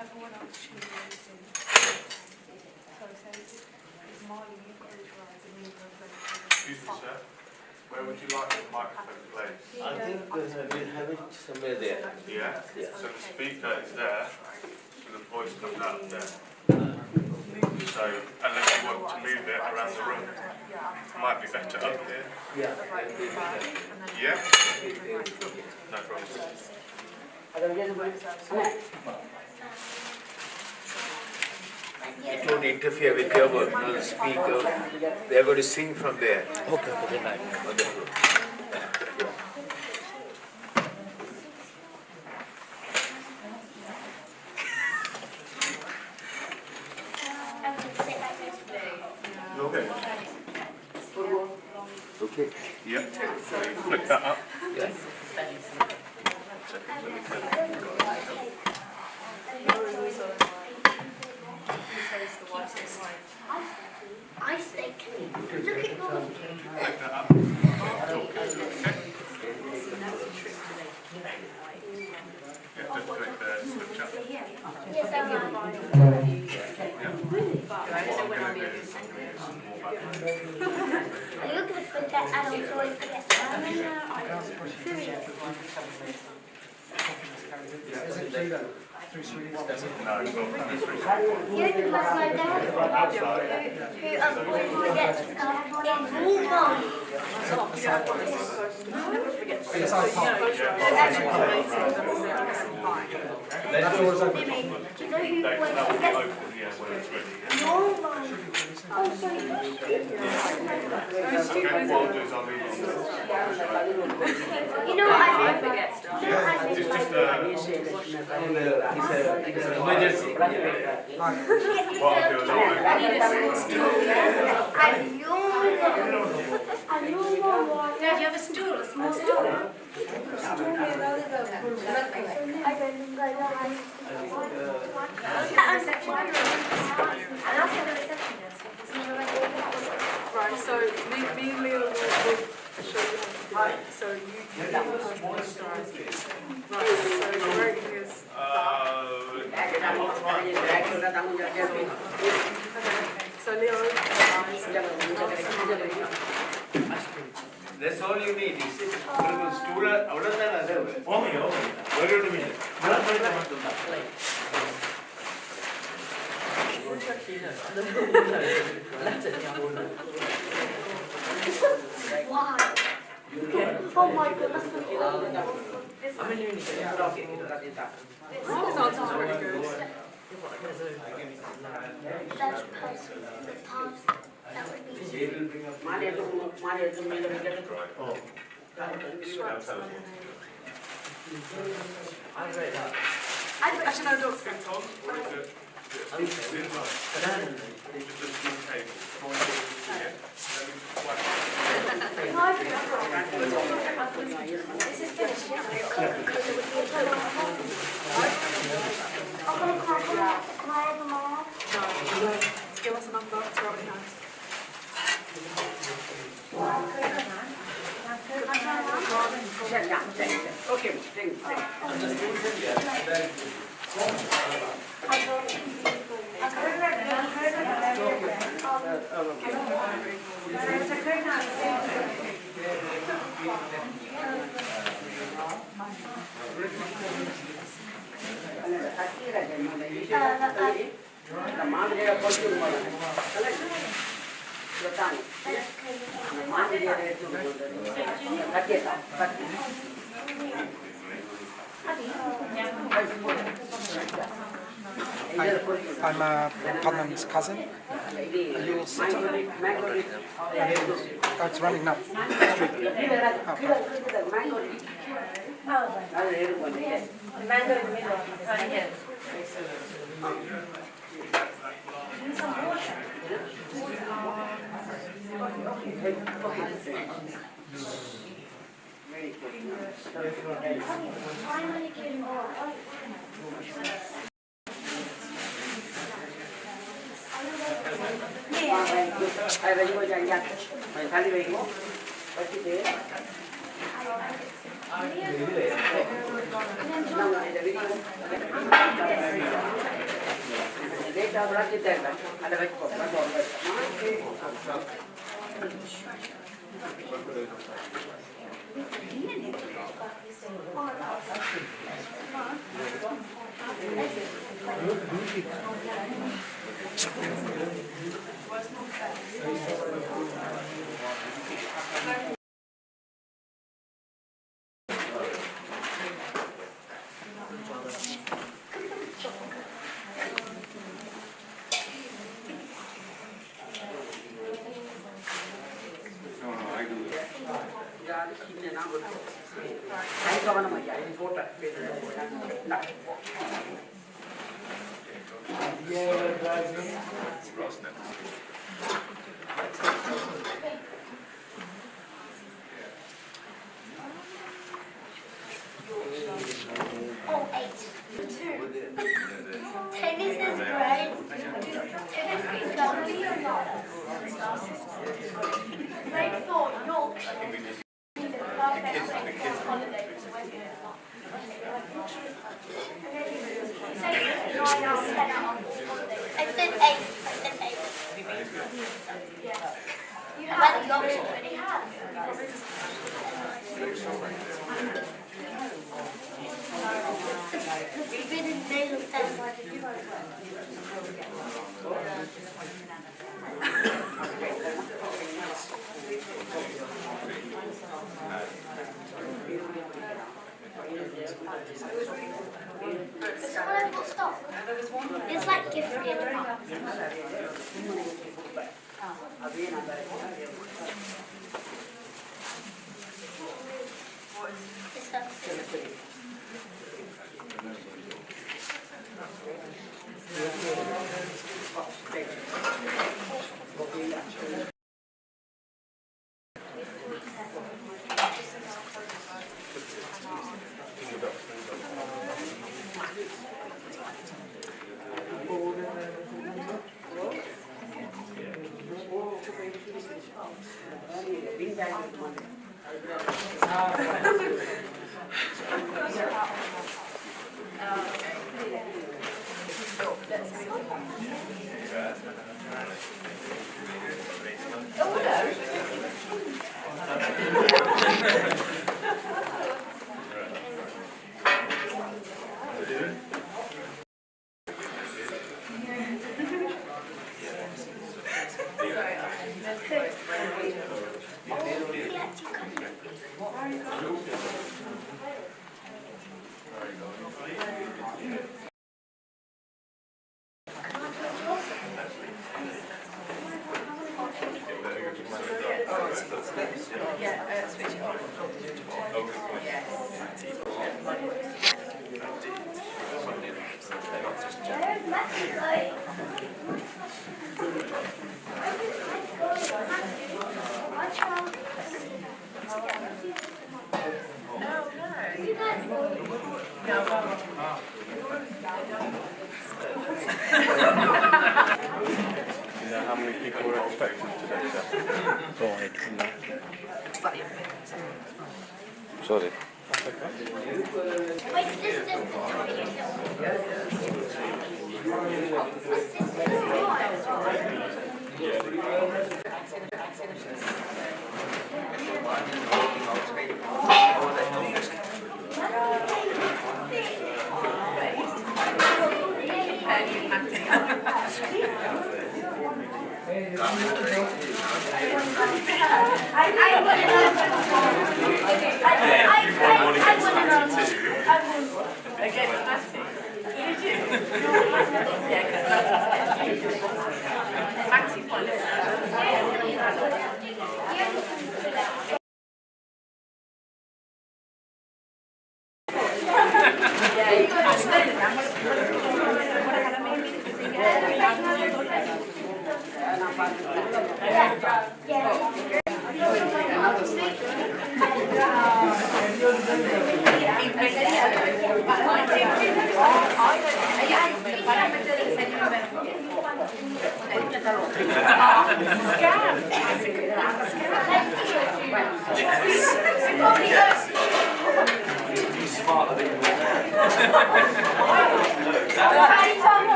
Everyone else chooses in. So it's Marley, Excuse me, sir. Where would you like the microphone placed? I think we'll have it somewhere there. Yeah? So the speaker is there, so the voice comes out there. So, unless you want to move it around the room, might be better up here. Yeah. Yeah? No problem. It won't interfere with your work, no, the speaker. They are going to sing from there. Okay, good night. Wonderful. You okay? Okay. Yep. Flick that up. Yes. I say, look at your Flick that up. Yeah, just click the switch up. yes, I'm What I'm going to do is some more buttons. Are you going to forget adults always forget No, it's not this week. you're the person I know who always forgets you know what I mean? It's just It's an emergency. what I'll do is I'll Yeah, do you have a stool, a small stool? Right, so me and Leo will show you how to do it. So you the person who starts. Right, so the rating is so Leo, That's all you need. Is it? Stool out of that other way. Wait a minute. Why? Oh my goodness. this answer's really good. That's person, the past, that would be. Actually, no, don't. Give us a number to our hands. Okay. I'm Padman's cousin. Are you all set up? Oh, it's running now. Street. Oh, perfect. Tennis is great. Tennis is lovely or not? Grade 4, York. I said 8. I went to York's already. The forbidden nail of Stop. It's like gifted. How many people were expected today, sir? Sorry. Wait, this is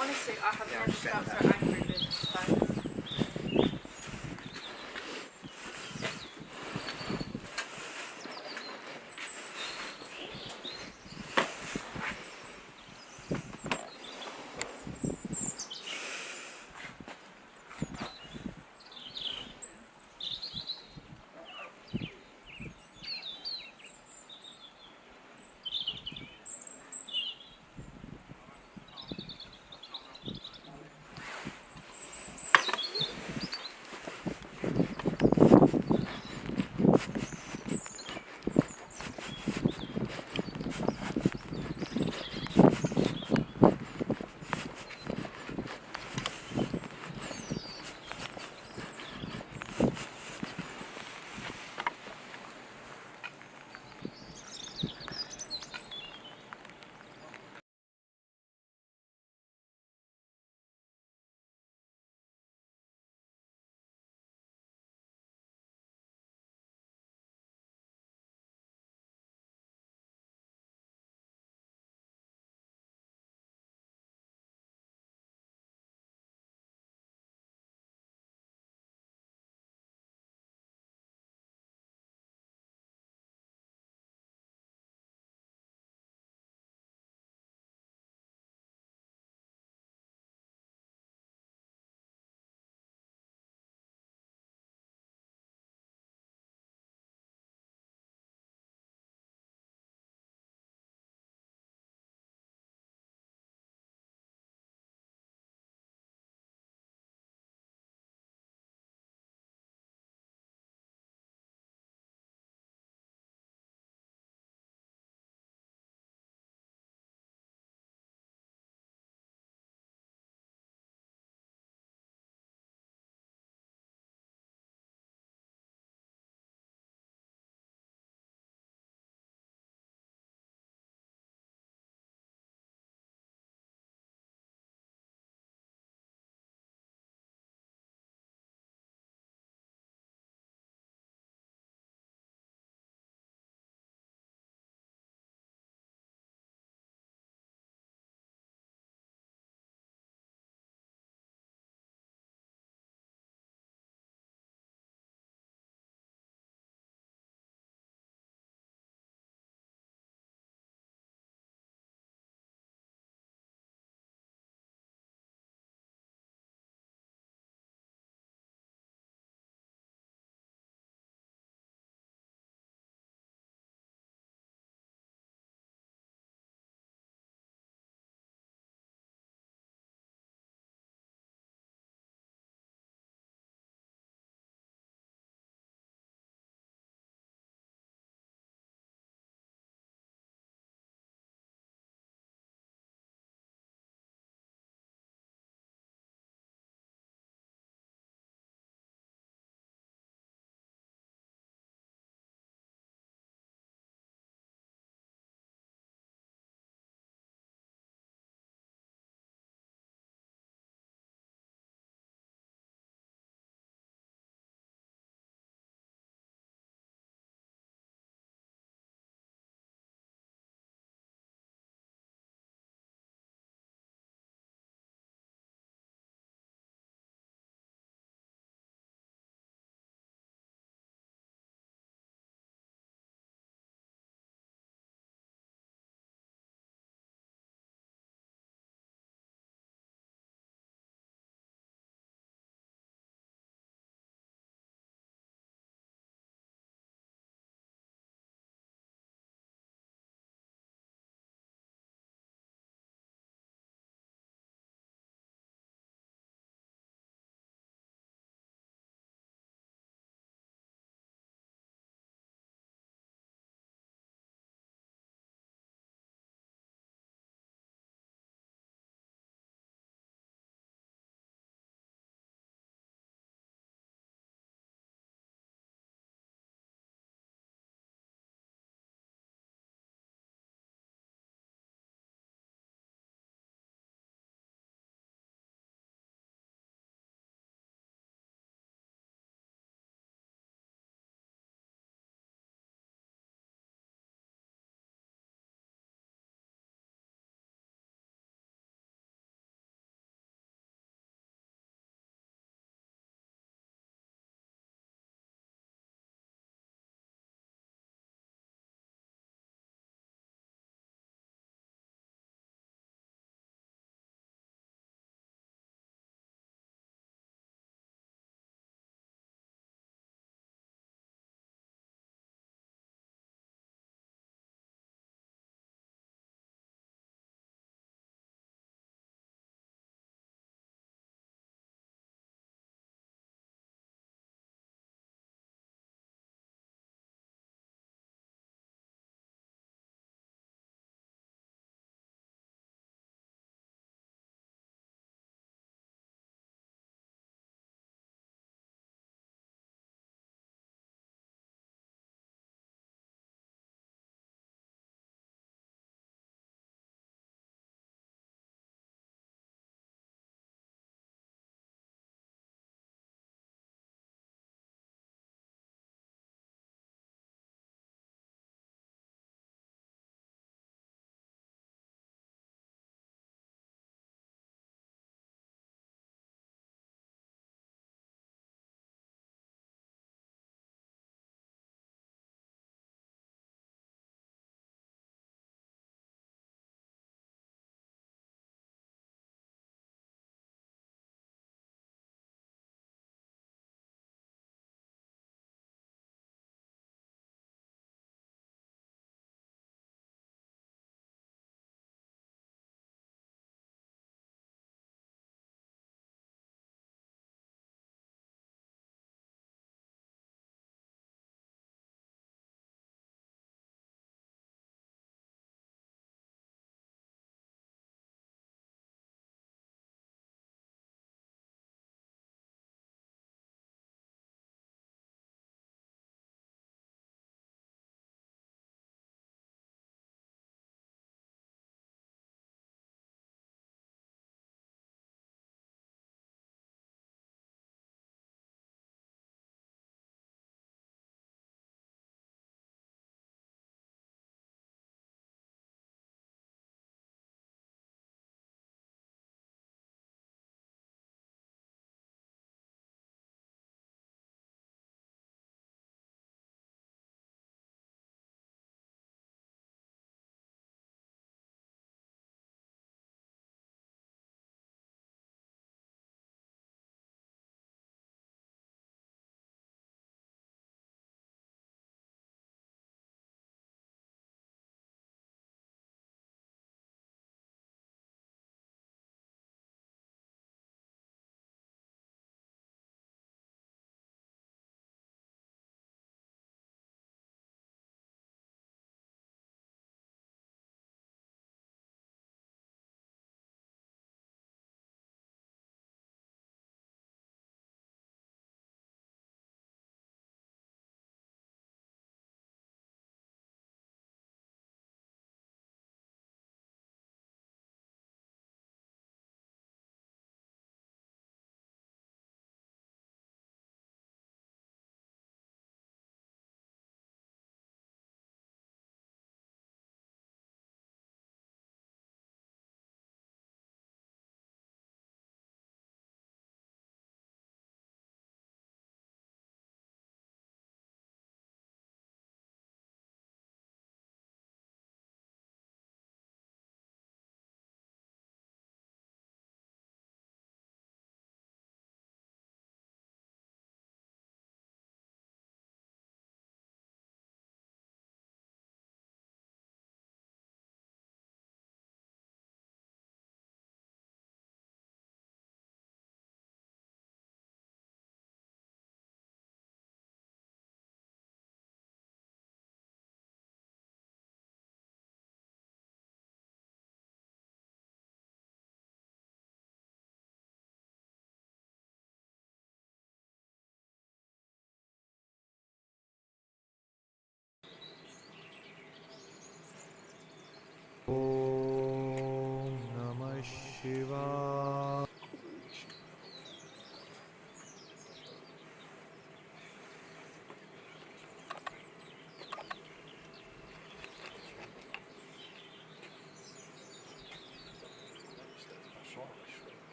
Honestly, I have never felt so angry with this.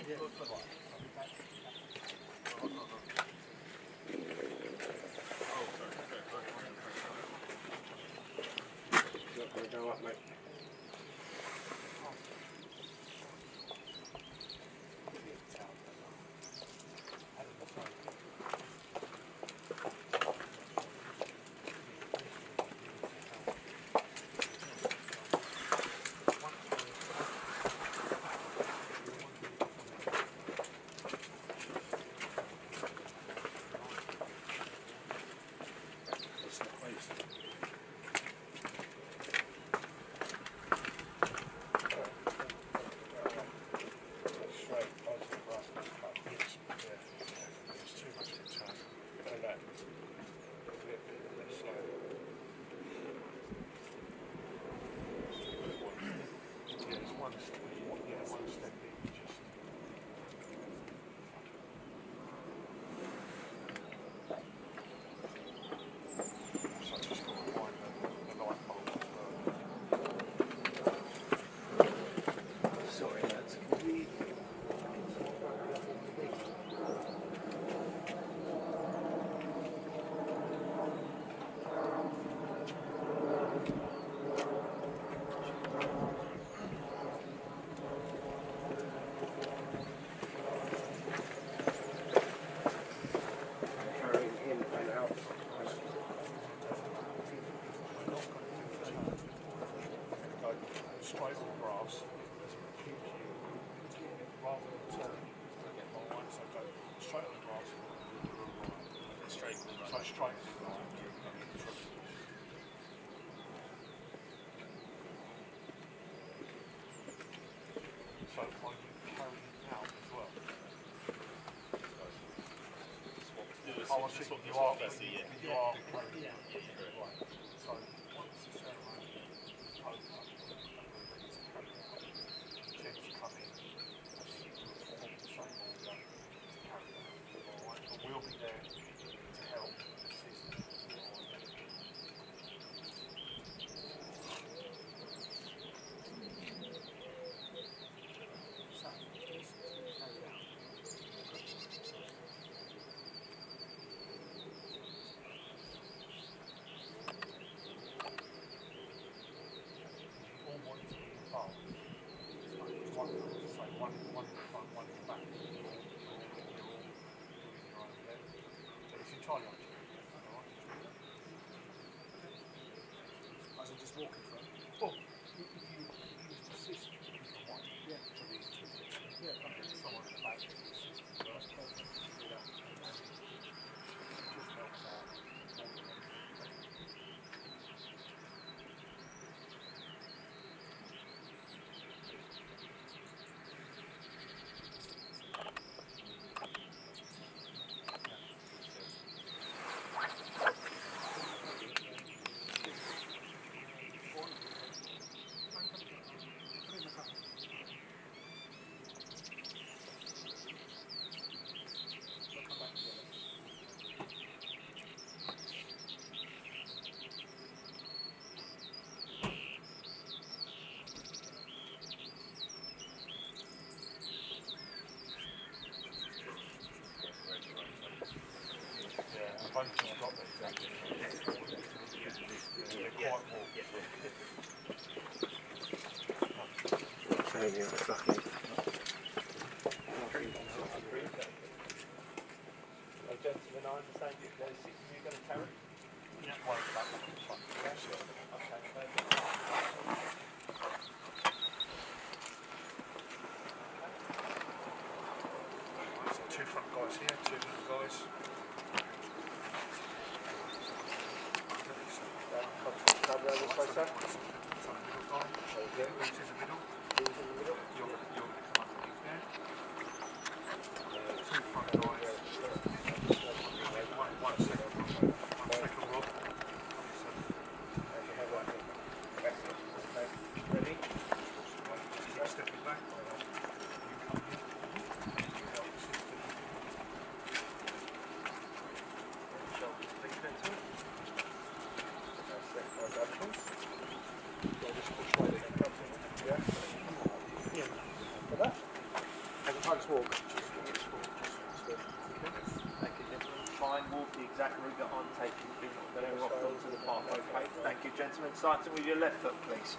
They're quite warm. exactly. Gentlemen, I understand there's 6 of you going to carry? Yeah. One back. So 2 front guys here, 2 little guys. Walk the exact route that I'm taking, going off onto the path. Okay, thank you, gentlemen. Starting with your left foot, please.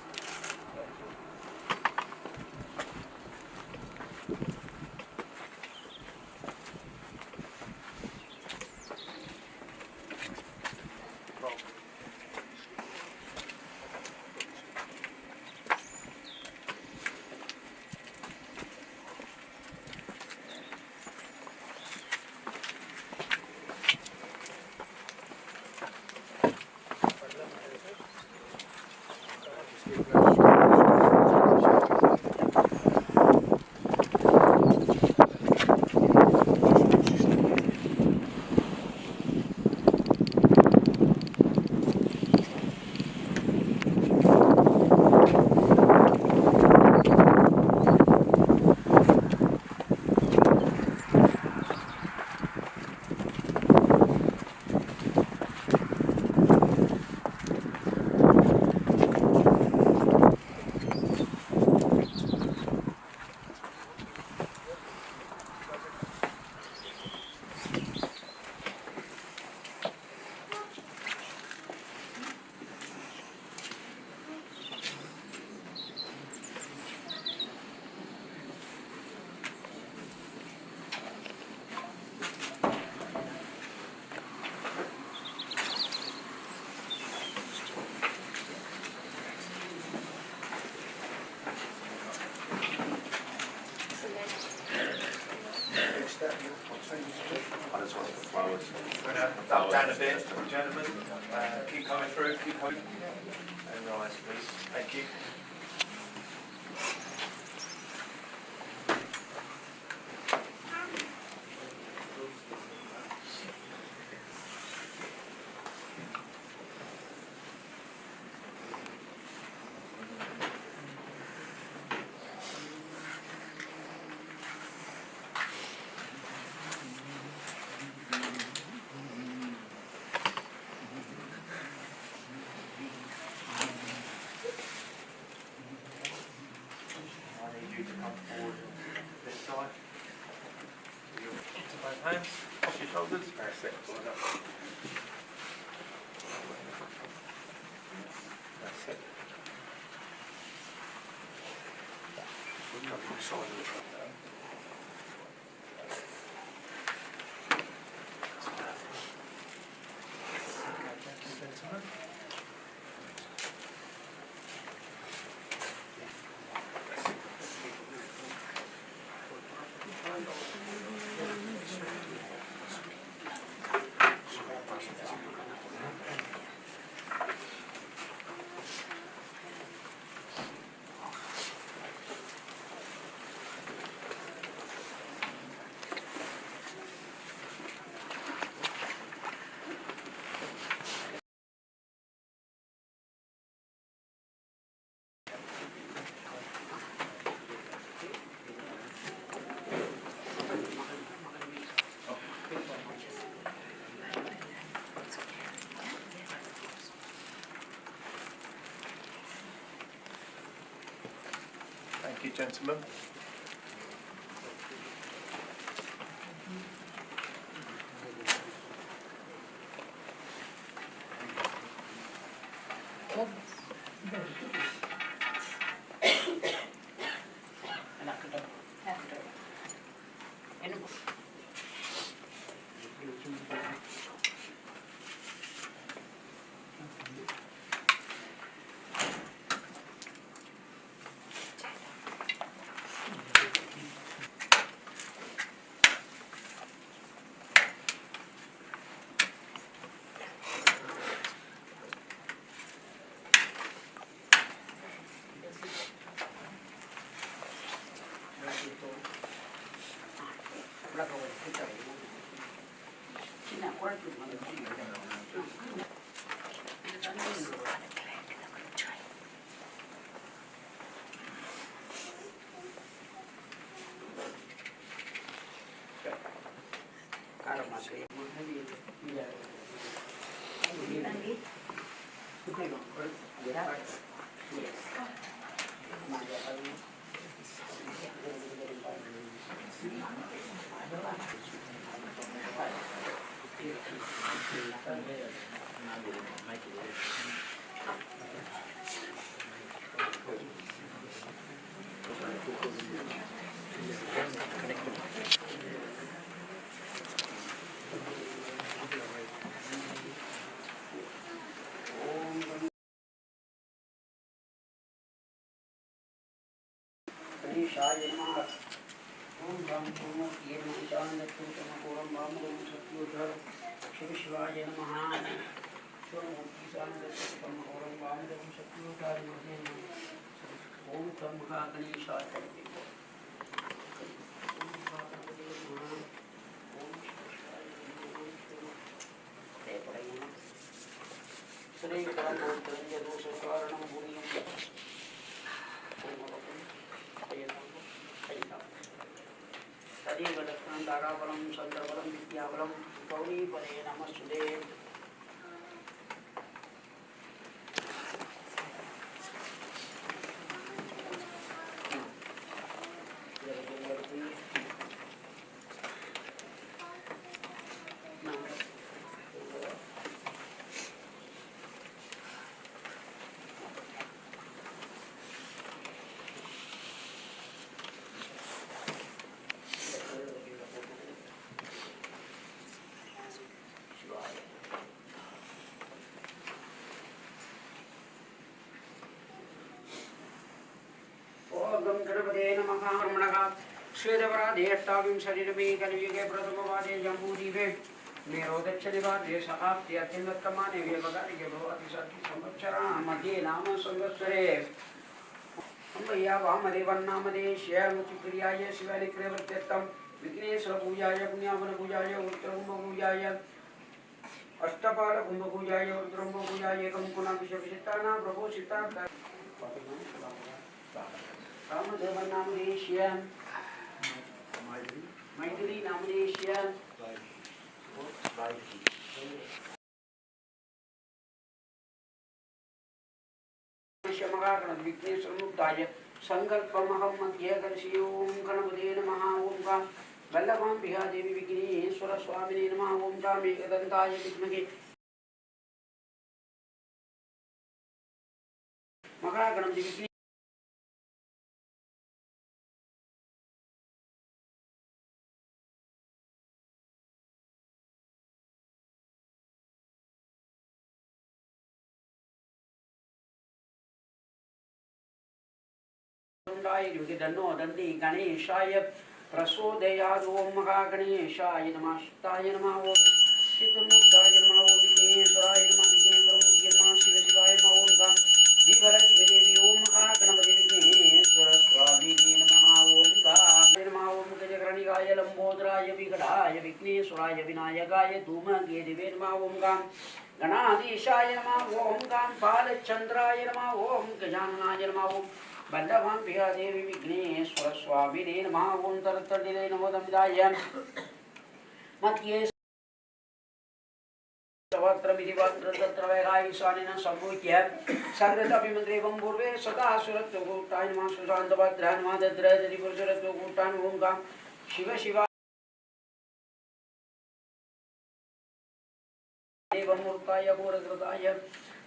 Down a bit, gentlemen. Keep coming through, keep coming. And rise, please. Thank you. Hands off your shoulders. That's it. That's it. Thank you, gentlemen. श्वेतवराधेष्टाविं शरीरमे कलियुगे प्रथमवादे जम्बूदीपे मेरोदच्छनिवादे सहाब्दे अत्यन्तमाने व्यवगारिके भवति सति संवत्सरा मध्ये नाम संवत्सरे तम्पह्य वामदेवन नामदेश्य मुचिप्रियाय शिवालिक्रेवत्यत्तं विघ्नेश्वर पूजाय पुण्यावन पूजाय उत्तरकुम्भ पूजाय अष्टपाल कुंभ पूजाय उत्तरकुम्भ पूजाय एकं पुनः विश्वविचित्तानां प्रभो सिद्धार्थ रामदेवन नामदेश्य मैथिली नामदेश्य महागणपति विघ्नेश्वर मुक्ताय संकल्पमहं मध्ये कर्षि ओं गणपते नमः ओं गां वल्लभाम्बिका देवी विघ्नेश्वर स्वामिने नमः ओं गां एकदन्ताय विद्महे महागणपति विघ्ने दन्नो दन्ति गणेशाय प्रचोदयात् ओं महागणेशाय नमः शिवाय नमः ओं सिद्धमुद्राय नमः ओं विघ्नेश्वराय नमः विघ्नेश्वरमूर्तये नमः शिवाय नमः ओं गां दीपलक्ष्मी देवी ओं महागणपति विघ्नेश्वर स्वामिने नमः ओं गां नमः ओं गजकर्णिकाय लंबोदराय विकटाय विघ्नेश्वराय विनायकाय धूमकेतवे नमः ओं गां गणाधीशाय नमः ओं गां बालचंद्राय नमः ओं गजाननाय नमः ओं वल्लभाम्बिका देवी विघ्नेश्वर स्वामिने नमः ओं तरतडिले नमो दमिदाय मध्ये सवत्रमिति वत्रत्रवैगाय स्वानिन सम्मुख्य सर्वतपिमन्त्रेवं पूर्वे सदा सुरत्वगुप्ताय नमः सुशान्तभद्राय नमः दद्रजरिपुरुषरत्वगुप्ताय ओं गां शिव शिवा देवमूर्ताय घोरकृताय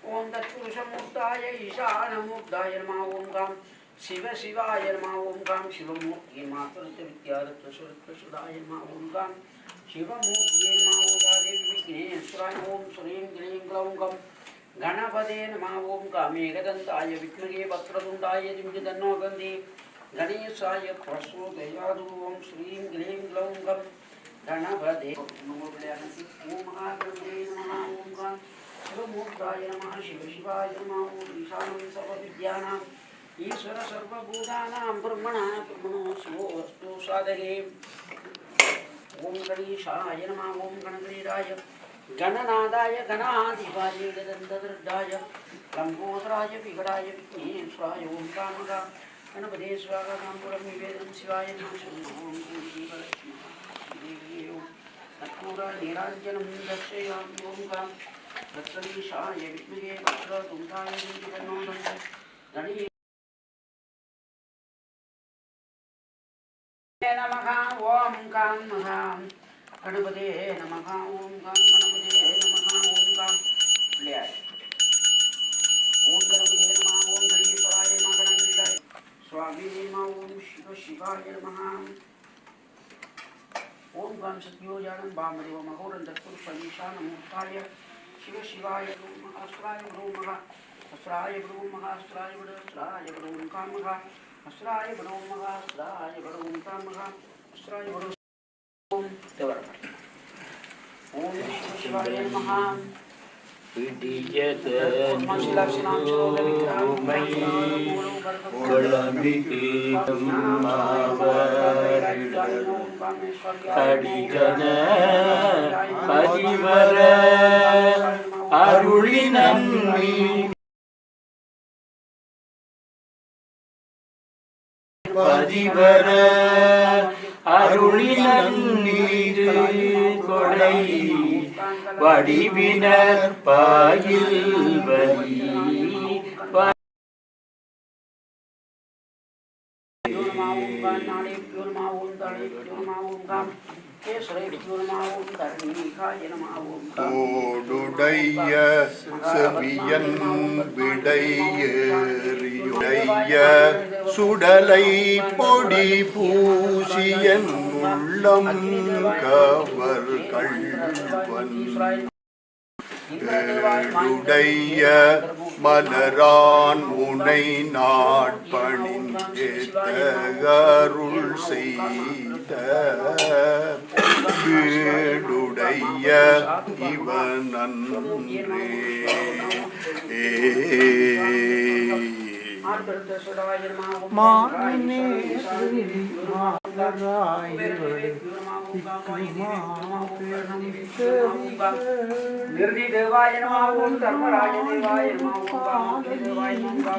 ओं तत्पुरुषमूर्ताय ईशानमूर्ताय नमः ओं गां Siva Shivaya Nama Om Gam Shivamurti Matarata Vidyarata Surata Sudaya Nama Om Gam Shivamurti Nama Oyadevi Vigneswaraya Om Surim Grim Glaungam Ganapade Nama Om Gam Megadantaya Vitmage Vakradundaya Dimjidanno Gandhi Ganeshaya Prasodayadu Om Surim Grim Glaungam Ganapade Om Mahagande Nama Om Gam Shivamurtaya Nama Shiva Shivaya Nama Om Ishanam Sarvavidyanam Ishvara Sarva Bhutanam Brahmana Brahmano Sivostu Sadhage Om Ganeshaya Nama Om Ganadriraya Gananadaya Ganadivaya Gadandadardaya Lambodhraya Vigadaya Vigneswaraya Om Kamaga Ganapateswara Nampuram Nivedam Sivaya Nama Om Shiva Nakura Niranjanam Dakshayam Om Gam Dakshanishaya Vitmage Vakra Tundaya Vindidanodam Dani Namaha Om Gam Maham Ganapate Namaha Om Gam Ganapate Namaha Om Gam Playai Om Ganapate Namaha Om Ganeshwaraya Namaha Ganapate Swami Namaha Om Shiva Shivaya Namaha Om Gam Satyojanam Vamadevan Mahoran Daktur Samishanam Murtaya Shiva Shivaya Namaha Astraya Brahmaha Astraya Brahmaha Astraya Brahmaha Astraya Brahmaha Astraya Brahmaha Astraya Brahmaha Astraya Brahmaha Om Devarapati Om Shiva Shivaya Namaha Vidiyata Mansilakshinam Sroda Vikrama Kolamiti Mavarida Kadijana Padivara Arulinammi Padivara Arulinammidu Kodai Vadivinar Payil Vali Kodudaya Saviyan Vidayeriyudaya Sudalai Podi Pusiyan Ullam Kavar Kalvan Udaya Malaran Unai Naatpanindettagarul Seitha Vidudaya Ivanandre Nirdi Devaya Nama Om Dharmaraja Devaya Nama Om Kamukhe Devaya Nama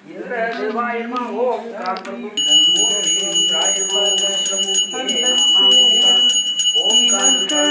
Indra Devaya Nama Om Kamukhe Devaya Nama Om Sramukhe Nama Om Kamukhe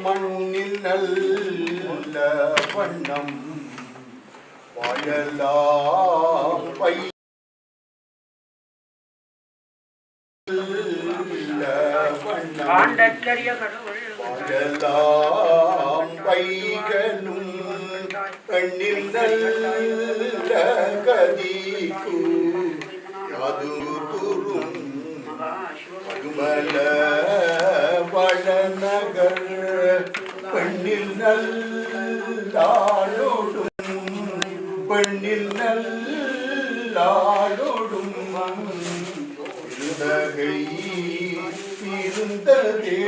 மண்ணில் நல்ல வண்ணம் வாழலாம் வாழலாம் வைகனும் கண்ணில் நல்ல கதிக்கு மதுகுரும் மதுமல வளநகர் பெண்ணில் நல்லாளோடும் பெண்ணில் நல்லாளோடும் இருந்தகை இருந்ததே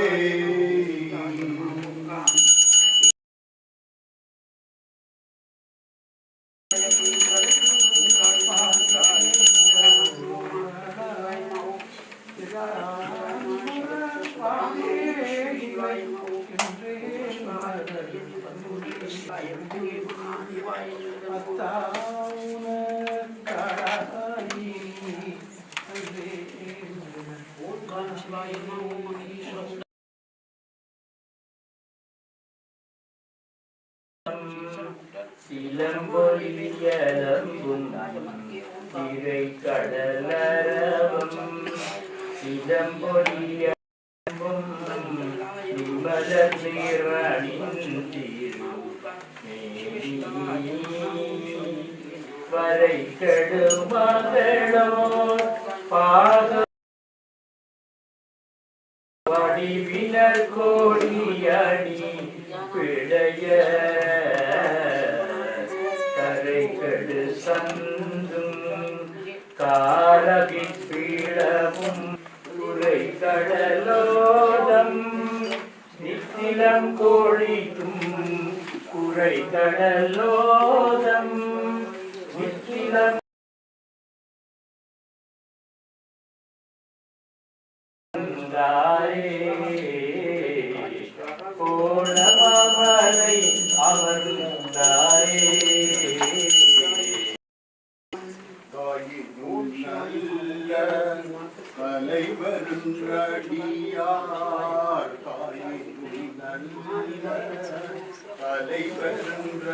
சிலம்பொலியலம்பும் திரை கடலரவம் சிலம்பொலியலம்பும் நிமலர் நீரணின் திருமேனி வரை கெடுமகளோ பாக வடிவினர் கோடியணி பிழைய கரைகடு சந்தும் காலகின் பீடமும் உரை கடலோதம் நித்திலம் கோழிக்கும் உரை கடலோதம் நித்திலம் கோணமலை அமர்ந்தாயே தலைவருன்றடியார் தலைவருன்ற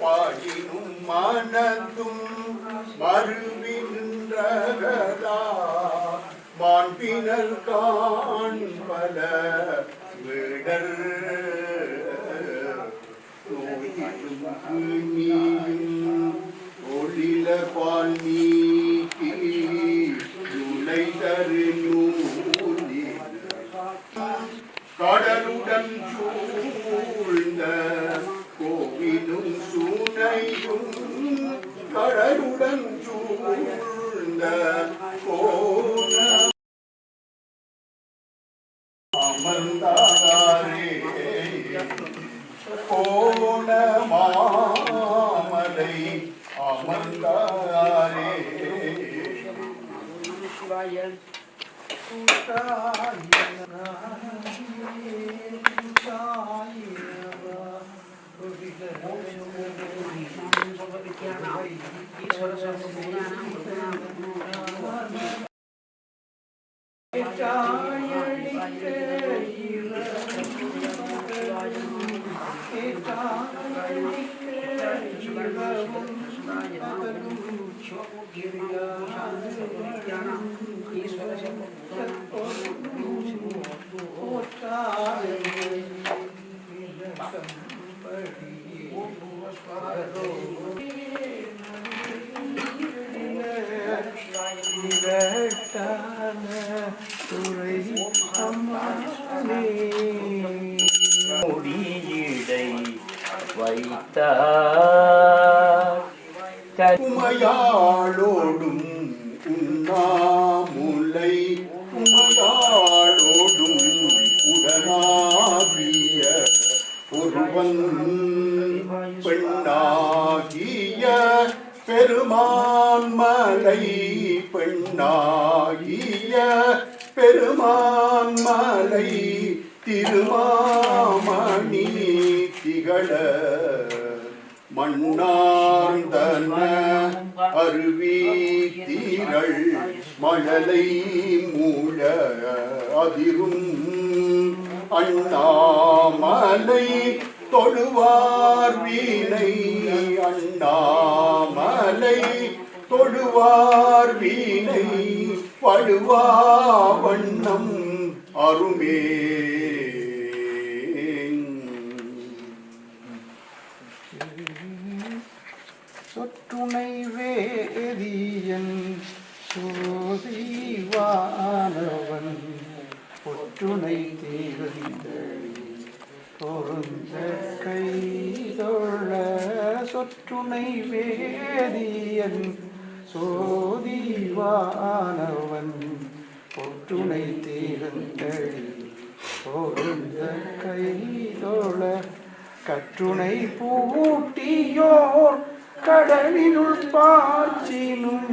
பாடினும் மனதும் மறுவின்றகலா மாண்பினர் காண்பல விடர் நீயும் ஒளில பால் நீக்கி நுழை தரு நூலில் கடலுடன் சூழ்ந்த கோவிலும் சூனையும் கடலுடன் சூழ்ந்த கோண அமர்ந்தாரே கோண மாமலை அமர்ந்தாரே முடியீடை வைத்தார் உமையாளோடும் உண்ணாமுலை உமையாளோடும் உடனாகிய ஒருவன் பெண்ணாகிய பெருமான் மலை பெண்ணாகிய பெருமான் மலை திருமாமணி திகழ மண்ணார்ந்தன அருவி தீரள் மழலை மூழ அதிரும் அண்ணாமலை தொழுவார் வீணை அண்ணாமலை தொழுவார் வீணை பழுவா வண்ணம் அருமே சொற்றுணை வேதியன் சோதிவானவன் ஒற்றுணை தீர்ந்தழி பொருந்த கைதொழ சொற்றுணை வேதியன் சோதிவானவன் ஒற்றுணை தீர்ந்தழி பொருந்த கைதொழ கற்றுணை பூட்டியோர் கடலினுள் பாய்ச்சினும்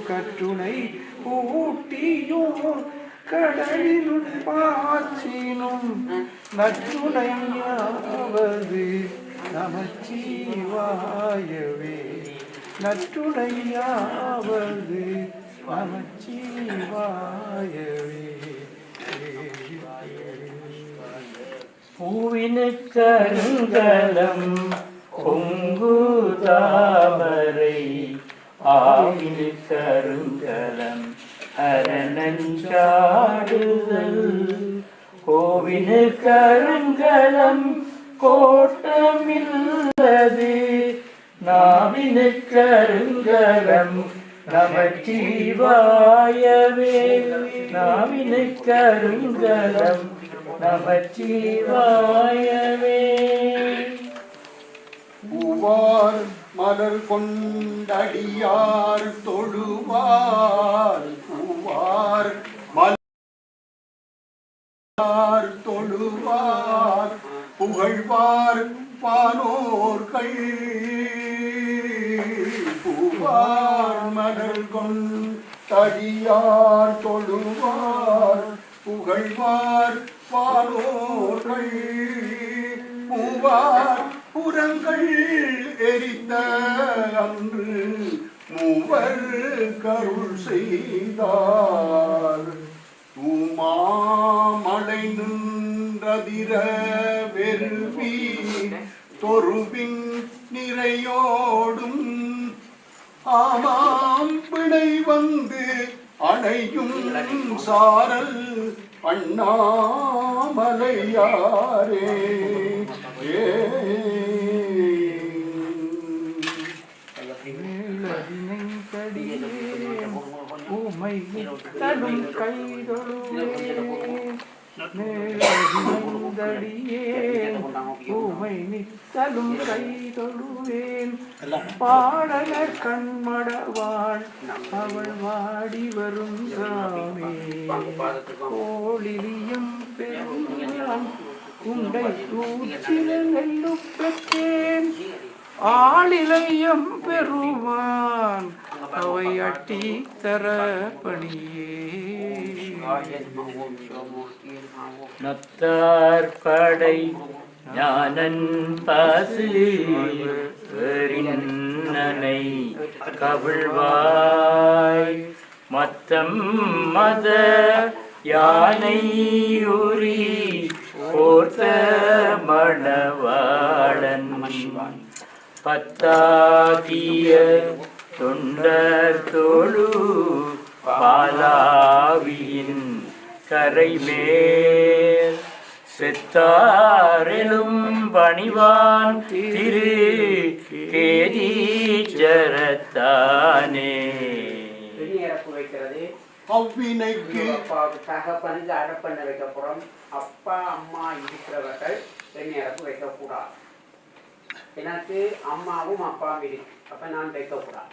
கற்றுணை பூட்டியோர் கடலினுள் பாய்ச்சினும் நற்றுணையாவது நமச்சிவாயவே நற்றுணையாவது நமச்சிவாயவே பூவினுக்கருங்கலம் பொங்கு தாமரை ஆவினுக்கருங்கலம் அரணஞ்சாடுதல் கோவினுக்கருங்கலம் கோட்டமில்லது நாவினுக்கருங்கலம் நமச்சிவாயவே நாவினுக்கருங்கலம் நமச்சிவாயவே பூவார் மலர் கொண்டடியார் தொழுவார் பூவார் மலர் தொழுவார் புகழ்வார் பானோர்கள் பூவார் மலர் கொண்டடியார் தொழுவார் புகழ்வார் பானோர்கள் பூவார் புறங்கள் எரித்த அன்று மூவர் கருள் செய்தார் தூமாமலை நின்றதிர வெறுவி தொருவின் நிறையோடும் ஆமாம் பிணை வந்து அணையும் சாரல் அண்ணாமலையாரே உமை தடும் கைதொழுவேன் உமை நித்தலும் கைதொழுவேன் பாடகர் கண்மடவாள் அவள் வாடி வரும் சாமி கோளிலியும் பெருமான் உண்டை தூச்சில நெல்லு பெற்றேன் ஆளிலையம் பெருமான் அவை அட்டி தர பணியே நத்தார் படை ஞானன் பாசு நனை கவிழ்வாய் மத்தம் மத யானை உரி போர்த்த மணவாளன் பத்தாகிய தொண்டர் தோழு பாலாவியின் கரைமேல் செத்தாரெலும் பணிவான் திரு கேதீச்சரத்தானே வைக்கிறது அவ்வினைக்கு தகப்பனுக்கு அடப்பண்ண வைக்க போறோம். அப்பா அம்மா இருக்கிறவர்கள் பெண்ணிறப்பு வைக்கக்கூடாது. எனக்கு அம்மாவும் அப்பாவும் இருக்கு, அப்ப நான் வைக்கக்கூடாது.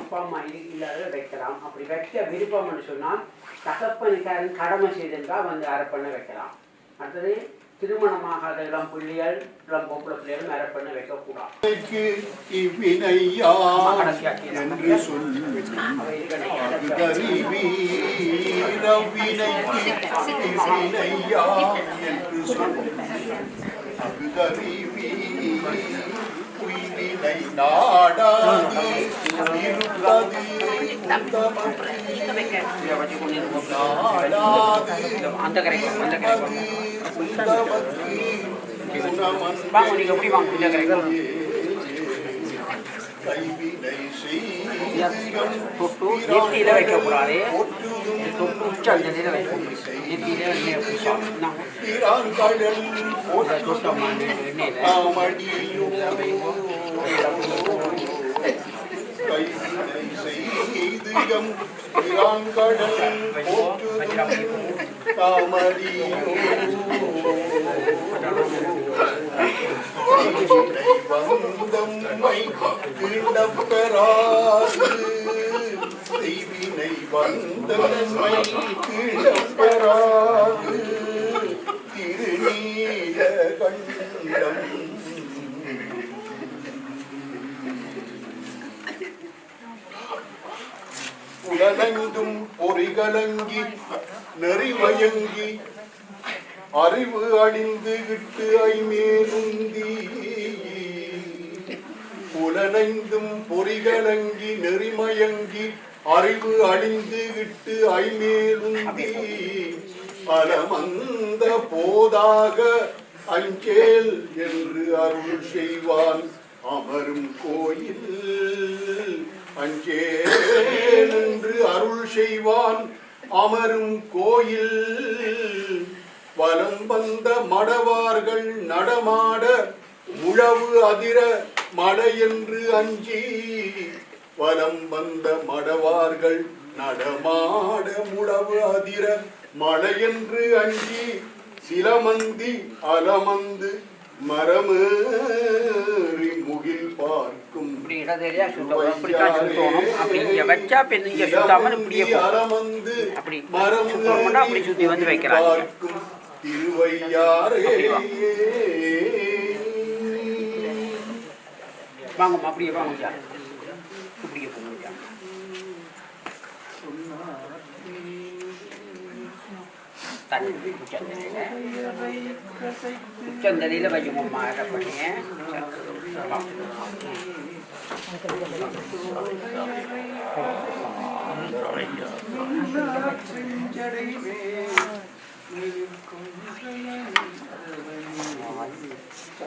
அப்பா அம்மா இல்லாத வைக்கலாம். அப்படி வைக்க விருப்பம்னு சொன்னால் தகப்பனுக்காரன் கடமை செய்திருந்தால் வந்து அரப்பண்ண வைக்கலாம். அடுத்தது திருமணமாகாத இளம் பிள்ளைகள் இளம் பொம்பளை பிள்ளைகளும் அரப்பண்ண வைக்கக்கூடாது. அந்த கரைக்கும் வாங்க, நீங்க எப்படி வாங்க இந்த கரைக்கும் தொட்டு நெத்தியில வைக்கக்கூடாது. தொட்டு உச்சந்தலையில வைக்கணும். நெத்தியில தொட்டோம்னா எண்ணெயில கைவினை செய்து எம் பிரான்கடல் போற்றுதும் தாமதியோ வந்தம்மை கீழப் பெறாது செய்வினை வந்தம்மை கீழப் பெறாது திருநீல கண்டம் உடலெங்கும் பொறிகலங்கி நெறிமயங்கி அறிவு அணிந்து விட்டு ஐமேலுந்தி புலனைந்தும் பொறிகலங்கி நெறிமயங்கி அறிவு அணிந்து விட்டு ஐமேலுந்தி பலமந்த போதாக அஞ்சேல் என்று அருள் செய்வான் அமரும் கோயில் அஞ்சேல் என்று அருள் செய்வான் அமரும் கோயில் வலம் வந்த மடவார்கள் நடமாட முழவு அதிர மடை என்று அஞ்சி வலம் வந்த மடவார்கள் நடமாட முழவு அதிர மழை என்று அஞ்சி சிலமந்தி அலமந்து மரமேறி முகில் பார்க்கும் அலமந்து மரமேறி பார்க்கும் திருவையாரே வாங்க அப்படியே வாங்க அப்படியே போங்க உச்சந்தலையில் வைக்கணும்மா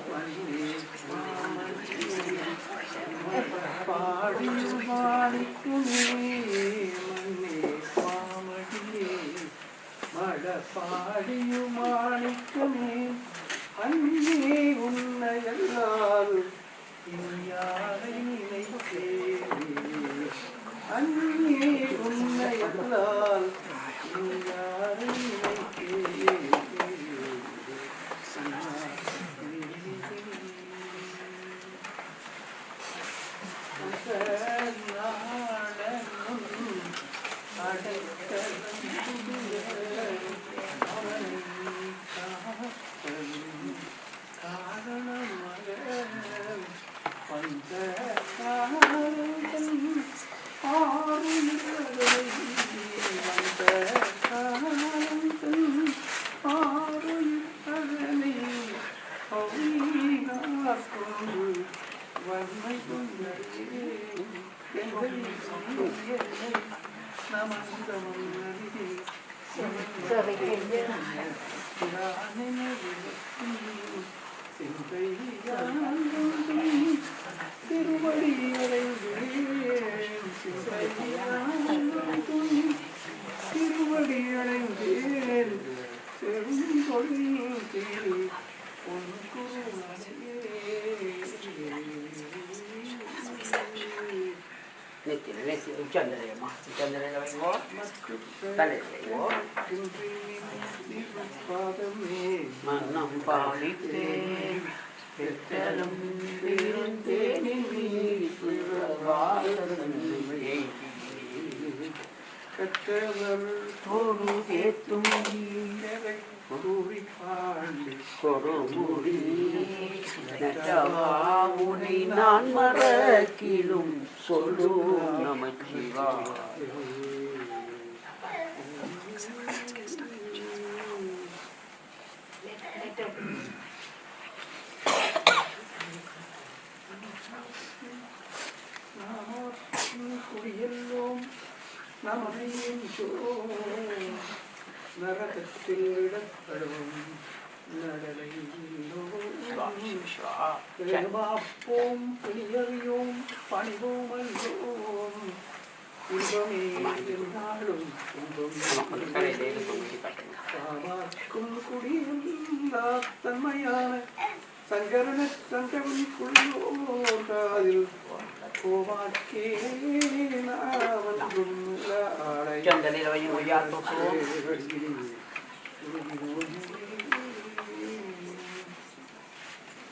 பண்ணி பாடியுமாணிக்கமே அன்னே உன்னையல்லால் யாரை நினைத்தேன் அன்னே உன்னையல்லால் யாரை நினைத்தேன் மன்னம் பாலித்தேன் நான் மறக்கிலும் சொல்லு நமச்சிவா குடியெல்லோம் நமதையும் நரகத்தில் இடப்படும் நடலையோம் பிணியறியோம் பணிவோம் அல்லோம் இன்பமே நாளும் காமாக்கும் குடியெல்லா தன்மையான சங்கரன சங்கவனுக்குள்ளோர் காதில் கோவாக்கே நாவன்றும் லாடை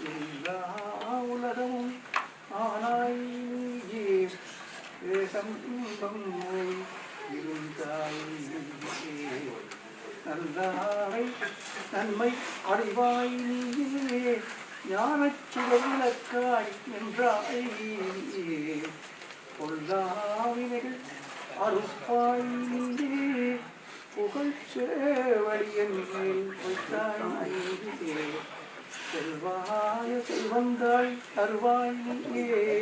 எல்லா உலகமும் ஆனாயே தேசம்பம் இருந்தாயே நல்லாரை நன்மை அறிவாய் நீயே ஞானச் சுடவிளக்காய் நின்றாயே பொல்லாவினைகள் அறுப்பாய் நீயே புகழ்ச்சேவடியன் மேல் வைத்தாயே செல்வாய செல்வந்தாய் அருவாய் நீயே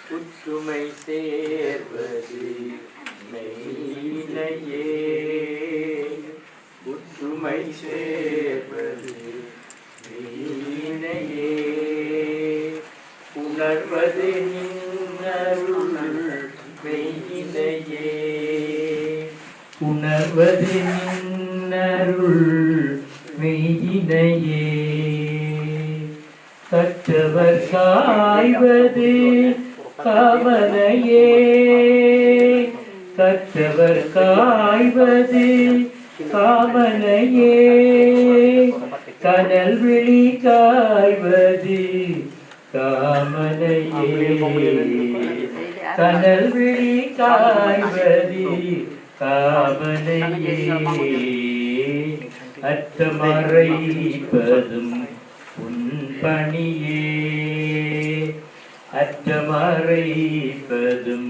புற்றுமை சேர்வது மெய்யினையே புற்றுமை சேர்வது மெய்யினையே உணர்வது நின்னருள் மெய்யினையே உணர்வது நின்னருள் மெய்யினையே கற்றவர் காய்வது காமனையே கற்றவர் காய்வது காமனையே கனல் விழி காய்வது காமனையே கனல் விழி காய்வது காமனையே அற்றமறைப்பதும் உன் பணியே அற்றமறைப்பதும்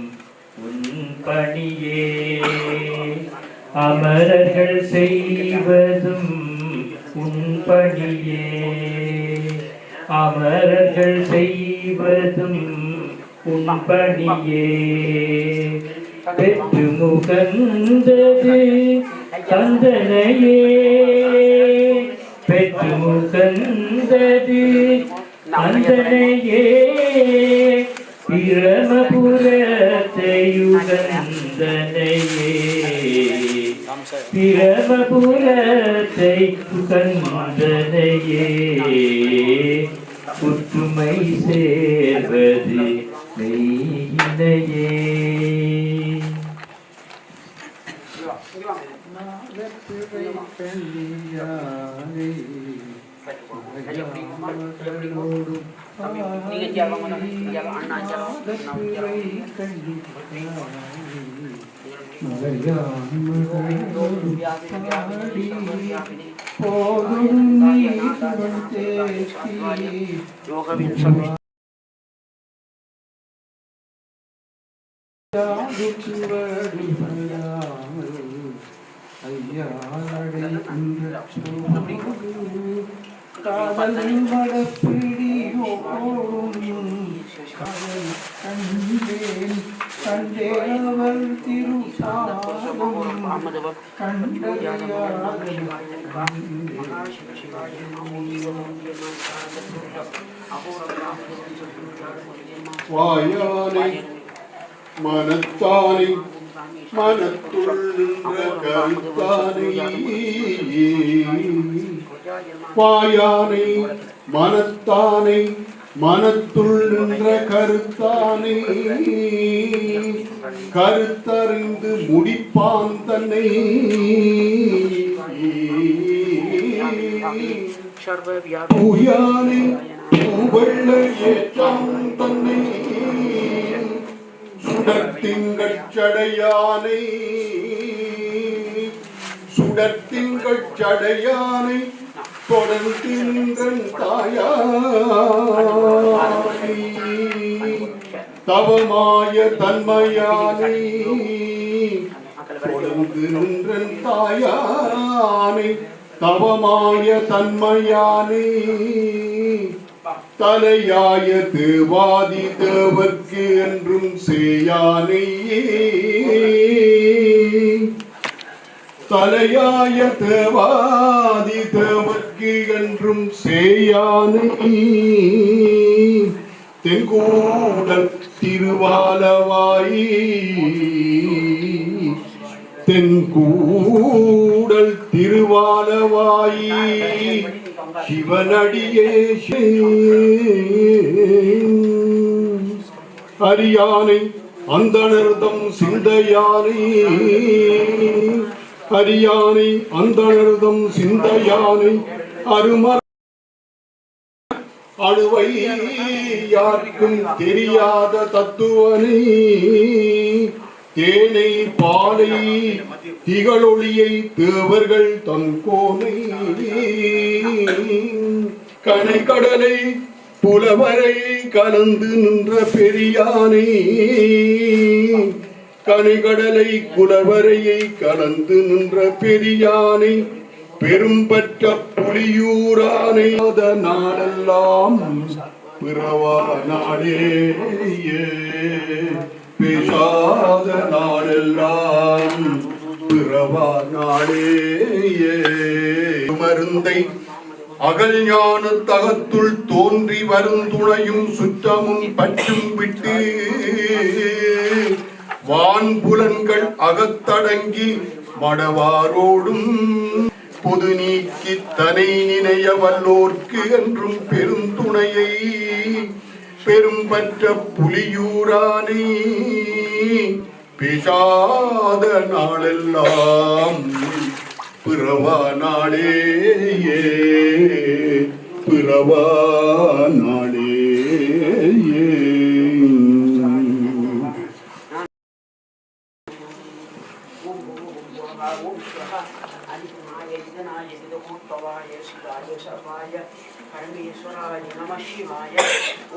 உன் பணியே அமரர்கள் செய்வதும் உன் பணியே அமரர்கள் செய்வதும் உன் பணியே பெற்று முகந்தது தந்தனையே பெற்று முகந்தது தந்தனையே பிரமபுரத்தையுகந்தனையே பிரமபுரத்தை உகந்தனையே புற்றுமை சேர்வது மெய்யினையே காதல் மடப்பிடியோடும் கண்டேன் கண்டேவர் திருசாதம் வாயானை மனத்தானை மனத்துள் நின்ற கருத்தானை வாயானை மனத்தானை மனத்துள் நின்ற கருத்தானை கருத்தறிந்து முடிப்பான் தன்னை பூயானை பூவெள்ள ஏற்றான் தன்னை சுடர்த்திங்கட்சடையானை சுடர்த்திங்கட்சடையானை தொடர்ந்து நின்றன் தாயானை தவமாய தன்மையானை தொடர்ந்து நின்றன் தாயானை தவமாய தன்மையானை தலையாய தேவாதி தேவர்க்கு என்றும் சேயானையே தலையாய தேவாதி தேவர்க்கு தேவர்க்கு என்றும் சேயானை தென்கூடல் திருவாலவாயி தென்கூடல் திருவாலவாயி சிவனடியே அரியானை அந்தணர்தம் சிந்தையானை அரியானை அந்தணர்தம் சிந்தையானை அரும அணுவை யாருக்கும் தெரியாத தத்துவனை தேனை பாலை திகழொளியை தேவர்கள் தன்கோனை கனைக்கடலை புலவரை கலந்து நின்ற பெரியானை கனைக்கடலை புலவரையை கலந்து நின்ற பெரியானை பெரும்பற்ற புலியூரானை நாடெல்லாம் பிறவா நாடேயே பேசாத நாடெல்லாம் பிறவா நாடேயே மருந்தை அகல் ஞான தகத்துள் தோன்றி வருந்துணையும் சுற்றமும் பற்றும் விட்டு வான்புலன்கள் அகத்தடங்கி மடவாரோடும் பொது நீக்கி தனை நினைய வல்லோர்க்கு என்றும் பெருந்துணையை பெரும்பற்ற புலியூரானே பேசாத நாளெல்லாம் பிறவா நாடேயே பிறவா நாடேயே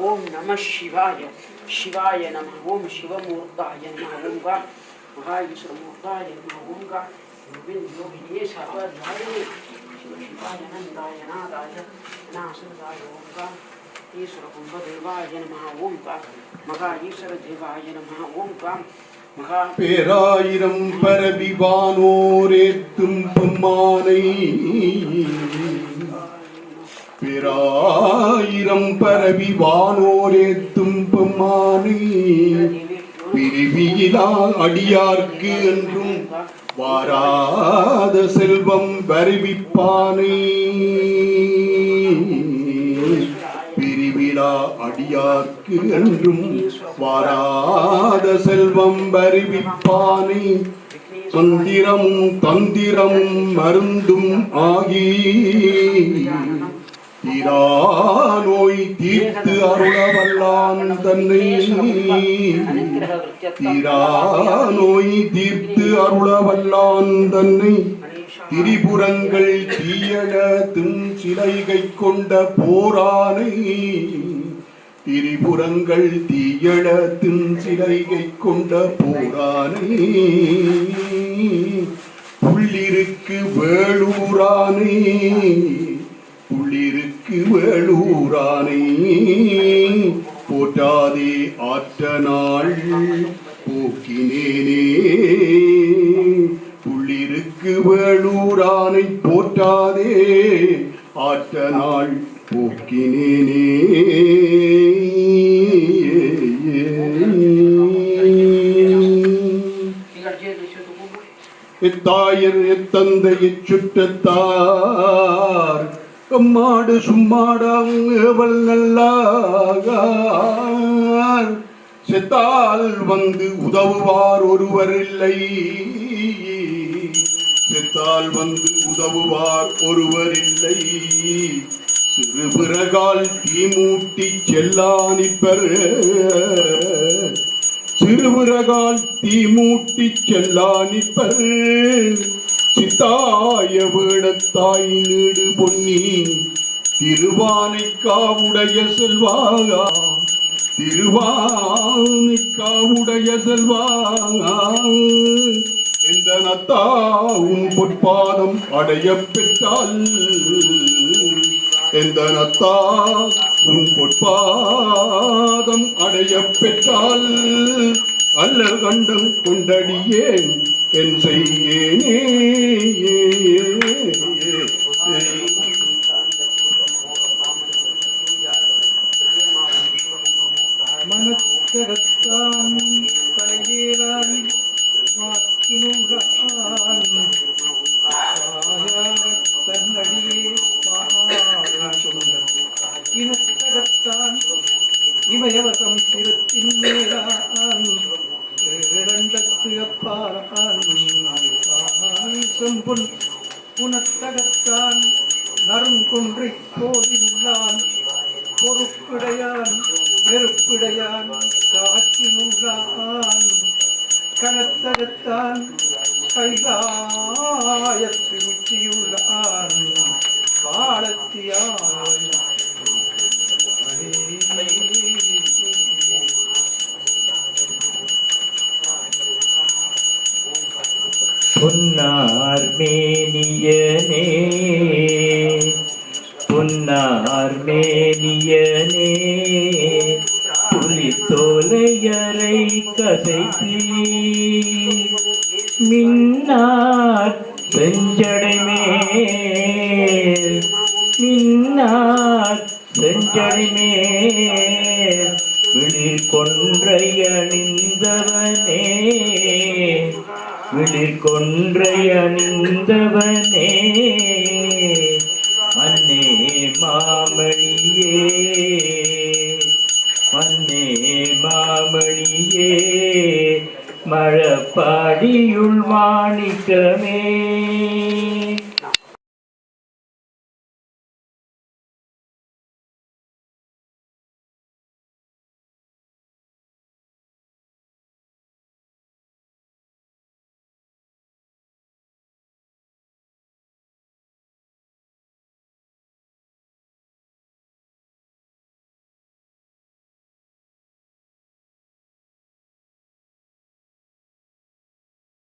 ओम नमः शिवाय शिवाय नमः ओम शिवमूर्ताय नमः ओम गा महाईश्वरमूर्ताय नमः ओम गा योगिने सर्वधारिणे शिवाय नंदाय नादाय नासुदाय ओम गा ईश्वर कुंभदेवाय नमः ओम गा महाईश्वर देवाय नमः ओम गा பேராயிரம் பரவிவானோரேத்தும் பெம்மானை பேராயிரம் பரவிவானோரேத்தும் பெம்மானை பிரிவியிலா அடியார்க்கு என்றும் வாராத செல்வம் வருவிப்பானை பிரிவிலா அடியார்க்கு என்றும் வாராத செல்வம் வருவிப்பானை மந்திரமும் தந்திரமும் மருந்தும் ஆகி தீரா நோய் தீர்த்து அருளவல்லான் தன்னை தீரா நோய் தீர்த்து அருளவல்லான் தன்னை திரிபுரங்கள் தீயழ சிலைகை கொண்ட போரானை திரிபுரங்கள் தீயழ சிலைகை கொண்ட போரானை புள்ளிருக்கு வேளூரானை புள்ளிருக்கு வேளூரானை போற்றாதே ஆற்ற நாள் போக்கினேனே புள்ளிருக்கு வேளூரானை போற்றாதே ஆற்ற நாள் போக்கினேனே எத்தாயர் எத்தந்தை இச்சுற்றத்தார் கம்மாடு சும்மாடாவல் நல்லாகார் செத்தால் வந்து உதவுவார் ஒருவர் இல்லை செத்தால் வந்து உதவுவார் ஒருவர் இல்லை சிறுபிறகால் தீமூட்டி செல்லானிப்பர் சிறுபிறகால் தீமூட்டி செல்லானிப்பர் சித்தாய வேடத்தாய் நீடு பொன்னி திருவானைக்காவுடைய செல்வாகா திருவானைக்காவுடைய செல்வாகா எந்த நத்தா உன் பொற்பாதம் அடைய பெற்றால் எந்த நத்தா உன் பொற்பாதம் அடைய பெற்றால் அல்லல் கண்டம் கொண்டடியேன் என் செய்யேனே இனத்தகத்தான் தலைவேலான் வாக்கினுள்ளான் தன்னடியே இனத்தகத்தான் இமயவசம் சிரத்தின் மேலான் இரண்டத்து அப்பான் செம்பொன் புனத்தகத்தான் நறுங்குன்றை போதினுள்ளான் பொறுப்பிடையான் நெருப்பிடையான் காற்றினுள்ளான் கனத்தகத்தான் கைலாயத்து உச்சியுள்ளான் காலத்தியான் பொன்னார் மேனியனே பொன்னார் மேனியனே புலித்தோலையரை கசைத்து மின்னார் செஞ்சடைமேல் மின்னார் செஞ்சடைமேல் விழில் கொன்றை அணிந்தவனே விழில் கொன்றை அணிந்தவனே மன்னே மாமணியே மன்னே மாமணியே மழப்பாடியுள் மாணிக்கமே.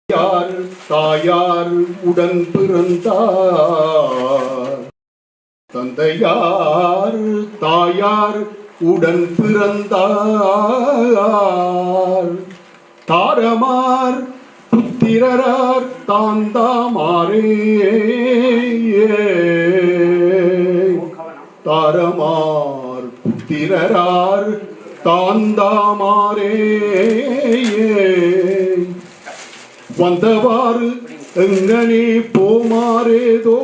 யார் தாயார் உடன் பிறந்தார் தந்தையார் தாயார் உடன் பிறந்தார் தாரமார் புத்திரரார் தாந்தாமாரே தாரமார் புத்திரரார் தாந்தாமாரே வந்தவாறு எங்கனே போமாறேதோ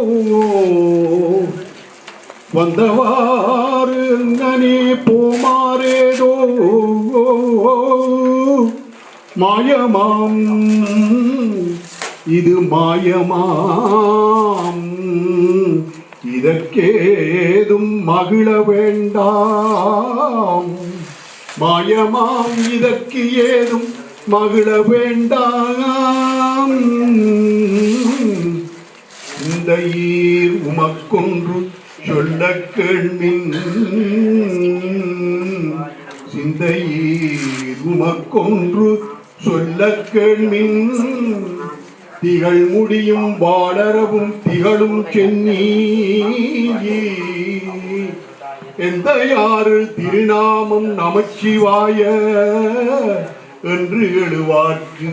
வந்தவாறு எங்கனே போமாறேதோ மாயமாம் இது மாயமாம் இதற்கேதும் மகிழ வேண்டாம் மாயமாம் இதற்கு ஏதும் மகிழ வேண்டாம் இந்த ஈர் உமக்கொன்று சொல்ல கேள்மின் சிந்தையீர் உமக்கொன்று சொல்ல கேள்மின் திகழ் முடியும் வாளரவும் திகழும் சென்னி எந்த யாரு திருநாமம் நமச்சிவாய என்று எழுவார்க்கு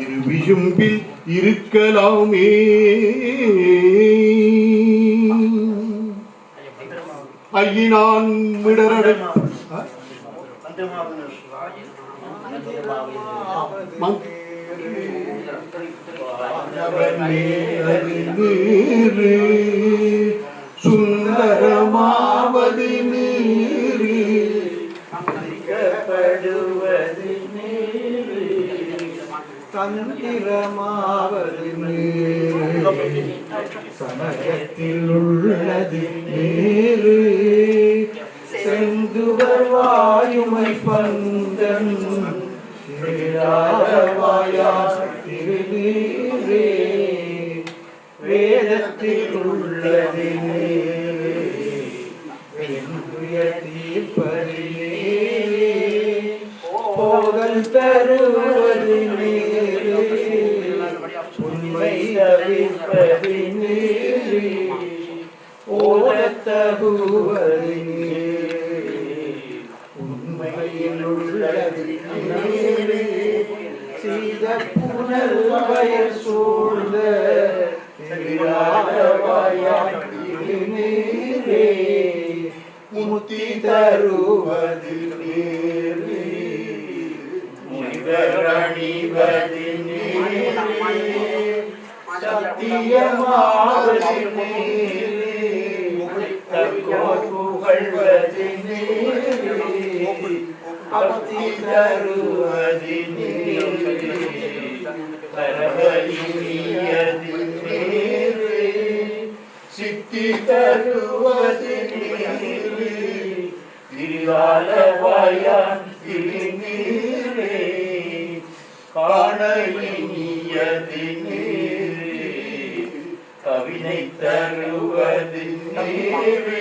இரு விசும்பில் இருக்கலாமே. ஐயினான் மிடரடை சுந்தரமாவது நீரு தந்திரமாவது சமயத்தில் உள்ளது நேரு செந்துவர் வாயுமை பந்தன் திருநீரே வேதத்தில் உள்ளது நேரு தீர்ப்பது போதல் தருவது நேரு உண்மை அறிப்பது நேரு ஓடத்தகுவது நேரு உண்மையில் உள்ளது நேரு சீத புனல் வயல் சூழ்ந்த நேரே முத்தி தருவது நேரு சிகரணிவது நீரே சத்தியமாவது நீரே தக்கோர் புகழ்வது நீரே பக்தி தருவது நீரே பரவலியது நீரே சித்தி தருவது நீரே திரிகாலவாயான் திருநீரே காண இனியது நீரே கவினை தருவது நீரே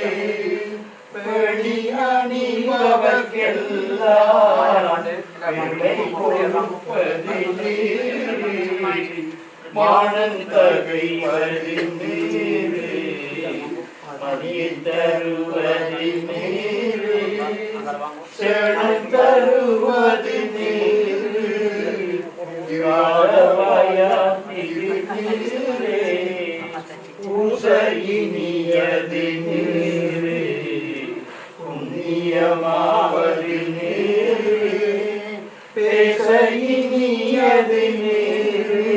பணி அணிபவர்க்கெல்லாம் பெருமை கொடுப்பது நீரே மானன் தகைவது நீரே மணியை தருவது நீரே சேணம் தருவது நீரே நீரே பூசையினியது நீரே புண்ணியமாவது நீரே பேசையினியது நீரே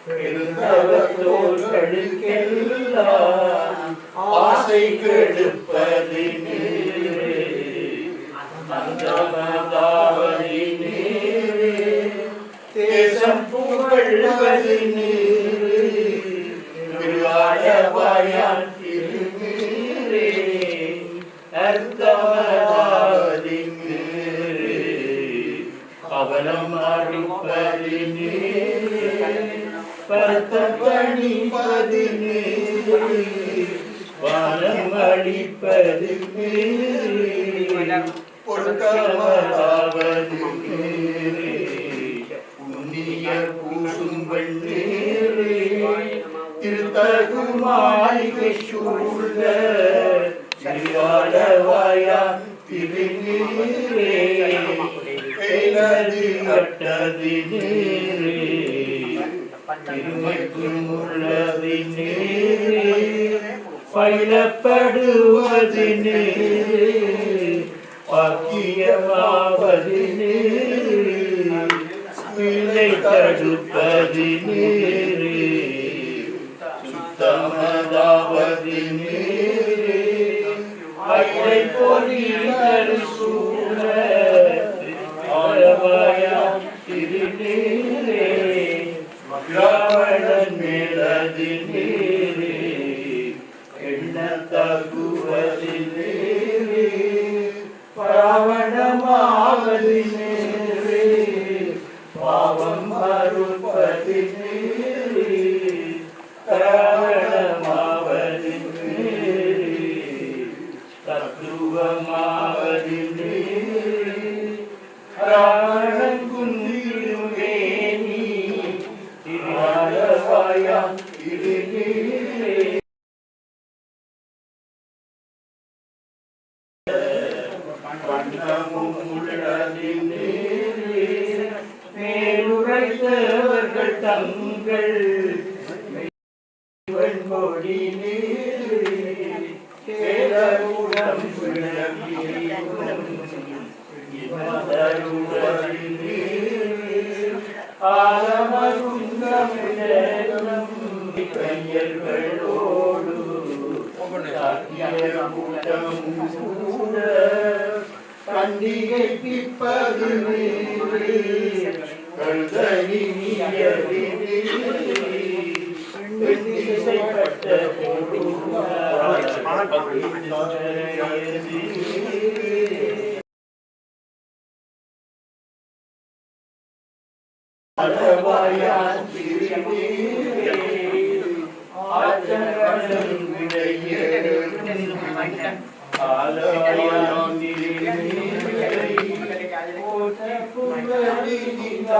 பெருந்தவத்தோர்களுக்கெல்லாம் ஆசை கெடுப்பது நீரே அந்தமதாவது நீரே தேசம் புகழ்வது நீரே திருவாயவாயான் திருநீரே அர்த்தமதாவது நீரே அவலம் அறுப்பது நீரே பணிப்பது நீரே வானம் அளிப்பது நீரே பொருத்தமாவது நீரே புண்ணிய பூசும்பல் நீரே திருத்தகுமாளிகை சூழ்ந்த திருவாளவாயான் திருநீரே கைலது அட்டது நீரே திருமைக்கும் உள்ளது நீரே பயிலப்படுவது நீரே பாக்கியமாவது நீரே பிழை தடுப்பது நீரே சுத்தமதாவது நீரே அழை பொறியரு சூழ ஆழவாயான் திருநீரே ராவணன் மேலது நீரே எண்ண தகுவது நீரே பாவனமாவது நீரே பாவம் அறுப்பது நீரே காரணமாவது நீரே தத்துவமாவது நீரே ராவணன் குந்திருவேணி திருவாயவாயான் திருநீரே வண்ணமும் உள்ளது நீரே மேலுரைத்தவர்கள் தங்கள் வெண்பொடி நீரே கேளவுடம் மதருடது நீரே ஆலமருங்கமிடம் கையர்களோடு கூட பண்டிகை பிப்பது நீரே கருதனியது நீசைப்பட்ட அழவாயான் திருநீரே ஆச்சரணம் விடையேறும் ஆலவாயான் திருநீரே போற்ற புகழினிதாயும்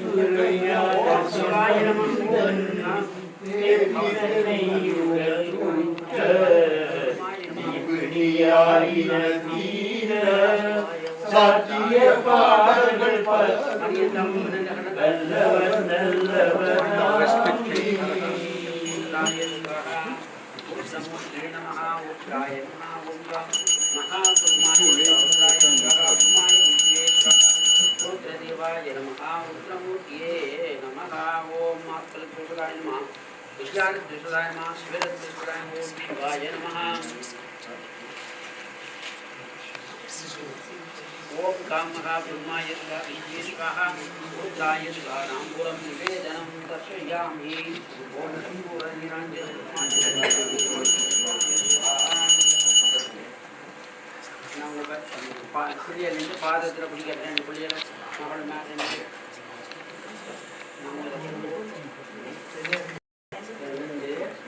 சுரையார் சிவாயனமந்தன் தேவிதனை உடற்குற்ற நிபிணியாயின தீர சாத்திய பாடல்கள் பற்றும் நல்லவன் நல்லவன் மகா Om Kamaha Brahmaya Svaha Buddhaya Svanamburam Nivedanam Tasayami Om Pura Niranjana புள்ளியலிருந்து பாதத்தில் பிடிக்கிற 2 புள்ளிகளை மகள்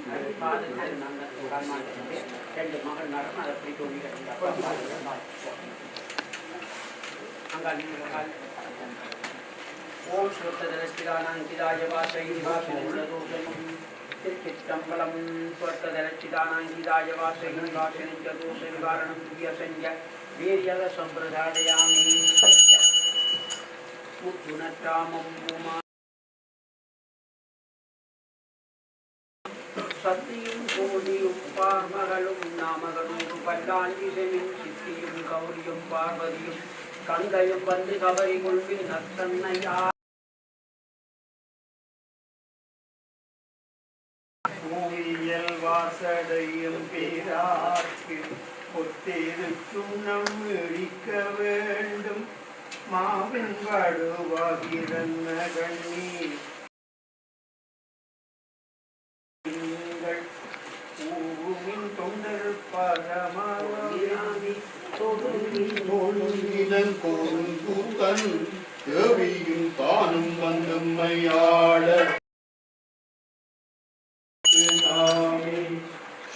மேலே பாதத்தில் நாங்கள் கால் மாட்டேன் 2 மகள் நடனம் அதை பிடிக்க ஓம் ஸ்வர்த்ததரச்சிதானாங்கிதாய வாசைஹி வாசனேச்சதோஷம் திருச்சிற்றம்பலம் ஸ்வர்த்ததரச்சிதானாங்கிதாய வாசைஹி வாசனேச்சதோஷவிகாரணம் துரியசஞ்ச வீரியல சம்பிரதாயாமி முத்துனராமம் உமா சத்தியும் கோடியும் பார்மகளும் நாமகளும் பல்லாண்டிசையும் சித்தியும் கௌரியும் பார்வதியும் கங்கையும் வந்து கவரி கொள்வின் நத்தன்னையா பூவியல் வாசடையும் பேரார்க்கு ஒத்திருக்கும் நம் இழிக்க வேண்டும் மாவின் வடுவாகிறன்ன கண்ணீர் பூவின் தொண்டர் பரமாவி இதன் கோரும் கூத்தன் தேவியும் தானும் வந்தம்மையாட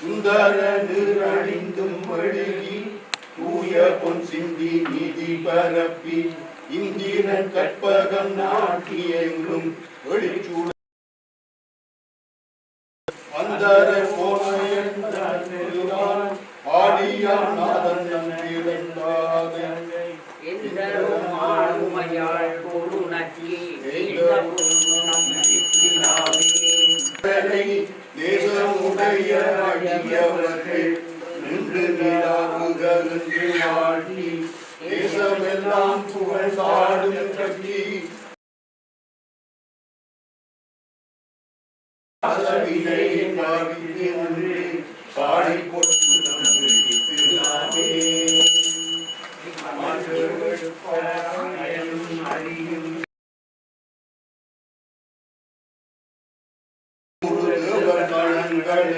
சுந்தர நிறணிந்தும் வழுகி தூய பொன் சிந்தி நீதி பரப்பி இந்திரன் கற்பகம் நாட்டி எங்கும் வெளிச்சூட அந்தர போனான் ஆடியான் நாதன் இழந்தாத ஆளுமையாள் பொருணச்சி தேசமுடைய அடியவர்கள் நின்று நிலாவுகன்று வாழ்த்தி தேசமெல்லாம் புகழ்ந்தாடும் கட்டி பாடி கொண்டு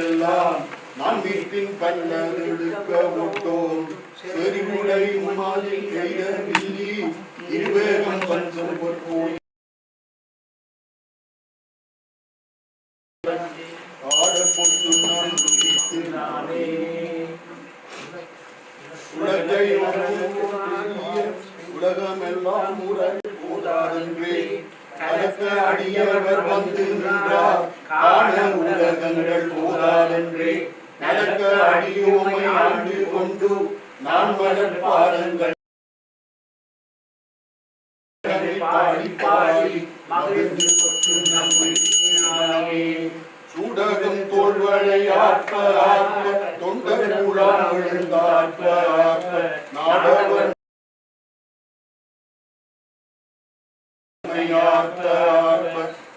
எல்லாம் நாம் வீட்டின் பல்லெடுக்க விட்டோம் செறிவுடை மாதிரி கைதவில்லி இருவேகம் பஞ்சம் பொற்போய் ஆடப்பொட்டு நான் நானே உலகமெல்லாம் முறை போதாதென்றே கலக்க அடியவர் வந்து நின்றார் காண உலகங்கள் போதாதென்றே நடக்க அடியோமை ஆண்டு கொண்டு நான் மலர் பாதங்கள் பாடி பாடி மகிழ்ந்து சூடகம் தோல்வளை ஆற்ப ஆற்ப தொண்டர் குழாம் விழுந்தாற்ப ஆற்ப நாடவர்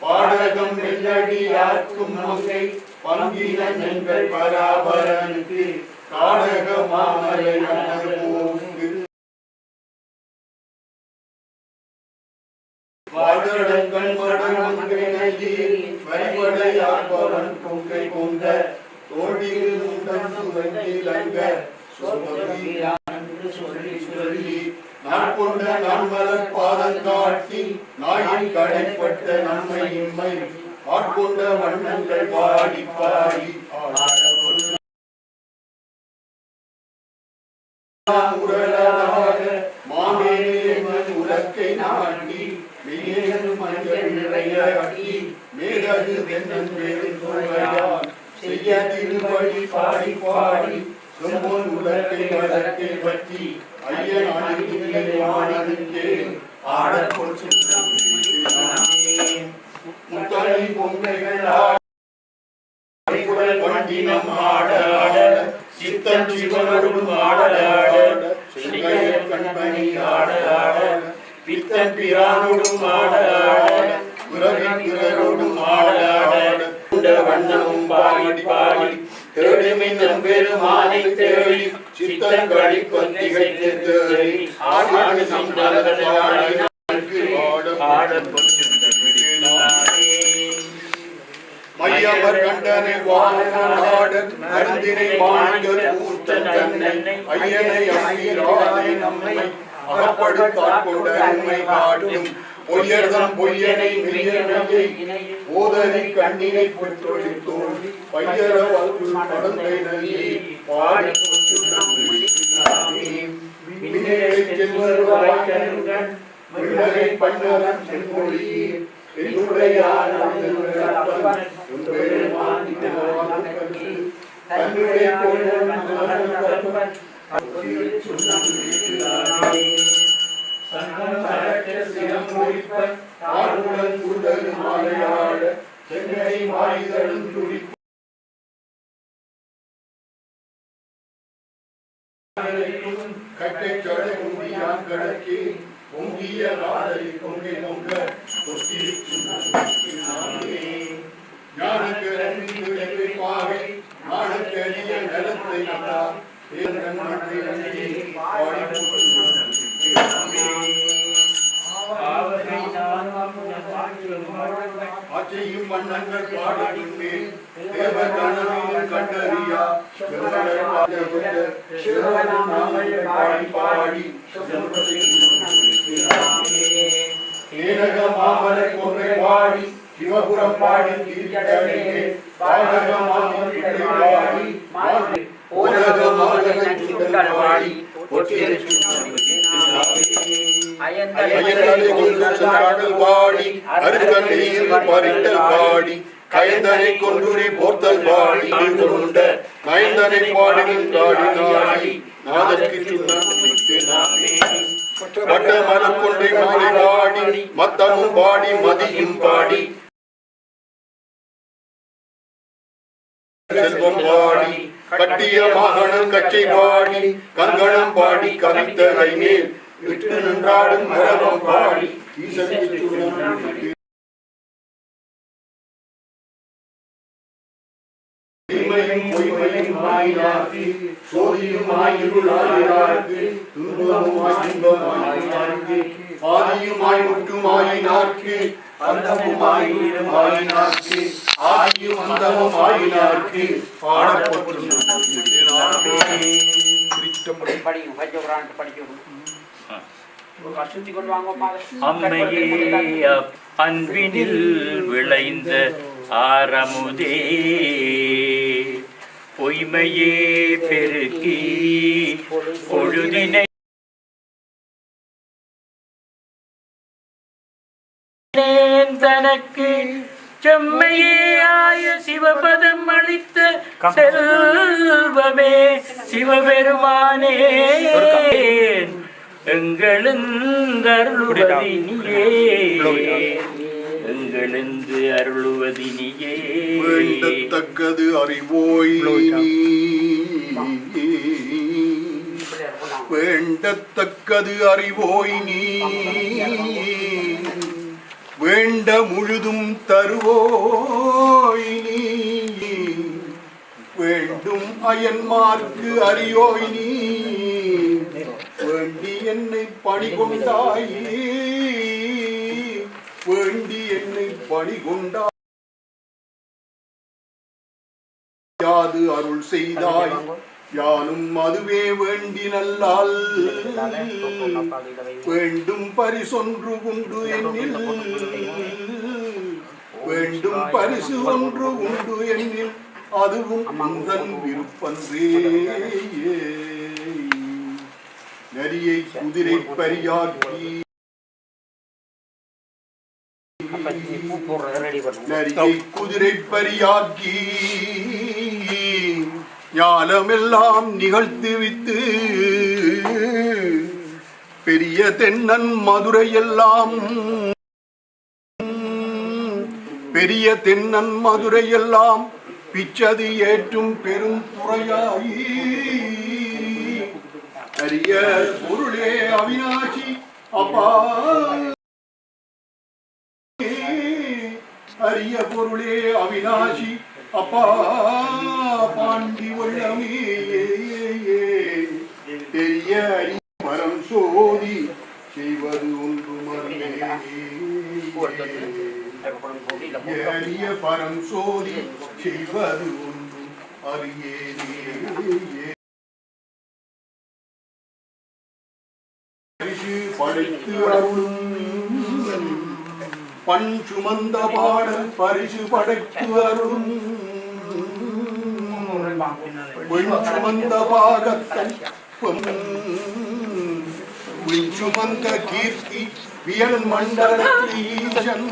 பாடகம் வெள்ளடியார்க்கும் மங்கை பங்கினன் எங்கள் பராபரனுக்கு காடக மாமலை அமர்வோங்கு வாழடங்கள் மடமங்கையில் வரிவடையாற்பவன் கொங்கை கொண்ட தோழியில் உண்டம் சுவங்கிலங்க சொல்லி சொல்லி நான் கொண்ட நான் மலர் பாதம் காட்டி நாயின் கடைப்பட்ட நன்மை இம்மை ஆட்கொண்ட வண்ணங்கள் பாடி பாடி மாமேனி உலக்கை நாட்டி மேலும் மஞ்சள் நிறைய கட்டி மேலது தென்னன் மேலும் செய்ய திருவடி பாடி பாடி செம்பொன் உலக்கை வழக்கை பற்றி ஐயன் ஆனந்தே ஆடற்கொள் முத்தலை பொம்மைகள் வண்டினம் ஆட ஆட சித்தன் சிவனோடும் ஆட ஆட கண்பணி ஆட ஆட பித்தன் பிரானோடும் ஆட ஆட குரவின் குரலோடும் ஆட ஆட வண்ணமும் பாடி பாடி தேடுமின் பெருமானை தேடி சித்தங்களி கொந்திகைத்து தேடி ஆடி மையவர் கண்டனை வாழ கருந்தினை மாணிகர் கூத்தன் தன்னை ஐயனை அம்மீரானை நம்மை அகப்படுத்தாற் கொண்ட உண்மை காட்டும் பொய்யர்தம் பொய்யனை மெய்யனை போதனை கண்ணினை பெற்றொழித்தோம் பையர வல்குள் படந்தை நல்கி பாடி பன்னரன் செங்கொழி என்னுடைய தன்னுடைய பொங்கிய நாடை கொங்கை பொங்க ஞானக்கரை ஞானக்கரிய நிலத்தை ஆச்சையும் மன்னங்கள் பாடுமே தேவகணமும் கண்டறியா பாடி பாடி ஏனக மாமலை கொன்றை பாடி சிவபுரம் பாடி தீர்க்கடலே பாடக மாமலை பாடி ஓனக மாமலை சுடல் பாடி ஒற்றிரை அயந்தலை கொண்டு சாடல் பாடி அருகனையில் பறித்தல் பாடி கயந்தனை கொன்றுரை போர்த்தல் பாடி கொண்ட நயந்தனை பாடினின் காடி நாடி நாதற்கு பட்ட மரம் கொன்றை மாலை பாடி மத்தமும் பாடி மதியும் பாடி செல்வம் பாடி கட்டிய மாகணம் கச்சை பாடி கங்கணம் பாடி கவித்த கைமேல் விட்டு நின்றாடும் மரபம் பாடி பொய்மையும் மாயினார்க்கு சோதியும் ஆயிருளாயினார்க்கு துன்பமுமாய் இன்பமாயினார்க்கு ஆதியுமாய் முற்றுமாயினார்க்கு அந்தமுமாய் ஆயினார்க்கு ஆதியும் அந்தமும் ஆயினார்க்கு பாடப்பட்டு அம்மையே அன்பினில் விளைந்த ஆரமுதே பொய்மையே பெருக்கி பொழுதினை தனக்கு செம்மையே ஆய சிவபதம் அளித்த செல்வமே சிவபெருமானே எங்களருளுவதினியே எங்களெந்து அருளுவதினியே வேண்டத்தக்கது அறிவோய் வேண்டத்தக்கது அறிவோய் நீ வேண்ட முழுதும் தருவோய் நீ வேண்டும் அயன்மார்க்கு அறியோய் நீ வேண்டி என்னை பணி கொண்டாயே வேண்டி என்னை பணி கொண்டாய் யாது அருள் செய்தாய் யானும் அதுவே வேண்டி நல்லால் வேண்டும் பரிசொன்று உண்டு என்னில் வேண்டும் பரிசு ஒன்று உண்டு என்னில் அதுவும் அந்தன் விருப்பன்றே நரியை குதிரை பரியாக்கி நரியை குதிரை பரியாக்கி ஞானமெல்லாம் நிகழ்த்துவித்து பெரிய தென்னன் மதுரையெல்லாம் பெரிய தென்னன் மதுரையெல்லாம் பிச்சது ஏற்றும் பெரும் துறையாயி அரிய பொருளே அவிநாசி அப்பா அரிய பொருளே அவிநாசி அப்பா பாண்டி உள்ளமே தெரிய மரம் சோதி செய்வது ஒன்று அரிய பரம் சோதி செய்வது ஒன்று அறியேனே பரிசு படைத்து அருளும் பண் சுமந்த பாடல் பரிசு படைத்து அருளும் பெண் சுமந்த பாகத்தை சுமந்த கீர்த்தி வியல் மண்டலீசன்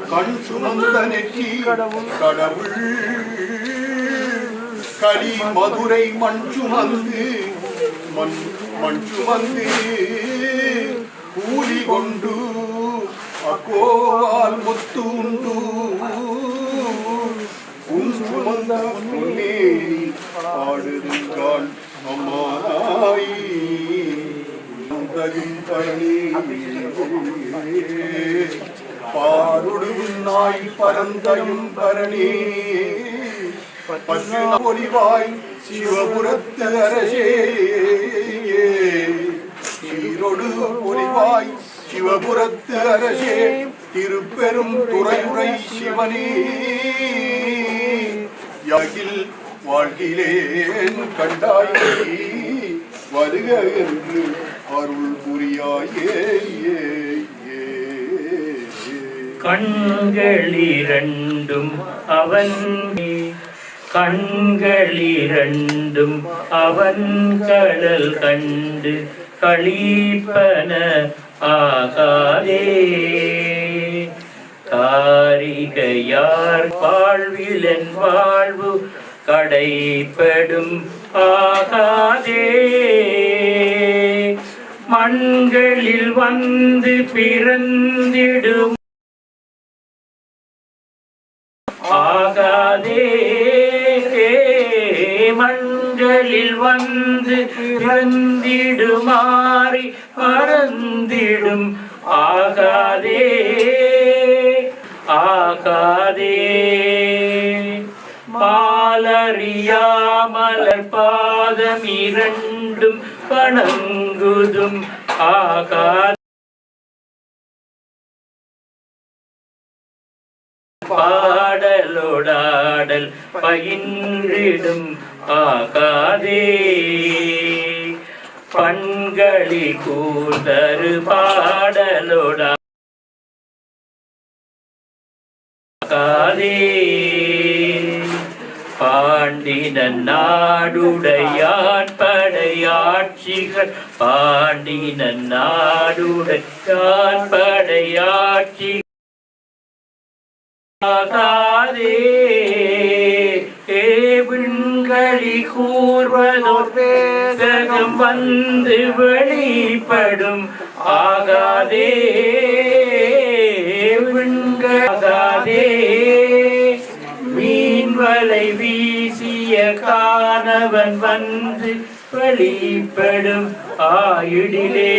கண் சுமந்த நெற்றி கடவுள் களி மதுரை மண் சுமந்து கூலி கொண்டு அக்கோவால் முத்து உண்டு உன் சுமந்த பொன்னேரி ஆடுதுங்கான் அம்மாய் பாருடு நாய் பரந்தையும் பரணி பசு ஒளிவாய் சிவபுரத்து அரசே சீரொடு ஒளிவாய் சிவபுரத்து அரசே திருப்பெரும் துறையுரை சிவனே யாகில் வாழ்கிலேன் கண்டாயே வருக என்று அருள் புரியாயே கண்களிரண்டும் அவன் கண்களிரண்டும் அவன் கடல் கண்டு களிப்பன ஆகாதே காரிகையார் வாழ்விலன் வாழ்வு கடைப்படும் ஆகாதே மண்களில் வந்து பிறந்திடும் ஆகாதே மண்களில் வந்து பிறந்திடுமாறி மறந்திடும் ஆகாதே ஆகாதே மாலறியாமலர் பாதம் இரண்டும் வணங்குதும் ஆகாதே பாடலோடாடல் பயின்றிடும் ஆகாதே பண்களி கூதரு பாடலோடா ஆகாதே பாண்டினன் நாடுடையான் படையாட்சிகள் பாண்டினன் நாடுடையான் படையாட்சி ஆகாதே விண்களி கூர்வதோர் வேதகம் வந்து வெளிப்படும் ஆகாதே விண்காதே மீன்வலை வீசிய காணவன் வந்து வெளிப்படும் ஆயுடிலே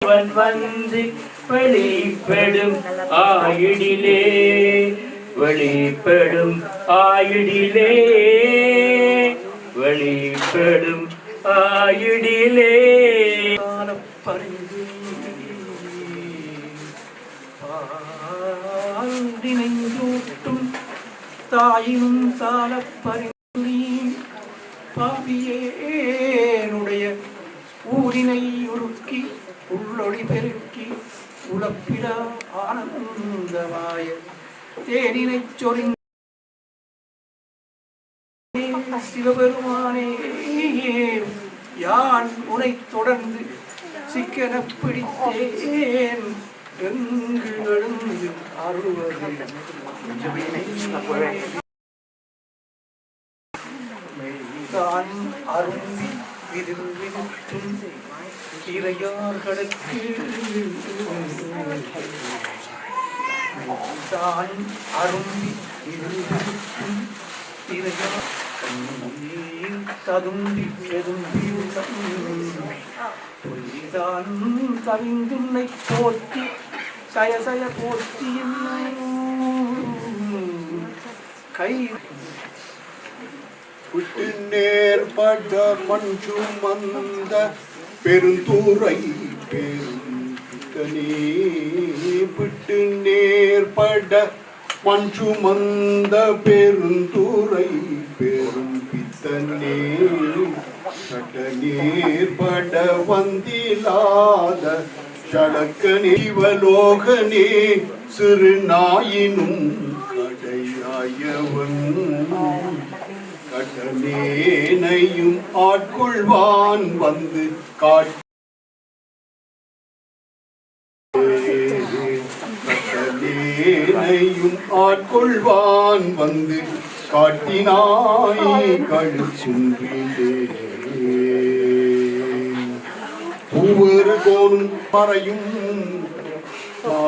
வந்து வெளிப்படும் ஆயுடிலே வெளிப்படும் ஆயுடிலே வெளிப்படும் ஆயுடிலே பாண்டினையூட்டும் தாயினும் சால பரிந்துணி பாவியேனுடைய ஊரினை உருக்கி உள்ளொளி பெருக்கி உழப்பிட ஆனந்தமாய தேனினை சொறி சிவபெருமானே யான் உனை தொடர்ந்து சிக்கன பிடித்தேன் எங்கு எழுந்து அருள்வது தான் அருந்தி விதில் விதித்தும் இறையார்களுக்கு தான் அருந்தி விதில் விதித்தும் இறையார் ததும்பி எதும்பியுள்ளம் பொய்தான் கவிந்துன்னை போற்றி சய சய போற்றியும் கை விட்டு நேர்பட மஞ்சு மந்த பெருந்துரை பெருந்தனே விட்டு நேர்பட மஞ்சு மந்த பெருந்துரை பெரும் பித்தனே சட்ட நேர்பட வந்திலாத சடக்கனே சிவலோகனே சிறு நாயினும் கடையாயவன் கடலேனையும் ஆட்கொள்வான் வந்து கடலேனையும் ஆட்கொள்வான் வந்து காட்டினாய் கழுச்சுன்றிலே பூவேறு கோணும் மறையும்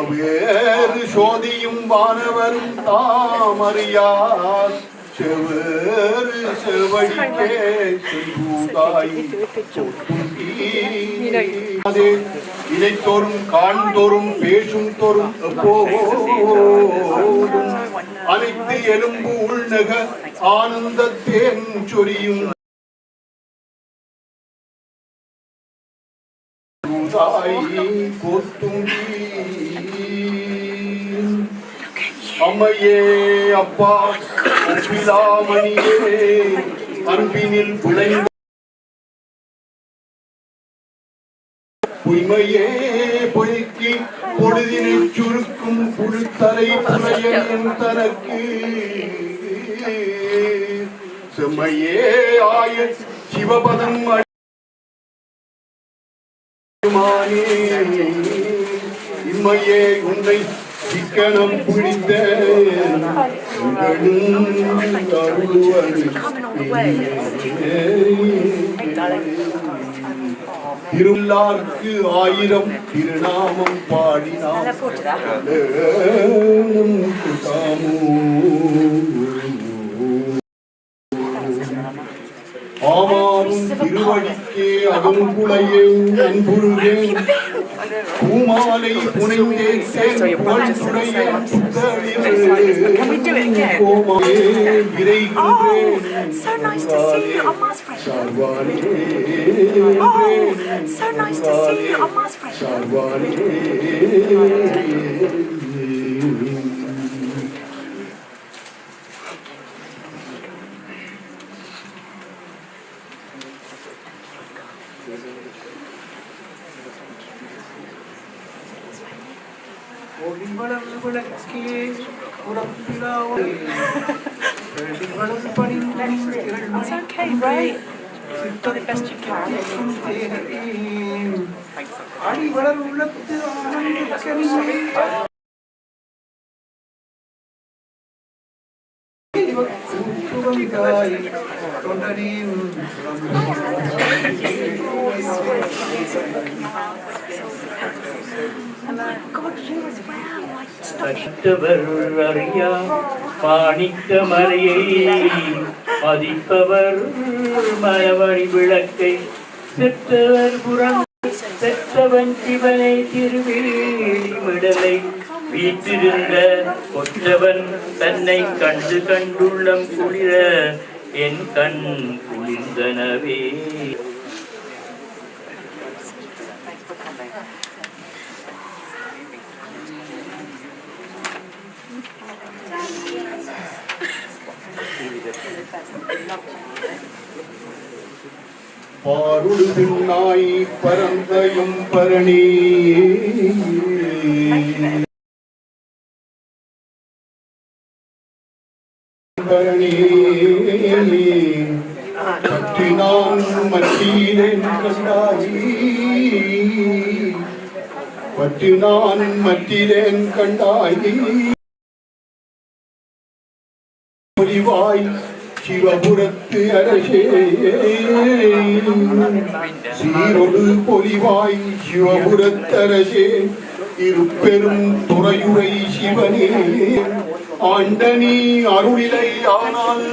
வேறு சோதியும் வானவரும் தாமறியார் செவேறு செவடிக்கே செல்வூதாய் இதைத்தோறும் காண்தோறும் பேசும் தோறும் எப்போதும் அனைத்து எலும்பு உள்நக ஆனந்தத்தேன் சொரியும் கோத்தும்பி அம்மையே அப்பா ஒப்பிலாமணியே அன்பினில் விளைந்த பொய்மையே பொய்க்கு பொழுதினை சுருக்கும் புழுத்தலை புலையன் தனக்கு செம்மையே ஆய சிவபதம் இம்மையே உன்னை சிக்கனம் பிடித்த திருவிழாக்கு 1000 திருநாமம் பாடினாம் ஆமாறும் திருவடிக்கே அகங்குளையேன் அன்புருகேன் பூமாலை புனைந்தேன் புகழ்ந்துடைய கோமாலே விரைகின்றேன் சார்வானே It's okay, right? Do the best you can. கற்றவர் அறியா பாணிக்க மறையை மதிப்பவர் மரவழி விளக்கை செற்றவர் புறம் செற்றவன் சிவனை திருவேலி மிடலை வீற்றிருந்த கொற்றவன் தன்னை கண்டு கண்டுள்ளம் குளிர என் கண் குளிர்ந்தனவே. பாருடு பின்னாய் பரந்தயம் பரணி பரணி பற்றினான் மற்றிலேன் கண்டாயி பற்றினான் மற்றிலேன் கண்டாயி பொலிவாய் சிவபுரத்து அரசே சீரொடு பொலிவாய் சிவபுரத்தரசே இருப்பெரும் துறையுரை சிவனே ஆண்டனி அருளிலை ஆனால்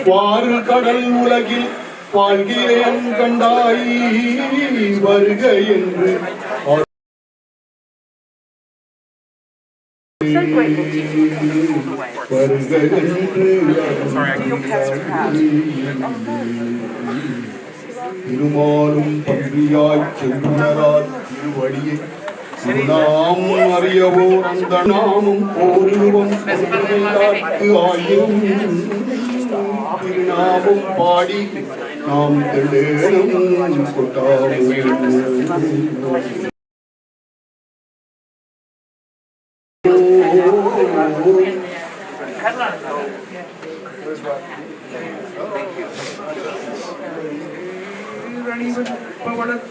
வாறு கடல் உலகில் வாழ்கிறேன் கண்டாய் வருக என்று So grateful to you all the way. Sorry, your cats are proud. திருமாலும் பன்றியாய் செல்லுனரால் திருவடியை நாம் அறியவோ அந்த நாமும் ஓருருவம் ஆயும் திருநாமும் பாடி நாம் தெள்ளேனும் கொட்டாவும்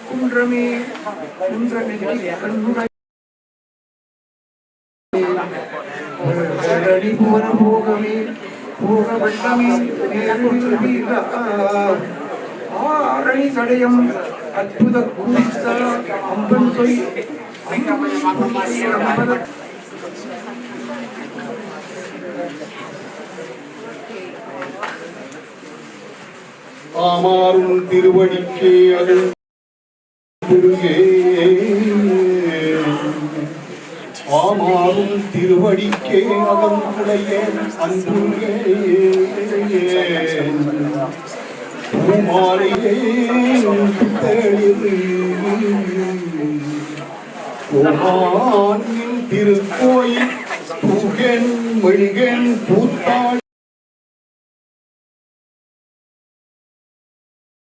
குன்றமே போகமே போக வெள்ளமே ஆரணி சடையம் அற்புத அம்பன் சொய் ஆமாறும் திருவடிக்கே அது ஆமாறும் திருவடிக்கே அதனுடைய அன்புங்கே பூமாலையே கோமானின் திருக்கோயில் பூகன் மெழுகன் பூத்தாள்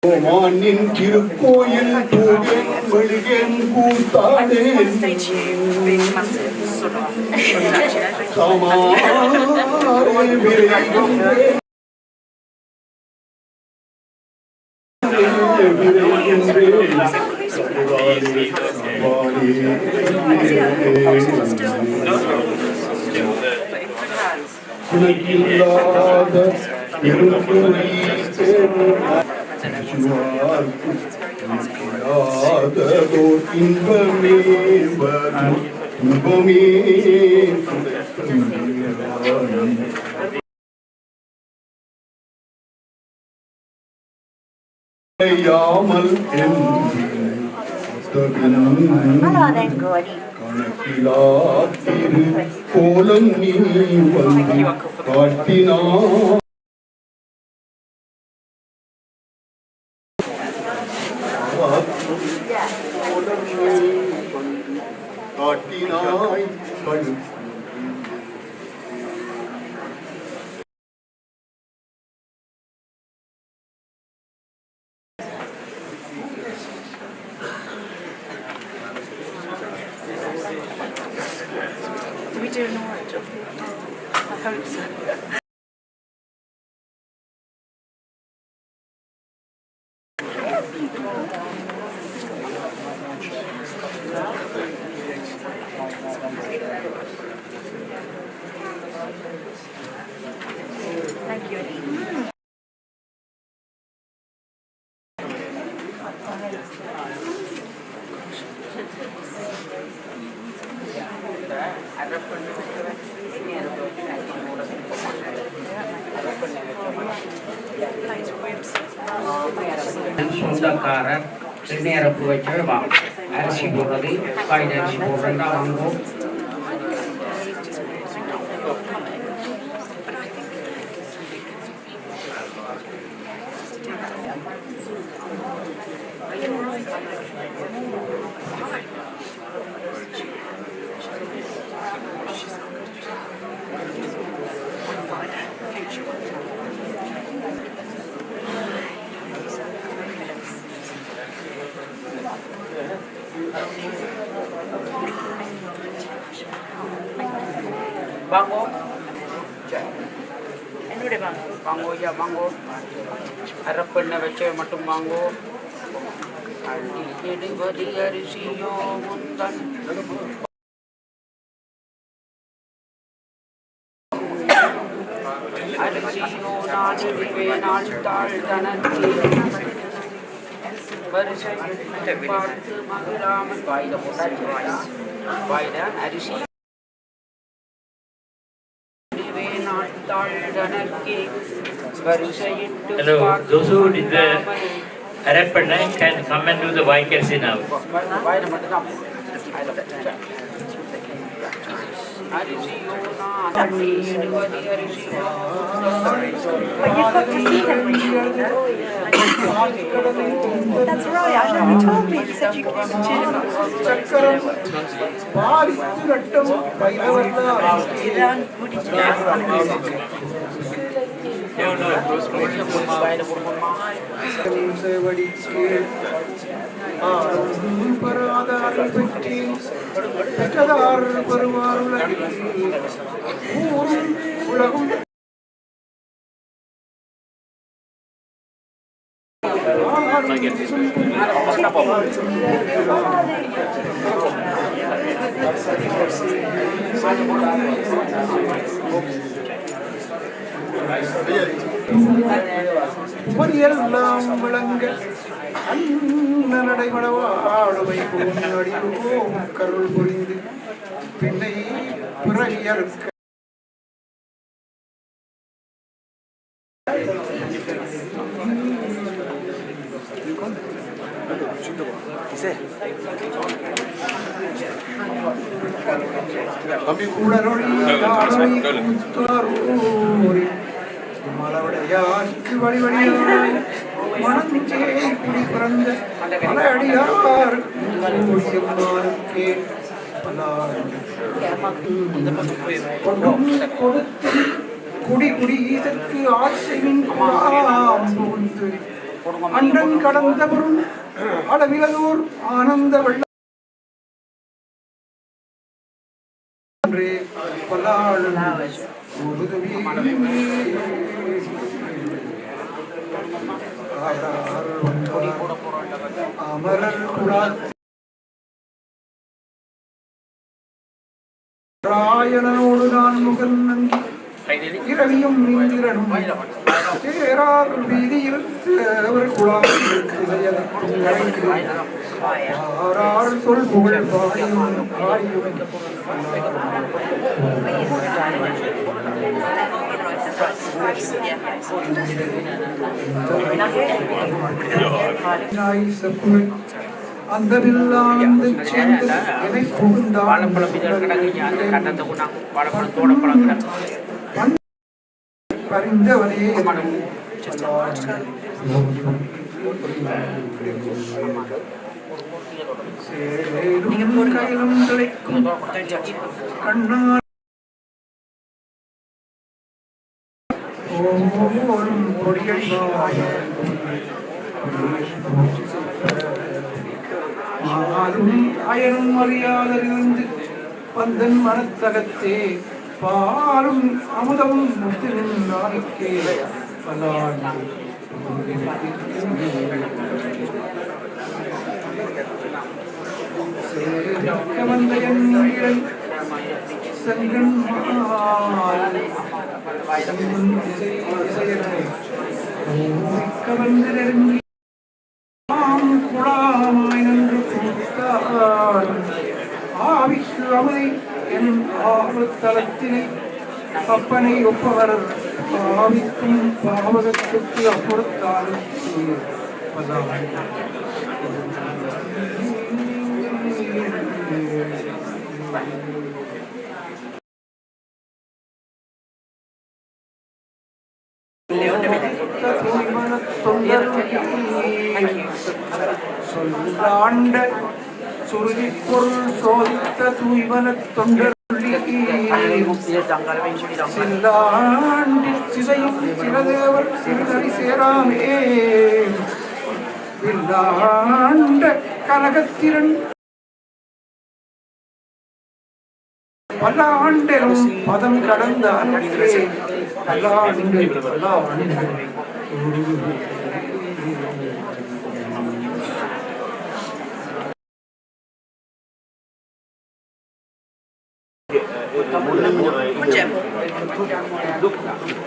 கோமானின் திருக்கோயில் பூகன் மெழுகன் பூத்தாளே சமாரே விரைகின்றே குணக்கில்லாத இருந்தோர் இன்பமே வரும் இன்பமே யாமல் கணக்கிலா திரு கோலம் நீ வந்து காட்டினாய் கடு Do we do Noa job? I hope so. Thank you. சொந்தக்காரர் திருநேரப்பு வச்சு அரிசி போடுறது காய்கறி அரிசி போடுறதா வாங்குவோம். Bango, என்னுடைய வாங்க bango ya bango. அரப்பண்ண வச்ச மட்டும் bango. அடி எடுவதி அரிசியோ முந்தன். அரிசியோ நாடிவே நாட்டாள் தனத்தி. வருஷம் பார்த்து மகிழாமல் வாயில போட்டாச்சு. வாயில அரிசி Hello, those who did the Arapanna can come and do the Vaikarsi now. But you've got to see them. That's right, I know you told me. You said you could see them.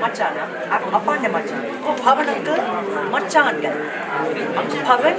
Macam apa anda macam? Oh, pavan ke? Macam kan? Pavan?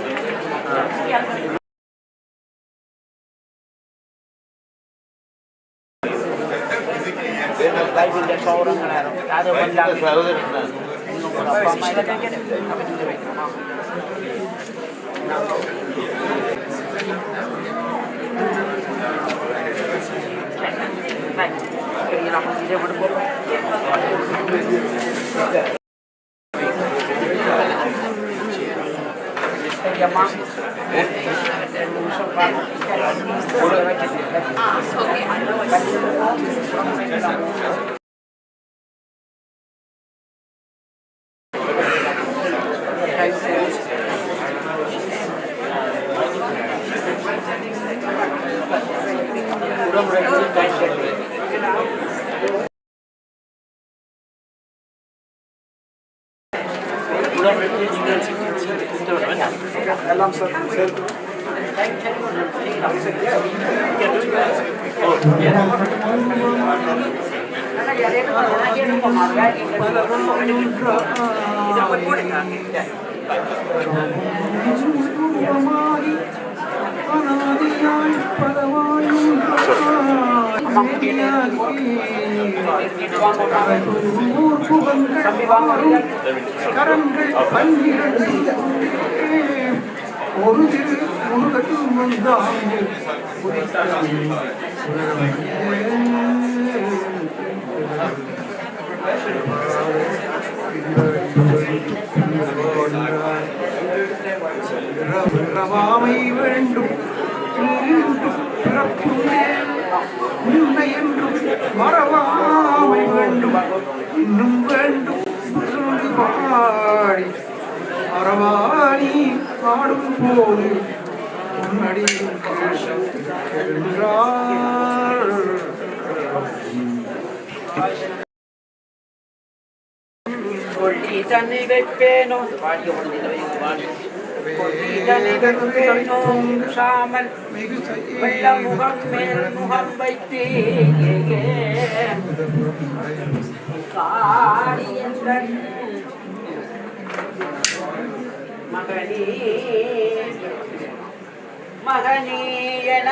மகனேயன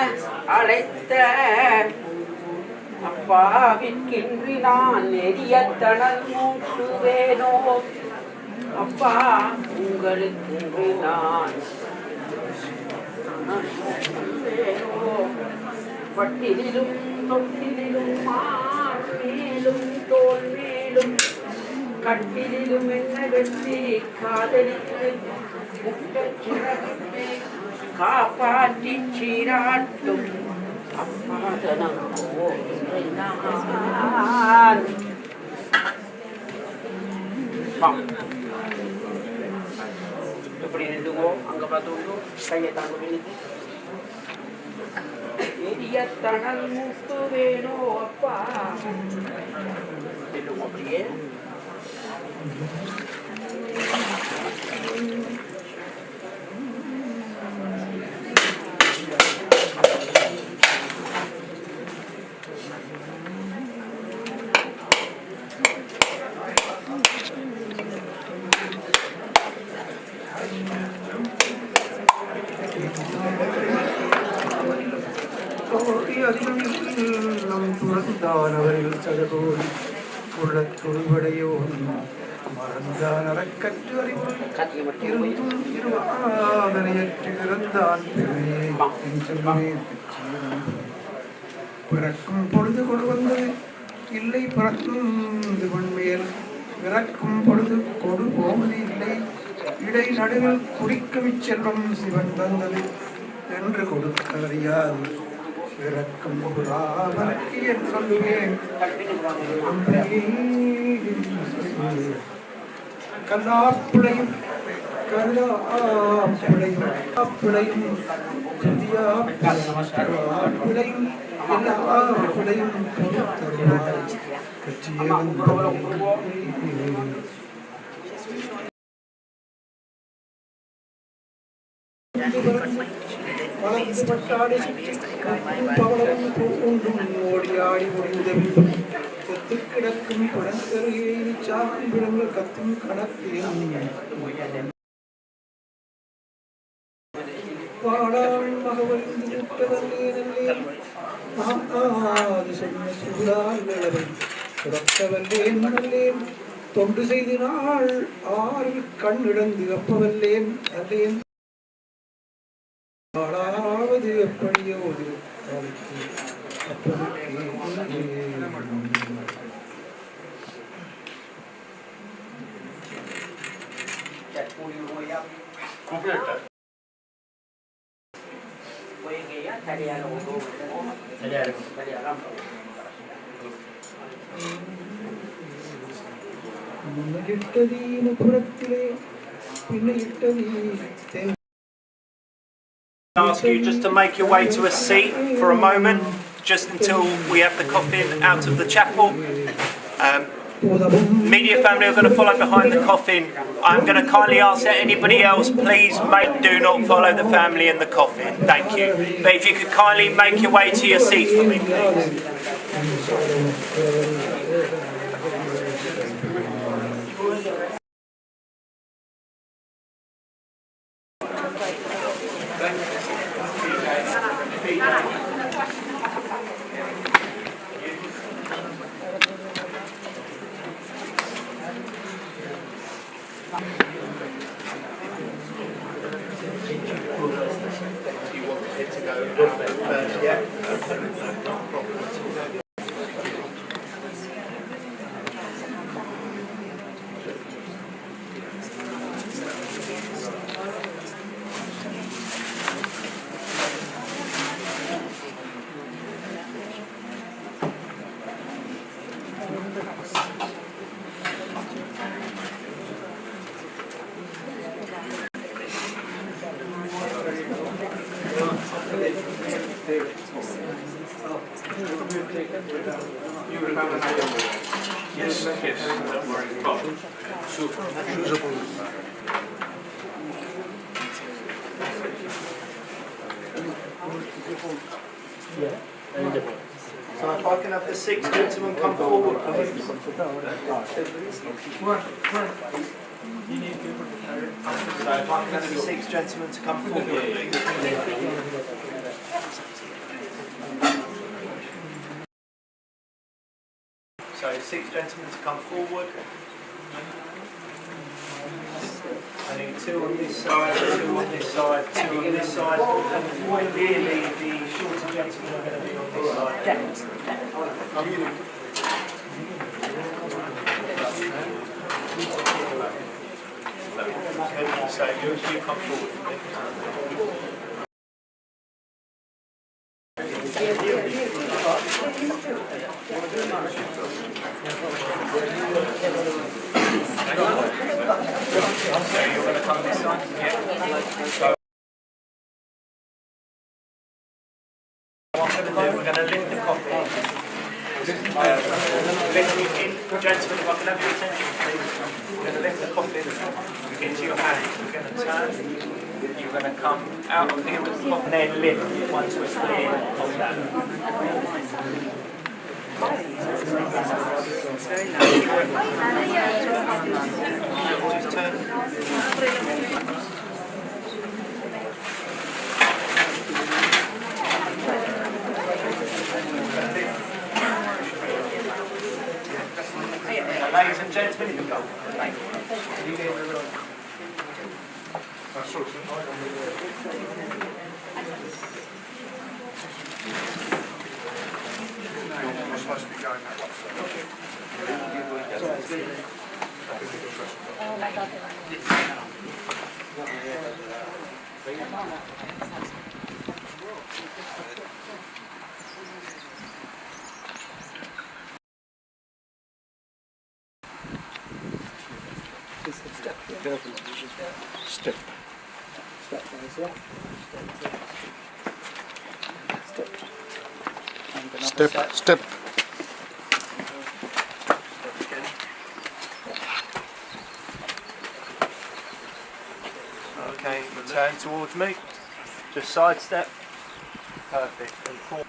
அழைத்த அப்பாவிற்கின்றி நான் நெறியத்தனல் மூட்டுவேனோ அப்பா உங்களுக்கு நான் பட்டிலும் தொட்டிலும் மேலும் தோல் மேலும் கட்டிலும் என்ன வெற்றி காதலித்து முக்கிய காப்பாற்றி சீராட்டும் அப்பாதனம் எப்படி நின்றுங்கோ அங்க பார்த்து கையை தாங்க பின்னுக்கு பெரிய தணல் முட்டு வேணோ அப்பா நின்றுங்கோ அப்படியே பிறக்கும் பொழுது கொடு வந்தது இல்லை பிறக்கும் மேல் பிறக்கும் பொழுது கொடு போவது இல்லை இடை நடுவில் குடிக்கும் செல்வம் சிவன் தந்தது என்று கொடுக்க அறியாது பிறக்கும் புறாவனுக்கு என்று சொல்லுவேன் கல்லாப்பிளையும் கல்லாப்பிளையும் பிழையும் பிழையும் எல்லா பிழையும் கட்சியே ஓடியாடி முடிந்தது செத்து கிடக்கும் குடந்தருகை சாக்கும் விடங்கள் கத்தும் கணக்கில் பாடாள் மகவழிந்து முட்டவல்லே நல்லே மகாது சொன்ன சூடாள்களவை சுரக்கவல்லேன் நல்லேன் தொண்டு செய்தினாள் ஆறில் கண் இழந்து அப்பவல்லேன் அல்லேன் ஆளாவது எப்படியோ Ask you just to make your way to a seat for a moment, just until we have the coffin out of the chapel. Immediate family are going to follow behind the coffin. I'm going to kindly ask that anybody else, please do not follow the family in the coffin. Thank you. But if you could kindly make your way to your seats for me, please. Yes, don't worry. So if I can have the 6 gentlemen come forward, please. So if I can have the 6 gentlemen to come forward. So 6 gentlemen to come forward. I need 2 on this side, 2 on this side, 2 on this side. Ideally, the shorter gentlemen are going to be on this side. So you come forward. You're going to come this side? Yeah. What we're going to do, we're going to lift the coffin. Gentlemen, if I can have your attention, please. We're going to lift the coffin into your hands. We're going to turn. You're going to come out of here with the coffin and then lift once we're clear of that. It's very ladies and gentlemen, you go. Thank you. You're supposed to be going that way. Step. Step. Okay, turn towards me. Just sidestep. Perfect. And forward.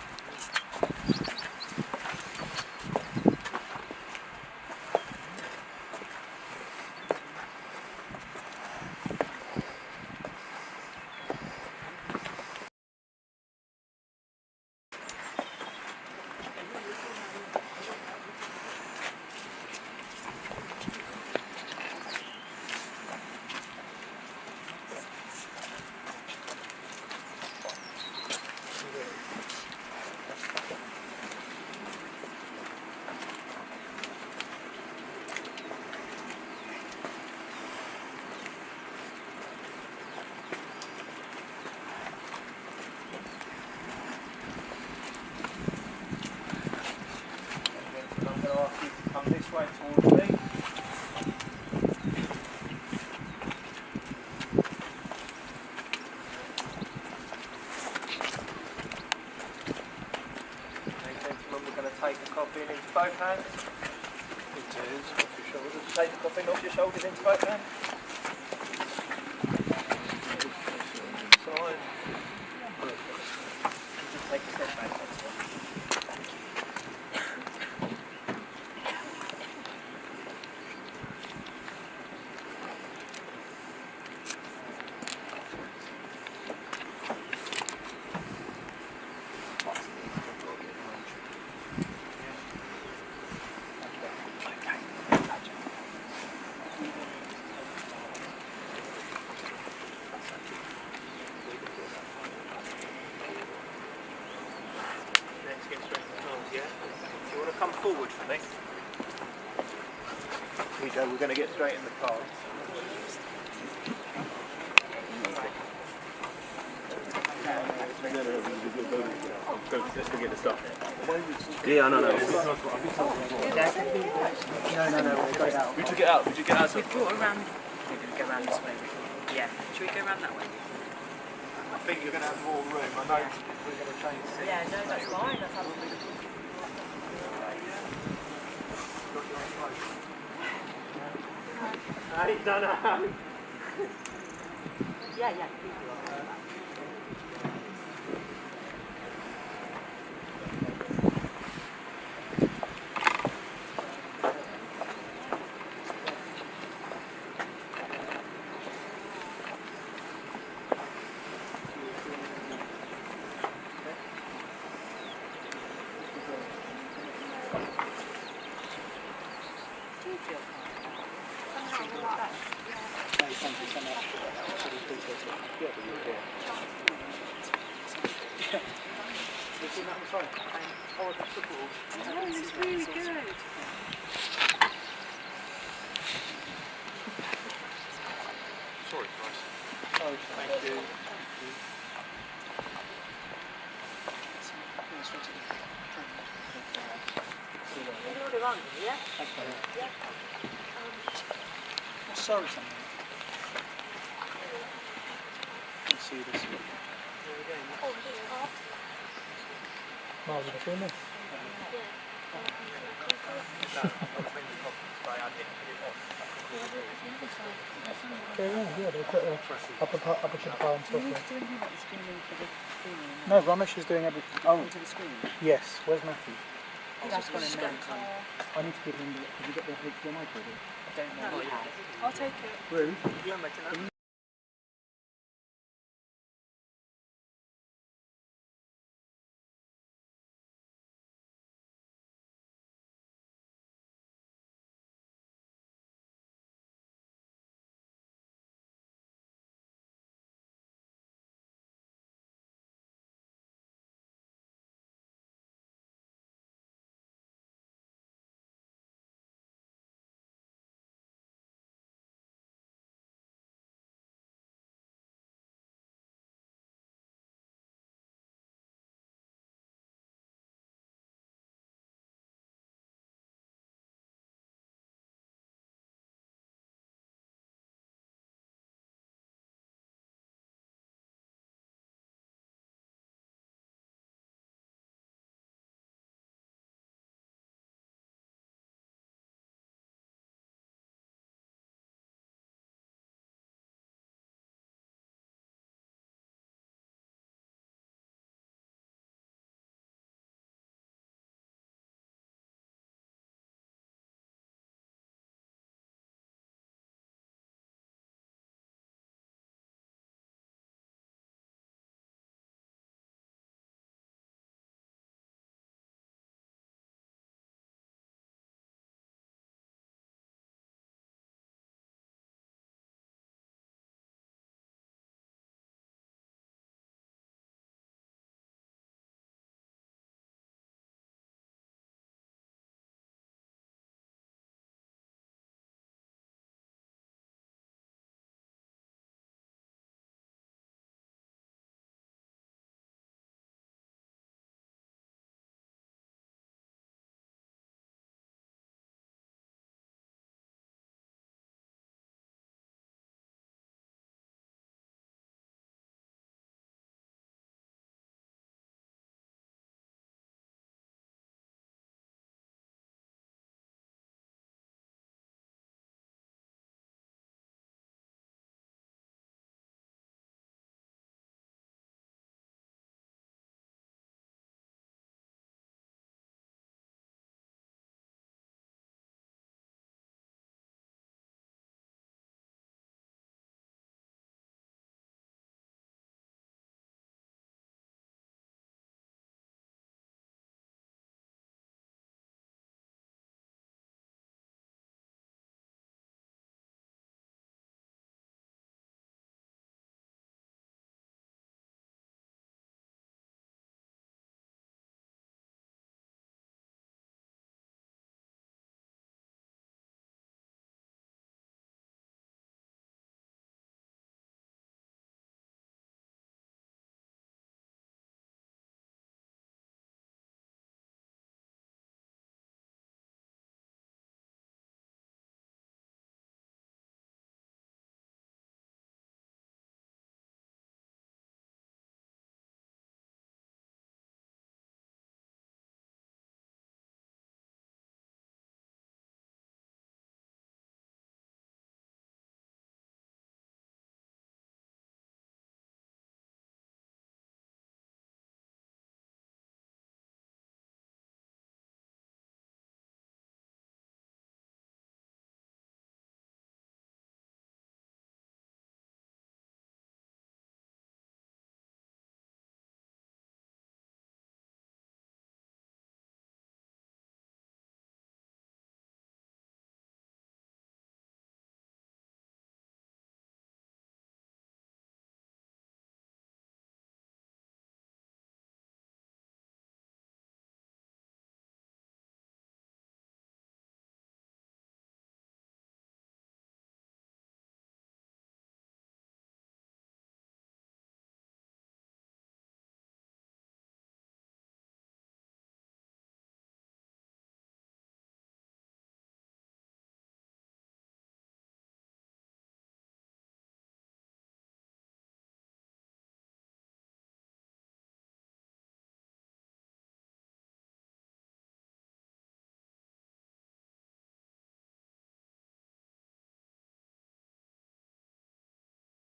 both hands. Take the coffin off your shoulders into both hands. Side. Just take a step back. Forward for me. Here you go, we're going to get straight in the car. Let's forget the stuff. Yeah, no. No, we took it out. We brought it around. We're going to go around this way. Yeah. Should we go around that way? I think you're going to have more room. I know we're going to change seats. Yeah, no, that's fine. That's absolutely Hey, done. yeah. Sorry, something. Let's see this. Miles of the film. Yeah, they'll put upper pile and stuff. No, Ramesh is doing everything. Oh, yes. Where's Matthew? That's one in there. I need to give him. Have you got the HDMI cord? I don't know. I'll take it. Really?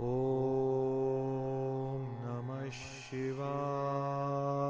Om Namah Shivaya.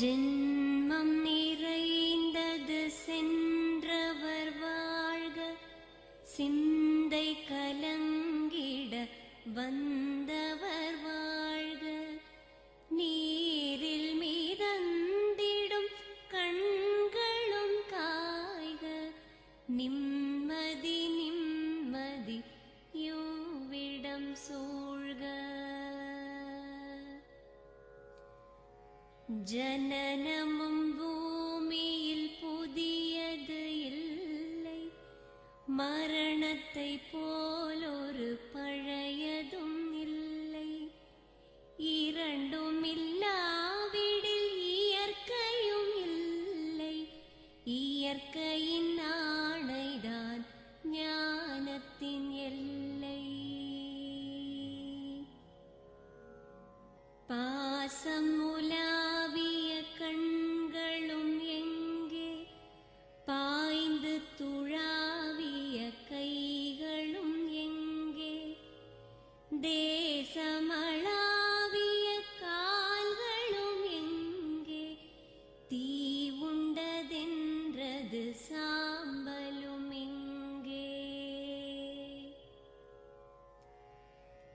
ஜென்மம் நிறைந்தது சென்றவர் வாழ்க, சிந்தை கலங்கிட வந்தவர் வாழ்க, நீரில் மிதந்திடும் கண்களும் காய்க, நிம்மதி நிம்மதி யோவிடம் சூழ்க. ஜனனமும் பூமியில் புதியது இல்லை, மரணத்தை போலொரு பழையதும் இல்லை. இரண்டும் இல்லாவிடில் இயற்கையும் இல்லை, இயற்கையின் ஆணைதான் ஞானத்தின் எல்லை. பாசம் உலாவிய கண்களும் எங்கே, பாய்ந்து துழா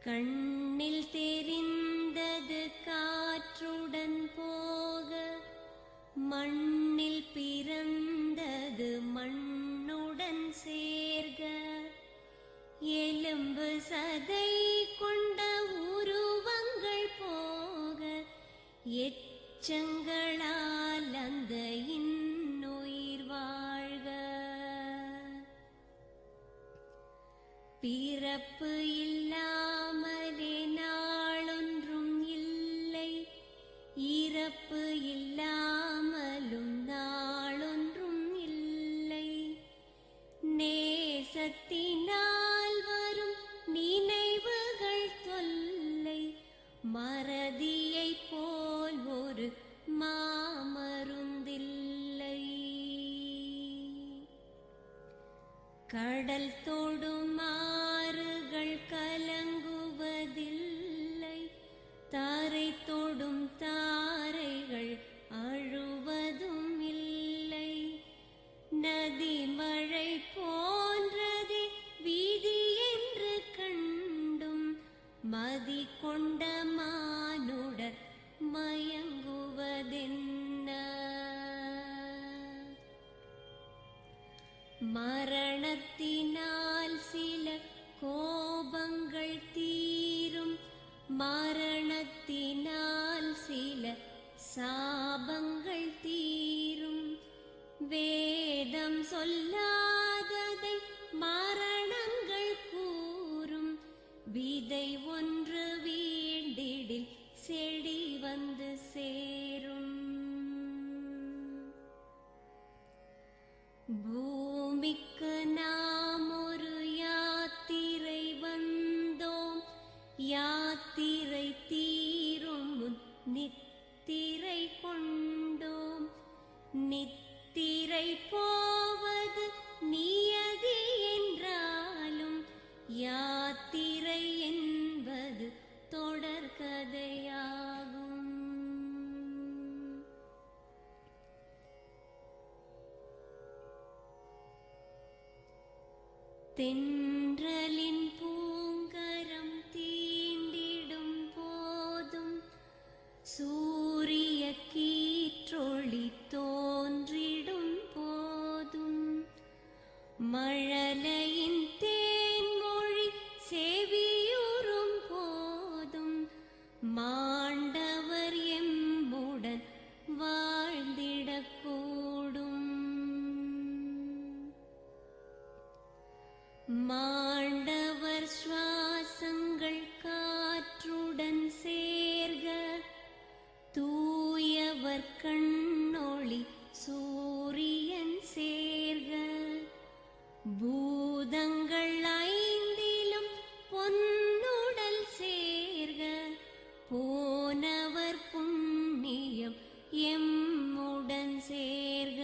கண்ணில் தெரிந்தது காற்றுடன் போக, மண்ணில் பிறந்தது மண்ணுடன் சேர்க. எலும்பு சதை கொண்ட உருவங்கள் போக, எச்சங்களால் அந்த இன்னுயிர் வாழ்க. பிறப்பு இல்லாமலே நாளொன்றும் இல்லை, இறப்பு இல்லாமலும் நாளொன்றும் இல்லை. நேசத்தினால் வரும் நினைவுகள் தொல்லை, மறதியை போல் ஒரு மாமருந்தில்லை. கடல் தொடும் ஆறுகள் கலங்குவதில்லை, தாரை தொடும் தாரைகள் அழுவதும் இல்லை. நதி மழை போன்றதே வீதி என்று கண்டும், மதி கொண்ட மானுடர் மயங்குவதென்ன. மரணத்தினால் சில கோபங்கள் தீரும், மரணத்தினால் சில சாபங்கள் தீரும். வேதம் சொல்லாததை மரணங்கள் கூறும், விதை ஒன்று வீண்டிடில் செடி வந்து சேரும். பூமிக்கு நாம் ஒரு யாத்திரை வந்தோம், யாத்திரை தீரும் முன் நித்திரை கொண்டோம். நித்திரை போவது நியதி என்றாலும், யாத்திரை என்பது தொடர்கதையாகும். தென்றலின் பூங்கரம் தீண்டிடும் போதும், சூரிய கீற்றொளி தோன்றிடும் போதும், மழலையின் தேன்மொழி செவியுறும் போதும், மாண்டவர் எம்முடன் வாழ்ந்திடக்கூடும். மாண்டவர் சுவாசங்கள் காற்றுடன் சேர்க, தூயவர் கண்ணொளி சூரியன் சேர்க. பூதங்கள் ஐந்திலும் பொன்னுடல் சேர்க, போனவர் புண்ணியம் எம்முடன் சேர்க.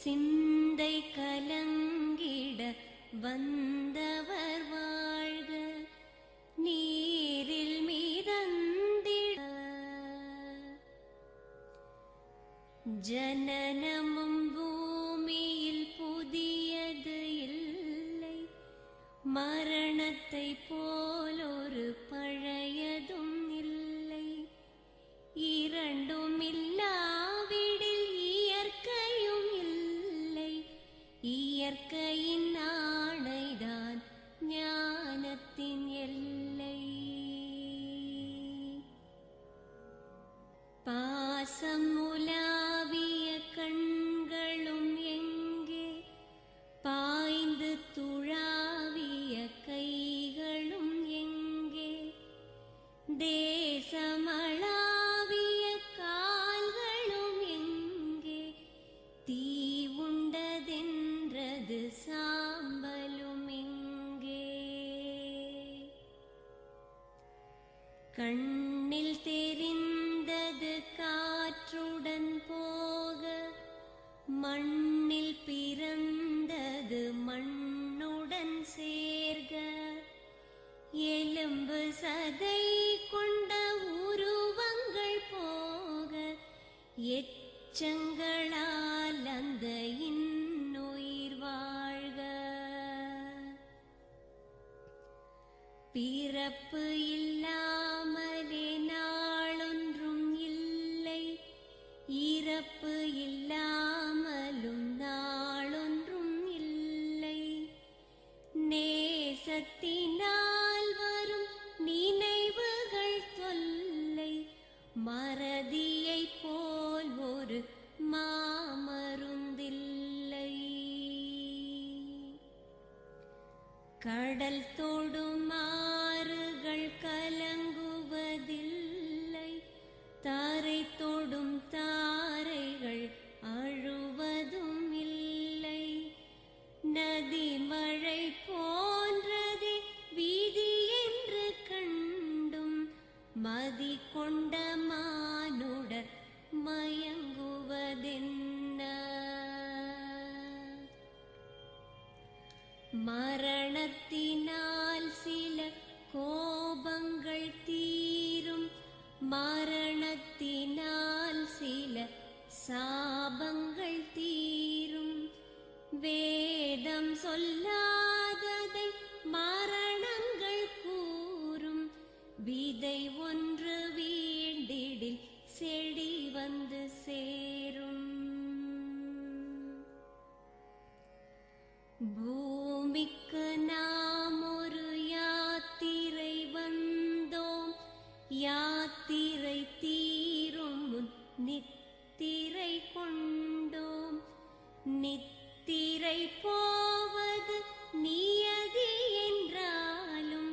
சிந்தை கலங்கிட வந்தவர் வாழ்க, நீரில் மிதந்திட ஜனனமும் பூமியில் புதியது இல்லை, மரணத்தை போலொரு பழையதும் இல்லை, இரண்டும் இல்லாவிடில் இயற்கையும் இல்லை, இயற்கையின் ஆணைதான் ஞானத்தின் எல்லை. பாசம் உலாவிய கண்களும் எங்கே, பாய்ந்து துழாவிய கைகளும் எங்கே, கண்ணில் தெரிந்தது காற்றுடன் போக, மண்ணில் பிறந்தது மண்ணுடன் சேர்க. எலும்பு சதை கொண்ட உருவங்கள் போக, எச்சங்களால் அந்த இன்னுயிர் வாழ்க. பிறப்பு இல்லாமலே நாளொன்றும் இல்லை, இறப்பு இல்லாமலும் நாளொன்றும் இல்லை. நேசத்தினால் வரும் நினைவுகள் தொல்லை, மறதியை போல் ஒரு மாமருந்தில்லை. கடல் தொடும் ஆறுகள் கலங்குவதில்லை, தாரை தொடும் தாரைகள் அழுவதும் இல்லை. நதி மழை போன்றதே வீதி என்று கண்டும், மதி கொண்ட மானுடர் மயங்குவதென்ன. மரணத்தினால் சில கோபங்கள் தீரும், மரணத்தினால் சில சாபங்கள் தீரும். வேதம் சொல்லாததை மரணங்கள் கூறும், விதை ஒன்று வீண்டிடில் செடி வந்து சேரும். பூமிக்கு நாம் ஒரு யாத்திரை வந்தோம், யாத்திரை தீரும் முன் நித்திரை கொண்டோம். நித்திரை போவது நியதி என்றாலும்,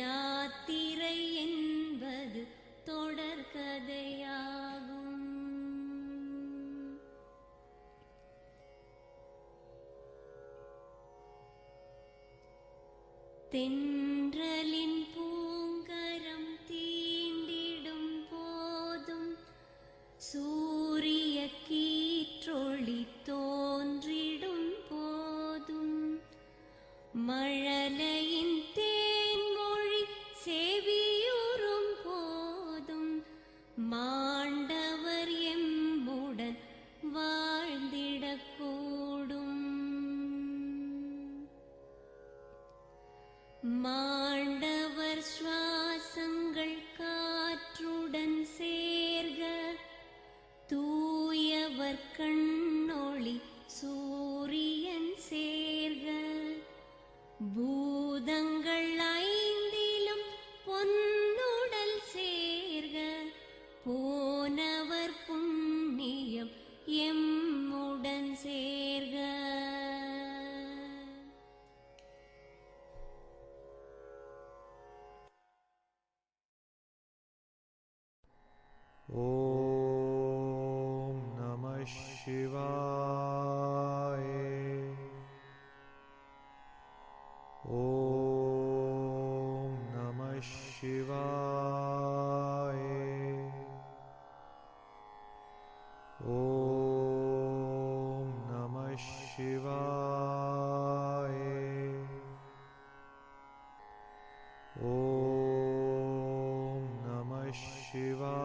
யாத்திரை என்பது தொடர்கதையாகும். தென்றலின் பூங்கரம் தீண்டிடும் போதும், சூரிய கீற்றொளி தோன்றிடும் போதும், மழலையின் தேன்மொழி செவியுறும் போதும், மாண்டவர் எம்முடன் வாழ்ந்திடக்கூடும். மாண்டவர் சுவாசங்கள் காற்றுடன் சேர்க, தூயவர் கண்ணொளி சூரியன் சேர்க. பூதங்கள் ஐந்திலும் பொன்னுடல் சேர்க, போனவர் புண்ணியம் எம்முடன் சேர்க. Om Namah Shivaya. Om Namah Shivaya. Om Namah Shivaya. Om Namah Shivaya.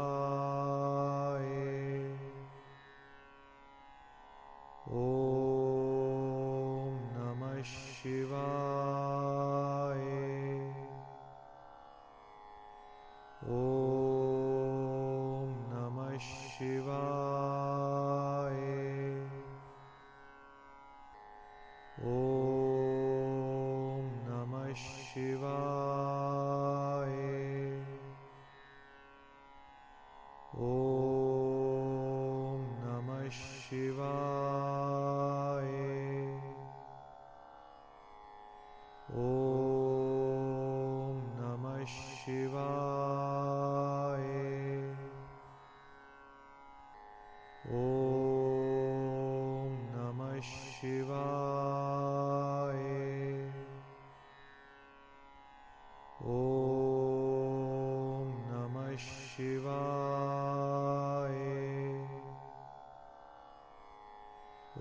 Om Namah Shivaya. Om Namah Shivaya. Om Namah Shivaya. Om Namah Shivaya. Om Namah Shivaya. Om Namah Shivaya. Om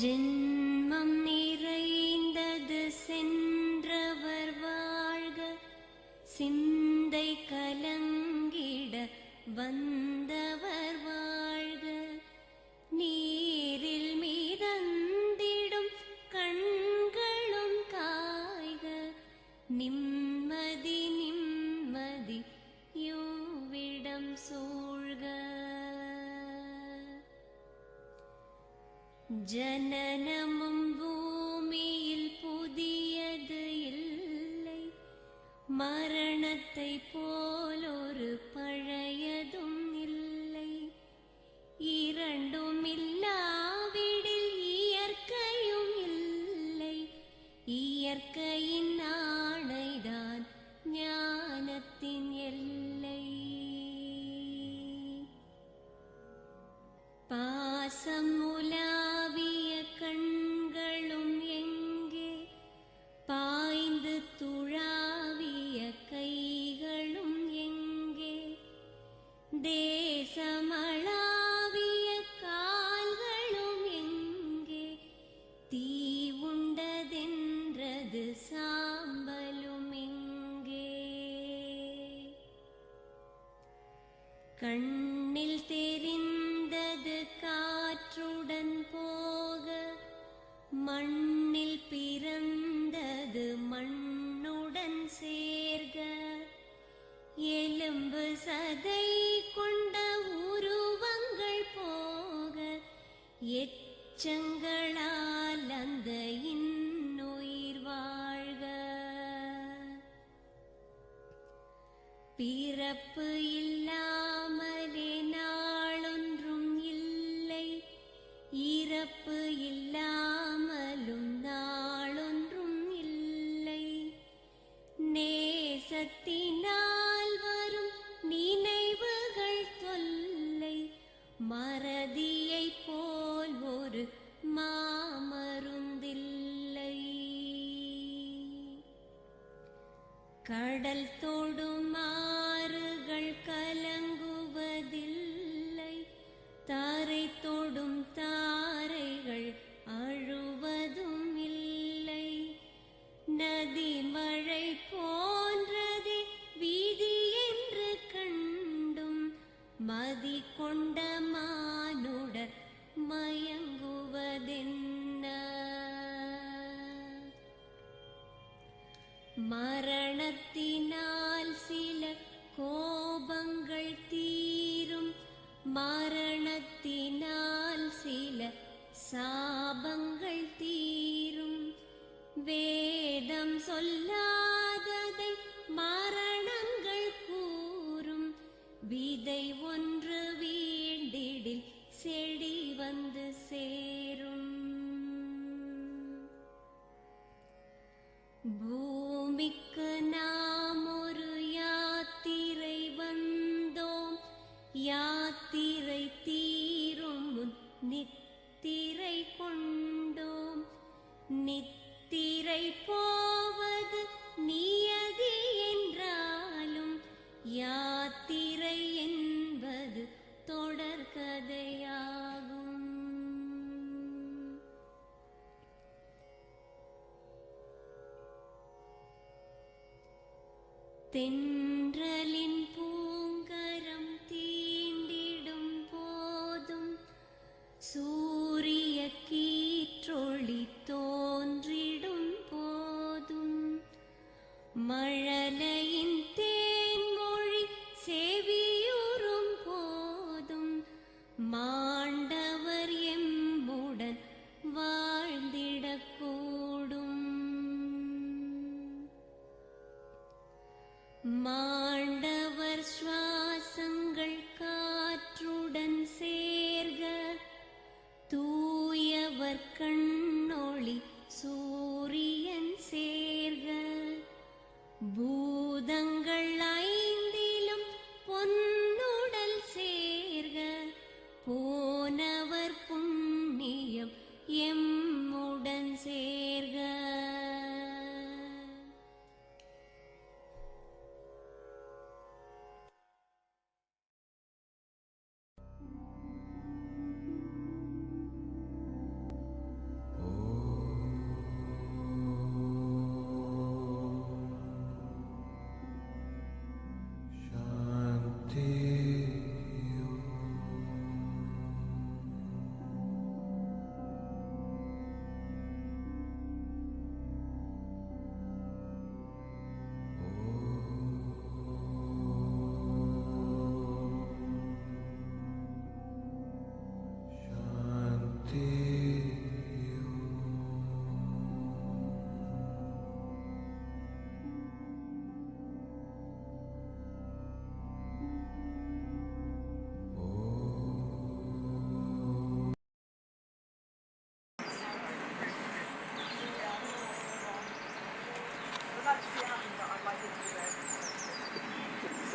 ஜென்மம் நிறைந்தது சென்றவர் வாழ்க, சிந்தை கலங்கிட வந்தவர் வாழ்க, நீரில் மிதந்திடும் கண்களும் காய்க, நிம்மதி நிம்மதி யோவிடம் சூழ்க. ஜனனமும் பூமியில் புதியது இல்லை, மரணத்தை போலொரு பழையதும் இல்லை, இரண்டும் இல்லாவிடில் இயற்கையும் இல்லை, இயற்கையின் ஆணைதான் ஞானத்தின் எல்லை. பாசம் உலாவிய கண்களும் எங்கே, பாய்ந்து துழாவிய கைகளும் எங்கே, தேசமளாவிய கால்களும் எங்கே, தீ உண்டதென்றது சாம்பலும் எங்கே. கண்ணில் தெரிந்தது காற்றுடன் போக, மண்ணில் பிறந்தது மண்ணுடன் சேர்க, எலும்பு சதை கொண்ட உருவங்கள் போக, எச்சங்களால் அந்த இன்னுயிர் வாழ்க. பிறப்பு இல்லாமலே நாளொன்றும் இல்லை, இறப்பு இல்லாமலும் நாளொன்றும் இல்லை, நேசத்தினால் வரும் நினைவுகள் தொல்லை, மறதியை போல் ஒரு மாமருந்தில்லை. கடல் தொடும் ஆறுகள் கலங்குவதில்லை, தாரை தொடும் தாரைகள் அழுவதும் இல்லை, நதி மழை போன்றதே வீதி என்று கண்டும் மதி கொண்ட மானுடர் மயங்குவதென்ன. தேடி வந்து சேரும். பூமிக்கு நாம் ஒரு யாத்திரை வந்தோம், யாத்திரை தீரும் நித்திரை கொண்டோம். நித்திரை போவது நியதி என்றாலும் யாத்திரை என்பது தொடர்கதையாகும். தென்றலின் பூங்கரம் தீண்டிடும் போதும் சூரிய கீற்றொளி தோன்றிடும் போதும் மழலையின் தேன்மொழி செவியுறும் போதும் மாண்டவர் எம்முடன் வாழ்ந்திடக்கூடும். மாண்டவர் சுவாசங்கள் காற்றுடன் சேர்க, தூயவர் கண்ணொளி சூரியன் சேர்க. பூதங்கள் ஐந்திலும் பொன்னுடல் சேர்க, போனவர் புண்ணியம் எம்முடன் சேர்க.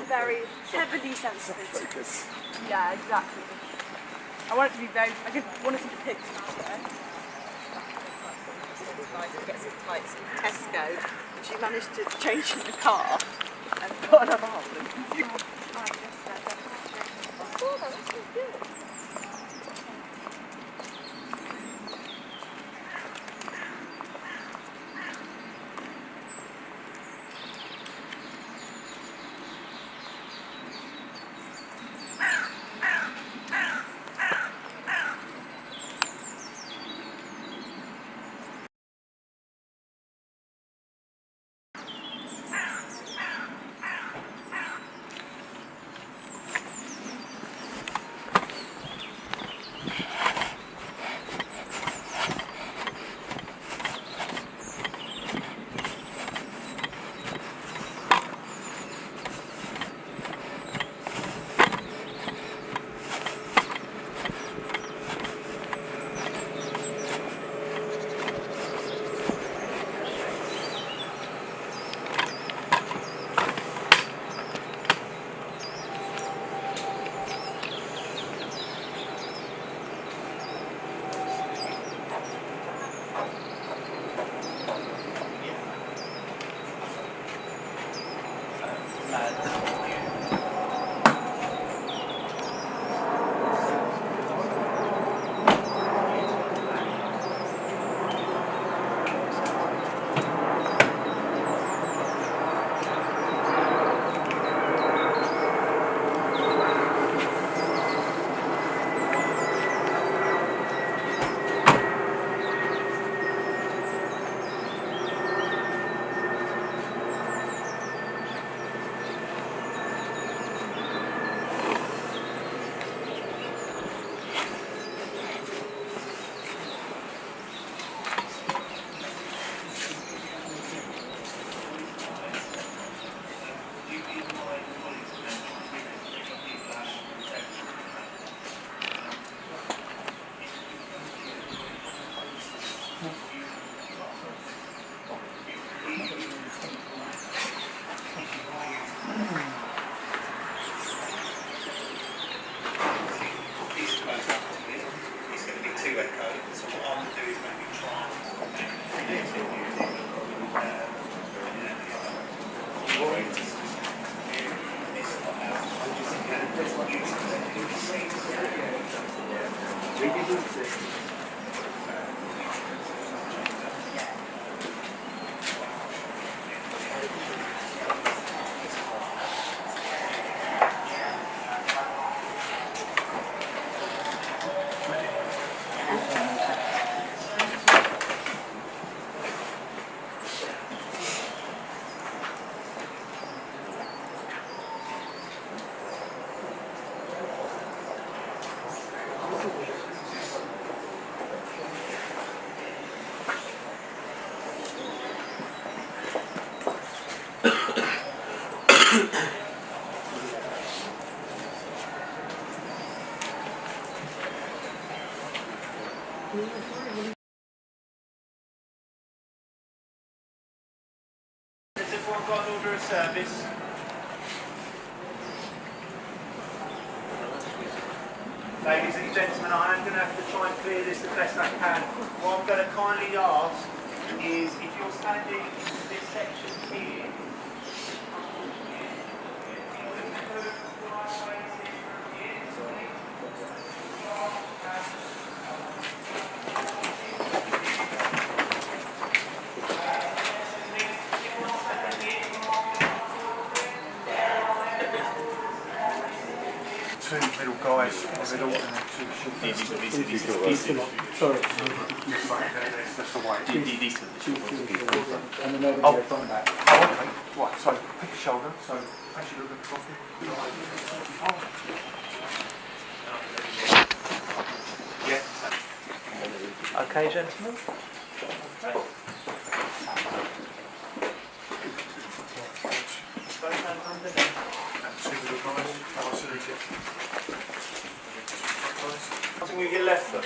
Very heavily sensitive. Yeah, exactly. I want it to be very. I want to see the picture. Gets it like Tesco, and she managed to change in the car and put on a hole. Oh, that's so good. echo. So what I would do is maybe try Has everyone got an order of service? Ladies and gentlemen, I am going to have to try and clear this the best I can. What I'm going to kindly ask is if you're standing in this section here, two middle guys in the middle and then two Sorry. That's the way. And then over Oh, here from that. oh, okay. Right, so pick your shoulder. So actually look at the coffee. yeah. Okay, gentlemen. Starting with your left foot.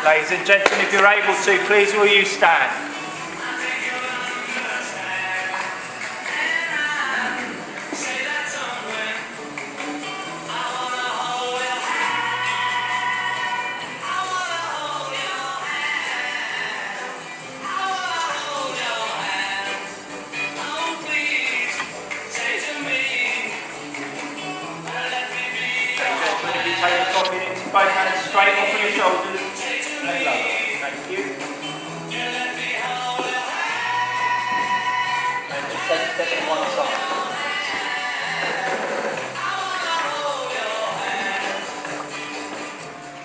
Ladies and gentlemen, if you're able to, please will you stand? Both hands straight off of your shoulders and lower. Thank you. And just take a step to one side.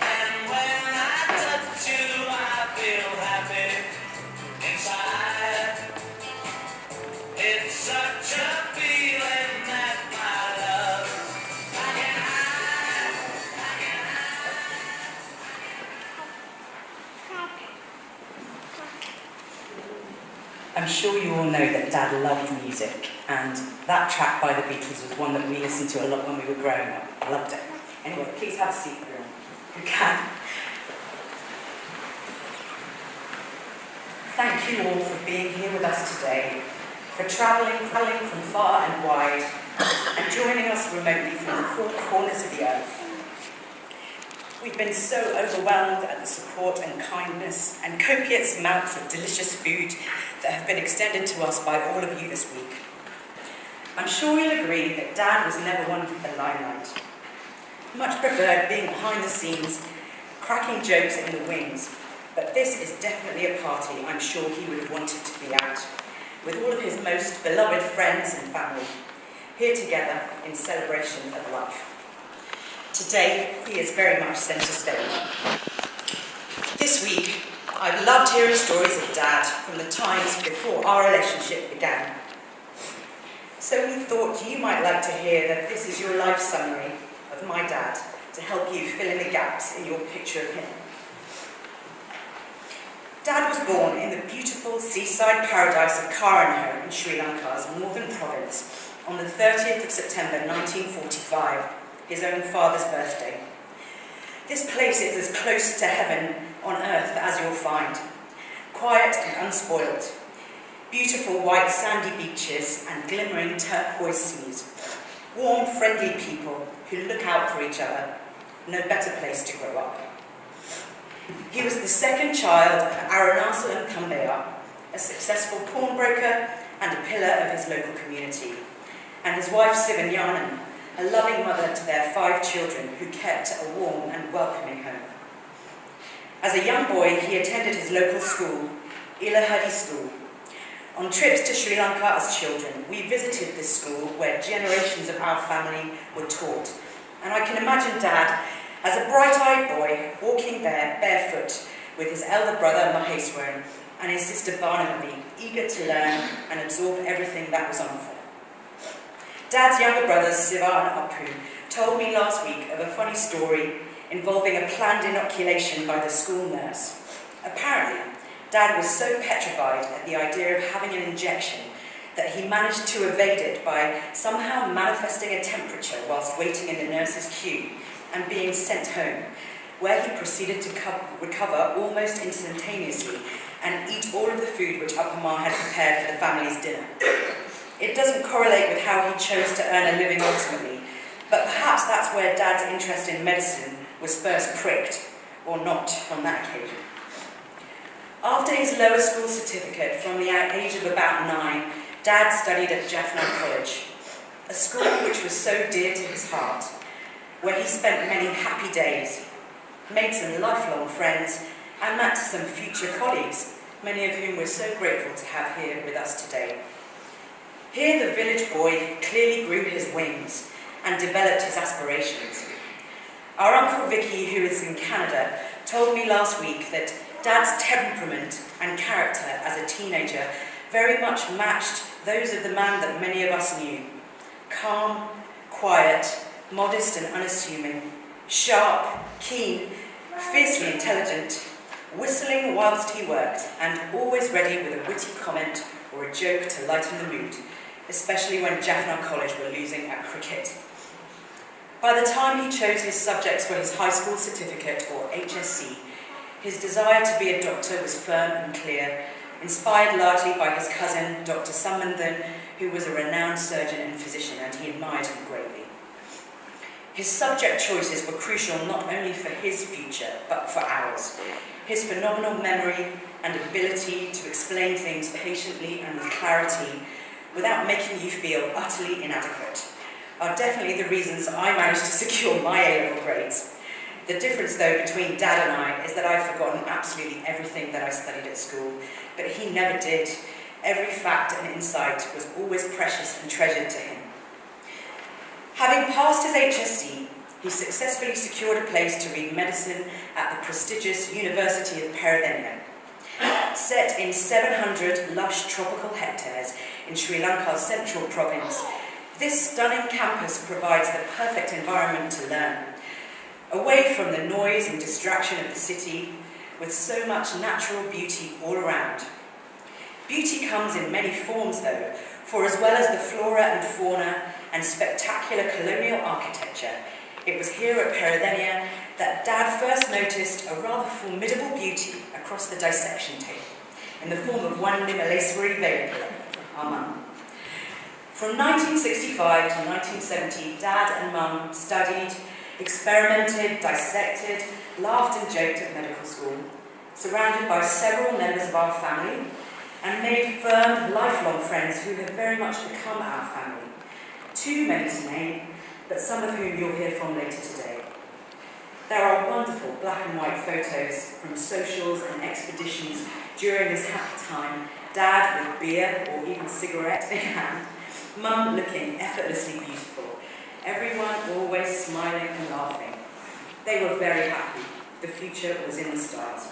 And when I touch you, I feel happy inside. It's such a feeling that my love I can hide. I'm sure you all know that Dad loved music, and that track by the Beatles was one that we listened to a lot when we were growing up. I loved it. Anyway, please have a seat, everyone, who can. Thank you all for being here with us today, for travelling from far and wide, and joining us remotely from the four corners of the earth. We've been so overwhelmed at the support and kindness and copious amounts of delicious food that have been extended to us by all of you this week. I'm sure you'll agree that Dad was never one for the limelight. Much preferred being behind the scenes, cracking jokes in the wings, but this is definitely a party I'm sure he would have wanted to be at, with all of his most beloved friends and family, here together in celebration of life. Today, he is very much centre stage. This week, I've loved hearing stories of Dad from the times before our relationship began. So we thought you might like to hear that this is your life summary of my dad, to help you fill in the gaps in your picture of him. Dad was born in the beautiful seaside paradise of Karainagar in Sri Lanka's northern province on the 30th of September 1945, his own father's birthday. This place is as close to heaven on earth as you'll find, quiet and unspoilt. Beautiful white sandy beaches and glimmering turquoise seas. Warm, friendly people who look out for each other. No better place to grow up. He was the second child of Arunasalam Thampiah, a successful pawnbroker and a pillar of his local community, and his wife Sivagnanam, a loving mother to their 5 children who kept a warm and welcoming home. As a young boy, he attended his local school, Ilahadi School. On trips to Sri Lanka as children, we visited this school where generations of our family were taught. And I can imagine Dad, as a bright-eyed boy, walking there barefoot with his elder brother Maheswary and his sister Panumathy, eager to learn and absorb everything that was on offer. Dad's younger brothers Siva and Apu told me last week of a funny story involving a planned inoculation by the school nurse. Apparently, Dad was so petrified at the idea of having an injection that he managed to evade it by somehow manifesting a temperature whilst waiting in the nurse's queue and being sent home, where he proceeded to recover almost instantaneously and eat all of the food which Upper had prepared for the family's dinner. It doesn't correlate with how he chose to earn a living ultimately, but perhaps that's where Dad's interest in medicine was first pricked, or not on that occasion. After his lower school certificate from the age of about 9, Dad studied at Jaffna College, a school which was so dear to his heart, where he spent many happy days, made some lifelong friends, and met some future colleagues, many of whom we're so grateful to have here with us today. Here the village boy clearly grew his wings and developed his aspirations. Our Uncle Vicky, who is in Canada, told me last week that Dad's temperament and character as a teenager very much matched those of the man that many of us knew. Calm, quiet, modest and unassuming, sharp, keen, fiercely intelligent, whistling whilst he worked, and always ready with a witty comment or a joke to lighten the mood, especially when Jaffna College were losing at cricket. By the time he chose his subjects for his high school certificate, or HSC, his desire to be a doctor was firm and clear, inspired largely by his cousin, Dr. Samandan, who was a renowned surgeon and physician, and he admired him greatly. His subject choices were crucial not only for his future, but for ours. His phenomenal memory and ability to explain things patiently and with clarity without making you feel utterly inadequate are definitely the reasons I managed to secure my A-level grades. The difference, though, between Dad and I is that I've forgotten absolutely everything that I studied at school, but he never did. Every fact and insight was always precious and treasured to him. Having passed his HSC, he successfully secured a place to read medicine at the prestigious University of Peradeniya. Set in 700 lush tropical hectares in Sri Lanka's central province, this stunning campus provides the perfect environment to learn. Away from the noise and distraction of the city, with so much natural beauty all around. Beauty comes in many forms though, for as well as the flora and fauna and spectacular colonial architecture, it was here at Peradeniya that Dad first noticed a rather formidable beauty across the dissection table, in the form of one Nimaleswari Vamadevan, our mum. From 1965 to 1970, Dad and Mum studied, experimented, dissected, laughed and joked at medical school, surrounded by several members of our family, and made firm, lifelong friends who have very much become our family. Too many to name, but some of whom you'll hear from later today. There are wonderful black and white photos from socials and expeditions during this happy time, Dad with beer or even cigarette in hand, Mum looking effortlessly beautiful, everyone always smiling and laughing. They were very happy. The future was in the stars.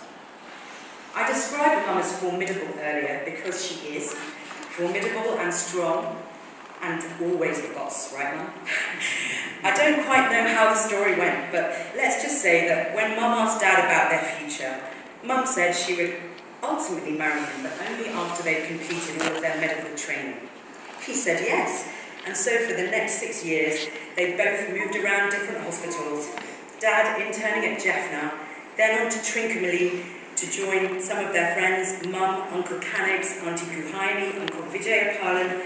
I described Mum as formidable earlier because she is formidable and strong and always the boss, right Mum? I don't quite know how the story went, but let's just say that when Mum asked Dad about their future, Mum said she would ultimately marry him, but only after they'd completed all of their medical training. He said yes, and so for the next 6 years, they both moved around different hospitals, Dad interning at Jaffna, then on to Trincomalee, to join some of their friends, Mum, Uncle Canex, Auntie Kuhaini, Uncle Vijayapalan,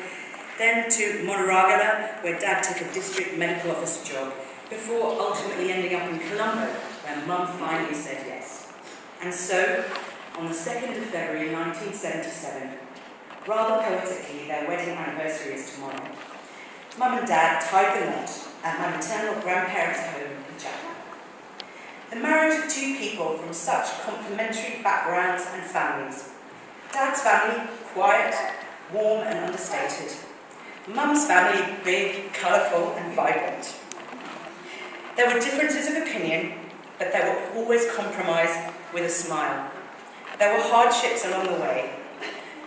then to Monoragala, where Dad took a district medical officer job, before ultimately ending up in Colombo, where Mum finally said yes. And so, on the 2nd of February 1977, rather poetically, their wedding anniversary is tomorrow, Mum and Dad tied the knot at my maternal grandparents' home in Japan. The marriage of two people from such complementary backgrounds and families. Dad's family, quiet, warm and understated. Mum's family, big, colourful and vibrant. There were differences of opinion, but there were always compromise with a smile. There were hardships along the way,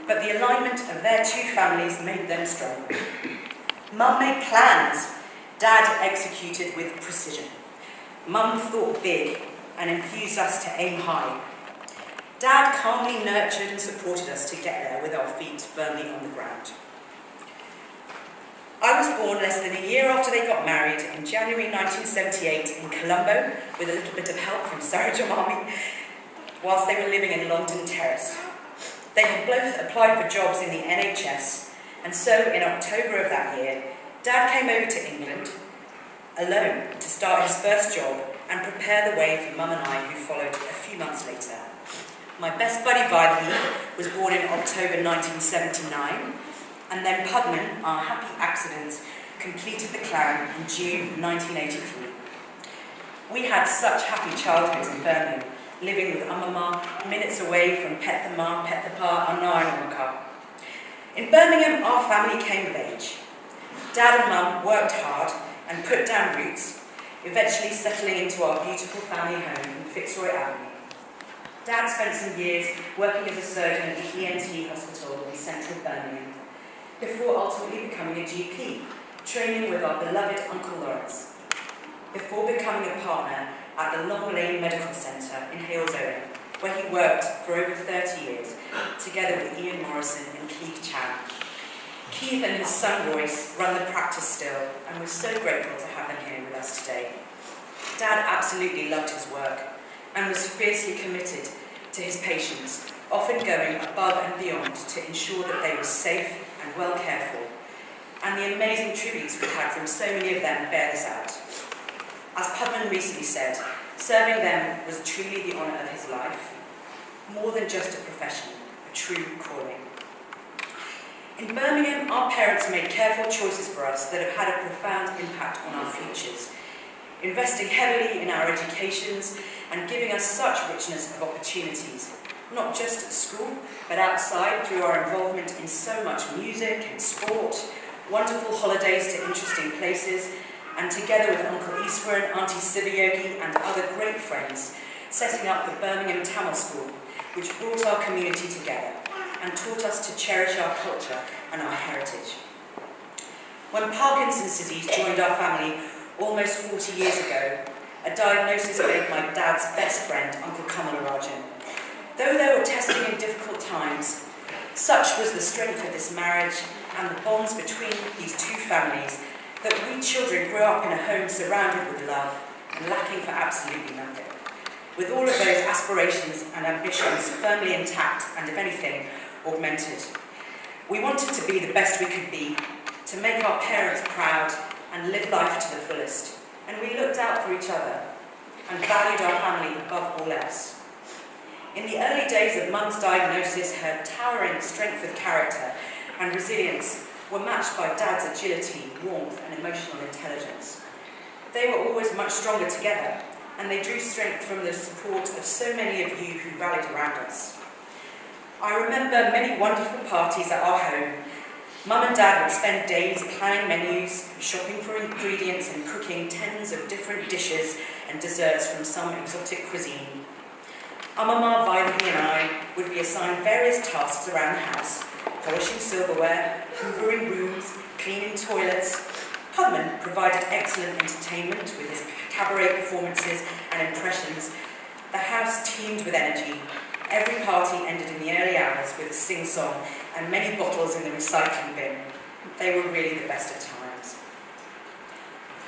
but the alignment of their two families made them strong. Mum made plans, Dad executed with precision. Mum thought big and infused us to aim high. Dad calmly nurtured and supported us to get there with our feet firmly on the ground. I was born less than a year after they got married in January 1978 in Colombo with a little bit of help from Surrogate Mummy whilst they were living in Longden Terrace. They had both applied for jobs in the NHS, and so in October of that year, Dad came over to England alone to start his first job and prepare the way for Mum and I, who followed a few months later. My best buddy Vytheki was born in October 1979, and then Padman, our happy accident, completed the clan in June 1983. We had such happy childhoods in Birmingham, living with Amama, minutes away from Pethamar, Pethapa, and Nainamaka. In Birmingham, our family came of age. Dad and Mum worked hard and put down roots, eventually settling into our beautiful family home in Fitzroy Avenue. Dad spent some years working as a surgeon at the ENT hospital in central Birmingham, before ultimately becoming a GP, training with our beloved Uncle Lawrence, before becoming a partner at the Long Lane Medical Centre in Halesowen, where he worked for over 30 years, together with Ian Morrison and Keith Chan. Keith and his son Royce run the practice still, and we're so grateful to have them here with us today. Dad absolutely loved his work and was fiercely committed to his patients, often going above and beyond to ensure that they were safe and well cared for. And the amazing tributes we've had from so many of them bear this out. As Padman recently said, serving them was truly the honour of his life, more than just a profession, a true calling. In Birmingham, our parents made careful choices for us that have had a profound impact on our futures, investing heavily in our educations and giving us such richness of opportunities, not just at school, but outside through our involvement in so much music and sport, wonderful holidays to interesting places, and together with Uncle Eastward, Auntie Sivayogi and other great friends, setting up the Birmingham Tamil School, which brought our community together and taught us to cherish our culture and our heritage. When Parkinson's disease joined our family almost 40 years ago, a diagnosis made my dad's best friend, Uncle Kamalarajan. Though they were testing in difficult times, such was the strength of this marriage and the bonds between these two families that we children grew up in a home surrounded with love and lacking for absolutely nothing, with all of those aspirations and ambitions firmly intact and, if anything, augmented. We wanted to be the best we could be, to make our parents proud and live life to the fullest, and we looked out for each other and valued our family above all else. In the early days of Mum's diagnosis, her towering strength of character and resilience were matched by Dad's agility, warmth and emotional intelligence. They were always much stronger together, and they drew strength from the support of so many of you who rallied around us. I remember many wonderful parties at our home. Mum and Dad would spend days planning menus, shopping for ingredients and cooking tens of different dishes and desserts from some exotic cuisine. Amama, Vytheki and I would be assigned various tasks around the house, polishing silverware, hoovering rooms, cleaning toilets. Padman provided excellent entertainment with his cabaret performances and impressions. The house teemed with energy. Every party ended in the early hours with a sing-song and many bottles in the recycling bin. They were really the best of times.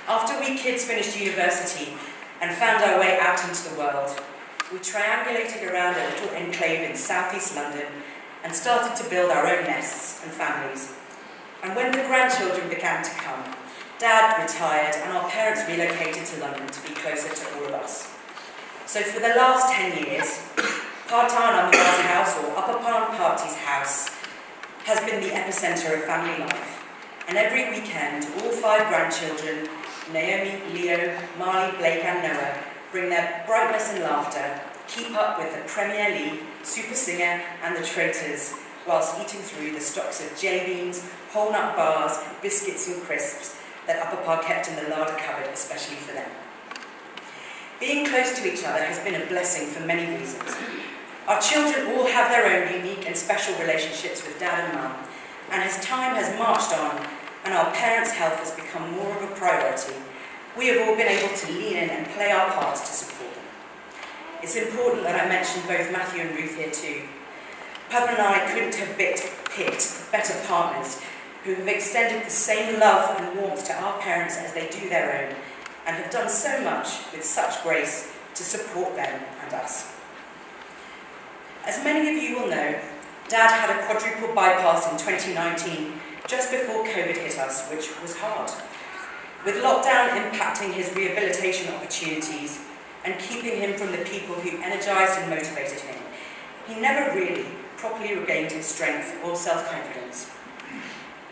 After we kids finished university and found our way out into the world, we triangulated around a little enclave in southeast London and started to build our own nests and families. And when the grandchildren began to come, Dad retired and our parents relocated to London to be closer to all of us. So for the last 10 years, Partan Amma's house, or Upper Palm Party's house, has been the epicentre of family life. And every weekend, all 5 grandchildren, Naomi, Leo, Marley, Blake and Noa, bring their brightness and laughter, keep up with the Premier League, Super Singer and the Traitors, whilst eating through the stocks of jelly beans, whole nut bars, biscuits and crisps that Upper Par kept in the larder cupboard especially for them. Being close to each other has been a blessing for many reasons. Our children all have their own unique and special relationships with Dad and Mum, and as time has marched on and our parents' health has become more of a priority, we have all been able to lean in and play our parts to support them. It's important that I mention both Matthew and Ruth here too. Padman and I couldn't have picked better partners who have extended the same love and warmth to our parents as they do their own, and have done so much with such grace to support them and us. As many of you will know, Dad had a quadruple bypass in 2019, just before COVID hit us, which was hard. With lockdown impacting his rehabilitation opportunities and keeping him from the people who energised and motivated him, he never really properly regained his strength or self-confidence.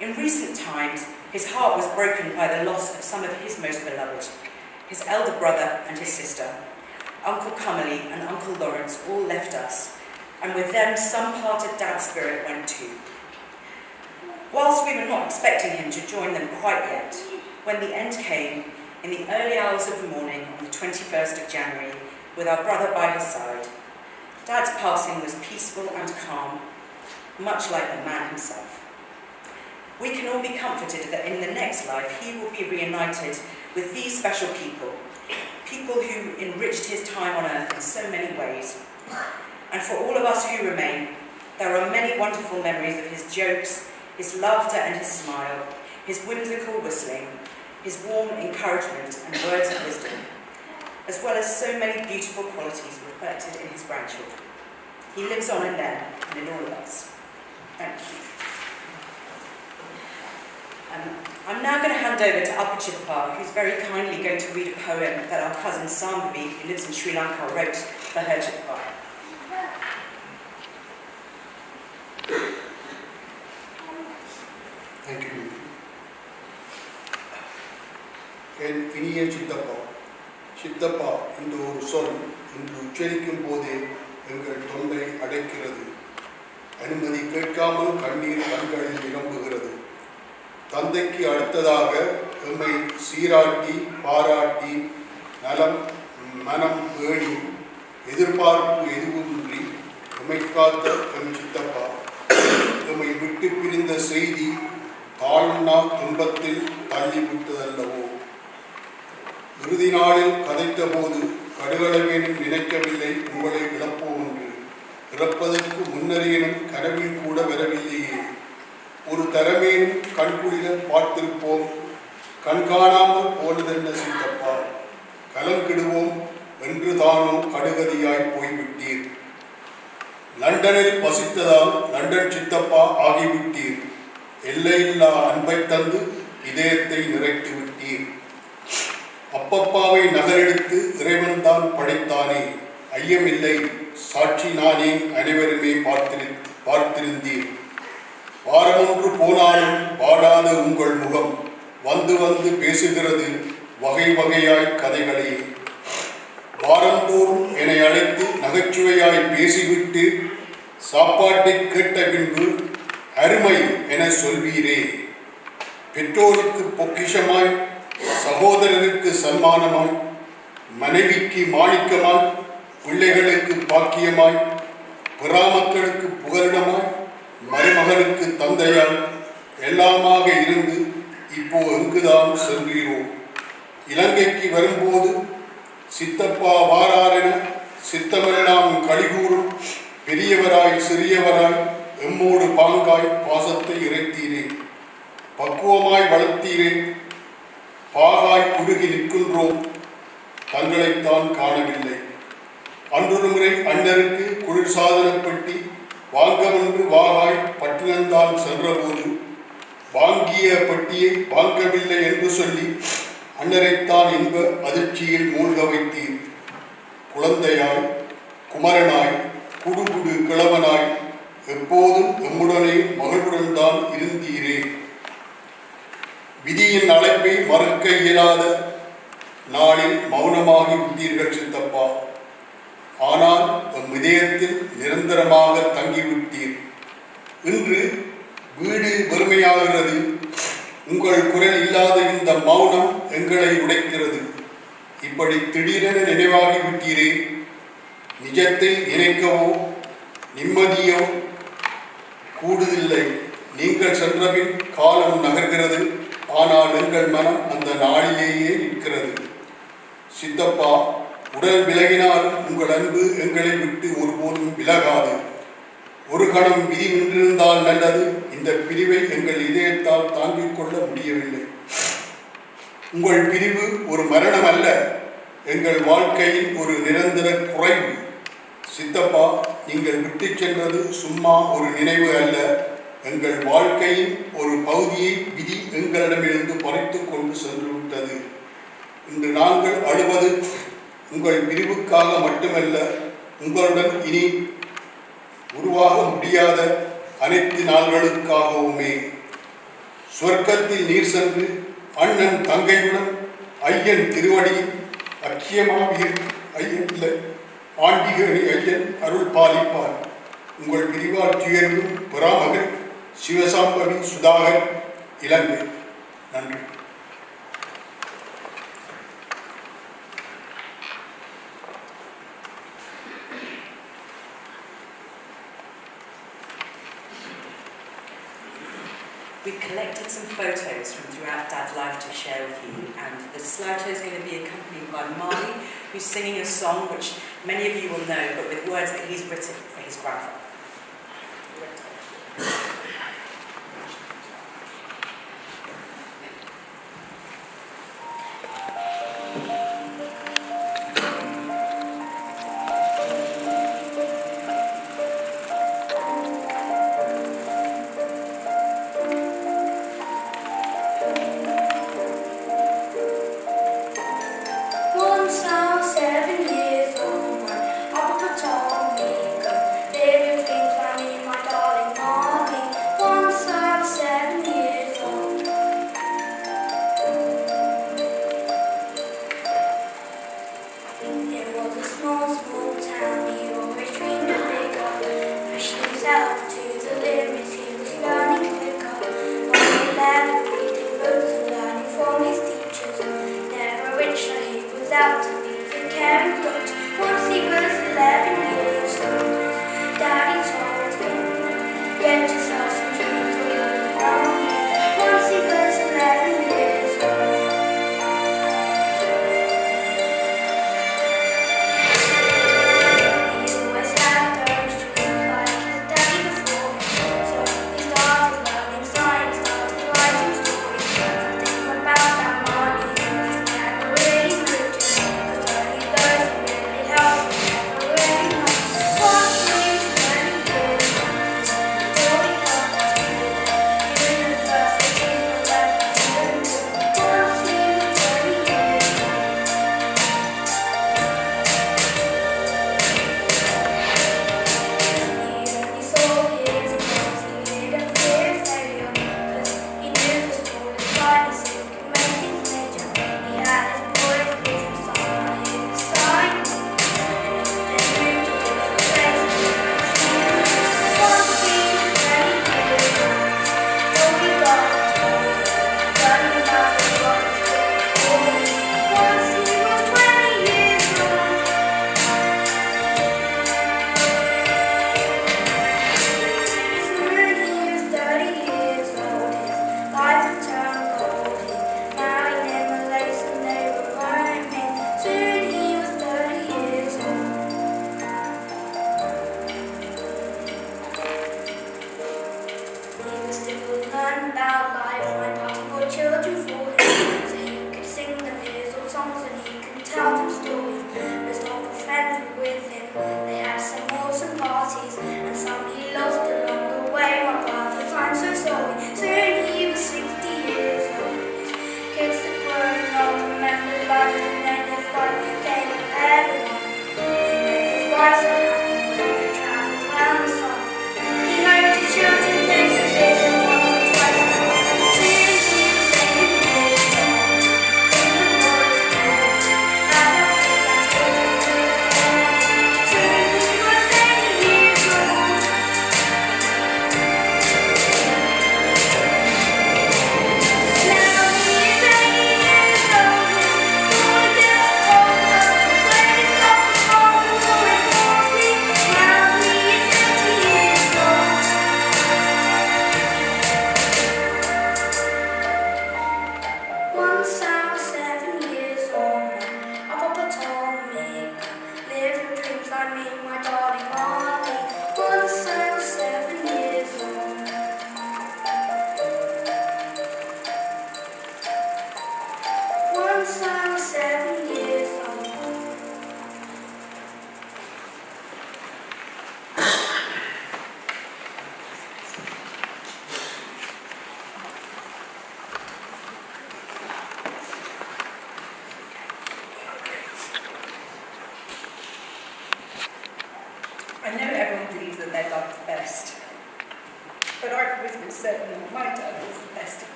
In recent times, his heart was broken by the loss of some of his most beloved, his elder brother and his sister. Uncle Cummerly and Uncle Lawrence all left us, and with them some part of Dad's spirit went too. Whilst we were not expecting him to join them quite yet, when the end came, in the early hours of the morning on the 21st of January, with our brother by his side, Dad's passing was peaceful and calm, much like the man himself. We can all be comforted that in the next life he will be reunited with these special people, people who enriched his time on earth in so many ways. And for all of us who remain, there are many wonderful memories of his jokes, his laughter and his smile, his whimsical whistling, his warm encouragement and words of wisdom, as well as so many beautiful qualities reflected in his grandchildren. He lives on in them and in all of us. Thank you. I'm now going to hand over to Upper Chippa, who's very kindly going to read a poem that our cousin Sambhavi, who lives in Sri Lanka, wrote for her Chippa. Thank you. என் இனிய சித்தப்பா, சித்தப்பா இந்த ஒரு சொல் இன்று உச்சரிக்கும் போதே எங்கள் தொண்டை அடைக்கிறது. அனுமதி கேட்காமல் கண்ணீர் கண்களில் நிரம்புகிறது. தந்தைக்கு அடுத்ததாக எம்மை சீராட்டி பாராட்டி நலம் மனம் பேணி எதிர்பார்ப்பு எதுவுமின்றி எம்மை காத்த எம் சித்தப்பா எம்மை விட்டு பிரிந்த செய்தி தாழ்னா துன்பத்தில் தள்ளிவிட்டதல்லவோ. இறுதி நாளில் கதைத்த போது கடுகளவேனும் நினைக்கவில்லை உங்களை இழப்போம் என்று. இறப்பதற்கு முன்னரேனும் கனவில் கூட வரவில்லையே. ஒரு தரமேனும் கண்குளிர பார்த்திருப்போம். கண்காணாமல் போனதென்ன சித்தப்பா, கலங்கிடுவோம் என்று தானோ கடுகதியாய் போய்விட்டீர். லண்டனில் வசித்ததால் லண்டன் சித்தப்பா ஆகிவிட்டீர். எல்லையில்லா அன்பை தந்து இதயத்தை நிறைத்து விட்டீர். அப்பப்பாவை நகரெடுத்து இறைவன் தான் படைத்தானே, ஐயமில்லை சாட்சி நானே, அனைவருமே பார்த்திருந்தீர். வாரமொன்று போனாலும் வாடாத உங்கள் முகம் வந்து வந்து பேசுகிறது வகை வகையாய் கதைகளே. வாரந்தோறும் என்னை அழைத்து நகைச்சுவையாய் பேசிவிட்டு சாப்பாட்டை கேட்ட பின்பு அருமை என சொல்வீரே. பெற்றோருக்கு பொக்கிஷமாய், சகோதரருக்கு சன்மானமாய், மனைவிக்கு மாணிக்கமாய், பிள்ளைகளுக்கு பாக்கியமாய், பிறாமக்களுக்கு புகலிடமாய், மருமகனுக்கு தந்தையாய் எல்லாமாக இருந்து இப்போ எங்குதான் சென்றீரோ. இலங்கைக்கு வரும்போது சித்தப்பா வாராரென சித்தமெல்லாம் கழிகூறும் பெரியவராய் சிறியவராய் எம்மோடு பாங்காய் பாசத்தை இறைத்தீரே. பக்குவமாய் வளர்த்தீரே. பாகாய் உருகி நிற்கின்றோம், தங்களைத்தான் காணவில்லை. அன்றொரு முறை அண்ணருக்கு குளிர்சாதன பெட்டி வாங்கவென்று வாகாய் பட்டினந்தான் சென்றபோது வாங்கிய பெட்டியை வாங்கவில்லை என்று சொல்லி அண்ணரைத்தான் இன்ப அதிர்ச்சியில் மூழ்க வைத்தீர். குழந்தையாய் குமரனாய் குடுகுடு கிழவனாய் எப்போதும் எம்முடனே மகளுடன் தான் இருந்தீரே. விதியின் அழைப்பை மறுக்க இயலாத நாளில் மௌனமாகி விட்டீர்கள் சித்தப்பா. ஆனால் எம் இதயத்தில் நிரந்தரமாக தங்கிவிட்டீர். இன்று வீடு வெறுமையாகிறது. உங்கள் குரல் இல்லாத இந்த மௌனம் எங்களை உடைக்கிறது. இப்படி திடீரென நினைவாகி விட்டீரே. நிஜத்தை நினைக்கவோ நிம்மதியோ கூடுதில்லை. நீங்கள் சென்றபின் காலம் நகர்கிறது. ஆனால் எங்கள் மனம் அந்த நாளிலேயே நிற்கிறது. சித்தப்பா, உடல் விலகினாலும் உங்கள் அன்பு எங்களை விட்டு ஒருபோதும் விலகாது. ஒரு கணம் விதி நின்றிருந்தால் நல்லது. இந்த பிரிவை எங்கள் இதயத்தால் தாங்கிக் கொள்ள முடியவில்லை. உங்கள் பிரிவு ஒரு மரணம் அல்ல, எங்கள் வாழ்க்கையின் ஒரு நிரந்தர குறைவு. சித்தப்பா, நீங்கள் விட்டு சென்றது சும்மா ஒரு நினைவு அல்ல, எங்கள் வாழ்க்கையின் ஒரு பகுதியை விதி எங்களிடமிருந்து பறித்து கொண்டு சென்று விட்டது. இன்று நாங்கள் அழுவது உங்கள் பிரிவுக்காக மட்டுமல்ல, உங்களுடன் இனி உருவாக முடியாத அனைத்து நாள்களுக்காகவுமே. சொர்க்கத்தில் நீர் சென்று அண்ணன் தங்கையுடன் ஐயன் திருவடியில் அக்கியமாவீர். ஐயன் இல்லை, ஆண்டிகணி ஐயன் அருள் பாலிப்பார். உங்கள் பிரிவால் துயரும் பெறாமகள் சிவசாம்பவி சுதாகர், இலங்கை. நன்றி. We've collected some photos from throughout Dad's life to share with you, and the slideshow is going to be accompanied by Marley, who's singing a song which many of you will know, but with words that he's written for his grandfather.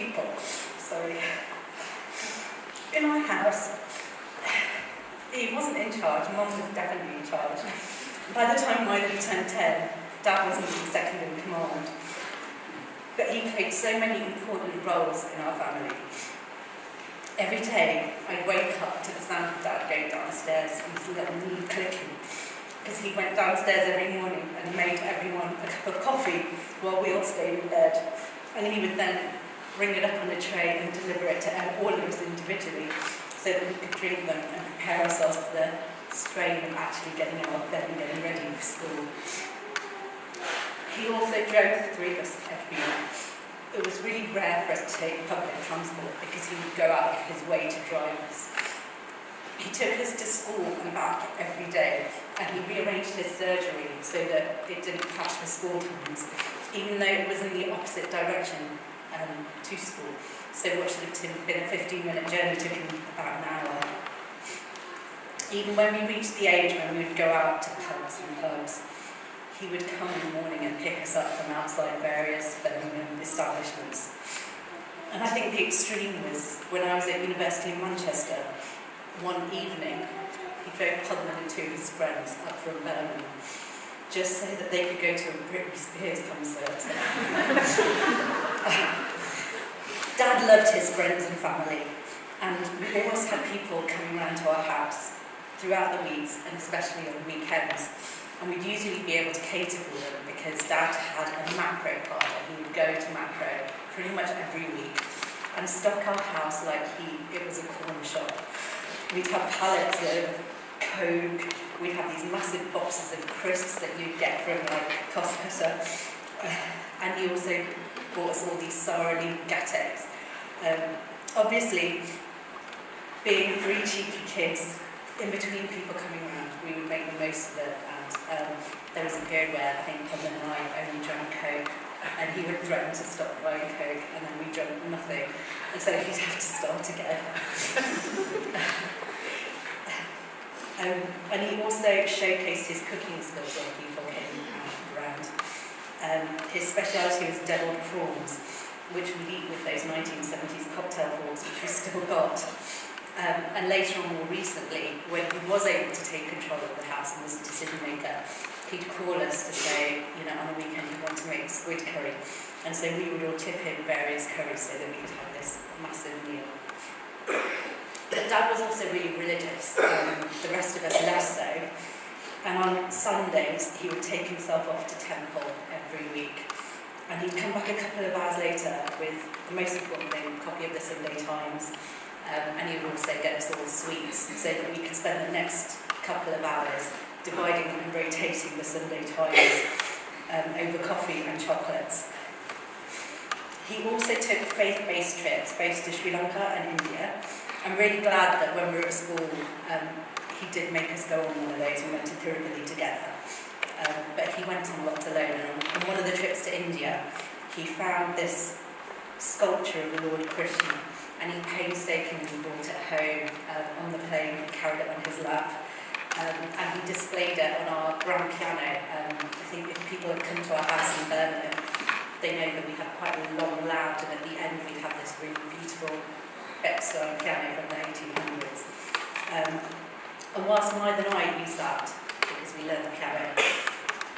people. Sorry. In our house, he wasn't in charge, Mum was definitely in charge. By the time Mythili turned 10, Dad wasn't even second in command. But he played so many important roles in our family. Every day, I'd wake up to the sound of Dad going downstairs and his little knee clicking, because he went downstairs every morning and made everyone a cup of coffee while we all stayed in bed. And he would then bring it up on a tray and deliver it to all of us individually so that we could drink them and prepare ourselves for the strain of actually getting out of bed and getting ready for school. He also drove the three of us every night. It was really rare for us to take public transport because he would go out of his way to drive us. He took us to school and back every day, and he rearranged his surgery so that it didn't clash with school times, even though it was in the opposite direction to school. So what should have been a 15-minute journey took him about an hour. Even when we reached the age when we would go out to pubs and clubs, he would come in the morning and pick us up from outside various Birmingham establishments. And I think the extreme was when I was at university in Manchester. One evening, he drove Padman and two of his friends up from Birmingham, just so that they could go to a Britney Spears concert. Dad loved his friends and family, and we always had people coming round to our house throughout the weeks, and especially on weekends. And we'd usually be able to cater for them because Dad had a macro card, and he would go to macro pretty much every week and stock our house like it was a corner shop. We'd have pallets of Coke, we'd have these massive boxes of crisps that you'd get from like Costco, and he also bought us all these sourly gatex. Obviously, being three cheeky kids, in between people coming around, we would make the most of it. And there was a period where I think Padman and I only drank Coke, and he would threaten to stop buying Coke, and then we drank nothing, and so he'd have to start again. And he also showcased his cooking skills on people in and around. His speciality was deviled prawns, which we'd eat with those 1970s cocktail forks, which we still got. And later on, more recently, when he was able to take control of the house and was a decision maker, he'd call us to say, on a weekend we want to make squid curry. And so we would all tip in various curries so that we could have this massive meal. But Dad was also really religious, the rest of us less so. And on Sundays, he would take himself off to temple every week. And he'd come back a couple of hours later with the most important thing, a copy of the Sunday Times. And he would also get us all sweets so that we could spend the next couple of hours dividing and rotating the Sunday Times over coffee and chocolates. He also took faith-based trips both to Sri Lanka and India. I'm really glad that when we were at school, he did make us go on one of those and went to Tirupati together. But he went on lots alone, and on one of the trips to India, he found this sculpture of the Lord Krishna, and he painstakingly brought it home on the plane and carried it on his lap. And he displayed it on our grand piano. I think if people have come to our house in Birmingham, they know that we have quite a long loud, and at the end we have this really beautiful Beck-style piano from the 1800s. And whilst neither and I used that, because we learned the piano,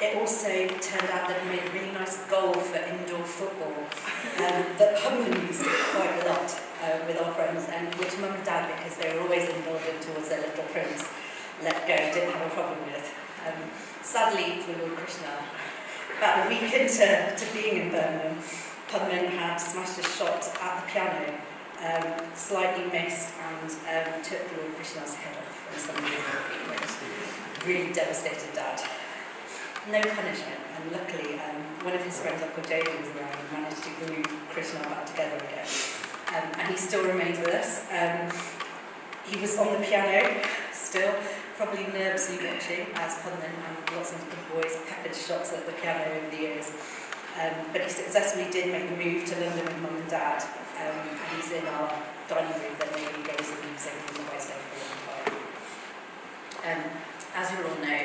it also turned out that it made a really nice goal for indoor football that Padman used quite a lot with our friends, and which Mum and Dad, because they were always indulgent towards their little prince, let go, didn't have a problem with. Sadly for Lord Krishna, about a week into being in Birmingham, Padman had smashed a shot at the piano, slightly missed, and took Lord Krishna's head off on something which really devastated Dad. No punishment, and luckily one of his friends, Uncle Jaden, was around and managed to glue Krishna back together again. And he still remains with us. He was on the piano still, probably nervously watching as Padman and lots of good boys peppered shots at the piano over the years. But he successfully did make the move to London with Mum and Dad, and he's in our dining room that nobody goes and leaves everything quite safe for a long time. As you all know,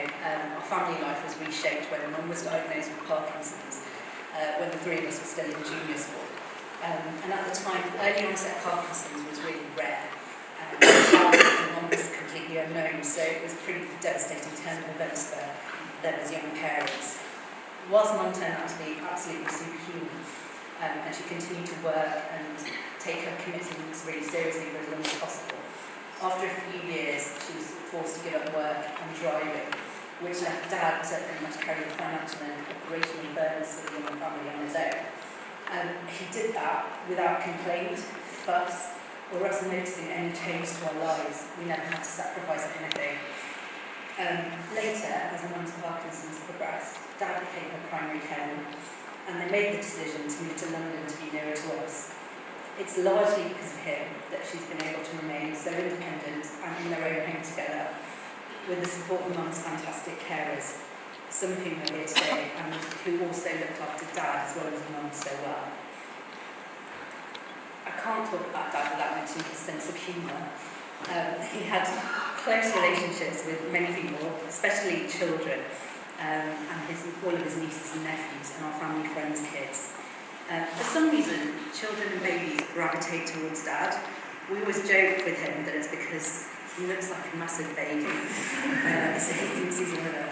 our family life was reshaped when Mum was diagnosed with Parkinson's, when the three of us were still in junior school. And at the time, early onset Parkinson's was really rare. The mum was completely unknown, so it was a pretty devastating turn of events for them as young parents. Whilst mum turned out to be absolutely superhuman, and she continued to work and take her commitments really seriously for as long as possible, after a few years she was forced to give up work and driving, which left Dad to pretty much carry the financial and operational burdens for the young family on his own. He did that without complaint, fuss, or us noticing any change to our lives. We never had to sacrifice anything. Later, as Mum's Parkinson's progressed, Dad became her primary carer, and they made the decision to move to London to be nearer to us. It's largely because of him that she's been able to remain so independent and in their own home together, with the support of Mum's fantastic carers, some of whom are here today, and who also looked after Dad as well as Mum so well. I can't talk about Dad without mentioning his sense of humour. He had close relationships with many people, especially children, and all of his nieces and nephews and our family friends' kids. For some reason, children and babies gravitate towards Dad. We always joke with him that it's because he looks like a massive baby, so he thinks he's one of them.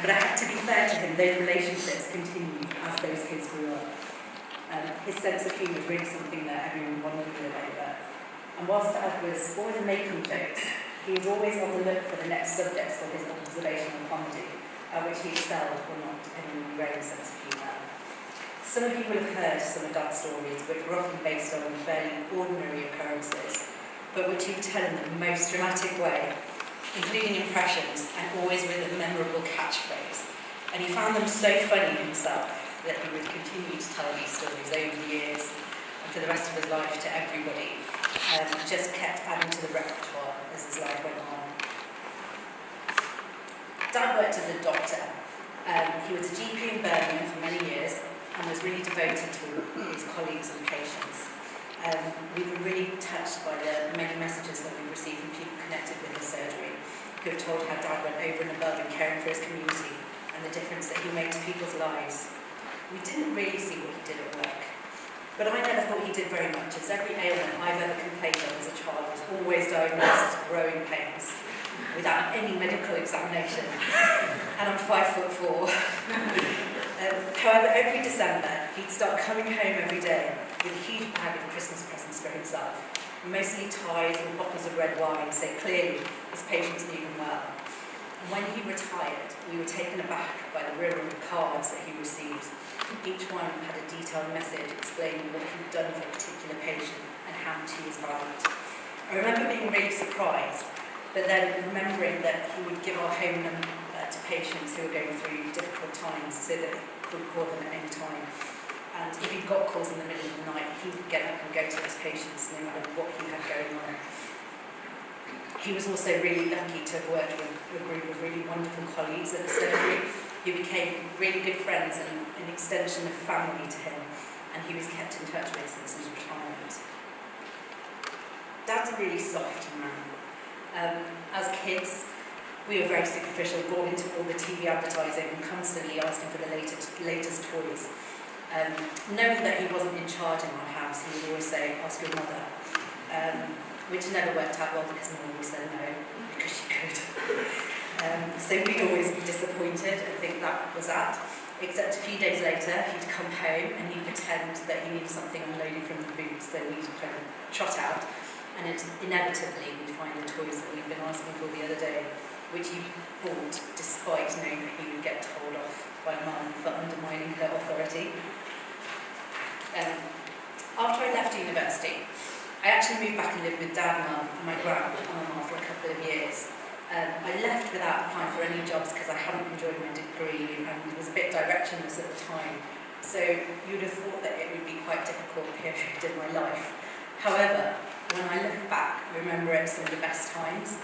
But to be fair to him, those relationships continued as those kids grew up. His sense of humour was really something that everyone wanted to live over. And whilst Dad was always making jokes, he was always on the look for the next subjects for his observational comedy, at which he excelled or not, depending on your own sense of humour. Some of you will have heard some of Dad's stories, which were often based on fairly ordinary occurrences, but which he would tell in the most dramatic way, including impressions, and always with a memorable catchphrase. And he found them so funny himself that he would continue to tell these stories over the years and for the rest of his life to everybody, and just kept adding to the repertoire as his life went on. Dad worked as a doctor. He was a GP in Birmingham for many years and was really devoted to his colleagues and patients. We were really touched by the many messages that we received from people connected with his surgery, who have told how Dad went over and above in caring for his community and the difference that he made to people's lives. We didn't really see what he did at work, but I never thought he did very much, as every ailment I've ever complained of as a child was always diagnosed as growing pains, without any medical examination, and I'm 5'4". However, every December, he'd start coming home every day with a huge bag of Christmas presents for himself, mostly ties and bottles of red wine, so clearly his patients knew him well. And when he retired, we were taken aback by the river of cards that he received. Each one had a detailed message explaining what he'd done for a particular patient and how much he was valued. I remember being really surprised, but then remembering that he would give our home number to patients who were going through difficult times so that he could call them at any time. And if he got calls in the middle of the night, he would get up and go to his patients no matter what he had going on. He was also really lucky to have worked with a group of really wonderful colleagues at the surgery who became really good friends and an extension of family to him, and he was kept in touch with since his retirement. Dad's a really soft man. As kids, we were very superficial, brought into all the TV advertising and constantly asking for the latest toys. Knowing that he wasn't in charge in our house, he would always say, "Ask your mother," which never worked out well because Mum always said no, because she could. So we'd always be disappointed and think that was that. Except a few days later, he'd come home and he'd pretend that he needed something unloaded from the boot, so we'd kind of trot out, and inevitably we'd find the toys that we'd been asking for the other day, which he bought despite knowing that he would get told off by Mum for undermining her authority. After I left university, I actually moved back and lived with Dad, Mum and my grandma for a couple of years. I left without applying for any jobs because I hadn't enjoyed my degree and was a bit directionless at the time. So you'd have thought that it would be quite a difficult period in my life. However, when I look back, I remember it as some of the best times.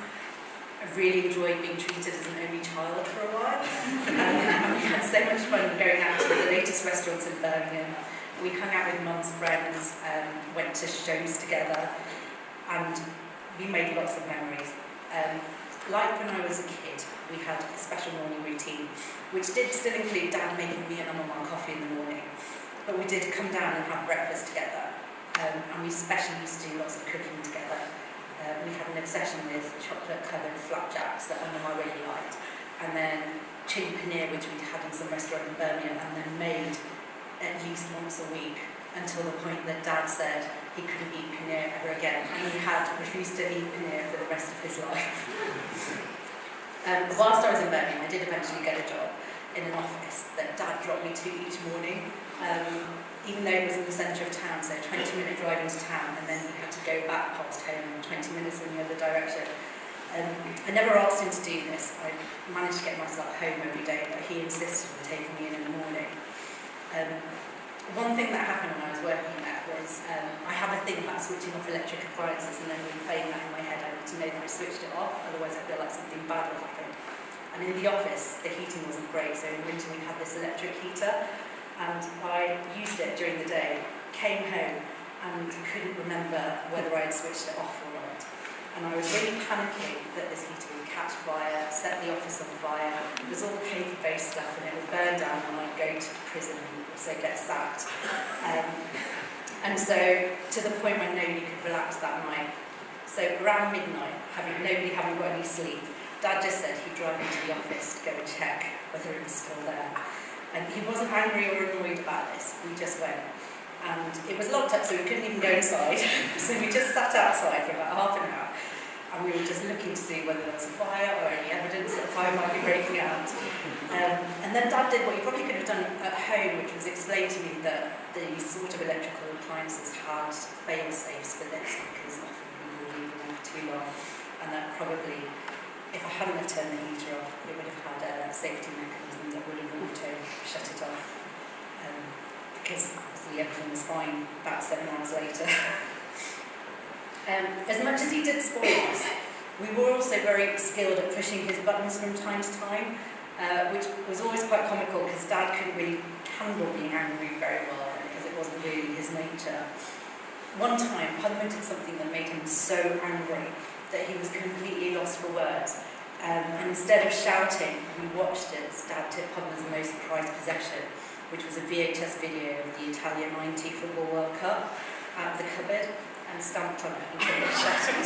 I really enjoyed being treated as an only child for a while. And we had so much fun going out to the latest restaurants in Birmingham. We hung out with Mum's friends, went to shows together, and we made lots of memories. Like when I was a kid, we had a special morning routine, which did still include Dad making me and Mum coffee in the morning. but we did come down and have breakfast together. And we especially used to do lots of cooking together. We had an obsession with chocolate-covered flapjacks that Anna really liked, and then chili paneer, which we'd had in some restaurant in Birmingham, and then made at least once a week, until the point that Dad said he couldn't eat paneer ever again, and he had refused to eat paneer for the rest of his life. Whilst I was in Birmingham, I did eventually get a job in an office that Dad dropped me to each morning, even though it was in the centre of town, so 20-minute drive into town, and then he had to go back past home 20 minutes in the other direction. I never asked him to do this. I managed to get myself home every day, but he insisted on taking me in the morning. One thing that happened when I was working there was I have a thing about switching off electric appliances and then replaying that in my head. I need to know that I switched it off, otherwise I feel like something bad will happen. And in the office, the heating wasn't great, so in winter we had this electric heater, and I used it during the day, came home and couldn't remember whether I had switched it off or not. And I was really panicking that this heater would catch fire, set the office on fire. It was all paper-based stuff and it would burn down and I'd go to prison and also get sacked. And so, to the point when nobody could relax that night. So around midnight, nobody having got any sleep, Dad just said he'd drive me to the office to go and check whether it was still there. And he wasn't angry or annoyed about this, we just went. And it was locked up, so we couldn't even go inside. So we just sat outside for about half an hour, and we were just looking to see whether there was a fire or any evidence that a fire might be breaking out. And then Dad did what he probably could have done at home, which was explain to me that the sort of electrical appliances had fail-safes for this, because often we would leave them for too long, and that probably, if I hadn't have turned the heater off, it would have had a safety mechanism that would have auto-shut it off. Because obviously everything was fine about 7 hours later. As much as he did spoil us, we were also very skilled at pushing his buttons from time to time, which was always quite comical because Dad couldn't really handle being angry very well because it wasn't really his nature. One time, Padman did something that made him so angry that he was completely lost for words. And instead of shouting, we watched as Dad took Padman's most prized possession, which was a VHS video of the Italia 90 Football World Cup, out of the cupboard, and stamped on it until it shattered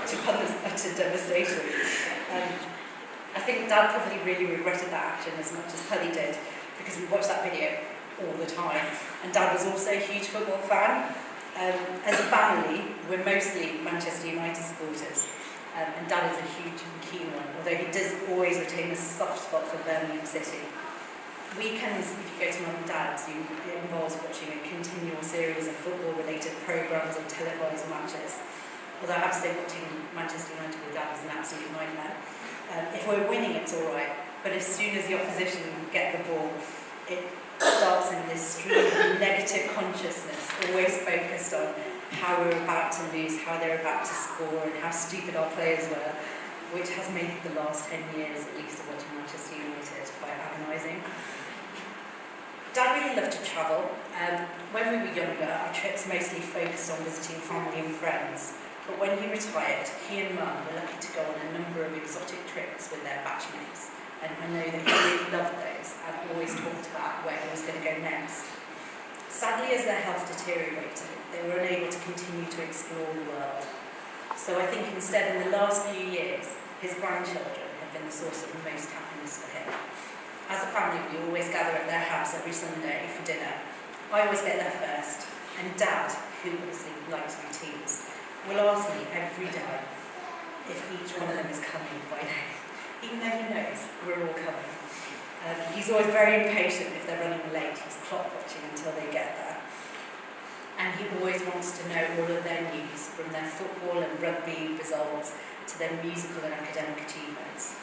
to Padman's utter devastation. I think Dad probably really regretted that action as much as Puddy did, because we watched that video all the time, and Dad was also a huge football fan. As a family, we're mostly Manchester United supporters, and Dad is a huge and keen one, although he does always retain a soft spot for Birmingham City. Weekends, if you go to Mum and Dad's, it involves watching a continual series of football-related programmes and televised matches. Although I have to say, watching Manchester United with Dad is an absolute nightmare. If we're winning, it's all right, but as soon as the opposition get the ball, it starts in this stream of negative consciousness, always focused on how we're about to lose, how they're about to score, and how stupid our players were, which has made the last 10 years, at least, of watching Manchester United quite agonising. Dad really loved to travel. When we were younger, our trips mostly focused on visiting family and friends. But when he retired, he and Mum were lucky to go on a number of exotic trips with their batchmates. And I know that he really loved those and always talked about where he was going to go next. Sadly, as their health deteriorated, they were unable to continue to explore the world. So I think instead, in the last few years, his grandchildren have been the source of the most happiness for him. As a family, we always gather at their house every Sunday for dinner. I always get there first, and Dad, who obviously likes routines, will ask me every day if each one of them is coming by name, even though he knows we're all coming. He's always very impatient if they're running late. He's clock watching until they get there. And he always wants to know all of their news, from their football and rugby results to their musical and academic achievements.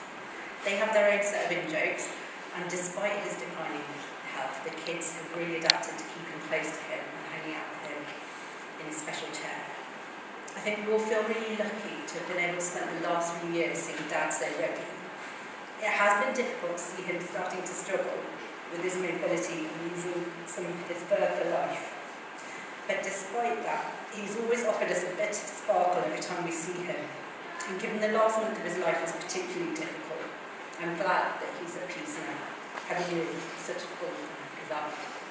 They have their own set of in-jokes, and despite his declining health, the kids have really adapted to keeping close to him and hanging out with him in his special chair. I think we all feel really lucky to have been able to spend the last few years seeing Dad so regularly. It has been difficult to see him starting to struggle with his mobility and losing some of his fur for life. But despite that, he's always offered us a bit of sparkle every time we see him. And given the last month of his life was particularly difficult, I'm glad that he's at peace now, having lived such a full life.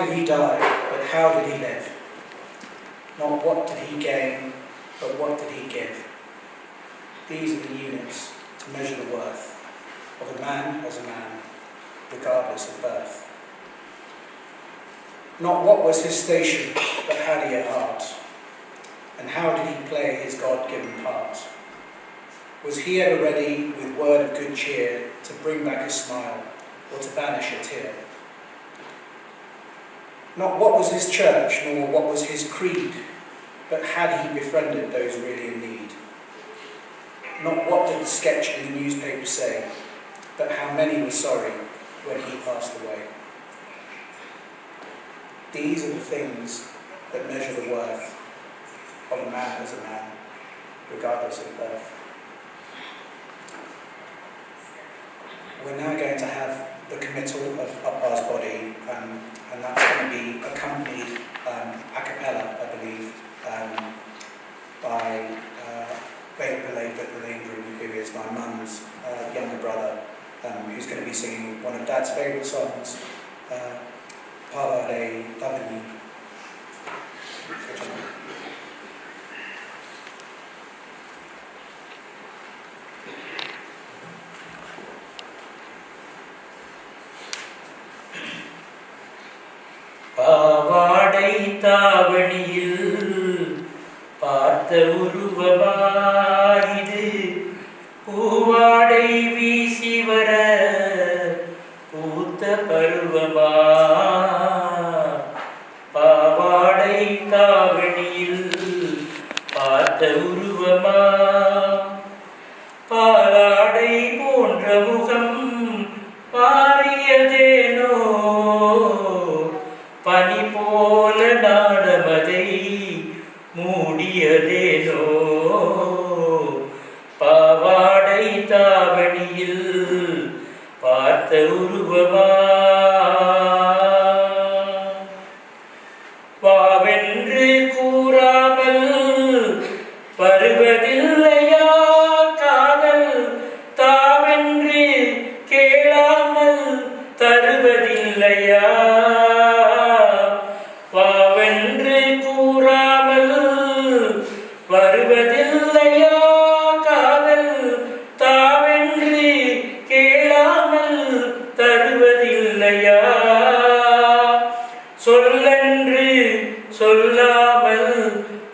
did he die, but how did he live? Not what did he gain, but what did he give? These are the units to measure the worth of a man as a man, regardless of birth. Not what was his station, but had he a heart? And how did he play his God-given part? Was he ever ready, with word of good cheer, to bring back a smile, or to banish a tear? Not what was his church, nor what was his creed, but had he befriended those really in need? Not what did the sketch in the newspaper say, but how many were sorry when he passed away. These are the things that measure the worth of a man as a man, regardless of birth. We're now going to have the committal of Papa's body, and that's going to be accompanied a cappella, I believe, by Vellupillai, who is my mum's younger brother, who's going to be singing one of Dad's favourite songs, Vamadevan. பாவாடை தாவணியில் பார்த்த உருவமாயிது, பூவாடை வீசி வர பூத்த பருவமா. பாவாடை தாவணியில் பார்த்த உருவமா, பாலாடை போன்ற முகம் மாறியதேனோ, பனி போல நாணமதை மூடியதேனோ. பாவாடை தாவணியில் பார்த்த உருவமா, வாவென்று கூறாமல் வருவதில்லையா காதல், தாவென்று கேளாமல் தருவதில்லையா. வாவென்று கூறாமல் வருவதில்லையா காதல், தாவென்று கேளாமல் தருவதில்லையா. சொல்லென்று சொல்லாமல்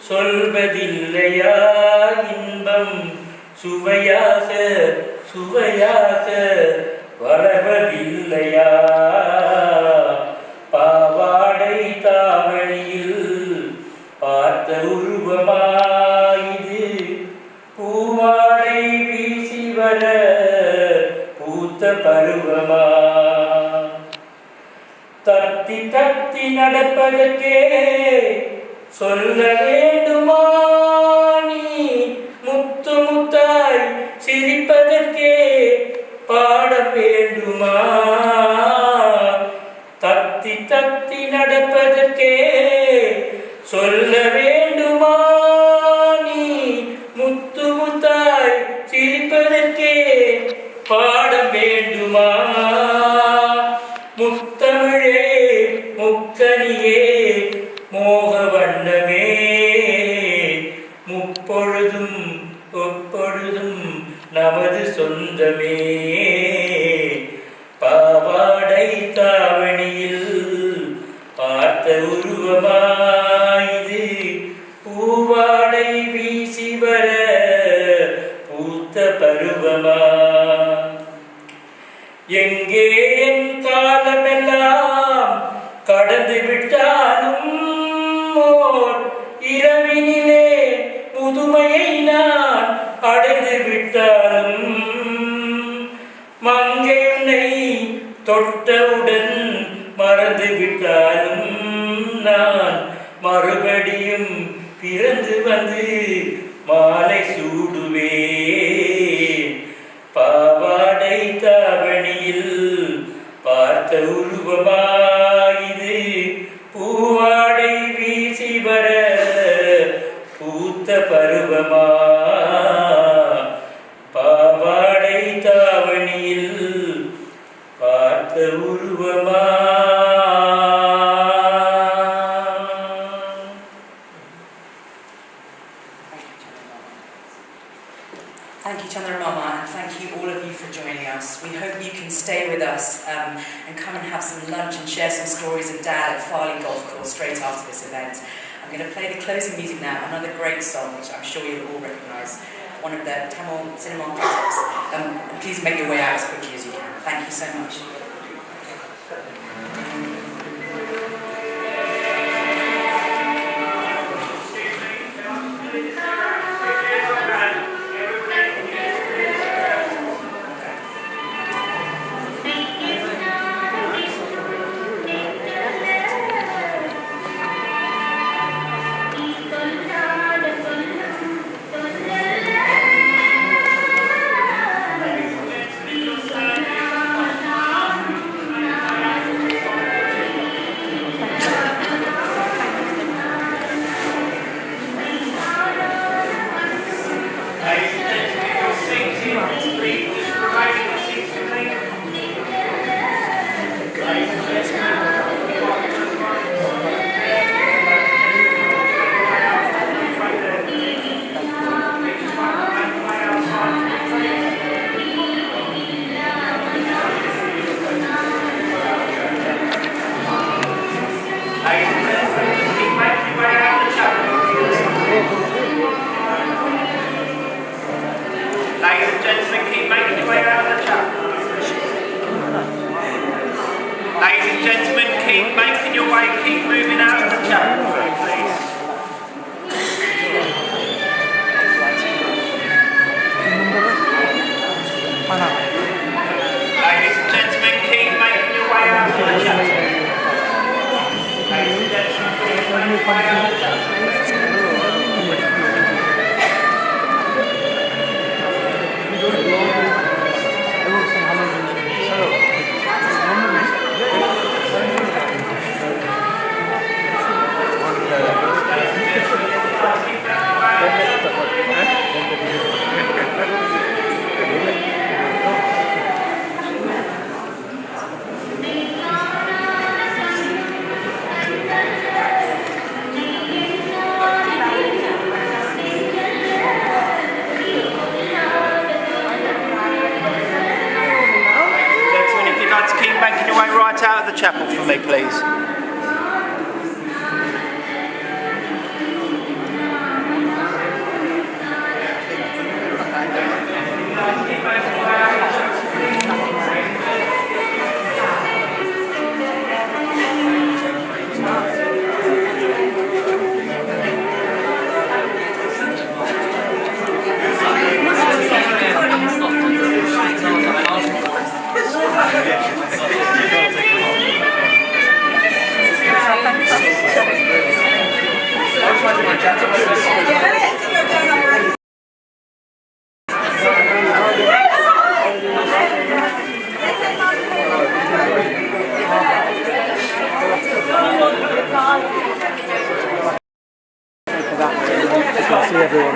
சொல்வதில்லையா, இன்பம் சுவையாக சுவையாக வளர்வதில்லையா. பாவாடை தாவணியில் பார்த்த உருவமாயிது, பூவாடை வீசி வர பூத்த பருவமா. தத்தி தத்தி நடப்பதற்கே சொல்ல வேண்டுமா நீ, முத்து முத்தாய் சிரிப்பதற்கே பாடம் வேண்டுமா. தத்தி தத்தி நடப்பதற்கே சொல்ல வேண்டுமா நீ, முத்து முத்தாய் சிரிப்பதற்கே பாடம் வேண்டுமா. முத்தமிழே முக்கனியே மோக வண்ணமே, முப்பொழுதும் ஒப்பொழுதும் நமது சொந்தமே. பாவாடை தாவணியில் பார்த்த உருவமாயிது, பூவாடை வீசி வர பூத்த பருவமா. எங்கே என் காலமெல்லாம் கடந்து விட்டாலும் ஓர் இரவினிலே முதுமையை நான் அடைந்து விட்டாலும், மங்கையுன்னை தொட்டவுடன் மறந்து விட்டாலும், நான் மறுபடியும் பிறந்து வந்து மாலை சூடுவேன். பாவாடை தாவணியில் பார்த்த உருவமாயிது, பூவாடை வீசி வர பூத்த பருவமா. பாவாடை தாவணியில் பார்த்த உருவமா. nice. We hope you can stay with us and come and have some lunch and share some stories of Dad at Farley Golf Course straight after this event. I'm going to play the closing music now, another great song which I'm sure you'll all recognise, one of the Tamil cinema classics. Please make your way out as quickly as you can. Thank you so much. Chapel for me, please. See everyone.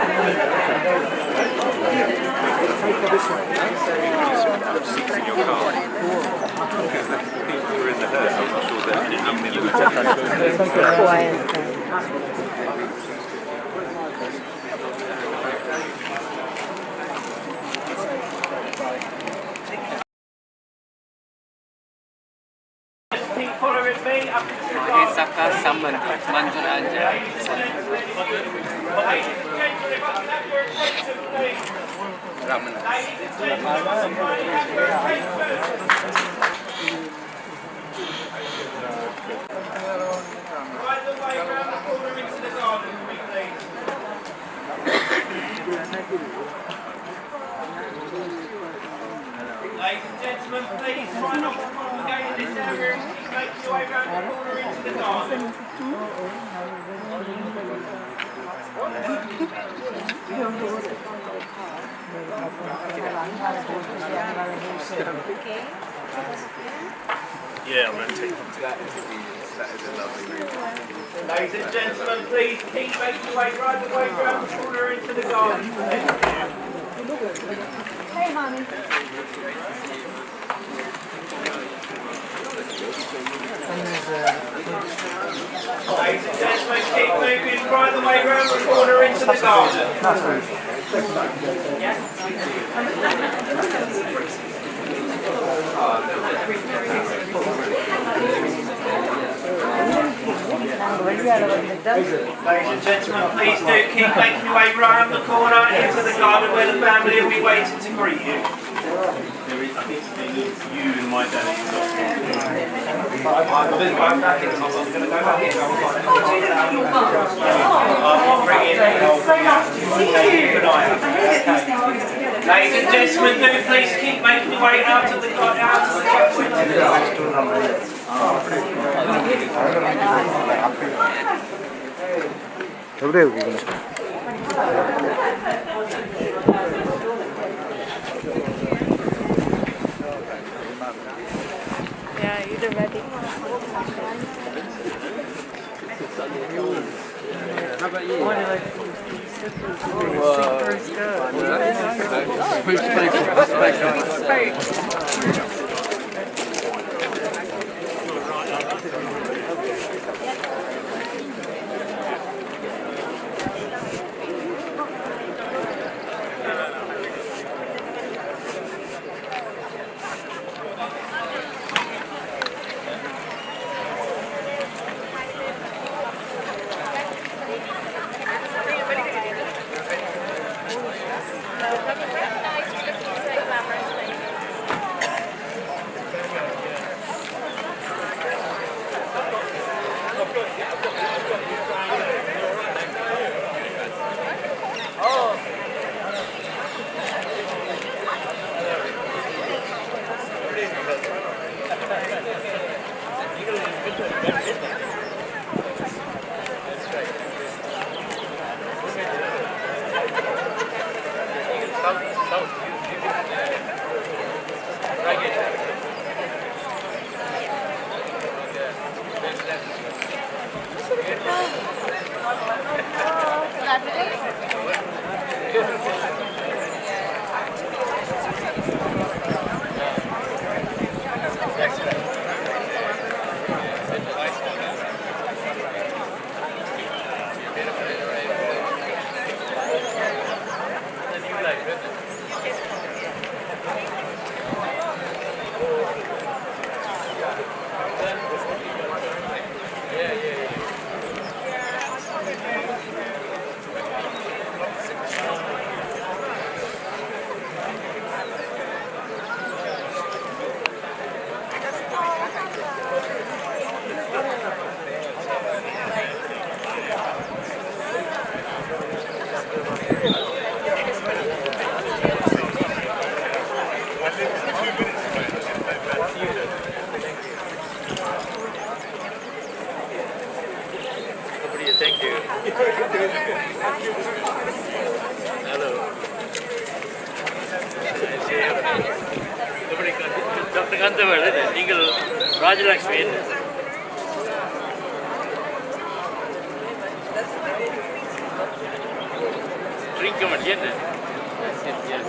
Ladies and gentlemen, please try not to fall again in this area. Make your way round the corner into the garden. Yeah, I'm going to take them to that. That is a lovely room. Ladies and gentlemen, please keep making your way right the way round the corner into the garden. Hey, Mommy. Ladies and gentlemen, keep moving right the way round the corner into the garden. Ladies and gentlemen, please do keep making your way round the corner into the garden where the family will be waiting to greet you. You and my daddy. Ladies and gentlemen, do please keep making your way out to the Yeah, you're ready. How about you? Dr. Gandhavar, நீங்கள் Rajalakshmi drink comment என்ன? Yes.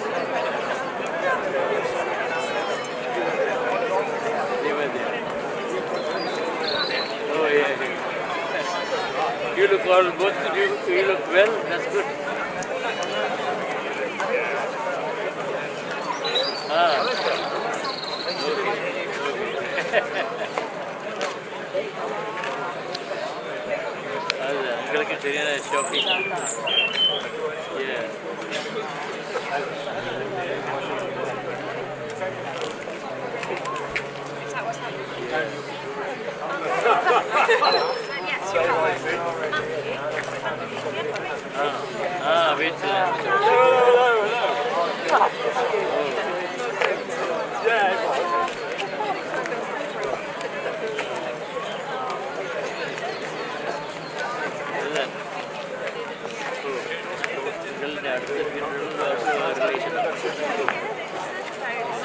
Oh yeah. You look all both you look well. That's good. உங்களுக்கு சரியான shopping. Wait.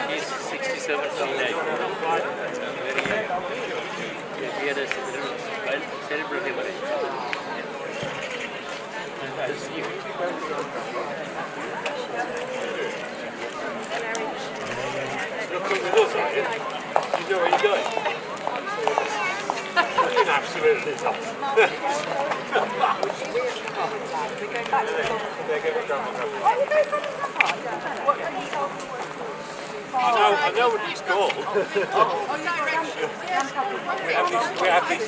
He's 67 something. We had a celebrity marriage. You know where you're going? Absolutely not. I know what it's called. We have these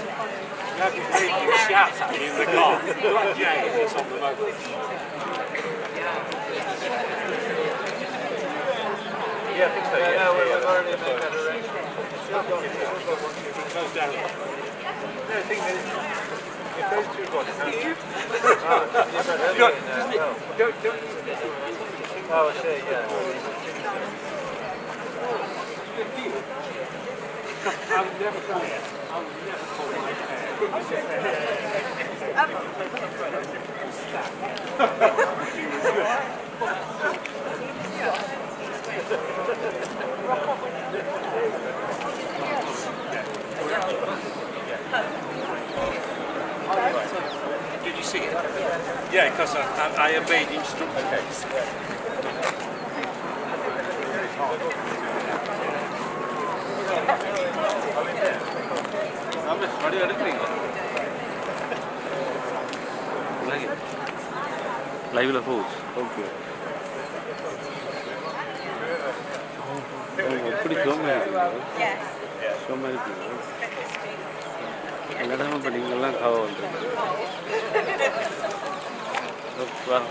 really good shouts at me in the car. Like Jay is on the motor. Yeah, I think so. Yeah, we're already in that direction. Goes down. No, the thing is, if those two got oh, I see, yeah. I would never call it. I would never call Did you see it? Yeah, because I obeyed instructions. Live host. Okay. Pretty so many people. Yes. So many people. Another one, but you don't how. Wow.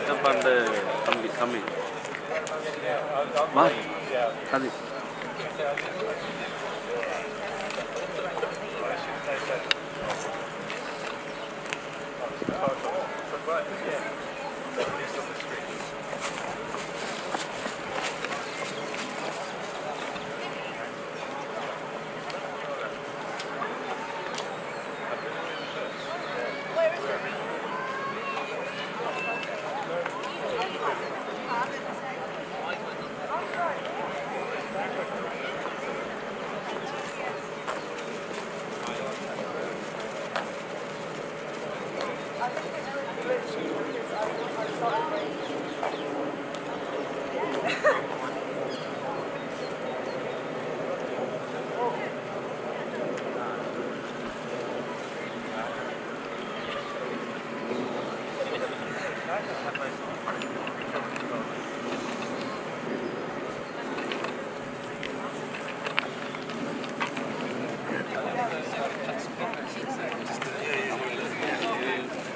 The coming. What? Kadi.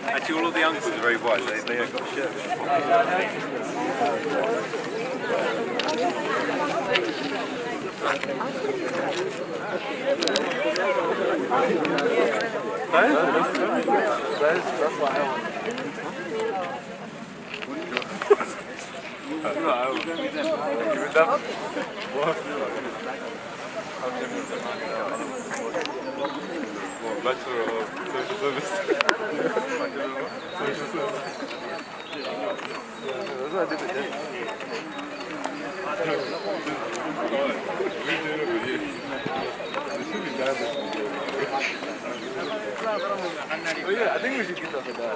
Actually, all of the uncles are very wise. They have got shirts. That's what I want. Bachelor of Social Service. Social Service. That's what I did it then. Oh yeah, I think we should get off of that. I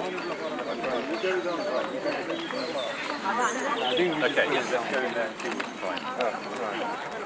think we should yes, let's go in there and see what we can find. Oh, right.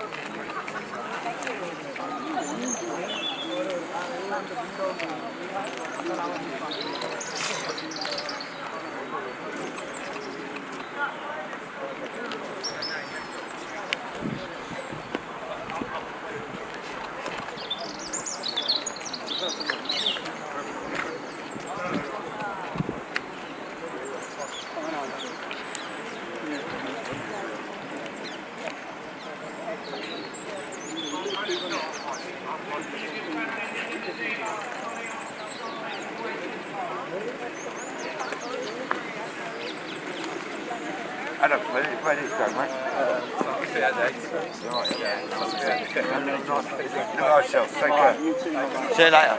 Adam, where did it go, mate? Nice self, take care. See you later.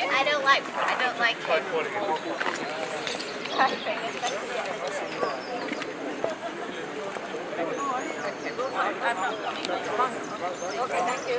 I don't like him. Okay, thank you.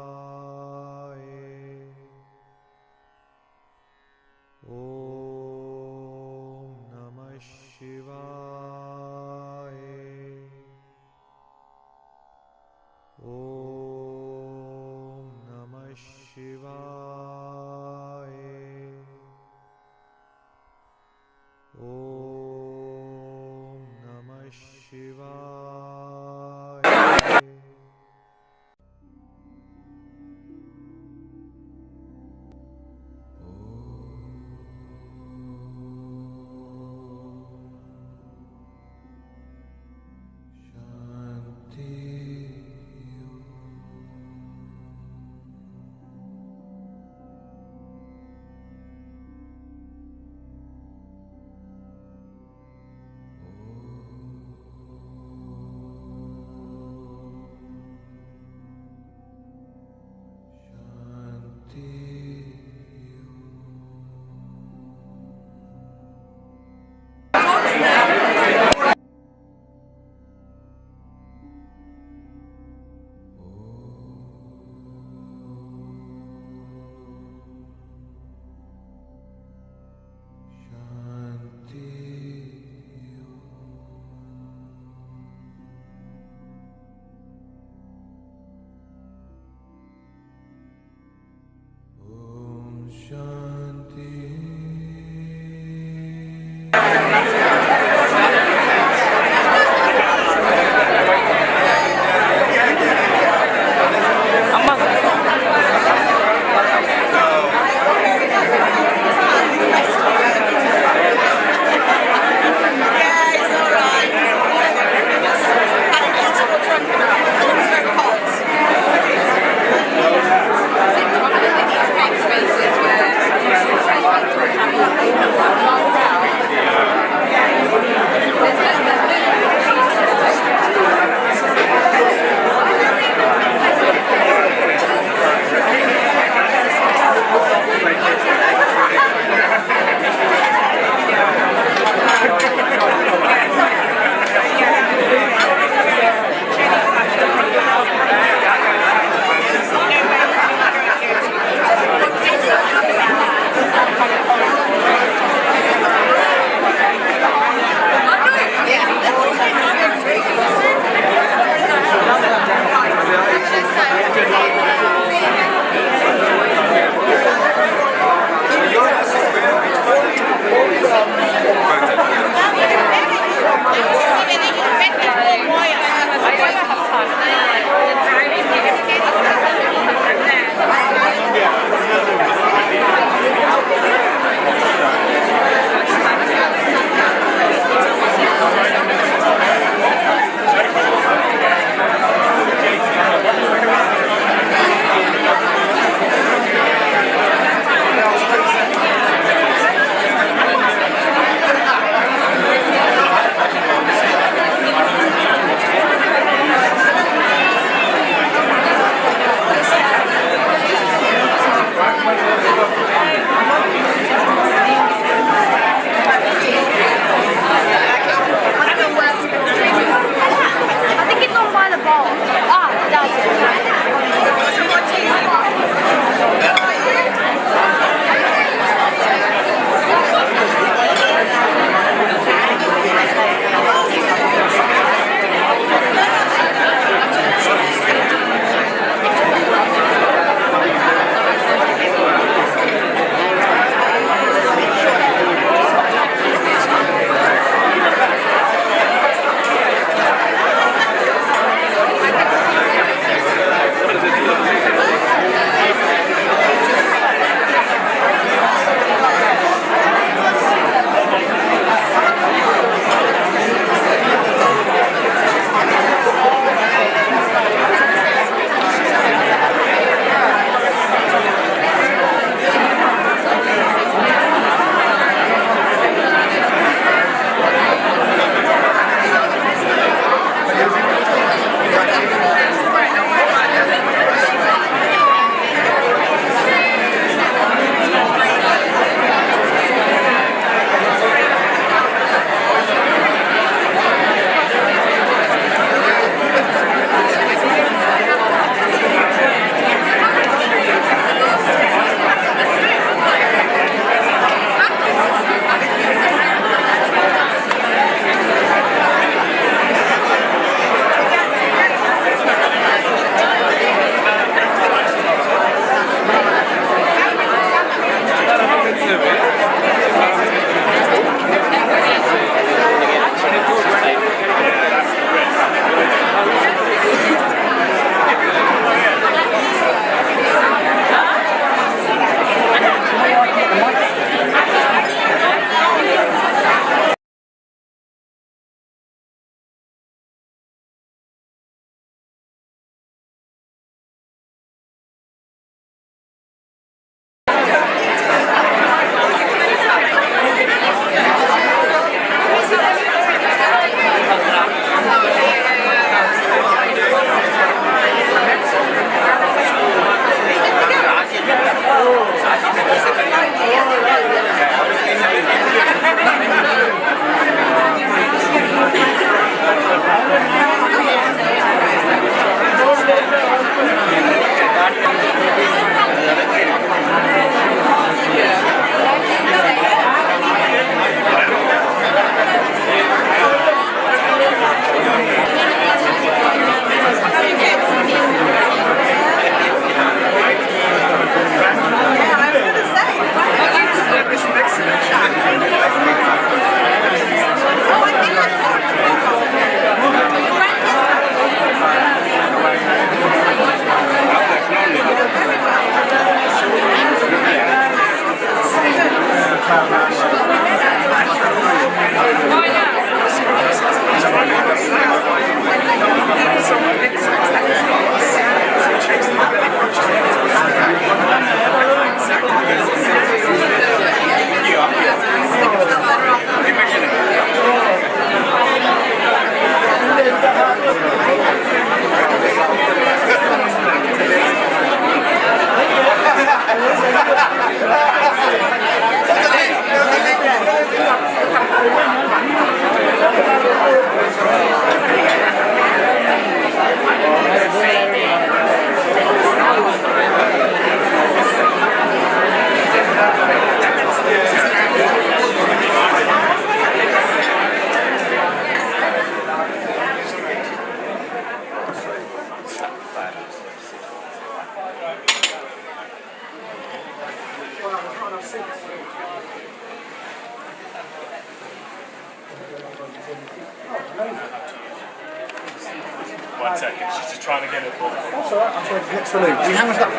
1 second. She's just trying to get it. That's alright, I'm sorry. Literally. We haven't got.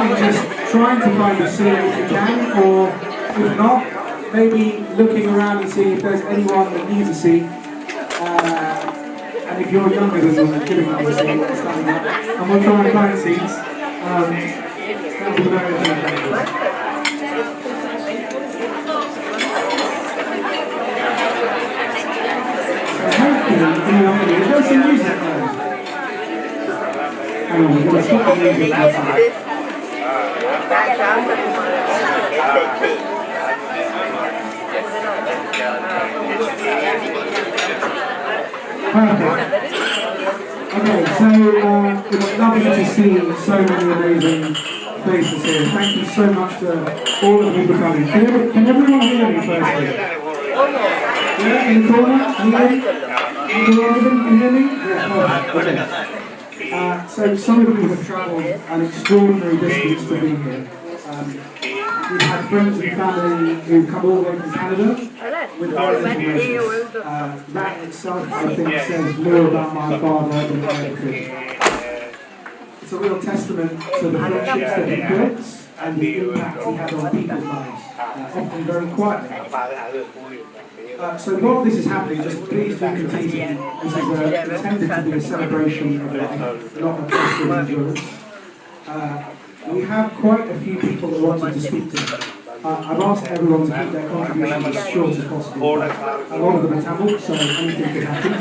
mind just trying to find a seat if you can, or if not, maybe looking around and see if there's anyone that needs a seat. And if you're younger than them, giving them a seat, standing up, and we'll try and find seats. That'll be very good. There's some music there. Hang on, we're going to stop the music outside. Perfect. Okay, so it's lovely to see so many amazing faces here. Thank you so much to all of you for coming. Can everyone hear me firstly? Yeah, in the corner? Can you hear me? Yeah, perfect. Okay. So some of you have travelled an extraordinary distance to be here. We've had friends and family who come all the way from Canada with various emotions. That in itself, I think, says more about my father than I ever could. It's a real testament to the friendships that he built and the impact he had on people's lives, often very quietly. So while this is happening, just please do continue. This is intended to be a celebration of life, not a test of endurance. We have quite a few people that wanted to speak to me. I've asked everyone to keep their contributions as short as possible. A lot of them are Tamil, so anything could happen.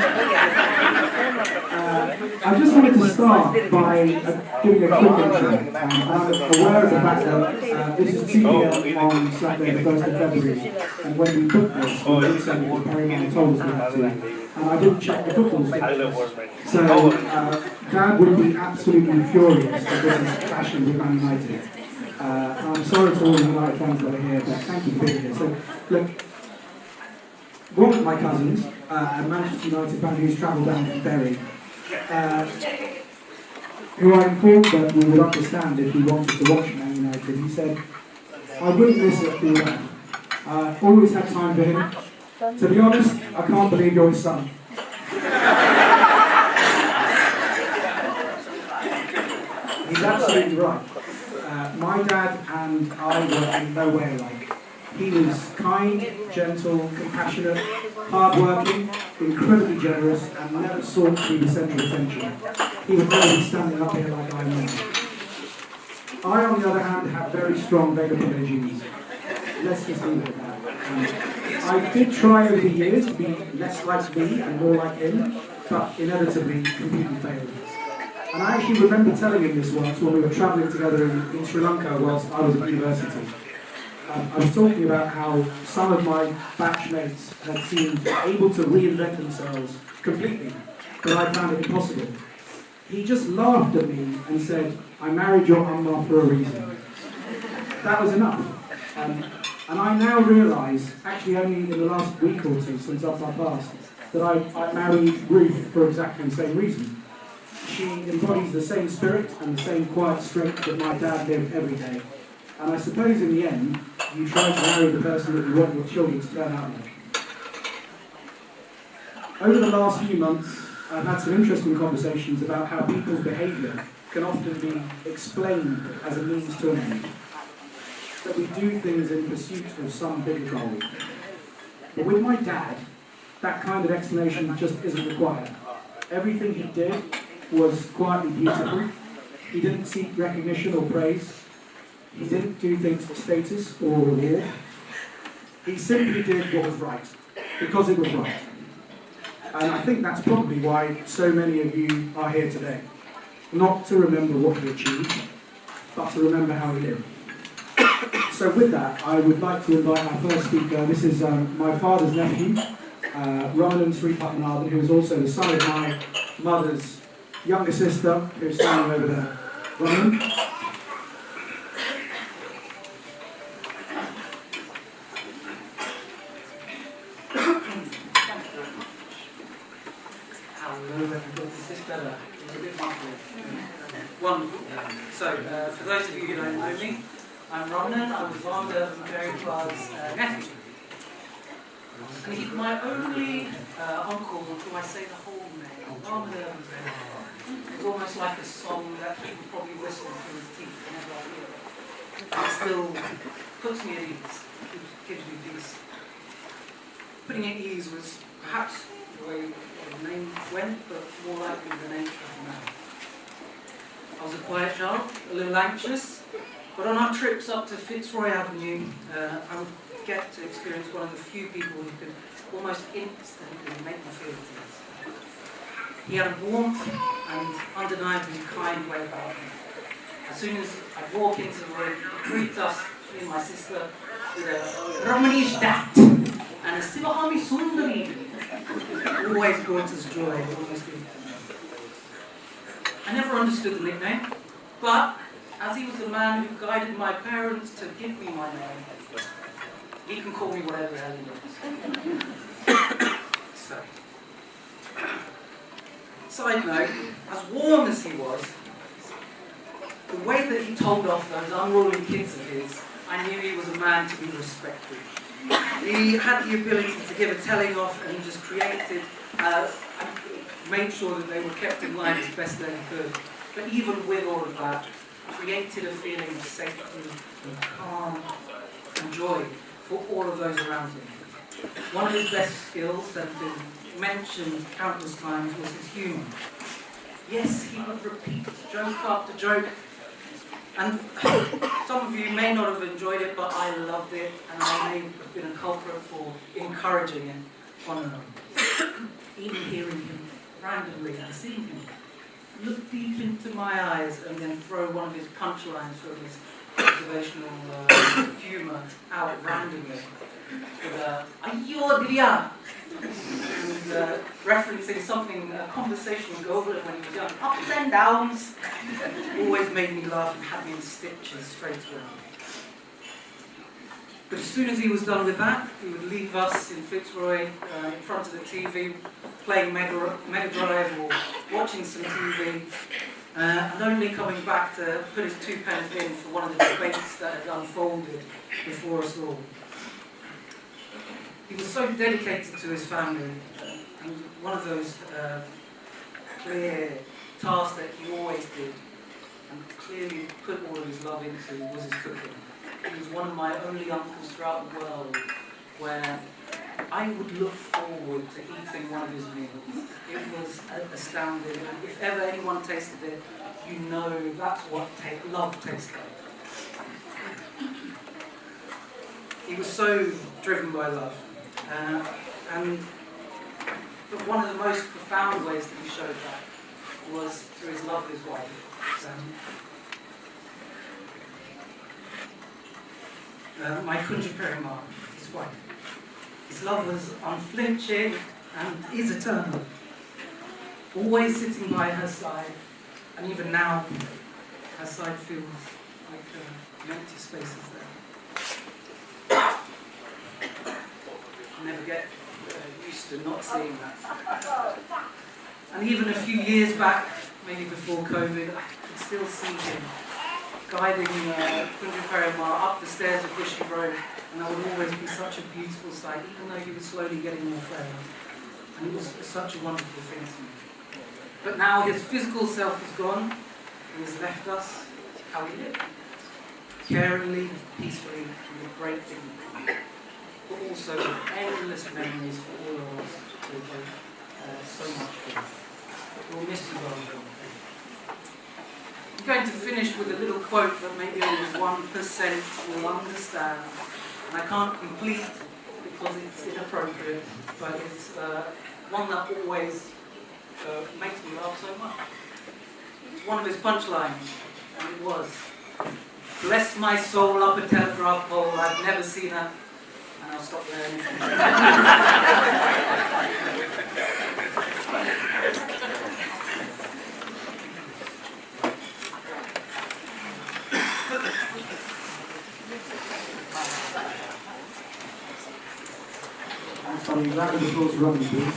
I just wanted to start by giving a quick intro. I'm aware of the fact that this is 2 p.m. on Saturday the 1st of February, and when we booked this, we did send it to Karainagar told us we had to. And I didn't check the football fixtures. So Dad would be absolutely furious that this is clashing with Man United. I'm sorry to all the United fans that are here, but thank you for being here. So, look, one of my cousins, a Manchester United fan who's travelled down from Bury, who I informed that we would understand if he wanted to watch Man United, he said, I wouldn't miss it for you. Always had time for him. To be honest, I can't believe you're his son. He's absolutely right. My dad and I were in no way alike. He was kind, gentle, compassionate, hard-working, incredibly generous, and never sought to be the centre of attention. He would never be standing up here like I am now. I, on the other hand, have very strong Vellupillai genes. Let's just leave it at that. I did try over the years to be less like me and more like him, but inevitably completely failed. And I actually remember telling him this once when we were travelling together in Sri Lanka whilst I was at university. I was talking about how some of my batchmates had seemed able to reinvent themselves completely, but I found it impossible. He just laughed at me and said, I married your Amma for a reason. That was enough. And I now realise, actually only in the last week or two since our past, that I married Ruth for exactly the same reason. She embodies the same spirit and the same quiet strength that my dad lived every day. And I suppose in the end, you try to marry the person that you want your children to turn out like. Over the last few months, I've had some interesting conversations about how people's behaviour can often be explained as a means to an end. That we do things in pursuit of some bigger goal. But with my dad, that kind of explanation just isn't required. Everything he did was quietly beautiful. He didn't seek recognition or praise. He didn't do things for status or reward. He simply did what was right, because it was right. And I think that's probably why so many of you are here today. Not to remember what he achieved, but to remember how he lived. So with that, I would like to invite our first speaker. This is my father's nephew, Nimaleswari Vamadevan, who is also the son of my mother's younger sister, who's standing over there. Roman. Wonderful. So, for those of you who don't know me, I'm Roman. I was Vamadevan Clark's nephew. And he's my only uncle until I say the whole name. Vamadevan. It's almost like a song that people probably whistle through his teeth whenever I hear it. it still puts me at ease, gives me peace. Putting at ease was perhaps the way the name went, but more likely the nature of the man. I was a quiet child, a little anxious, but on our trips up to Fitzroy Avenue, I would get to experience one of the few people who could almost instantly make me feel at ease. He had a warmth and undeniably kind way about him. As soon as I'd walk into the room, he'd greet us, me and my sister, with a Ramanish dat and a Sivahami Sundari. Always brought us joy, almost instantly. I never understood the nickname, but as he was the man who guided my parents to give me my name, he can call me whatever the hell he wants. So, side note, as warm as he was, the way that he told off those unruly kids of his, I knew he was a man to be respected. He had the ability to give a telling off, and he just created, and made sure that they were kept in line as best they could. But even with all of that, created a feeling of safety and calm and joy for all of those around him. One of his best skills that has been mentioned countless times was his humour. Yes, he would repeat joke after joke, and some of you may not have enjoyed it, but I loved it, and I may have been a culprit for encouraging it on and on. Even hearing him randomly and seeing him look deep into my eyes and then throw one of his punchlines from his observational humour out randomly with a "Ayodhya," and referencing something, a conversation with Govind when he was young, ups and downs, always made me laugh and had me in stitches straight away. But as soon as he was done with that, he would leave us in Fitzroy in front of the TV, playing Mega Drive or watching some TV, and only coming back to put his 2 pence in for one of the debates that had unfolded before us all. He was so dedicated to his family, and one of those clear tasks that he always did, and clearly put all of his love into, was his cooking. He was one of my only uncles throughout the world where I would look forward to eating one of his meals. It was astounding, and if ever anyone tasted it, you know that's what love tastes like. He was so driven by love, but one of the most profound ways that he showed that was through his love of his wife. My Karainagar, his wife. His love was unflinching and is eternal. Always sitting by her side, and even now, her side feels like an empty spaces there. I never get used to not seeing that. And even a few years back, maybe before COVID, I could still see him guiding Karainagar up the stairs of Bushy Road, and that would always be such a beautiful sight, even though he was slowly getting more frail. And it was such a wonderful thing to me. But now his physical self is gone, and has left us how he lived. Caringly, peacefully, and with great dignity. But also with endless memories for all of us who gave so much for. We'll miss you, Balendran. I'm going to finish with a little quote that maybe only 1% will understand. And I can't complete because it's inappropriate, but it's one that always makes me laugh so much. It's one of his punchlines, and it was, "Bless my soul up a telegraph pole, I've never seen her." And I'll stop there. Sorry, round of applause for Robin, please.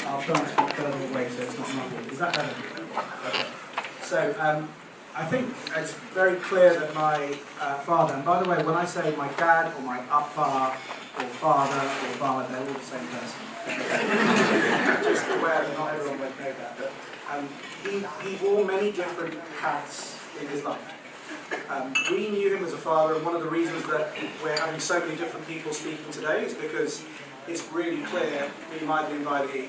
I'll try and speak further away so it's not muffled. Is that better? Okay. So, I think it's very clear that my father, and by the way, when I say my dad or my appa or father or Vama, they're all the same person. Just aware that not everyone would know that. But He wore many different hats in his life. We knew him as a father, and one of the reasons that we're having so many different people speaking today is because it's really clear, me, Mythili and Vytheki,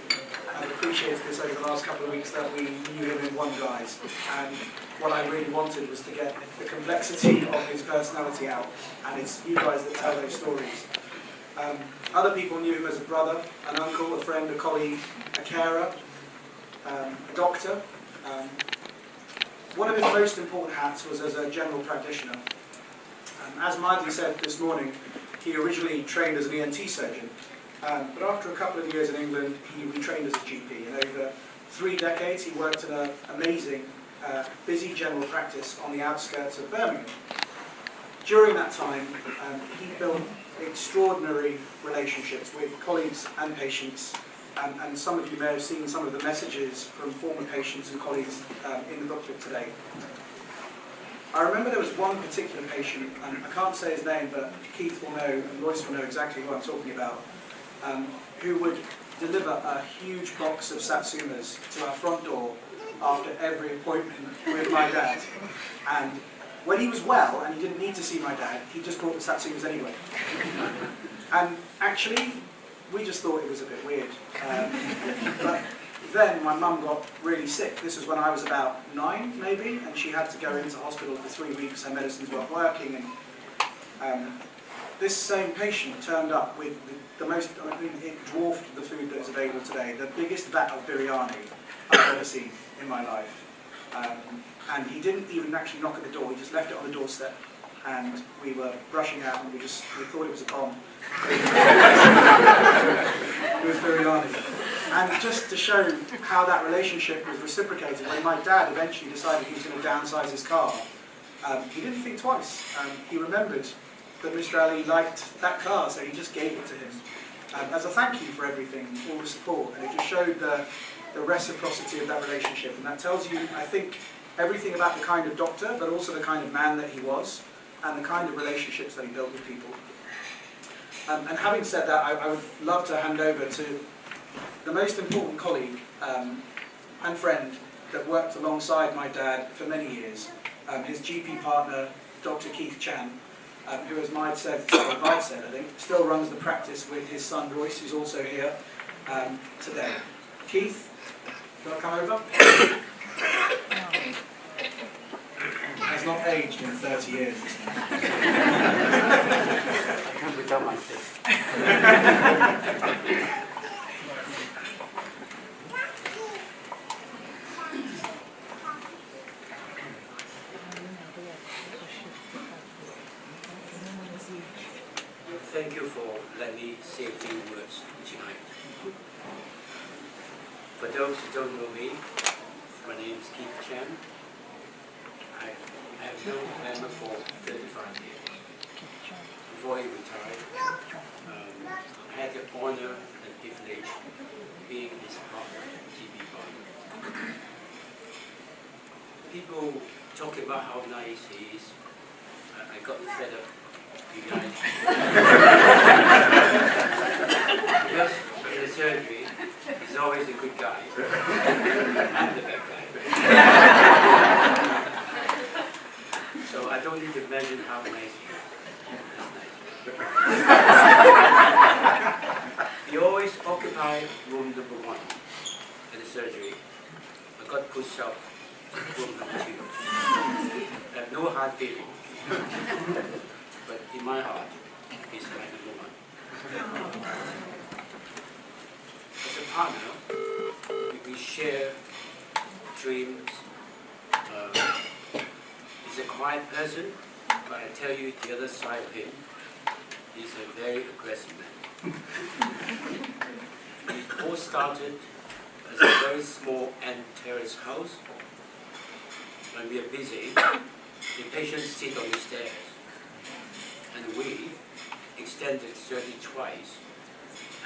and I've appreciated this over the last couple of weeks, that we knew him in one guise. And what I really wanted was to get the complexity of his personality out, and it's you guys that tell those stories. Other people knew him as a brother, an uncle, a friend, a colleague, a carer, a doctor. One of his most important hats was as a general practitioner. As Marley said this morning, he originally trained as an ENT surgeon, but after a couple of years in England, he retrained as a GP, and over 3 decades he worked in an amazing, busy general practice on the outskirts of Birmingham. During that time, he built extraordinary relationships with colleagues and patients, and some of you may have seen some of the messages from former patients and colleagues in the booklet today. I remember there was one particular patient, and I can't say his name, but Keith will know and Royce will know exactly who I'm talking about, who would deliver a huge box of satsumas to our front door after every appointment with my dad. And when he was well and he didn't need to see my dad, he just brought the satsumas anyway. And actually, we just thought it was a bit weird. But then my mum got really sick. This was when I was about 9, maybe, and she had to go into hospital for 3 weeks. Her medicines weren't working, and this same patient turned up with the most, I mean, it dwarfed the food that is available today, the biggest vat of biryani I've ever seen in my life. And he didn't even actually knock at the door, he just left it on the doorstep. And we were brushing out, and we thought it was a bomb. It was biryani. And just to show how that relationship was reciprocated, when my dad eventually decided he was going to downsize his car, he didn't think twice. He remembered that Mr. Ali liked that car, so he just gave it to him as a thank you for everything, all the support. And it just showed the reciprocity of that relationship. And that tells you, I think, everything about the kind of doctor, but also the kind of man that he was, and the kind of relationships that he built with people. And having said that, I would love to hand over to the most important colleague and friend that worked alongside my dad for many years, his GP partner, Dr. Keith Chan, who, as Myth said, I think, still runs the practice with his son Royce, who's also here today. Keith, do you want to come over? Has not aged in 30 years. Without my face. Thank you for letting me say a few words tonight. For those who don't know me, my name is Keith Chan. I have known Emma for 35 years. Before he retired, I had the honor and privilege of being his partner, GP partner. People talk about how nice he is. I got fed up, you guys. Because in the surgery, he's always a good guy. I'm the bad guy. So I don't need to mention how nice he is. He always occupied room number 1 at the surgery. I got pushed out room number 2. I have no hard feeling, but in my heart, he's my number 1. As a partner, we share dreams. He's a quiet person, but I tell you the other side of him. He's a very aggressive man. It all started as a very small end terrace house. When we are busy, the patients sit on the stairs, and we extended surgery twice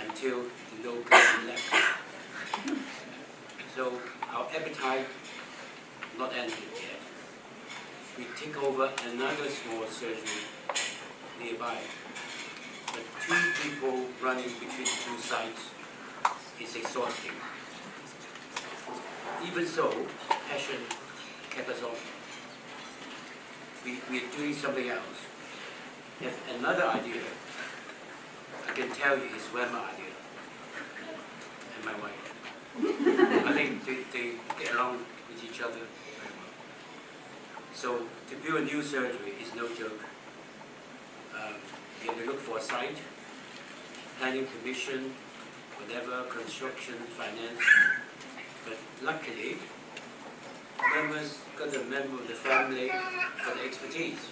until the local relaxed. So our appetite not ended yet. We take over another small surgery nearby. But 2 people running between 2 sites is exhausting. even so, passion kept us on. We're doing something else. If another idea, I can tell you it's Wema idea, and my wife. I think they get along with each other very well. So to build a new surgery is no joke. You have to look for a site, planning permission, whatever, construction, finance. But luckily, members got a member of the family for the expertise.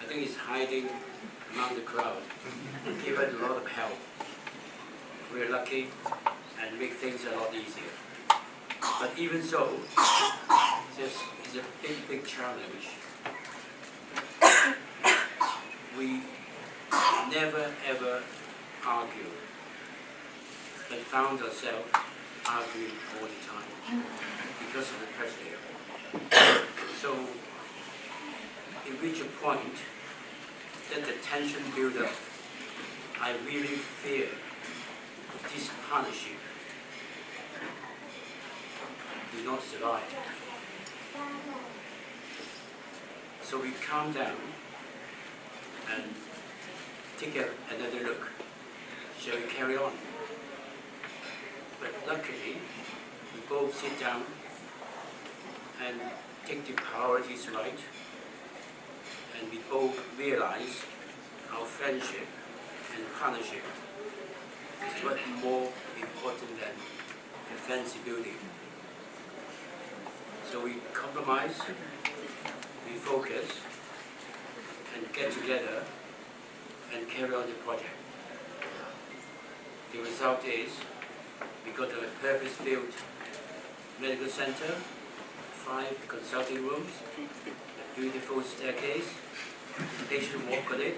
I think he's hiding among the crowd. Give us a lot of help. We're lucky and make things a lot easier. But even so, it's a big challenge. We never ever argue, but found ourselves arguing all the time because of the pressure. So it reached a point that the tension built up. I really fear this partnership will not survive. So we calm down and take another look. Shall we carry on? But luckily, we both sit down and take the priorities right, and we both realize our friendship and partnership is much more important than a fancy building. So we compromise, we focus, and get together and carry on the project. The result is we got a purpose-built medical center, 5 consulting rooms, a beautiful staircase, patient walk on it.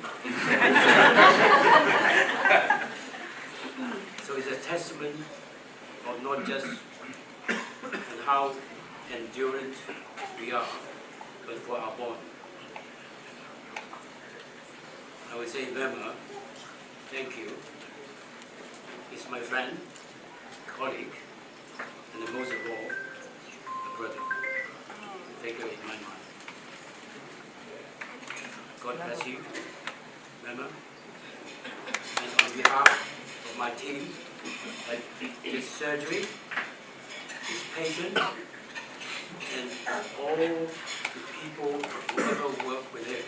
So it's a testament of not just how endurant we are, but for our bond. I would say, Vema, thank you. He's my friend, colleague, and most of all, a brother. Thank you in my mind. God bless you, Vema. And on behalf of my team, this surgery, this patient, and all the people who ever work with him,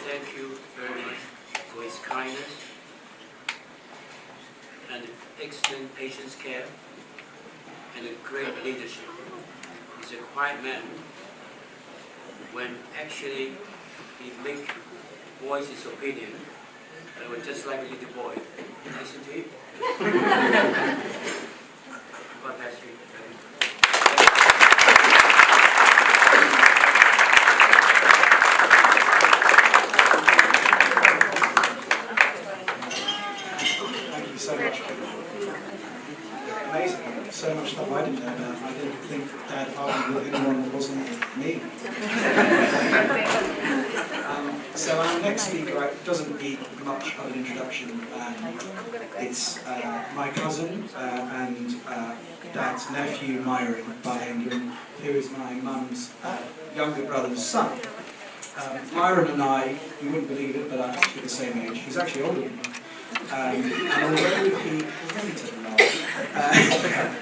thank you very much for his kindness and excellent patient's care and a great leadership. He's a quiet man. When actually he make voice his opinion, I would just like a little boy listen to him. God bless you. Amazing. So much stuff I didn't know about. I didn't think Dad argued with anyone that wasn't me. So our next speaker doesn't need much of an introduction. It's my cousin and Dad's nephew, Myron Balendran, who is my mum's younger brother's son. Myron and I, you wouldn't believe it, but are actually the same age. He's actually older than me.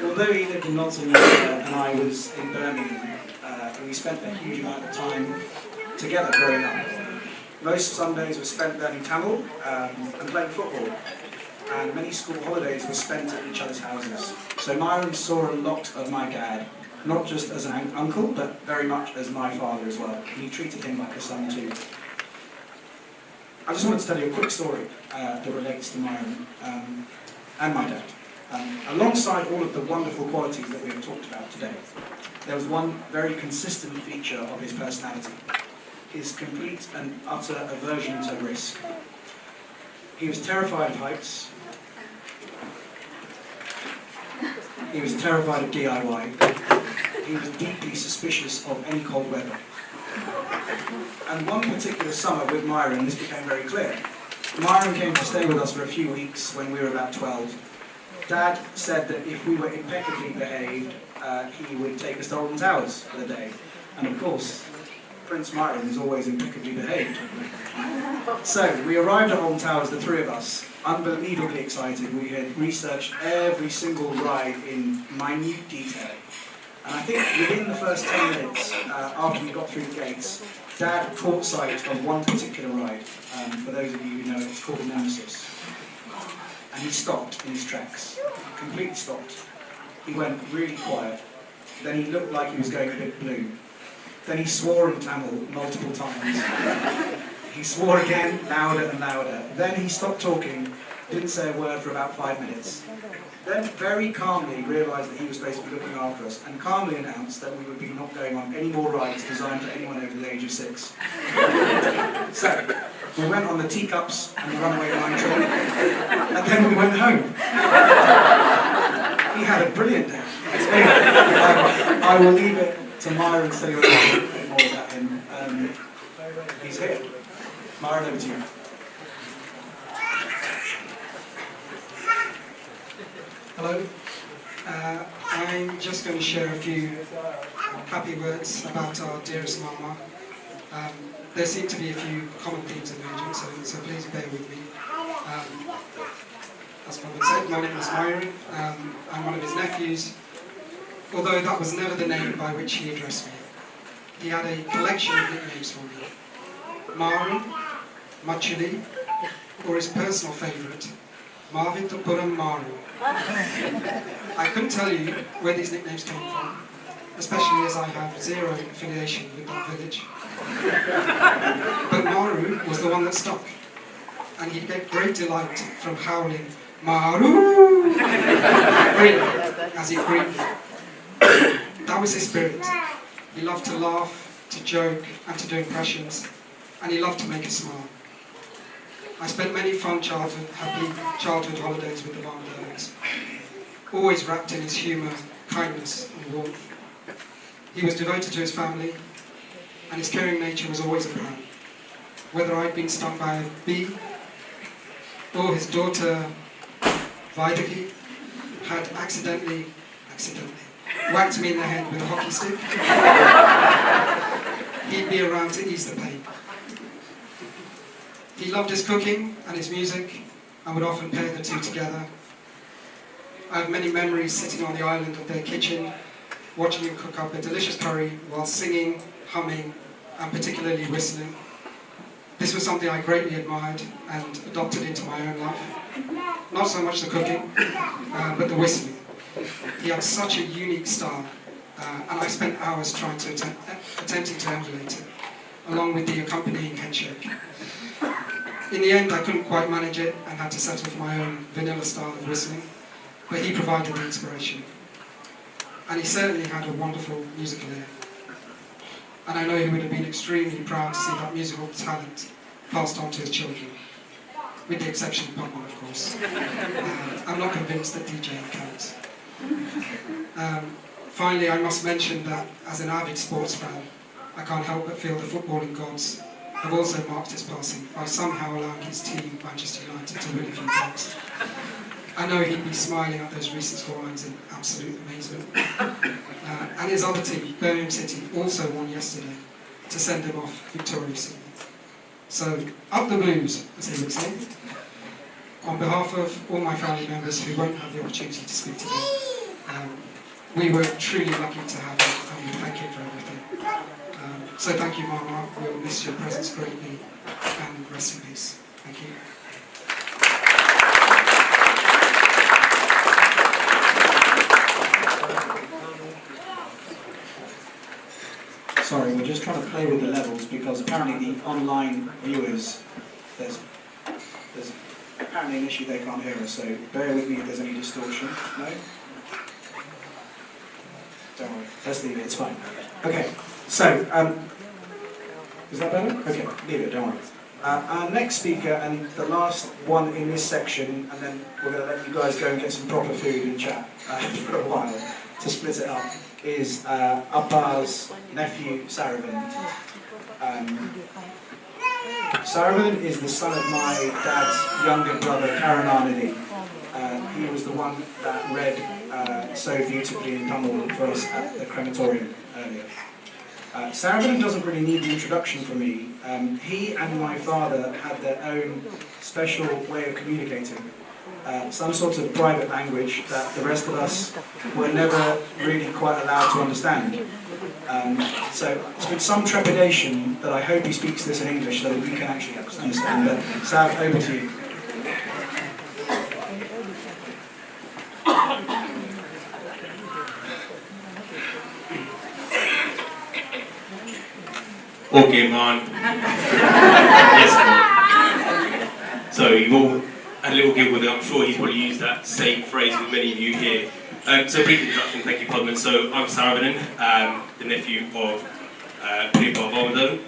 Although he lived in Nottingham and I was in Birmingham, we spent a huge amount of time together growing up. Most Sundays were spent learning Tamil and playing football, and many school holidays were spent at each other's houses. So Myron saw a lot of my dad, not just as an uncle, but very much as my father as well, and he treated him like a son too. I just wanted to tell you a quick story that relates to Myron and my dad. Alongside all of the wonderful qualities that we have talked about today, there was one very consistent feature of his personality: his complete and utter aversion to risk. He was terrified of heights. He was terrified of DIY. He was deeply suspicious of any cold weather. And one particular summer with Myron, this became very clear. Myron came to stay with us for a few weeks when we were about 12. Dad said that if we were impeccably behaved, he would take us to Alton Towers for the day. And of course, Prince Martin is always impeccably behaved. So we arrived at Alton Towers, the three of us, unbelievably excited. We had researched every single ride in minute detail. And I think within the first 10 minutes, after we got through the gates, Dad caught sight of one particular ride. For those of you who know it, it's called Nemesis. And he stopped in his tracks, completely stopped. He went really quiet. Then he looked like he was going a bit blue. Then he swore in Tamil multiple times. He swore again, louder and louder. Then he stopped talking, didn't say a word for about 5 minutes. Then very calmly realised that he was supposed to be looking after us and calmly announced that we would be not going on any more rides designed for anyone over the age of 6. So, we went on the teacups and the runaway line train, and then we went home. He had a brilliant day. I will leave it to Myron to tell you a little bit more about him. He's here. Myron, over to you. Hello. I'm just going to share a few happy words about our dearest Mama. There seem to be a few common themes emerging, so please bear with me. As one would say, my name is Myron. I'm one of his nephews, although that was never the name by which he addressed me. He had a collection of nicknames for me. Myron, Mythili, or his personal favourite, Vipulendran Maru. I couldn't tell you where these nicknames came from, especially as I have zero affiliation with that village. But Maru was the one that stuck, and he'd get great delight from howling Maru as he breathed. That was his spirit. He loved to laugh, to joke, and to do impressions, and he loved to make us smile. I spent many fun happy childhood holidays with the Vamedevans, always wrapped in his humour, kindness and warmth. He was devoted to his family, and his caring nature was always apparent. Whether I'd been stung by a bee, or his daughter Vytheki had accidentally whacked me in the head with a hockey stick, he'd be around to ease the pain. He loved his cooking and his music, and would often pair the two together. I have many memories sitting on the island of their kitchen, watching him cook up a delicious curry while singing, humming, and particularly whistling. This was something I greatly admired and adopted into my own life. Not so much the cooking, but the whistling. He had such a unique style, and I spent hours trying to attempting to emulate it, along with the accompanying headshake. In the end, I couldn't quite manage it and had to settle for my own vanilla style of whistling, but he provided the inspiration. And he certainly had a wonderful musical ear. And I know he would have been extremely proud to see that musical talent passed on to his children, with the exception of Padman, of course. I'm not convinced that DJing counts. Finally, I must mention that as an avid sports fan, I can't help but feel the footballing gods have also marked his passing by somehow allowing his team, Manchester United, to win a few games. I know he'd be smiling at those recent scorelines in absolute amazement. And his other team, Birmingham City, also won yesterday to send him off victoriously. So, up the Blues, as he would say. On behalf of all my family members who won't have the opportunity to speak today, we were truly lucky to have him, and we thank him for everything. So thank you, Mama. We'll miss your presence greatly, and rest in peace. Thank you. Sorry, we're just trying to play with the levels because apparently the online viewers, there's apparently an issue they can't hear us, so bear with me if there's any distortion. No? Don't worry, let's leave it, it's fine. Okay, so, is that better? Okay, leave it, don't worry. Our next speaker, and the last one in this section, and then we're going to let you guys go and get some proper food and chat for a while to split it up, is Appa's nephew, Saravan. Saravan is the son of my dad's younger brother, Karunanithy. He was the one that read so beautifully in Tamil for us at the crematorium earlier. Saravanan doesn't really need the introduction from me. He and my father had their own special way of communicating. Some sort of private language that the rest of us were never really quite allowed to understand. So it's with some trepidation that I hope he speaks this in English so that we can actually understand. But Sav, over to you. Okay, man. Yes, man. So you've all had a little giggle with it. I'm sure he's probably used that same phrase with many of you here. So brief introduction, thank you, Padman. So I'm Saravanan, the nephew of Thampiah Vamadevan.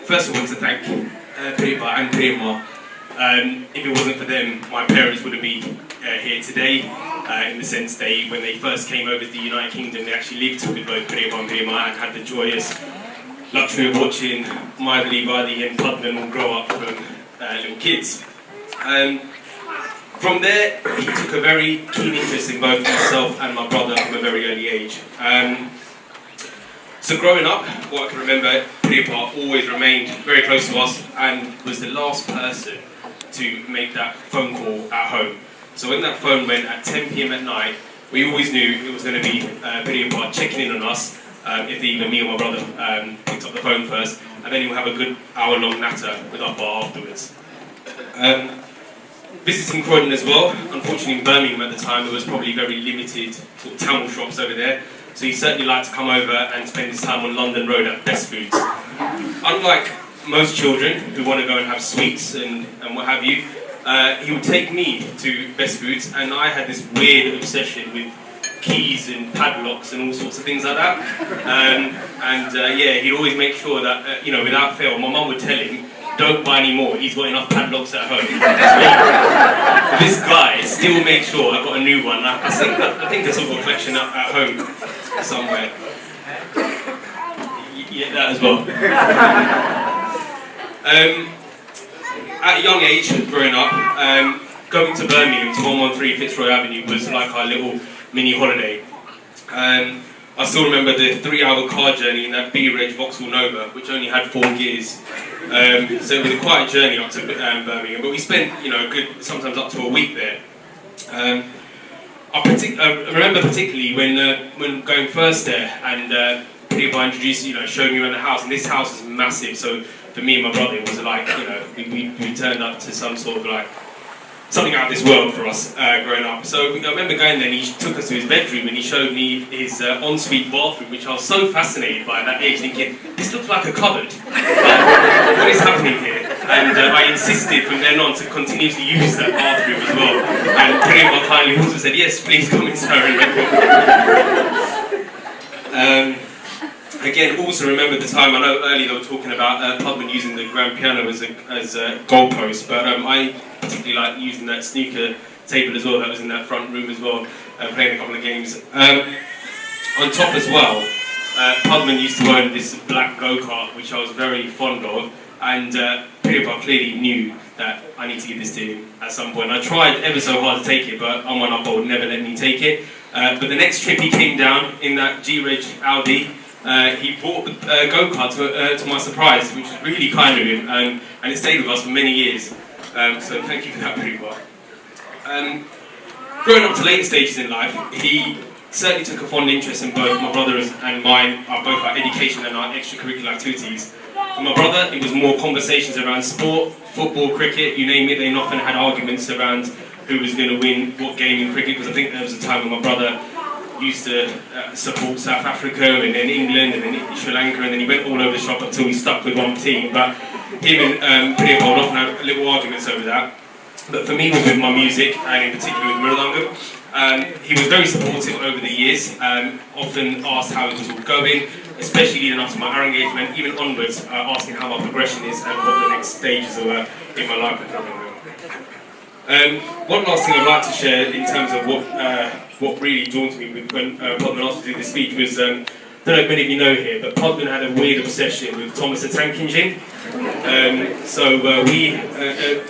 First I want to thank Thampiah and Thamma. If it wasn't for them, my parents wouldn't be here today. In the sense when they first came over to the United Kingdom, they actually lived with both Thampiah and Thamma and had the joyous luxury of watching Mythili, Vytheki and Padman all grow up from little kids. From there, he took a very keen interest in both myself and my brother from a very early age. So growing up, what I can remember, Thampiah always remained very close to us and was the last person to make that phone call at home. So when that phone went at 10 PM at night, we always knew it was going to be Thampiah checking in on us, if either me or my brother picked up the phone first, and then he'll have a good hour-long natter with our bar afterwards. Visiting Croydon as well. Unfortunately in Birmingham at the time there was probably very limited sort of Tamil shops over there, so he certainly liked to come over and spend his time on London Road at Best Foods. Unlike most children who want to go and have sweets and what have you, he would take me to Best Foods, and I had this weird obsession with keys and padlocks and all sorts of things like that. Yeah, he'd always make sure that, without fail, my mum would tell him, don't buy any more, he's got enough padlocks at home. This guy still made sure I got a new one. I think there's a collection at home somewhere. Yeah, that as well. At a young age, growing up, going to Birmingham to 113 Fitzroy Avenue was like our little mini holiday. I still remember the 3-hour car journey in that B-Reg Vauxhall Nova, which only had 4 gears. So it was quite a journey up to Birmingham, but we spent, sometimes up to a week there. I remember particularly when going first there, and Thampiah introduced, showed me around the house, and this house is massive. So for me and my brother, it was like, we turned up to some sort of like something out of this world for us growing up. So I remember going there and he took us to his bedroom and he showed me his ensuite bathroom, which I was so fascinated by at that age, thinking, this looks like a cupboard. What is happening here? And I insisted from then on to continuously use that bathroom as well. And Thampiah kindly also said, yes, please come in, sir. Again, also remember the time, I know earlier they were talking about Padman using the grand piano as a goalpost, but I particularly like using that snooker table as well that was in that front room as well, playing a couple of games. On top as well, Padman used to own this black go-kart, which I was very fond of, and Thampiah clearly knew that I need to give this to him at some point. I tried ever so hard to take it, but on one up I would never let me take it. But the next trip he came down in that G-Reg Audi, he brought the go-kart to my surprise, which was really kind of him, and it stayed with us for many years. So thank you for that, Thampiah. Growing up to later stages in life, he certainly took a fond interest in both my brother's and mine, both our education and our extracurricular activities. For my brother, it was more conversations around sport, football, cricket, you name it. They often had arguments around who was going to win what game in cricket, because I think there was a time when my brother used to support South Africa and then England and then Sri Lanka, and then he went all over the shop until he stuck with one team. But him and Thampiah would often have little arguments over that. But for me, it was with my music, and in particular with Mridangam. He was very supportive over the years, often asked how it was all going, especially leading up to my engagement, even onwards, asking how my progression is and what the next stages are in my life with Mridangam. One last thing I'd like to share in terms of what really daunted me when Padman asked me to do this speech was, I don't know if many of you know here, but Padman had a weird obsession with Thomas the Tank Engine. We,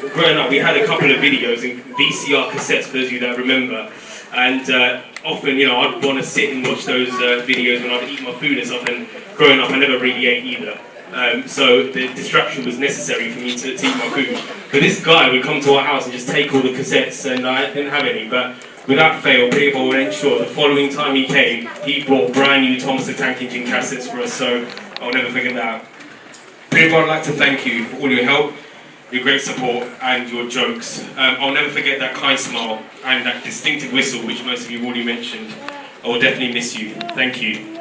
growing up, we had a couple of videos in VCR cassettes, for those of you that remember, And often, you know, I'd want to sit and watch those videos when I'd eat my food and stuff, and growing up I never really ate either. So the distraction was necessary for me to eat my food. But this guy would come to our house and just take all the cassettes, and I didn't have any, but without fail, pretty well ensure the following time he came, he brought brand new Thomas the Tank Engine cassettes for us, so I'll never forget that. Pretty well, I'd like to thank you for all your help, your great support and your jokes. I'll never forget that kind smile and that distinctive whistle, which most of you have already mentioned. I will definitely miss you. Thank you.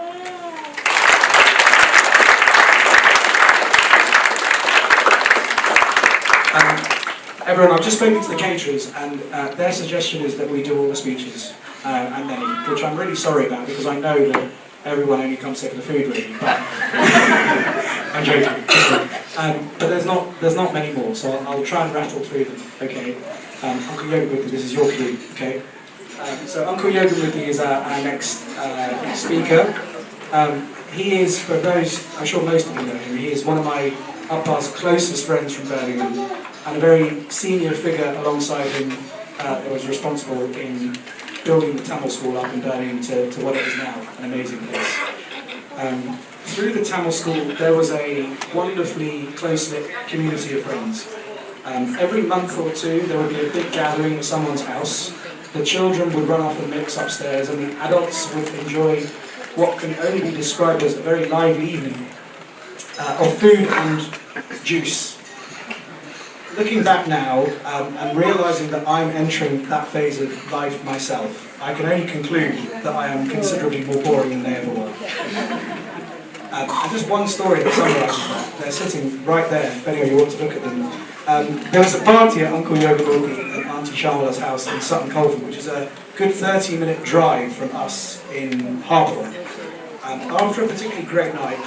Everyone, I've just spoken to the caterers, and their suggestion is that we do all the speeches and then eat, which I'm really sorry about, because I know that everyone only comes here for the food, really. But I'm joking. But there's not many more, so I'll try and rattle through them. Okay. Uncle Yogamurthy, this is your cue. Okay. So Uncle Yogamurthy is our next speaker. He is, for those, I'm sure most of you know him, he is one of my Uppa's closest friends from Birmingham, and a very senior figure alongside him that was responsible in building the Tamil school up in Birmingham to what it is now, an amazing place. Through the Tamil school, there was a wonderfully close-knit community of friends. Every month or two, there would be a big gathering at someone's house. The children would run off and mix upstairs, and the adults would enjoy what can only be described as a very lively evening of food and juice. Looking back now, and realising that I'm entering that phase of life myself, I can only conclude that I am considerably more boring than they ever were. And just one story that summarises that. They're sitting right there, if any of you want to look at them. There was a party at Uncle Yogamurthy and Auntie Shamala's house in Sutton Coldfield, which is a good 30-minute drive from us in Hartlepool. After a particularly great night,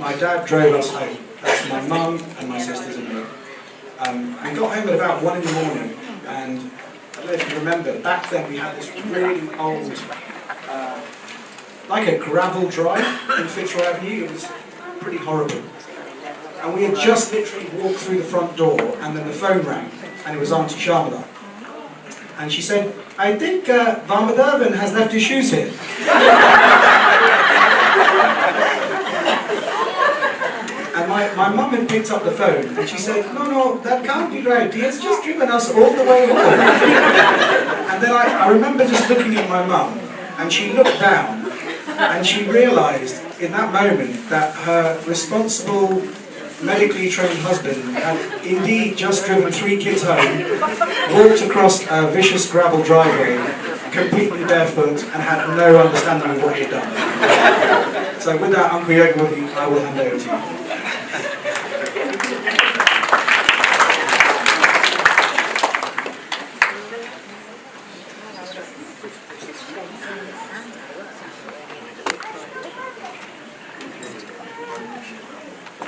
my dad drove us home. That's my mum and my sisters and me. We got home at about 1 in the morning, and I don't know if you remember, back then we had this really old, like a gravel drive in Fitzroy Avenue. It was pretty horrible. And we had just literally walked through the front door, and then the phone rang, and it was Auntie Shamala. And she said, "I think Vamadevan has left his shoes here." And my mum had picked up the phone, and she said, no, that can't be right. He has just driven us all the way home. And then I remember just looking at my mum, and she looked down, and she realised in that moment that her responsible, medically trained husband had indeed just driven 3 kids home, walked across a vicious gravel driveway, completely barefoot, and had no understanding of what he had done. So with that, Uncle Yogamurthy, I will hand over to you.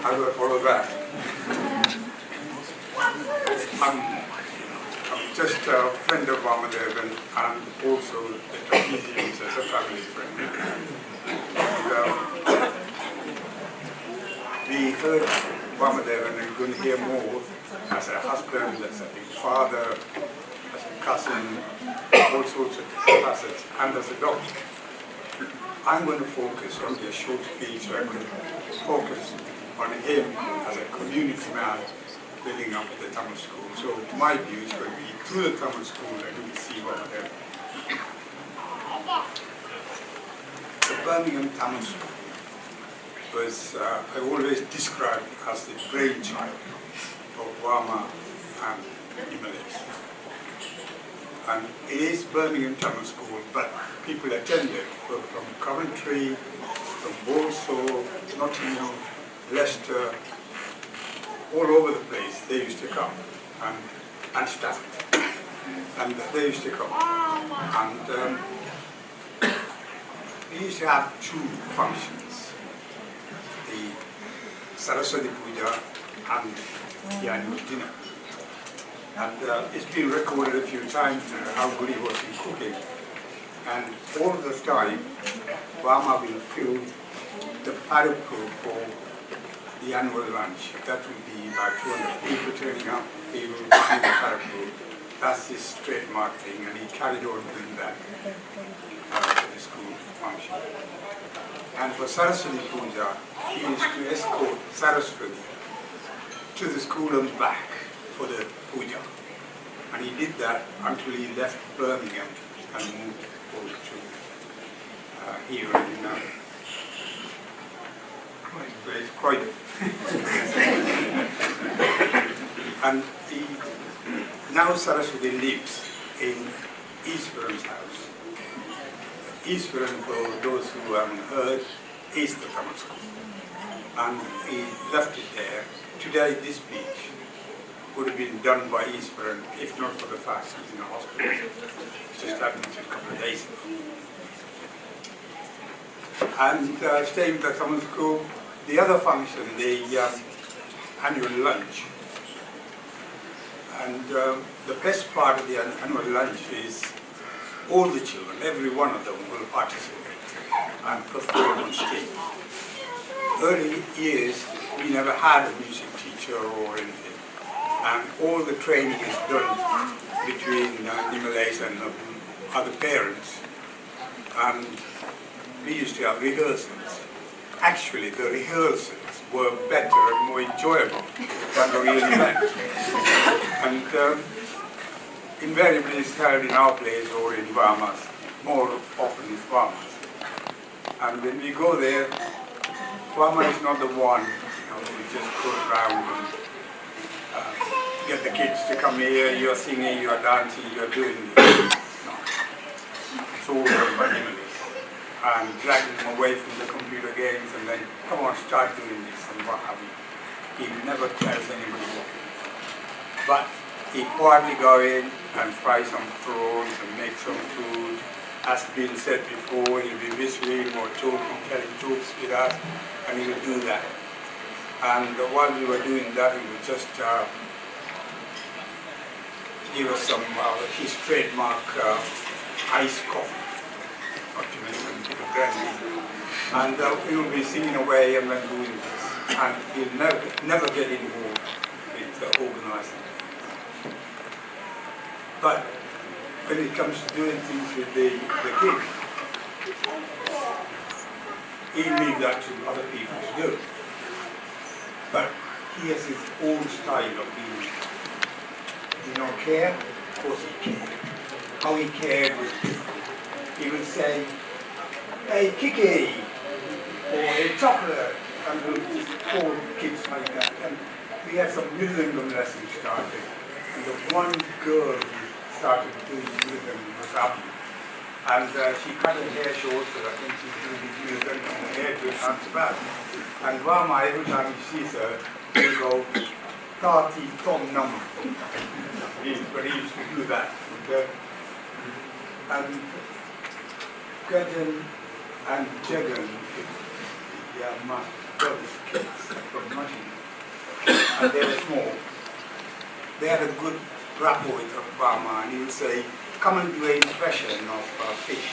How do I follow that? I'm just a friend of Vamadevan and also the Jegatheeswary as a family friend. And, we heard Vamadevan and going to hear more as a husband, as a father, as a cousin, all sorts of facets, and as a doctor. I'm going to focus on the short speech, so I'm going to focus on him as a community man building up the Tamil school. So my view is going to be through the Tamil school and you will see Vamadevan. The Birmingham Tamil school was, I always described as the brainchild of Vama and Nimaleswari. And it is Birmingham Tamil school, but people attended from Coventry, from Warsaw, Nottingham, Leicester, all over the place. They used to come and Stafford, and they used to come. And we used to have 2 functions: the Saraswati Puja and the annual dinner. And it's been recorded a few times how good he was in cooking. And all the time, Vama will fill the paraplu for the annual lunch. That will be about 200 people turning up. He will fill the paraplu. That's his trademark thing, and he carried on doing that at the school function. And for Saraswati Puja, he used to escort Saraswati to the school and back for the puja. And he did that until he left Birmingham and moved over to here in Croydon. And now Saraswati lives in Eastbourne's house. Eastbourne, for those who haven't heard, is the Tamil school. And he left it there. Today this speech would have been done by Eastbourne if not for the fact he's in a hospital. Just happened a couple of days ago. And staying with the Tamil school, the other function, the annual lunch. And the best part of the annual lunch is all the children, every one of them will participate and perform on stage. Early years, we never had a music teacher or anything. And all the training is done between Nimaleswari and other parents. And we used to have rehearsals. Actually, the rehearsals were better and more enjoyable than the real event. And invariably it's held in our place or in Vamas, more often in Vamas. And when we go there, Vama is not the one who just goes around and get the kids to come here, you are singing, you are dancing, you are doing this. No. It's all done by Nimaleswari. And dragging them away from the computer games and then, come on, start doing this and what have you. He never tells anybody what. But he quietly go in and fry some prawns and make some food. As been said before, he'll be whistling or talking, telling jokes with us, and he will do that. And while we were doing that, he would just give us some his trademark iced coffee. And he will be singing away and then doing this. And he'll never get involved with organising. But when it comes to doing things with the kids, he'll leave that to other people to do. But he has his own style of being. Does he not care? Of course he cared. How he cared was different. He would say, hey, Kiki, or a chocolate, and we'll just call kids like that. And we had some Birmingham lessons started, and the one girl who started doing Birmingham was Abby. And she cut her hair short, so I think she's doing Birmingham and her hair to enhance back. And Vama, every time he sees her, he'll go, Tati Tom Num. But he used to do that. And Gudgeon and Jegan, my brother's kids from Nottingham, and they were small. They had a good rapport with Obama, and he would say, come and do an impression of fish.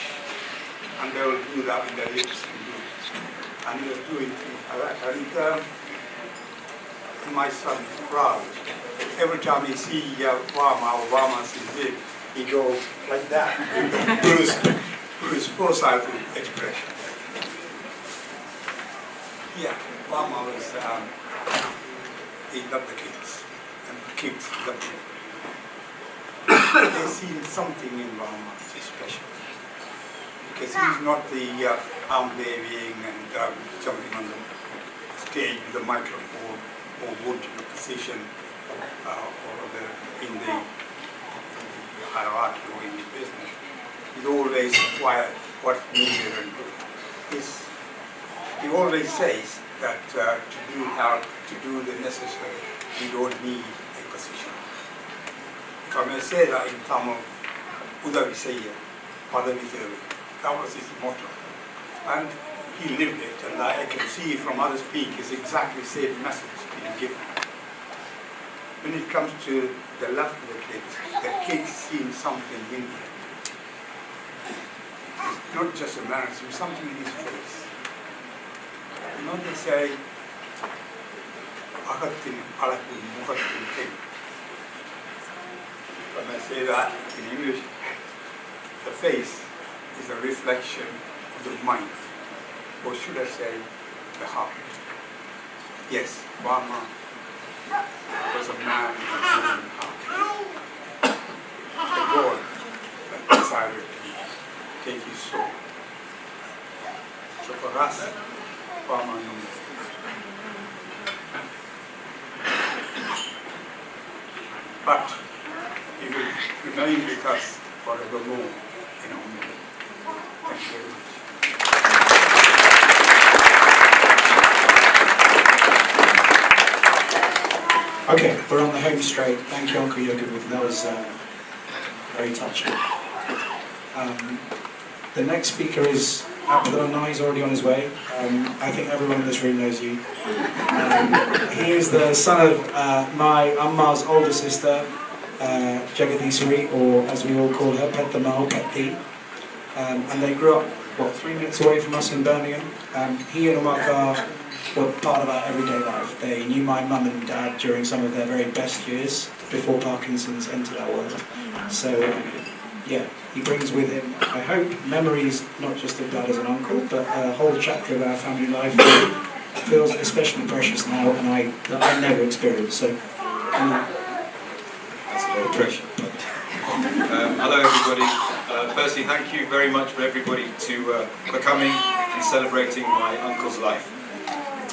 And they will do that with their lips. And he was doing things like that. And my son is proud. Every time he sees Obama sees him, he goes like that. Through his foresighted expression. Yeah, Obama was, he loved the kids, and the kids loved him. They seen something in Obama special. Because he's not the arm waving and jumping on the stage with a microphone or wanting a position in the hierarchy or in the business. He's always quiet, what's needed and good. He always says that to do the necessary, you don't need a position. If I may say that in Tamil, Udavi Sayya, Padavi Theory, that was his motto. And he lived it, and I can see from other speakers exactly the same message being given. When it comes to the love of the kids seeing something in them. It's not just a man, it's something in his face. You know, they say, Ahatin Alakin Muhatin King. when I say that in English, the face is a reflection of the mind, or should I say, the heart. Yes, Vama was a man with a human heart. The God that decided to take his soul. So for us, Vama knows. But he will remain with us forevermore in our memory. Thank you very much. Okay, we're on the home straight. Thank you, Uncle Yokovic. That was very touching. The next speaker is Abdullah. He's already on his way. I think everyone in this room knows you. He is the son of my Amma's older sister, Jegatheeswary, or as we all call her, Pathmalojini. And they grew up, 3 minutes away from us in Birmingham. He and Umaka were part of our everyday life. They knew my mum and dad during some of their very best years before Parkinson's entered our world. So, yeah, he brings with him, I hope, memories not just of Dad as an uncle, but a whole chapter of our family life that feels especially precious now and that I never experienced. So, that's a lot of pressure. Hello, everybody. Firstly, thank you very much for everybody for coming and celebrating my uncle's life.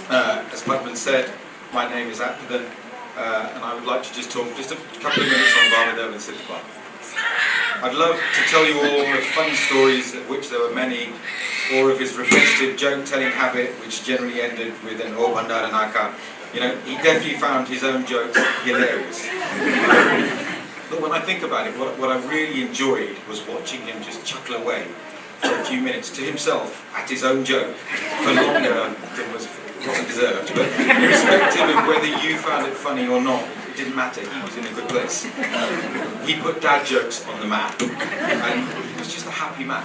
As Padman said, my name is Abdullah, and I would like to just talk just a couple of minutes on Vamadevan and Sivagnanam. I'd love to tell you all the funny stories, of which there were many, or of his repetitive joke-telling habit, which generally ended with an "O Bandaranaka." You know, he definitely found his own jokes hilarious. But when I think about it, what I really enjoyed was watching him just chuckle away for a few minutes to himself at his own joke for longer than wasn't deserved. But irrespective of whether you found it funny or not, it didn't matter. He was in a good place. He put dad jokes on the map, and he was just a happy man.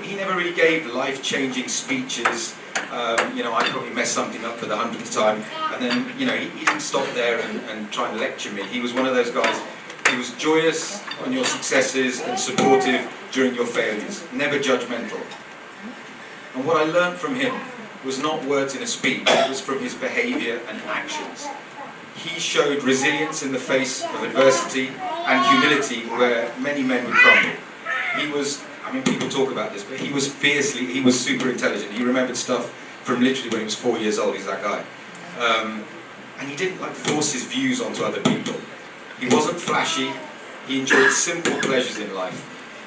He never really gave life-changing speeches. You know, I probably messed something up for the 100th time, and then, you know, he didn't stop there and try and lecture me. He was one of those guys. He was joyous on your successes and supportive during your failures, never judgmental. And what I learned from him was not words in a speech, it was from his behaviour and actions. He showed resilience in the face of adversity and humility where many men would crumble. He was, I mean, people talk about this, but he was super intelligent. He remembered stuff from literally when he was 4 years old. He's that guy. And he didn't force his views onto other people. He wasn't flashy. He enjoyed simple pleasures in life.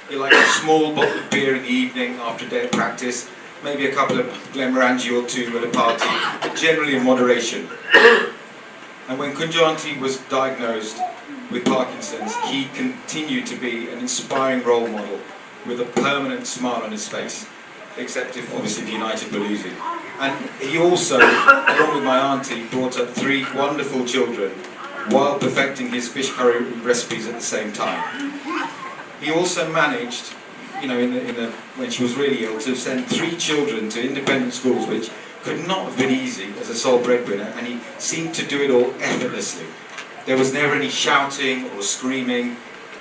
He liked a small bottle of beer in the evening after a day of practice, maybe a couple of Glenmorangie or two at a party, but generally in moderation. And when Kunjanti was diagnosed with Parkinson's, he continued to be an inspiring role model with a permanent smile on his face, except if obviously the United were losing. And he also, along with my auntie, brought up 3 wonderful children while perfecting his fish curry recipes at the same time. He also managed, you know, when she was really ill, to send 3 children to independent schools, which could not have been easy as a sole breadwinner, and he seemed to do it all effortlessly. There was never any shouting or screaming.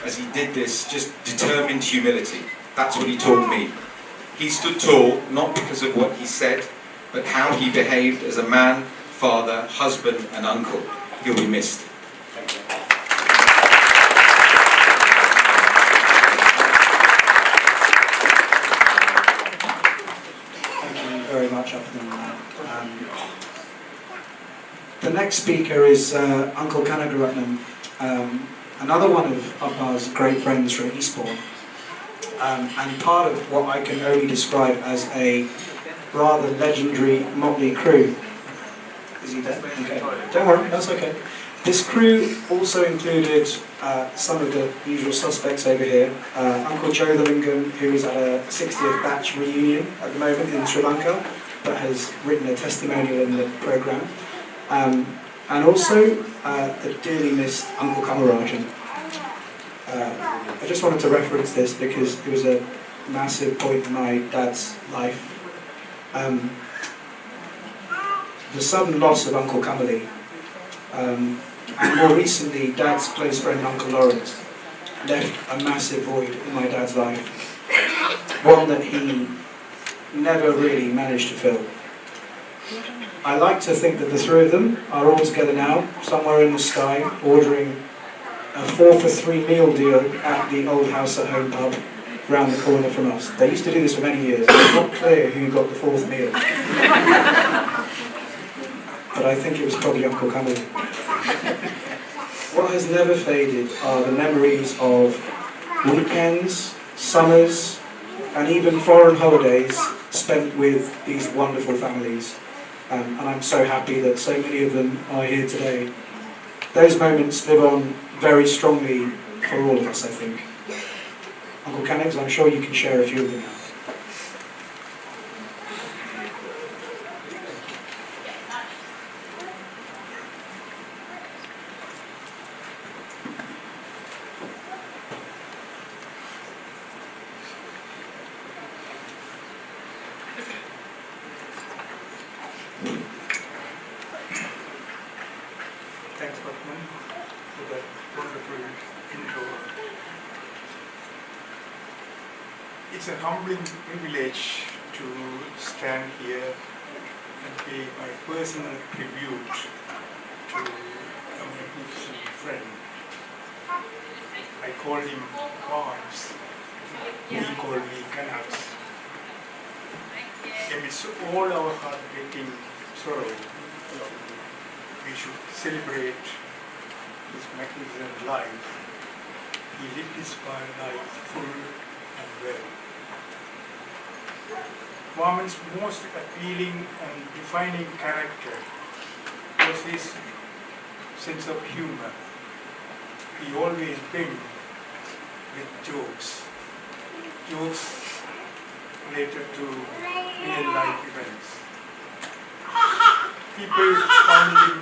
As he did this, just determined humility. That's what he taught me. He stood tall, not because of what he said, but how he behaved as a man, father, husband, and uncle. He'll be missed. Thank you. Thank you very much, Abdullah. The next speaker is Uncle Karainagar, another one of Abba's great friends from Eastbourne, and part of what I can only describe as a rather legendary motley crew. Is he there? Okay. Don't worry, that's okay. This crew also included some of the usual suspects over here. Uncle Jegatheeswary, who is at a 60th batch reunion at the moment in Sri Lanka, that has written a testimonial in the programme. And also the dearly missed Uncle Kamarajan. I just wanted to reference this because it was a massive point in my dad's life. The sudden loss of Uncle Kamali and more recently, Dad's close friend Uncle Lawrence left a massive void in my dad's life, one that he never really managed to fill. I like to think that the three of them are all together now, somewhere in the sky, ordering a 4-for-3 meal deal at the Old House at Home pub round the corner from us. They used to do this for many years. It's not clear who got the fourth meal. But I think it was probably Uncle Cumberland. What has never faded are the memories of weekends, summers, and even foreign holidays spent with these wonderful families. And I'm so happy that so many of them are here today. Those moments live on very strongly for all of us, I think. Uncle Cannings, I'm sure you can share a few of them now. Thanks, Padman, for that wonderful intro. It's a humbling privilege to stand here and pay my personal tribute to a magnificent friend. I called him Barnes. He called me Canucks. Amidst all our heartbreaking sorrow, we should celebrate his magnificent life. He lived his life full and well. Vaman's most appealing and defining character was his sense of humor. He always began with jokes related to real life events. People found him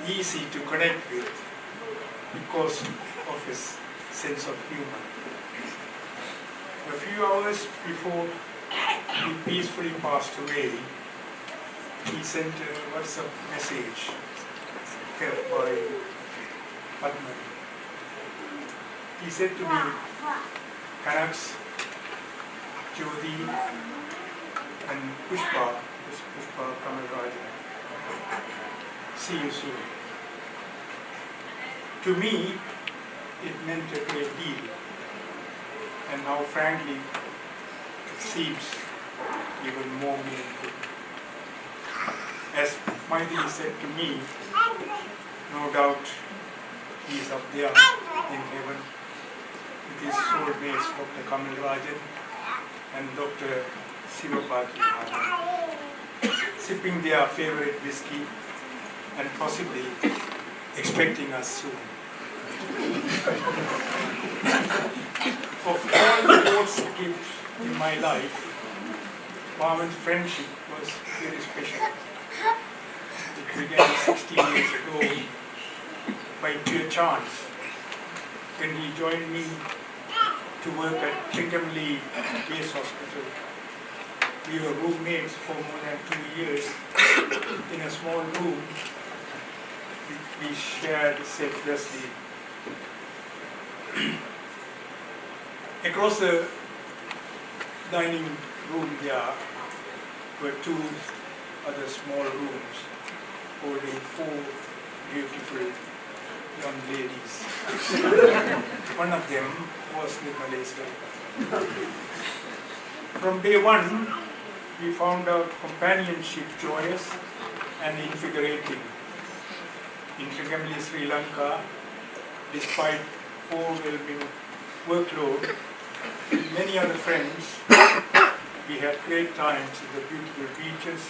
easy to connect with because of his sense of humor. A few hours before he peacefully passed away, he sent a WhatsApp message kept by Padman. He said to me, Canucks, Jyoti and Pushpa Kamalrajan, see you soon. To me, it meant a great deal, and now frankly, it seems even more meaningful. As Mythili said to me, no doubt he is up there in heaven with his soulmates Dr. Kamalrajan and Dr. Sivagnanam, sipping their favorite whiskey and possibly expecting us soon. Of all the most gifts in my life, Vaman's friendship was very special. It began 16 years ago by pure chance when he joined me to work at Thampiah Base Hospital. We were roommates for more than 2 years in a small room we shared selflessly. Across the dining room there were 2 other small rooms holding 4 beautiful young ladies. One of them was Nimaleswari. From day one, we found our companionship joyous and invigorating. In Sri Lanka, despite overwhelming workload, with many other friends, we had great times at the beautiful beaches,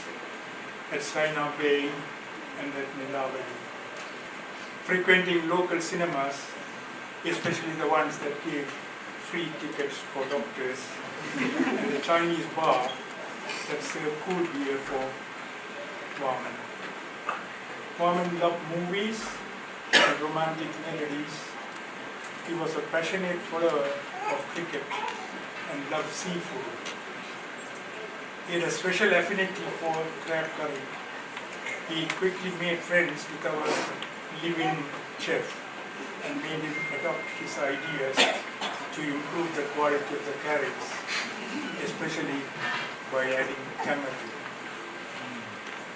at Saina Bay and at Nimaleswari. Frequenting local cinemas, especially the ones that gave free tickets for doctors, and the Chinese bar that served cool beer for Vaman. Vaman loved movies and romantic melodies. He was a passionate follower of cricket and loved seafood. He had a special affinity for crab curry. He quickly made friends with our live-in chef and made him adopt his ideas to improve the quality of the curries, especially by adding tamarind.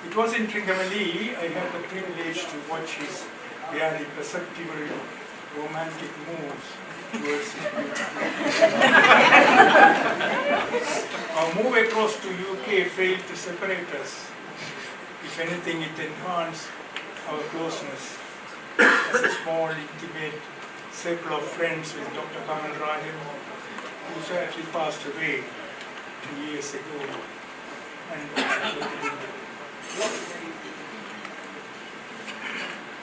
It was in Trincomalee I had the privilege to watch his really perceptible romantic moves towards his Our move across to UK failed to separate us. If anything, it enhanced our closeness as a small, intimate circle of friends with Dr. Kuhanendran, who sadly passed away 2 years ago. And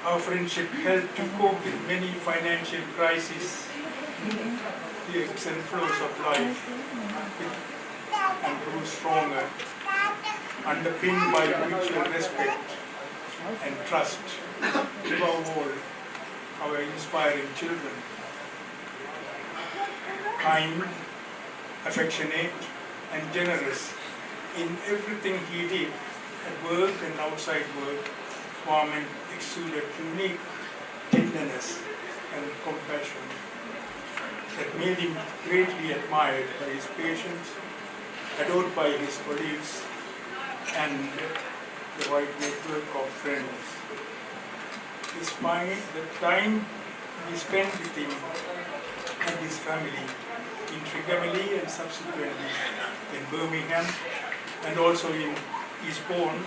our friendship helped to cope with many financial crises, the ebbs and flows of life, and grew stronger, underpinned by mutual respect and trust. Above all, our inspiring children. Kind, affectionate, and generous in everything he did, at work and outside work. Vamana exuded unique tenderness and compassion that made him greatly admired by his patients, adored by his colleagues, and the wide network of friends. Despite the time we spent with him and his family in Trincomalee and subsequently in Birmingham and also in Eastbourne,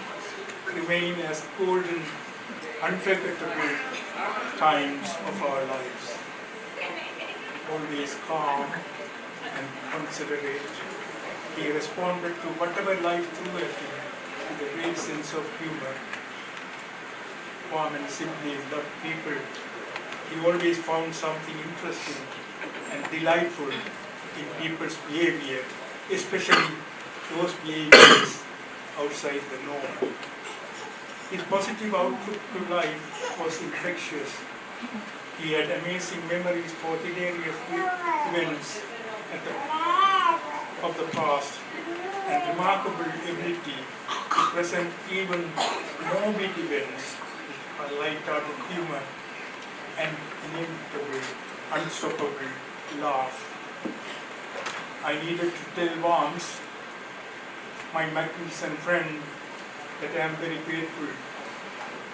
remain as golden, unforgettable times of our lives. Always calm and considerate, he responded to whatever life threw at him with a great sense of humor. Warm and simply loved people. He always found something interesting and delightful in people's behavior, especially those behaviors outside the norm. His positive outlook to life was infectious. He had amazing memories for hilarious events of the past and remarkable ability to present even morbid events with a light-hearted humor and inimitable, unstoppable laugh. I needed to tell Vams, my magnificent friend, that I am very grateful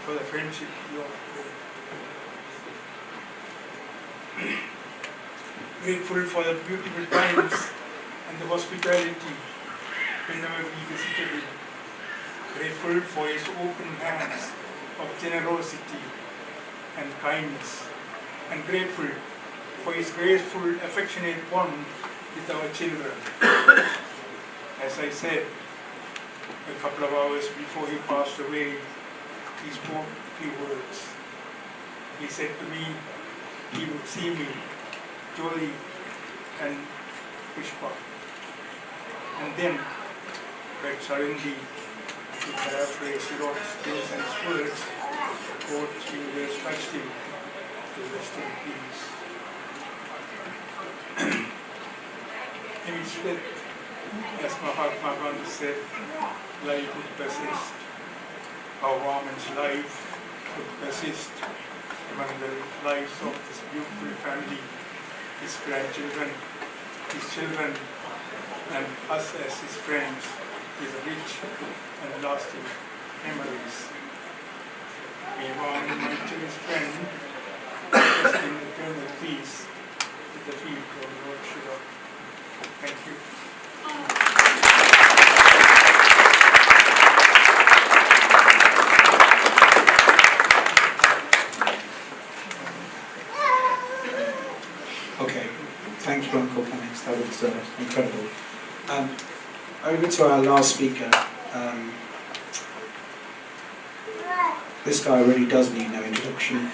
for the friendship you have made. Grateful for the beautiful times and the hospitality whenever we visited him. Grateful for his open hands of generosity and kindness. And grateful for his graceful, affectionate bond with our children. As I said, a couple of hours before he passed away, he spoke a few words. He said to me, he would see me, jolly and Pushpa. And then, quite suddenly, to paraphrase Rothstein's words, God's fingers touched him to rest in peace. In his death, as Mahatma Gandhi said, life would persist. Our Vamana's life would persist among the lives of this beautiful family, his grandchildren, his children, and us as his friends, with rich and lasting memories. May Vamana, my cherished friend, rest in eternal peace with the feet of Lord Shiva. Thank you. Okay, thank you, Uncle Clemens. That was incredible. Over to our last speaker. This guy really does need no introduction.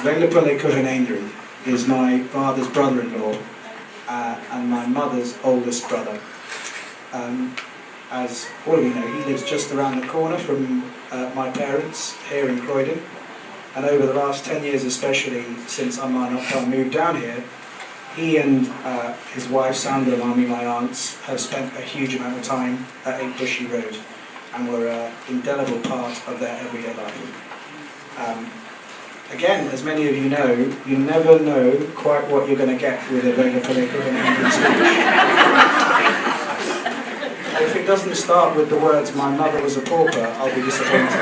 Vellupillai Kuhanendran is my father's brother-in-law and my mother's oldest brother. As all of you know, he lives just around the corner from my parents here in Croydon. And over the last 10 years especially, since Amma and Appa moved down here, he and his wife Sandra, my aunts, have spent a huge amount of time at 8 Bushy Road and were an indelible part of their everyday life. again, as many of you know, you never know quite what you're going to get with a Vellupillai Kuhanendran speech. If it doesn't start with the words, "My mother was a pauper," I'll be disappointed.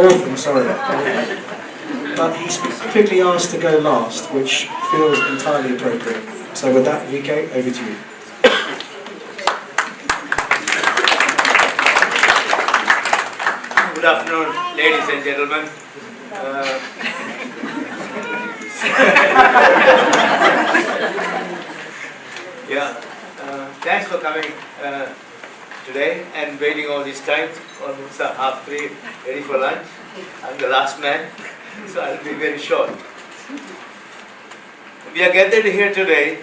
Orphan, sorry. But he specifically asked to go last, which feels entirely appropriate. So with that, VK, over to you. Good afternoon, ladies and gentlemen. Thanks for coming today and waiting all this time, almost 3:30, ready for lunch. I'm the last man, so I'll be very short. We are gathered here today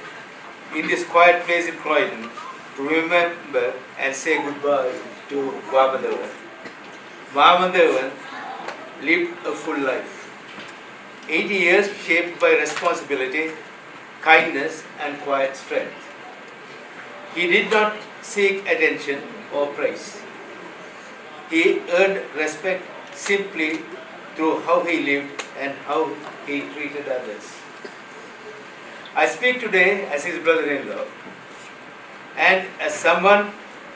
in this quiet place in Croydon to remember and say goodbye to Vamadevan. Vamadevan lived a full life. 80 years shaped by responsibility, kindness and quiet strength. He did not seek attention or praise. He earned respect simply through how he lived and how he treated others. I speak today as his brother-in-law and as someone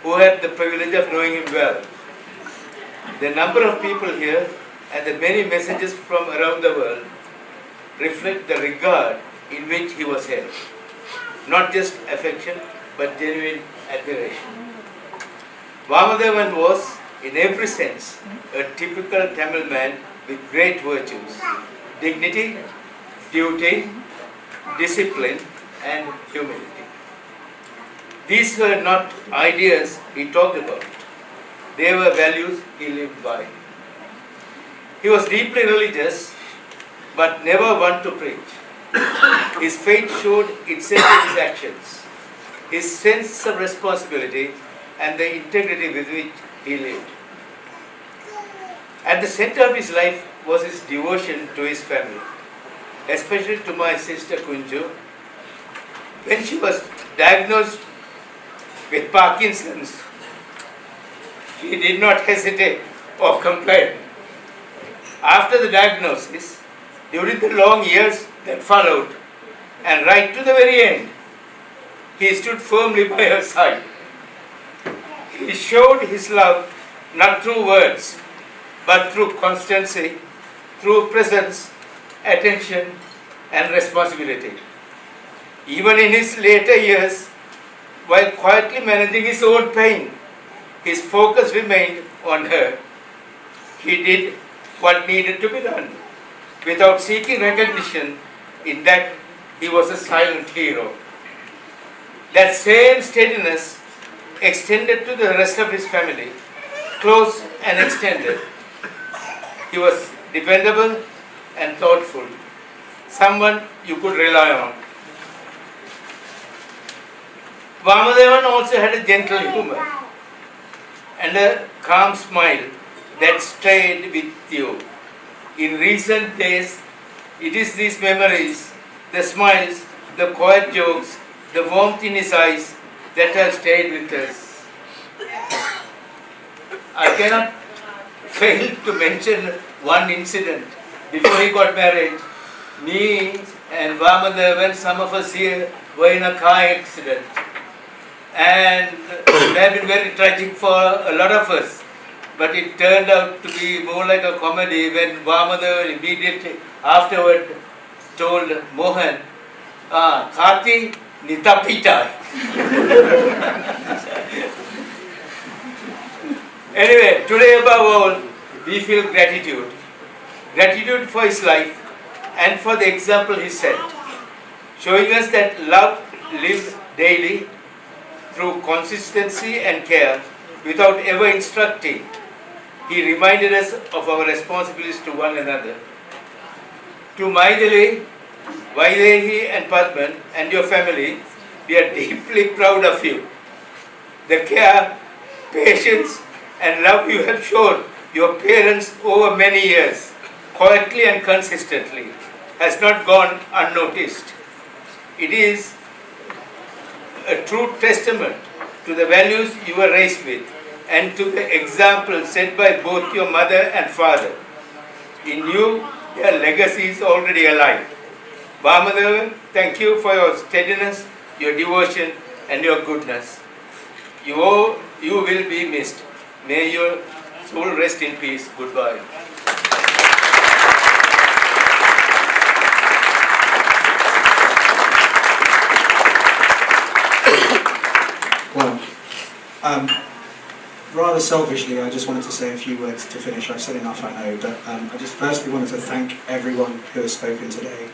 who had the privilege of knowing him well. The number of people here and the many messages from around the world reflect the regard in which he was held. Not just affection, but genuine admiration. Vamadevan was, in every sense, a typical Tamil man with great virtues: dignity, duty, discipline, and humility. These were not ideas he talked about. They were values he lived by. He was deeply religious, but never one to preach. His faith showed itself in his actions, his sense of responsibility, and the integrity with which he lived. At the center of his life was his devotion to his family, especially to my sister Kunju. When she was diagnosed with Parkinson's, he did not hesitate or complain. After the diagnosis, during the long years that followed, and right to the very end, he stood firmly by her side. He showed his love not through words, but through constancy, through presence, attention, and responsibility. Even in his later years, while quietly managing his own pain, his focus remained on her. He did what needed to be done, without seeking recognition in that he was a silent hero. That same steadiness extended to the rest of his family, close and extended. He was dependable and thoughtful, someone you could rely on. Vamadevan also had a gentle humor and a calm smile that stayed with you. In recent days, it is these memories, the smiles, the quiet jokes, the warmth in his eyes that have stayed with us. I cannot fail to mention one incident. Before he got married, me and Vamadevan, some of us here, were in a car accident. And it had been very tragic for a lot of us. But it turned out to be more like a comedy when Vamadevan immediately afterward told Mohan, Kati Nitapita. Anyway, today above all, we feel gratitude. Gratitude for his life and for the example he set, showing us that love lived daily through consistency and care without ever instructing. He reminded us of our responsibilities to one another. To Mythili, Vytheki and Padman and your family, we are deeply proud of you. The care, patience and love you have shown your parents over many years, quietly and consistently, has not gone unnoticed. It is a true testament to the values you were raised with and to the example set by both your mother and father. In you, their legacy is already alive. Vamadevan, thank you for your steadiness, your devotion, and your goodness. You will be missed. May your soul rest in peace. Goodbye. Well, rather selfishly, I just wanted to say a few words to finish. I've said enough, I know, but I just firstly wanted to thank everyone who has spoken today.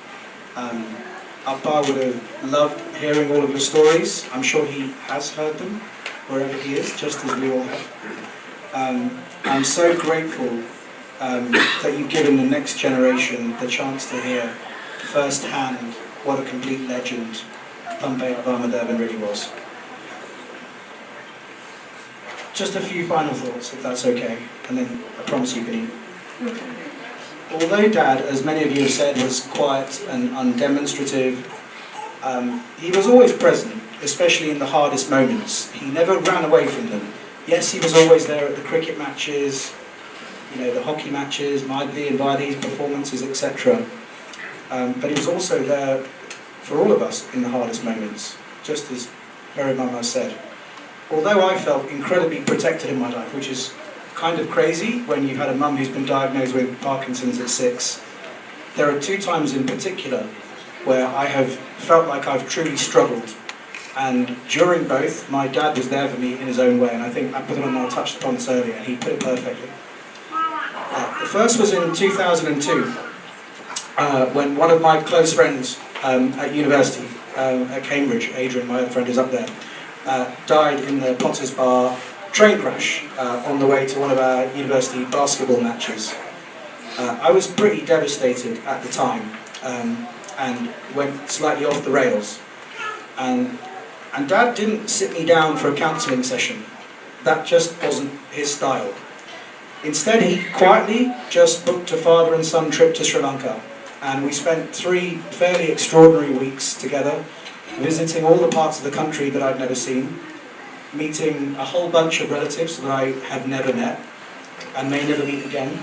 Appa would have loved hearing all of your stories. I'm sure he has heard them, wherever he is, just as we all have. I'm so grateful that you've given the next generation the chance to hear firsthand what a complete legend Thampiah Vamadevan really was. Just a few final thoughts, if that's okay, and then I promise you can eat. Although Dad, as many of you have said, was quiet and undemonstrative, he was always present, especially in the hardest moments. He never ran away from them. Yes, he was always there at the cricket matches, the hockey matches, Mythili and Vytheki's performances, etc. But he was also there for all of us in the hardest moments, just as Mary Mama said. Although I felt incredibly protected in my life, which is kind of crazy when you've had a mum who's been diagnosed with Parkinson's at 6, there are 2 times in particular where I have felt like I've truly struggled. And during both, my dad was there for me in his own way, and I think I touched upon this earlier, and he put it perfectly. The first was in 2002, when one of my close friends at university, at Cambridge, Adrian, my other friend is up there, died in the Potter's Bar train crash on the way to one of our university basketball matches. I was pretty devastated at the time and went slightly off the rails. And Dad didn't sit me down for a counselling session. That just wasn't his style. Instead, he quietly just booked a father and son trip to Sri Lanka, and we spent 3 fairly extraordinary weeks together, visiting all the parts of the country that I'd never seen, meeting a whole bunch of relatives that I have never met and may never meet again,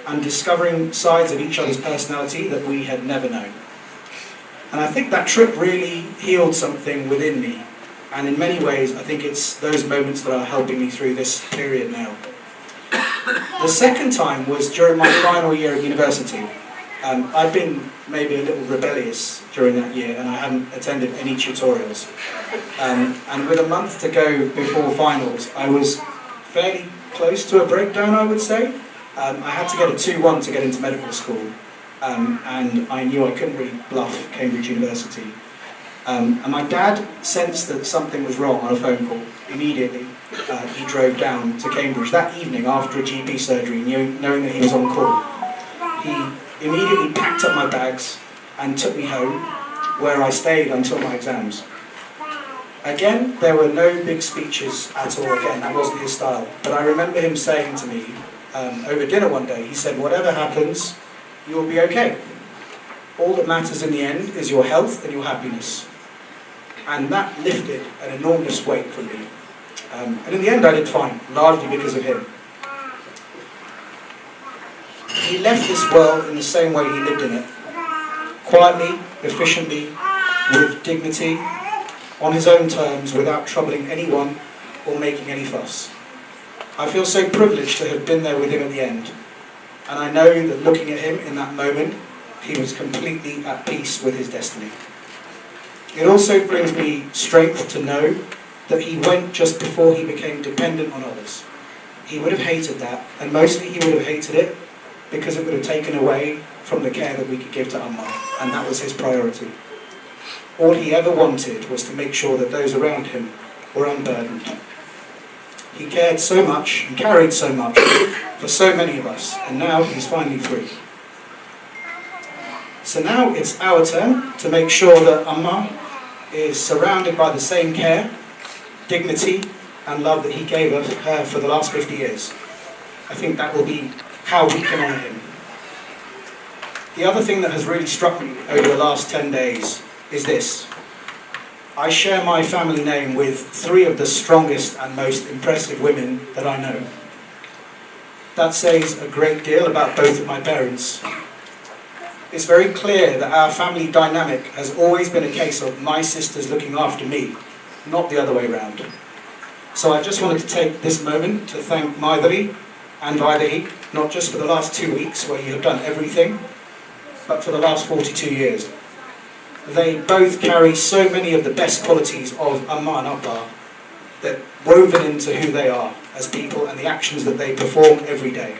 and discovering sides of each other's personality that we had never known. And I think that trip really healed something within me, and in many ways I think it's those moments that are helping me through this period now. The second time was during my final year at university. I'd been maybe a little rebellious during that year, and I hadn't attended any tutorials. And with a month to go before finals, I was fairly close to a breakdown, I would say. I had to get a 2-1 to get into medical school, and I knew I couldn't really bluff Cambridge University. And my dad sensed that something was wrong on a phone call. Immediately, he drove down to Cambridge that evening after a GP surgery, knowing that he was on call. He immediately packed up my bags and took me home, where I stayed until my exams. Again, there were no big speeches at all. Again, that wasn't his style. But I remember him saying to me over dinner one day, he said, "Whatever happens, you'll be okay. All that matters in the end is your health and your happiness." And that lifted an enormous weight from me. And in the end, I did fine, largely because of him. He left this world in the same way he lived in it. Quietly, efficiently, with dignity, on his own terms, without troubling anyone or making any fuss. I feel so privileged to have been there with him at the end. And I know that looking at him in that moment, he was completely at peace with his destiny. It also brings me strength to know that he went just before he became dependent on others. He would have hated that, and mostly he would have hated it because it would have taken away from the care that we could give to Amma, and that was his priority. All he ever wanted was to make sure that those around him were unburdened. He cared so much and carried so much for so many of us, and now he's finally free. So now it's our turn to make sure that Amma is surrounded by the same care, dignity and love that he gave her for the last 50 years. I think that will be how we can honour him. The other thing that has really struck me over the last 10 days is this. I share my family name with 3 of the strongest and most impressive women that I know. That says a great deal about both of my parents. It's very clear that our family dynamic has always been a case of my sisters looking after me, not the other way around. So I just wanted to take this moment to thank Mythili and Vytheki, not just for the last 2 weeks where you have done everything, but for the last 42 years. They both carry so many of the best qualities of Amma and Appa that woven into who they are as people and the actions that they perform every day.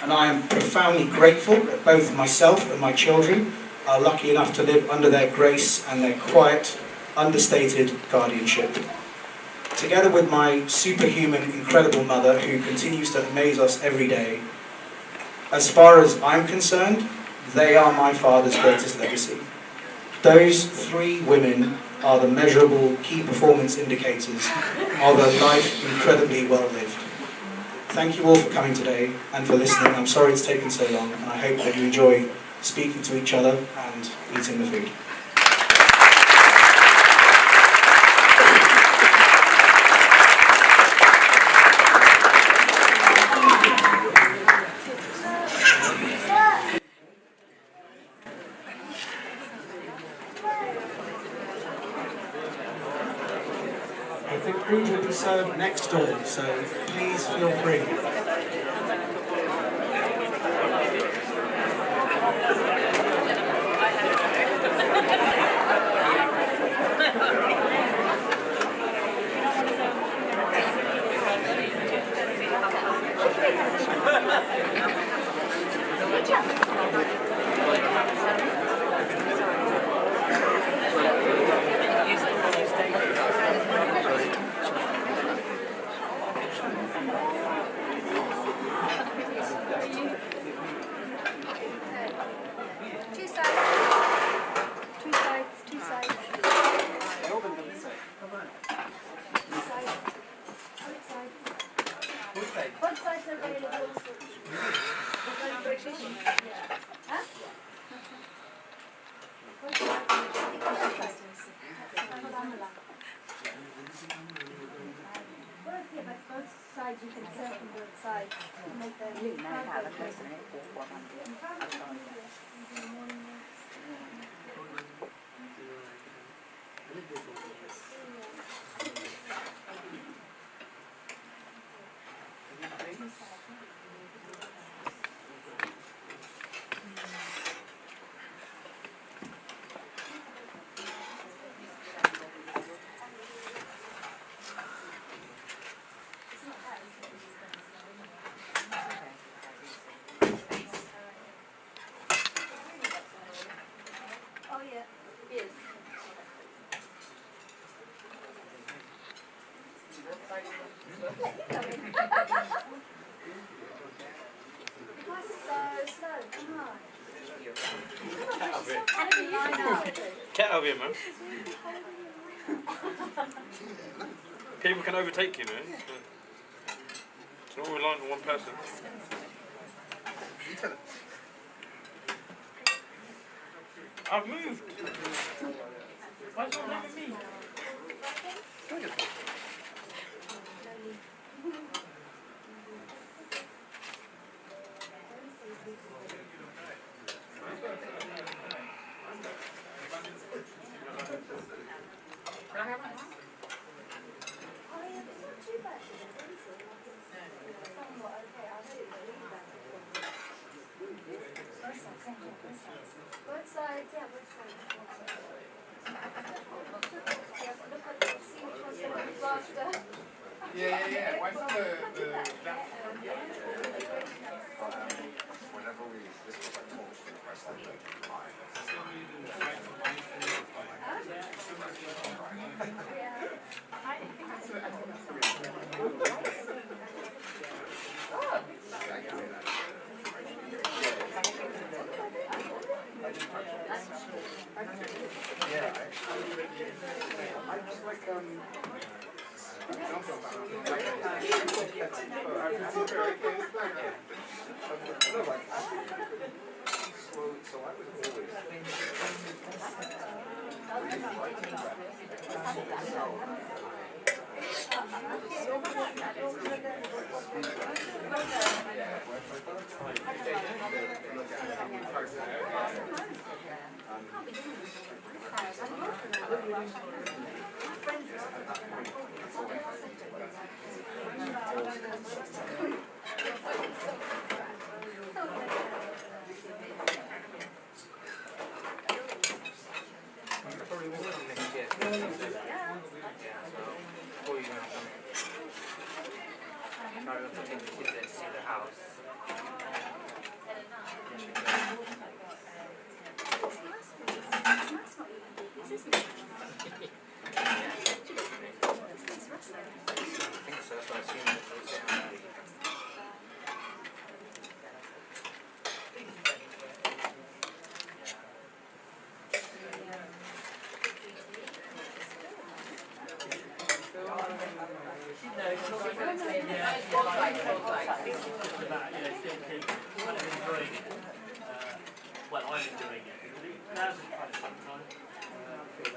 And I am profoundly grateful that both myself and my children are lucky enough to live under their grace and their quiet, understated guardianship. Together with my superhuman, incredible mother who continues to amaze us every day, as far as I'm concerned, they are my father's greatest legacy. Those three women are the measurable key performance indicators of a life incredibly well lived. Thank you all for coming today and for listening. I'm sorry it's taken so long, and I hope that you enjoy speaking to each other and eating the food. The food will be served next door, so please feel free. You can serve from both sides and make them Get over here, man. People can overtake you, man. It's not relying on one person. I've moved. Why is it not letting me? Both sides, yeah, both sides. Look at the see which one's going to be faster. Yeah. Why not the whenever we this was like talks to the press like Probably will come next year. Yeah, so before you know try to take the kids there to see the house. I think so, that's what I've seen it. Well, I'm enjoying it. Now's the kind of fun time. I feel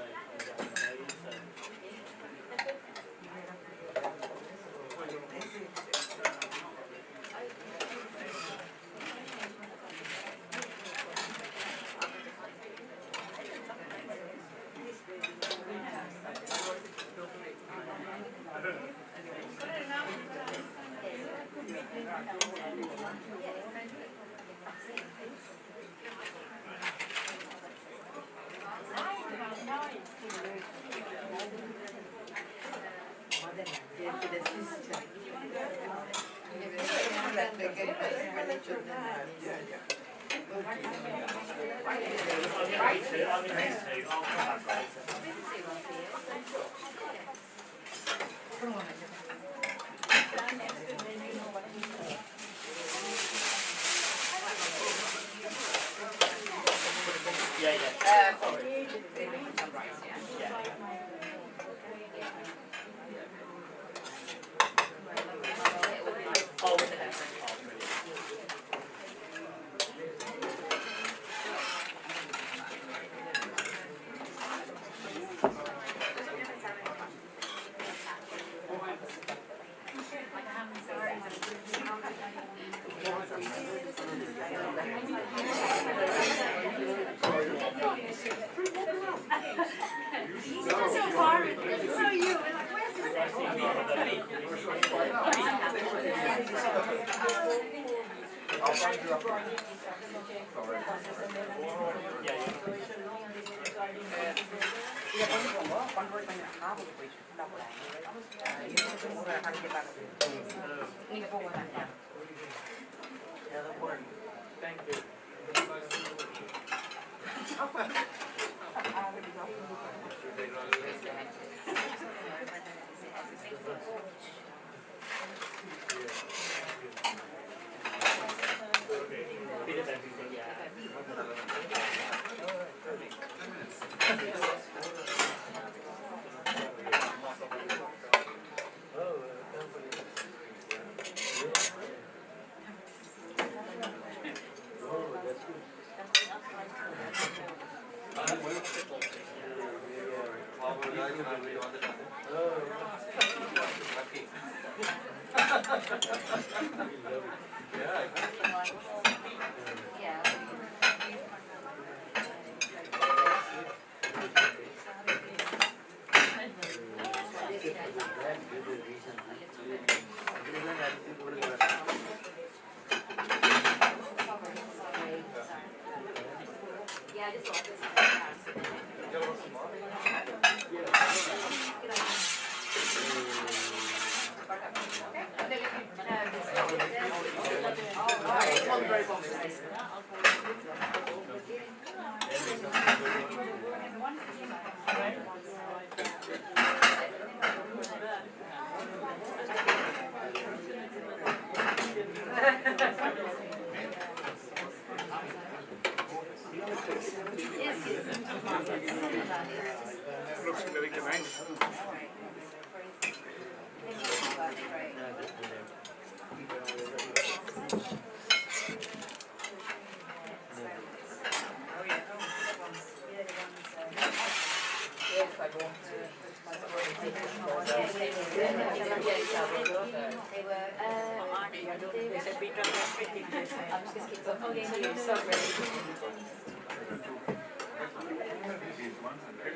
Looks very nice.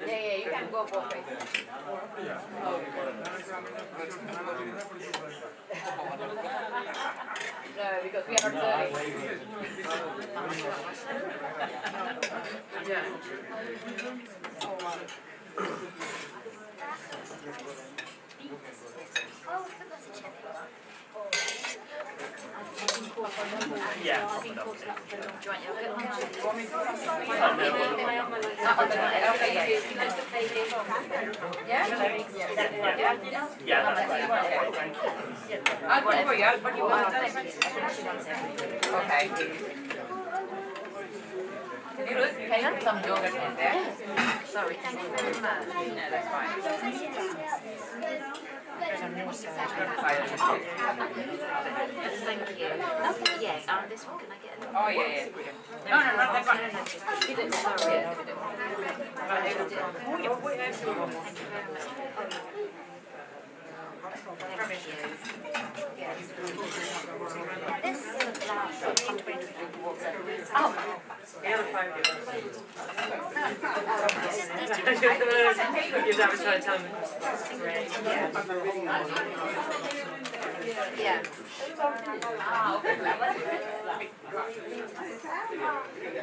Yeah, you can go both ways. No, because we are not serving. Yeah. Okay. Ruth, can you have some yogurt in there? Sorry, thank you very much. No, that's fine. Yes, thank you. Yeah, this one, can I get a little? Oh, yeah. No, that's fine. Sorry. This is a glass of water. Oh, the other 5 years. You'd have to try to tell me. Yeah.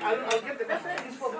I'll give the best things for the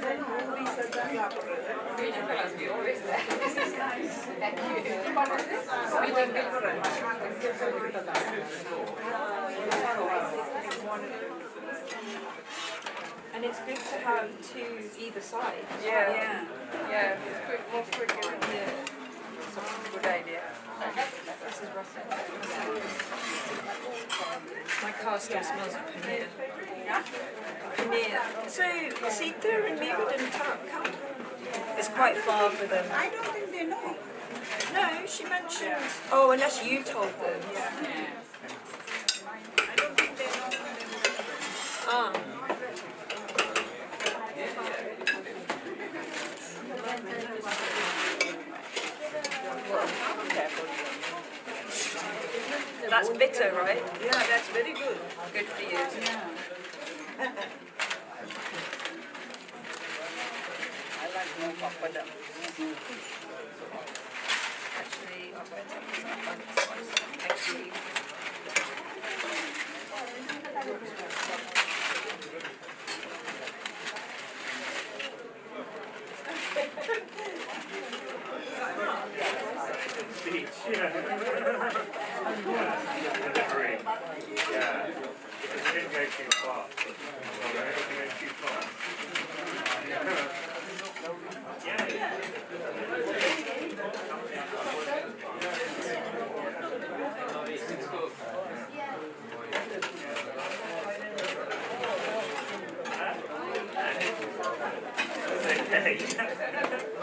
And it's good to have two either side. Yeah. Yeah. It's quick, more quick. Yeah. Good idea. This is Russell. My car still smells of paneer. Paneer. So, see, they're in Meriden Town. It's quite far for them. I don't think they know. No, she mentioned. Oh, unless you told them. Yeah. I don't think they know. Ah. That's bitter, right? Yeah, that's very good. Good for you. Yeah. I like more papadam. Actually, I'm going to take this out. Actually. Speech, yeah. Delivery, yeah. It didn't go too far. It didn't go too far.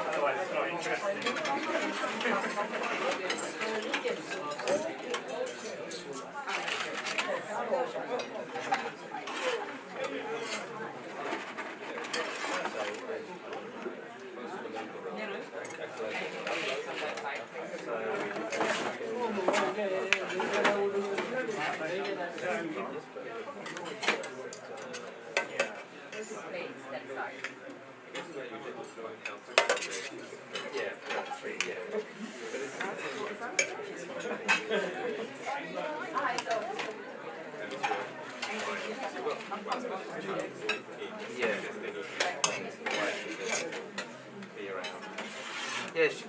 Otherwise it's not interesting. Yes.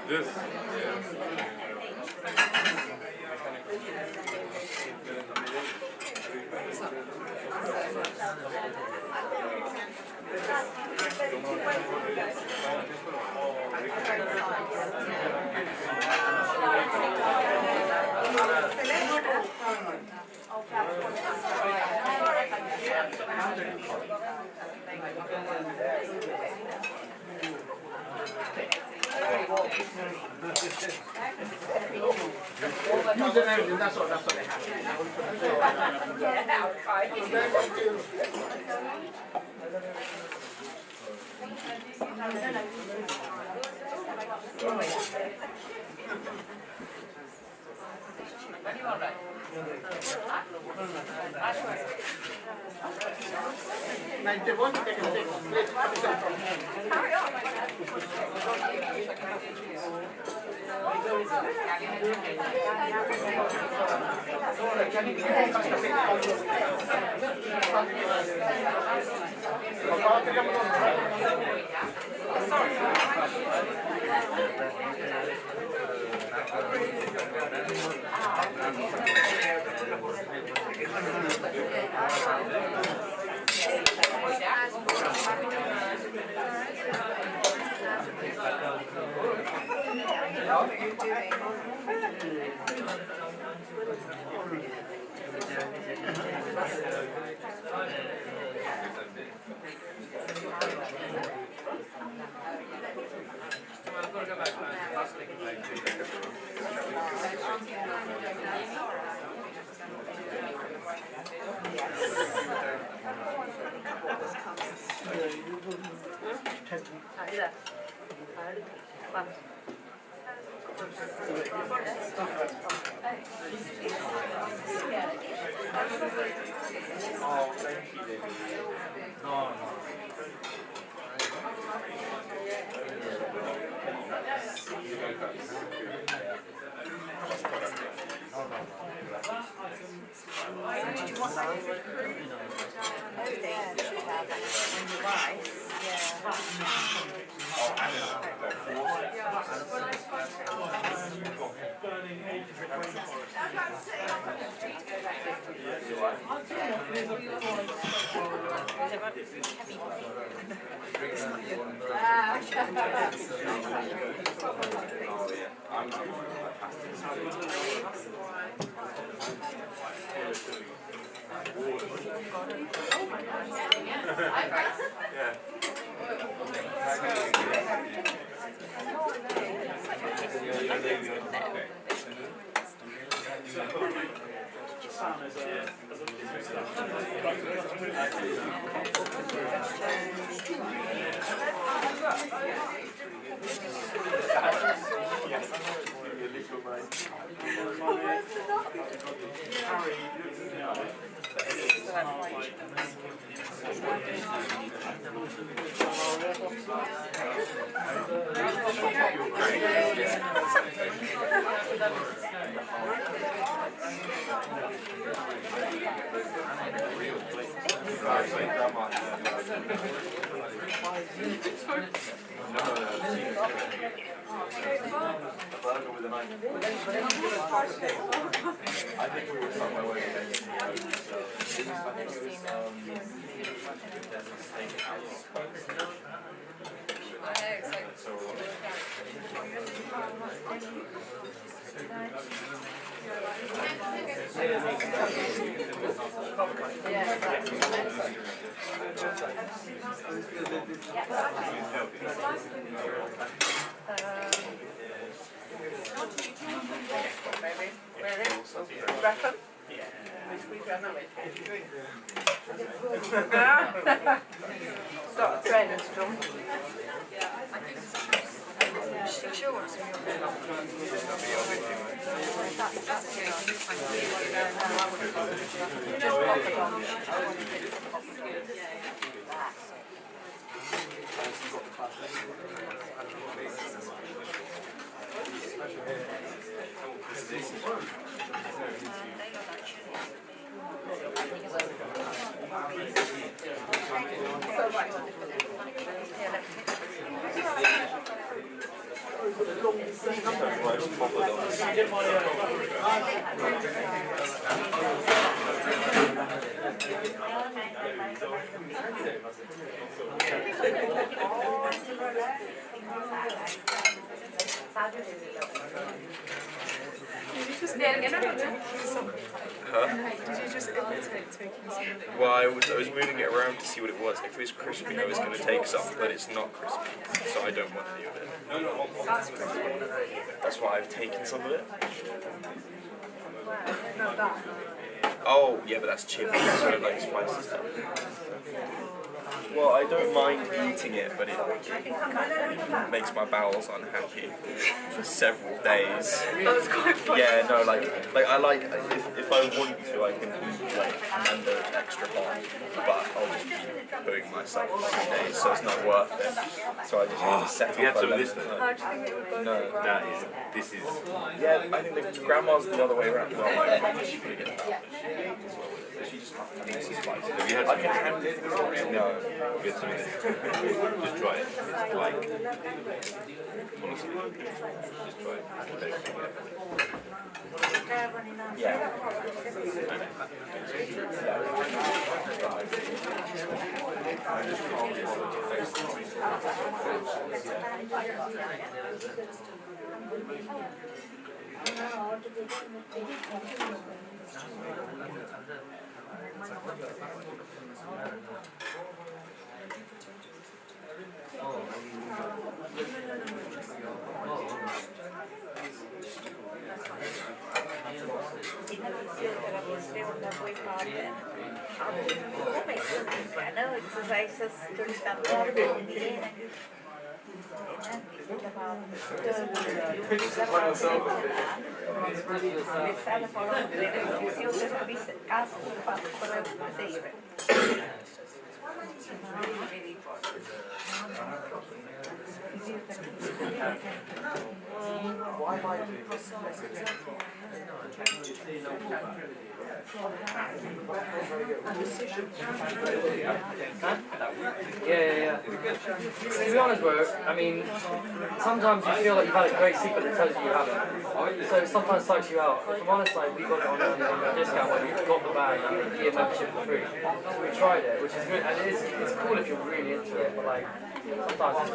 This. That's what they they want to take a carry on. Oh, thank you, David. No. Got a training to come. Just getting in. Did you just imitate taking something? Well, I was moving it around to see what it was. If it was crispy, I was going to take some, but it's not crispy, so I don't want any of it. That's crispy. That's why I've taken some of it. No, that. Oh, yeah, but that's chili, so like spicy stuff. Well, I don't mind eating it, but it makes my bowels unhappy for several days. That's quite funny. Yeah, no, like I like if I want to, I can eat like an extra pot, but I'll just be pooing myself for days, so it's not worth it. So I just need to settle. You had for some of a this little though? How do you think it would go? No, This is. yeah, I think the grandma's the other way around. Well, she's pretty good at that. She just Have you had I can handle it. No. Get some of this. Just try it. It's like, honestly, just try it. Yeah. Exercises to Yeah. To be honest, bro, I mean, sometimes you feel like you've had a great secret that tells you you haven't. So sometimes psychs you out. If I'm honest, like, we got it on a discount where we got the bag and the year membership for free. So we tried it, which is good, and it's cool if you're really into it, but like, sometimes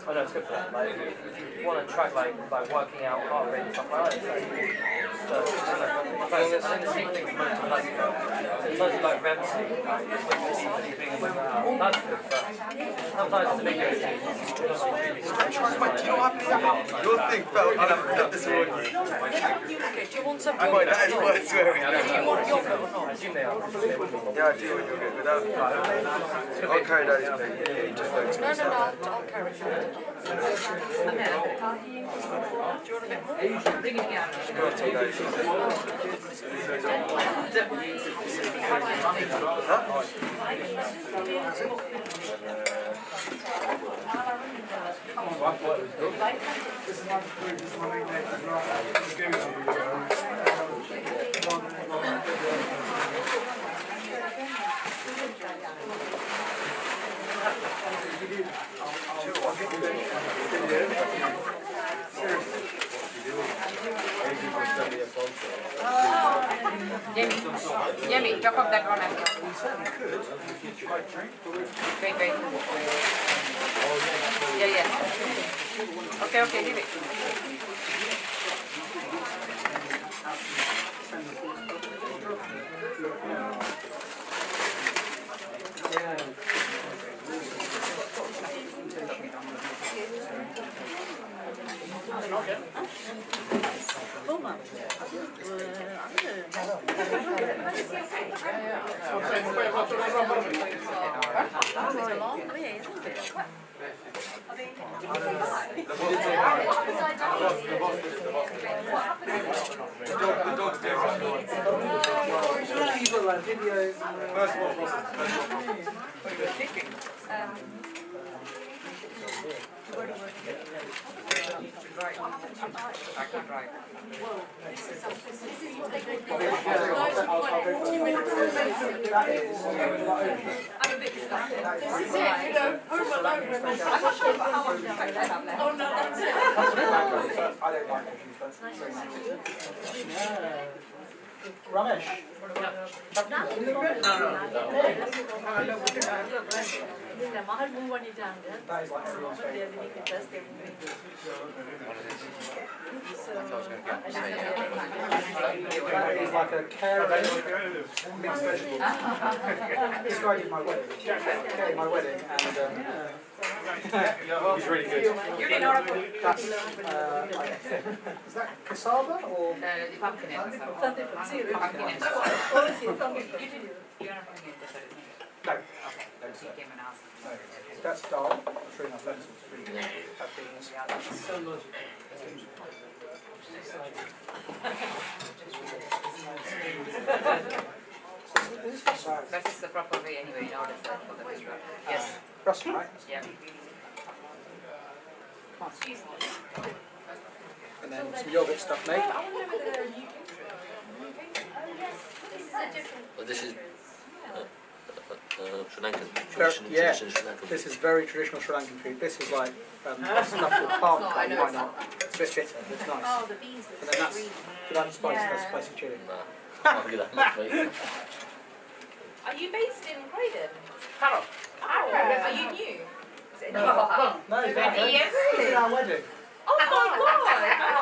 I know it's good for that. Like, if you want to track like working out, heart rate and stuff like that, it's like, I think the secret thing is most like, it's mostly like REM sleep, that's good, but sometimes it's a big go-to. Your thing felt like this morning. Do you want some I might that is worth swearing. Do you want yogurt or not? I assume they are. Yeah, I do want yogurt, but I'll carry that as plate. Just focus on No, I'll carry it. Do you want a bit more? Bring it again. Yummy, drop off that one. Wait. Yeah. Okay, leave it. Ramesh. Mahal move on it down there. That is like everyone's They're living with us, they're moving. So, That is like a caring mixed vegetable. Described my wedding. Caring my wedding, and it was really good. That's is that cassava or? The pumpkin in No. That's dal. That's really nice lentils. Really good. Have beans. So logical. That is the proper way anyway, in order for the restaurant. Yes. Russell, right? Yeah. And then some yogurt stuff, mate. Well, this is Sri Lankan. Yeah, Sri Lankan. this is very traditional Sri Lankan food. This is like stuff with palm, why not? It's a bit bitter, but it's nice. Oh, the beans And then that's without spicy, that's spicy chili. I'll give that much, mate. Are you based in Croydon? Harrow. Are you new? No, it's not. Yes. It's our wedding. Oh my god!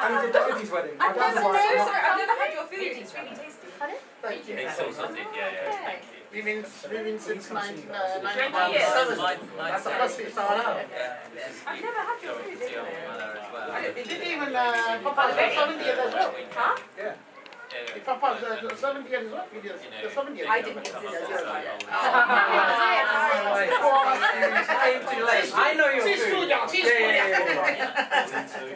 And we did David's wedding. I've never had your food. It's really tasty. Thank you. It's all something, yeah, thank you. We've been since 1997. 20 years. That's the first we started out. I've never had your food. It didn't even pop up 70 years as well. Huh? Yeah. It popped up 70 years as well. The 70 years. I didn't consider that. I know your She's food. She's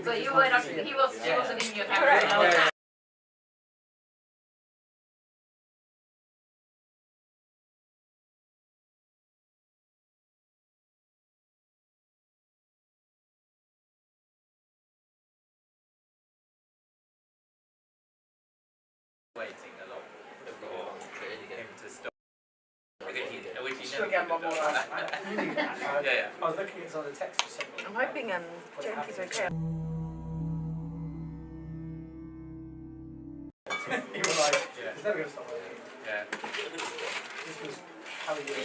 So you were not, he was giving you a camera. Waiting a lot for him to stop. Still get one more. Yeah. I was looking at some of the text. I'm hoping Jake is okay. You were like, it's never going to stop. Yeah. This was how he did it.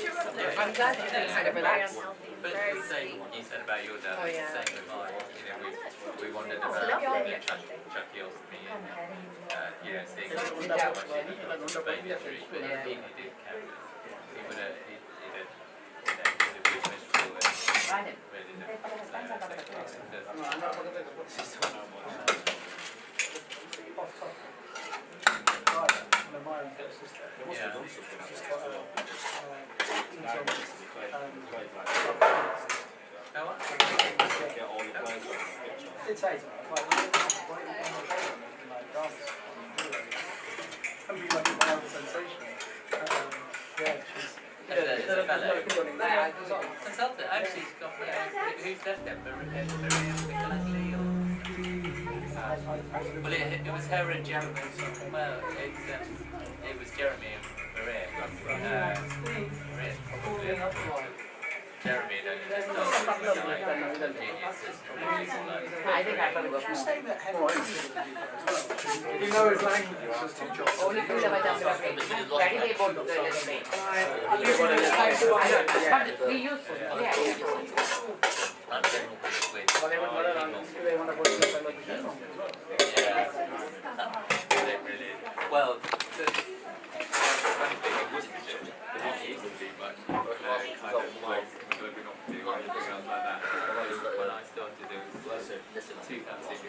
I'm glad you didn't say relax. But the same you said about your dad, Oh, yeah. same with mine. You know, we wondered about Chucky Osby and seeing how much he needed to baby tree, but he did carry it. He would have, he did really miserable and really difficult. It's eight. Can be like a wild sensation. Yeah, she's. There's a fellow. Consultant, actually, he's got who's left them? Well, it was her and Jeremy. Well, it was Jeremy and Maria. Maria probably. Jeremy don't just I think I got to go from You know his language, there's two jobs. only food have I done with very they both we use food. Yeah. Well, when I started, it was 2006.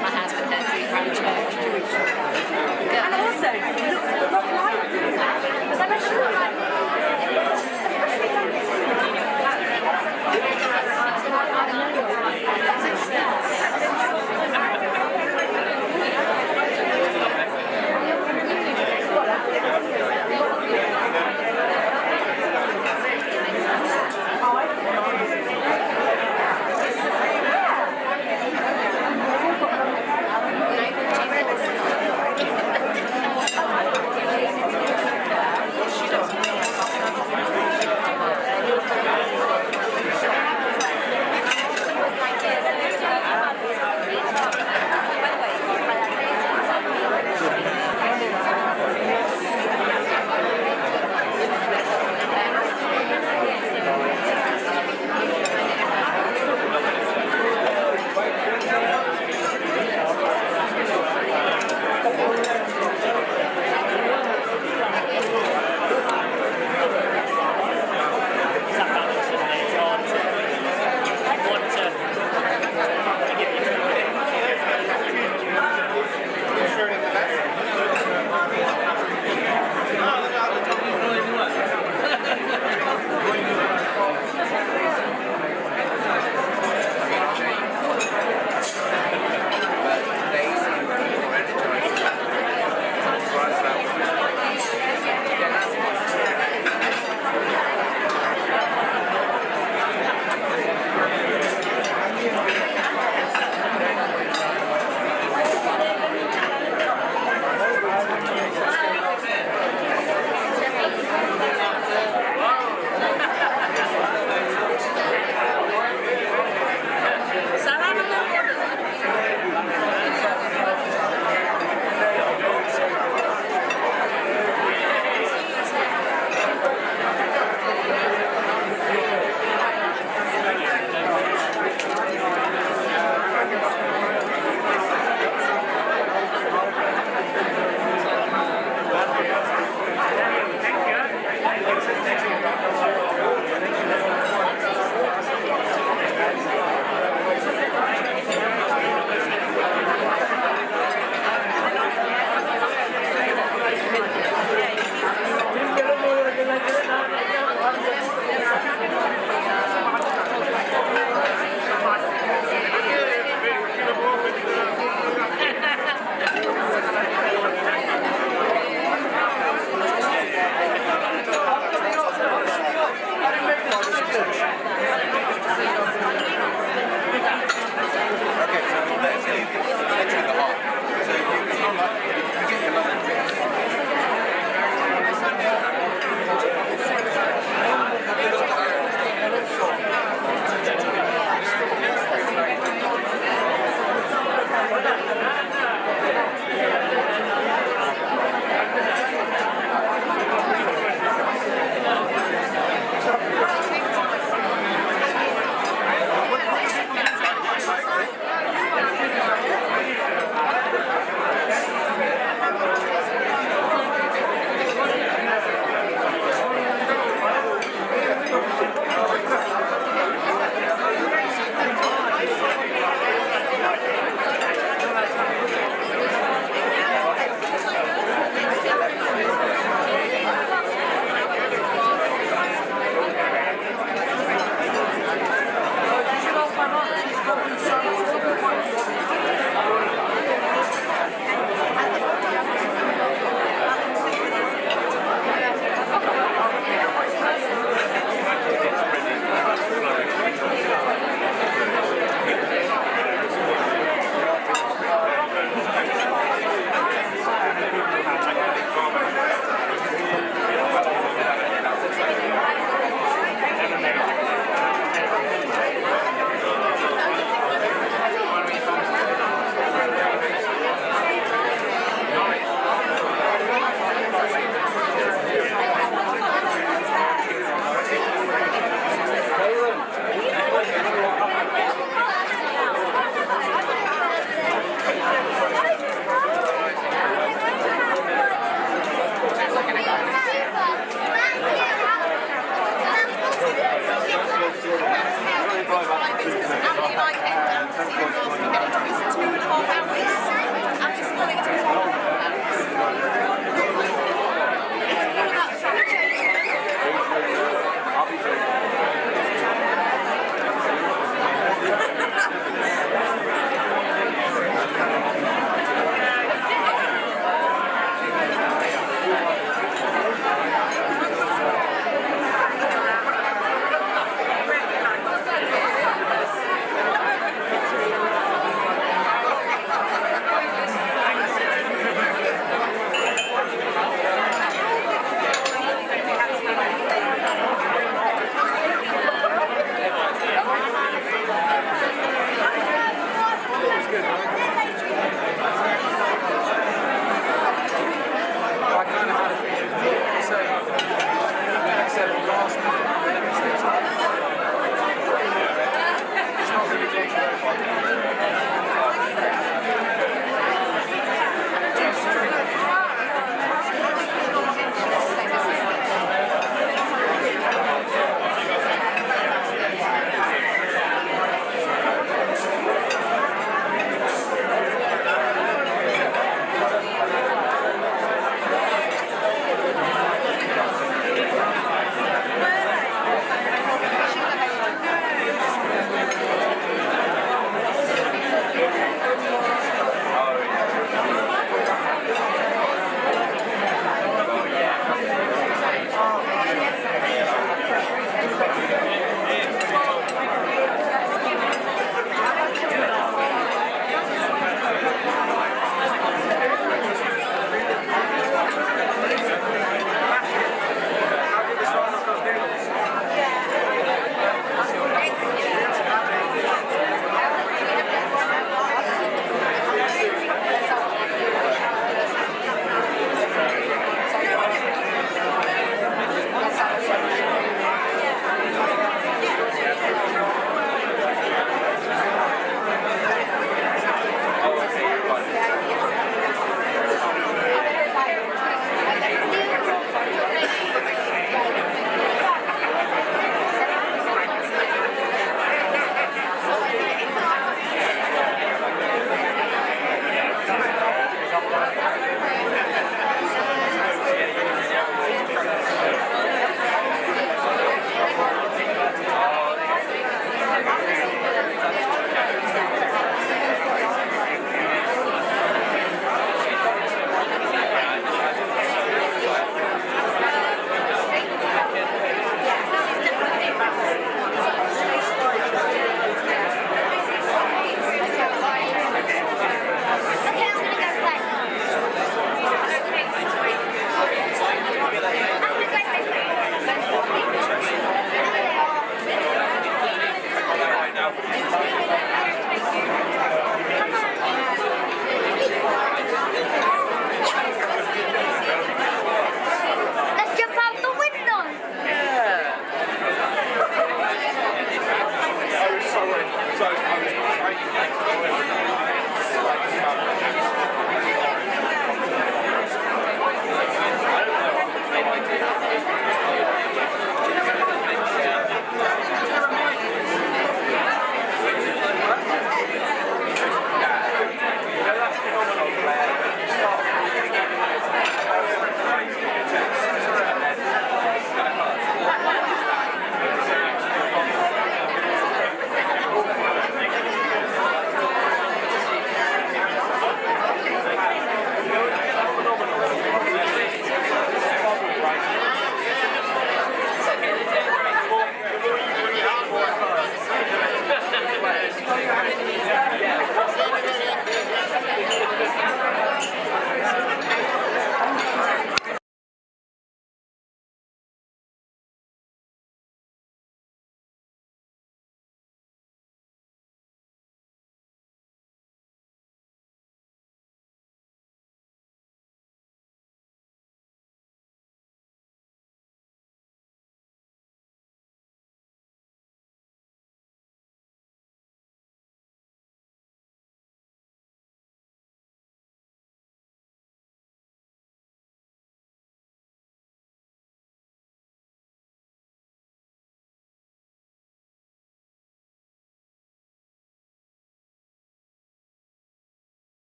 My husband had 3 grandchildren. And also, it looks a lot like that. But I feel like good, right? I kind of had a feeling. So, like I said, last minute, let me say something. It's not really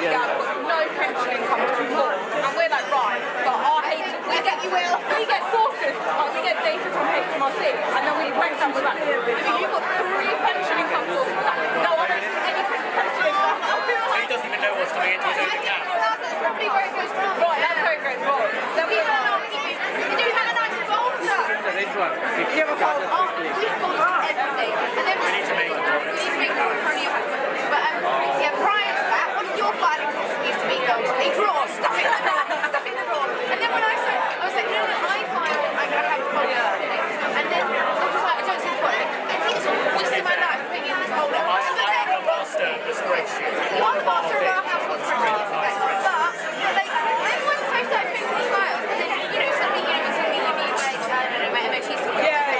like, yeah, I've got no pension income to report. And we're like, right, but our we get sources, like we get data from HMRC, and then we break down with that. You've got 3 pension income sources. No one else has any pension income. He doesn't even know what's coming into his own account. That's probably where it goes wrong. Right, that's where it goes wrong. Then we have a nice folder. We have a folder. We folder everything. And then we need to make one in front of your husband. But yeah, prior to that, one of your filing costs used to be a drawer, stuff in the drawer. And then when I was like, no, I file, I have a folder. And then I was like, I don't see the point. I think it's a waste of my life being in this folder. I am a master of the spreadsheet. You are master of our household spreadsheet. But, like, then once I started picking these files, and then, you know, suddenly you need, like, I don't know, my MOT stuff. Yeah.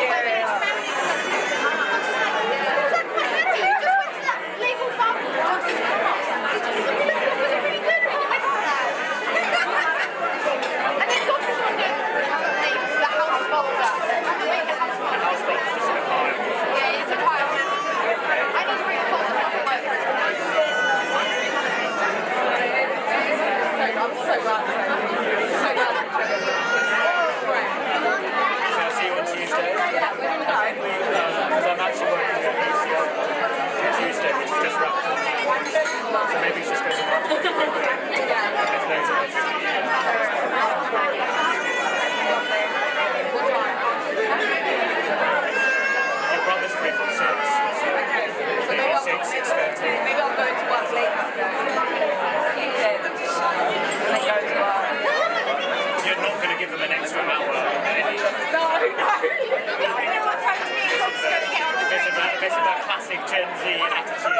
This is a classic Gen Z attitude.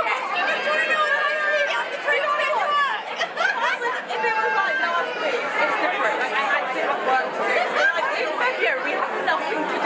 If it was like last week, it's different. Like, I actually have work to do. Like, in February, we have nothing to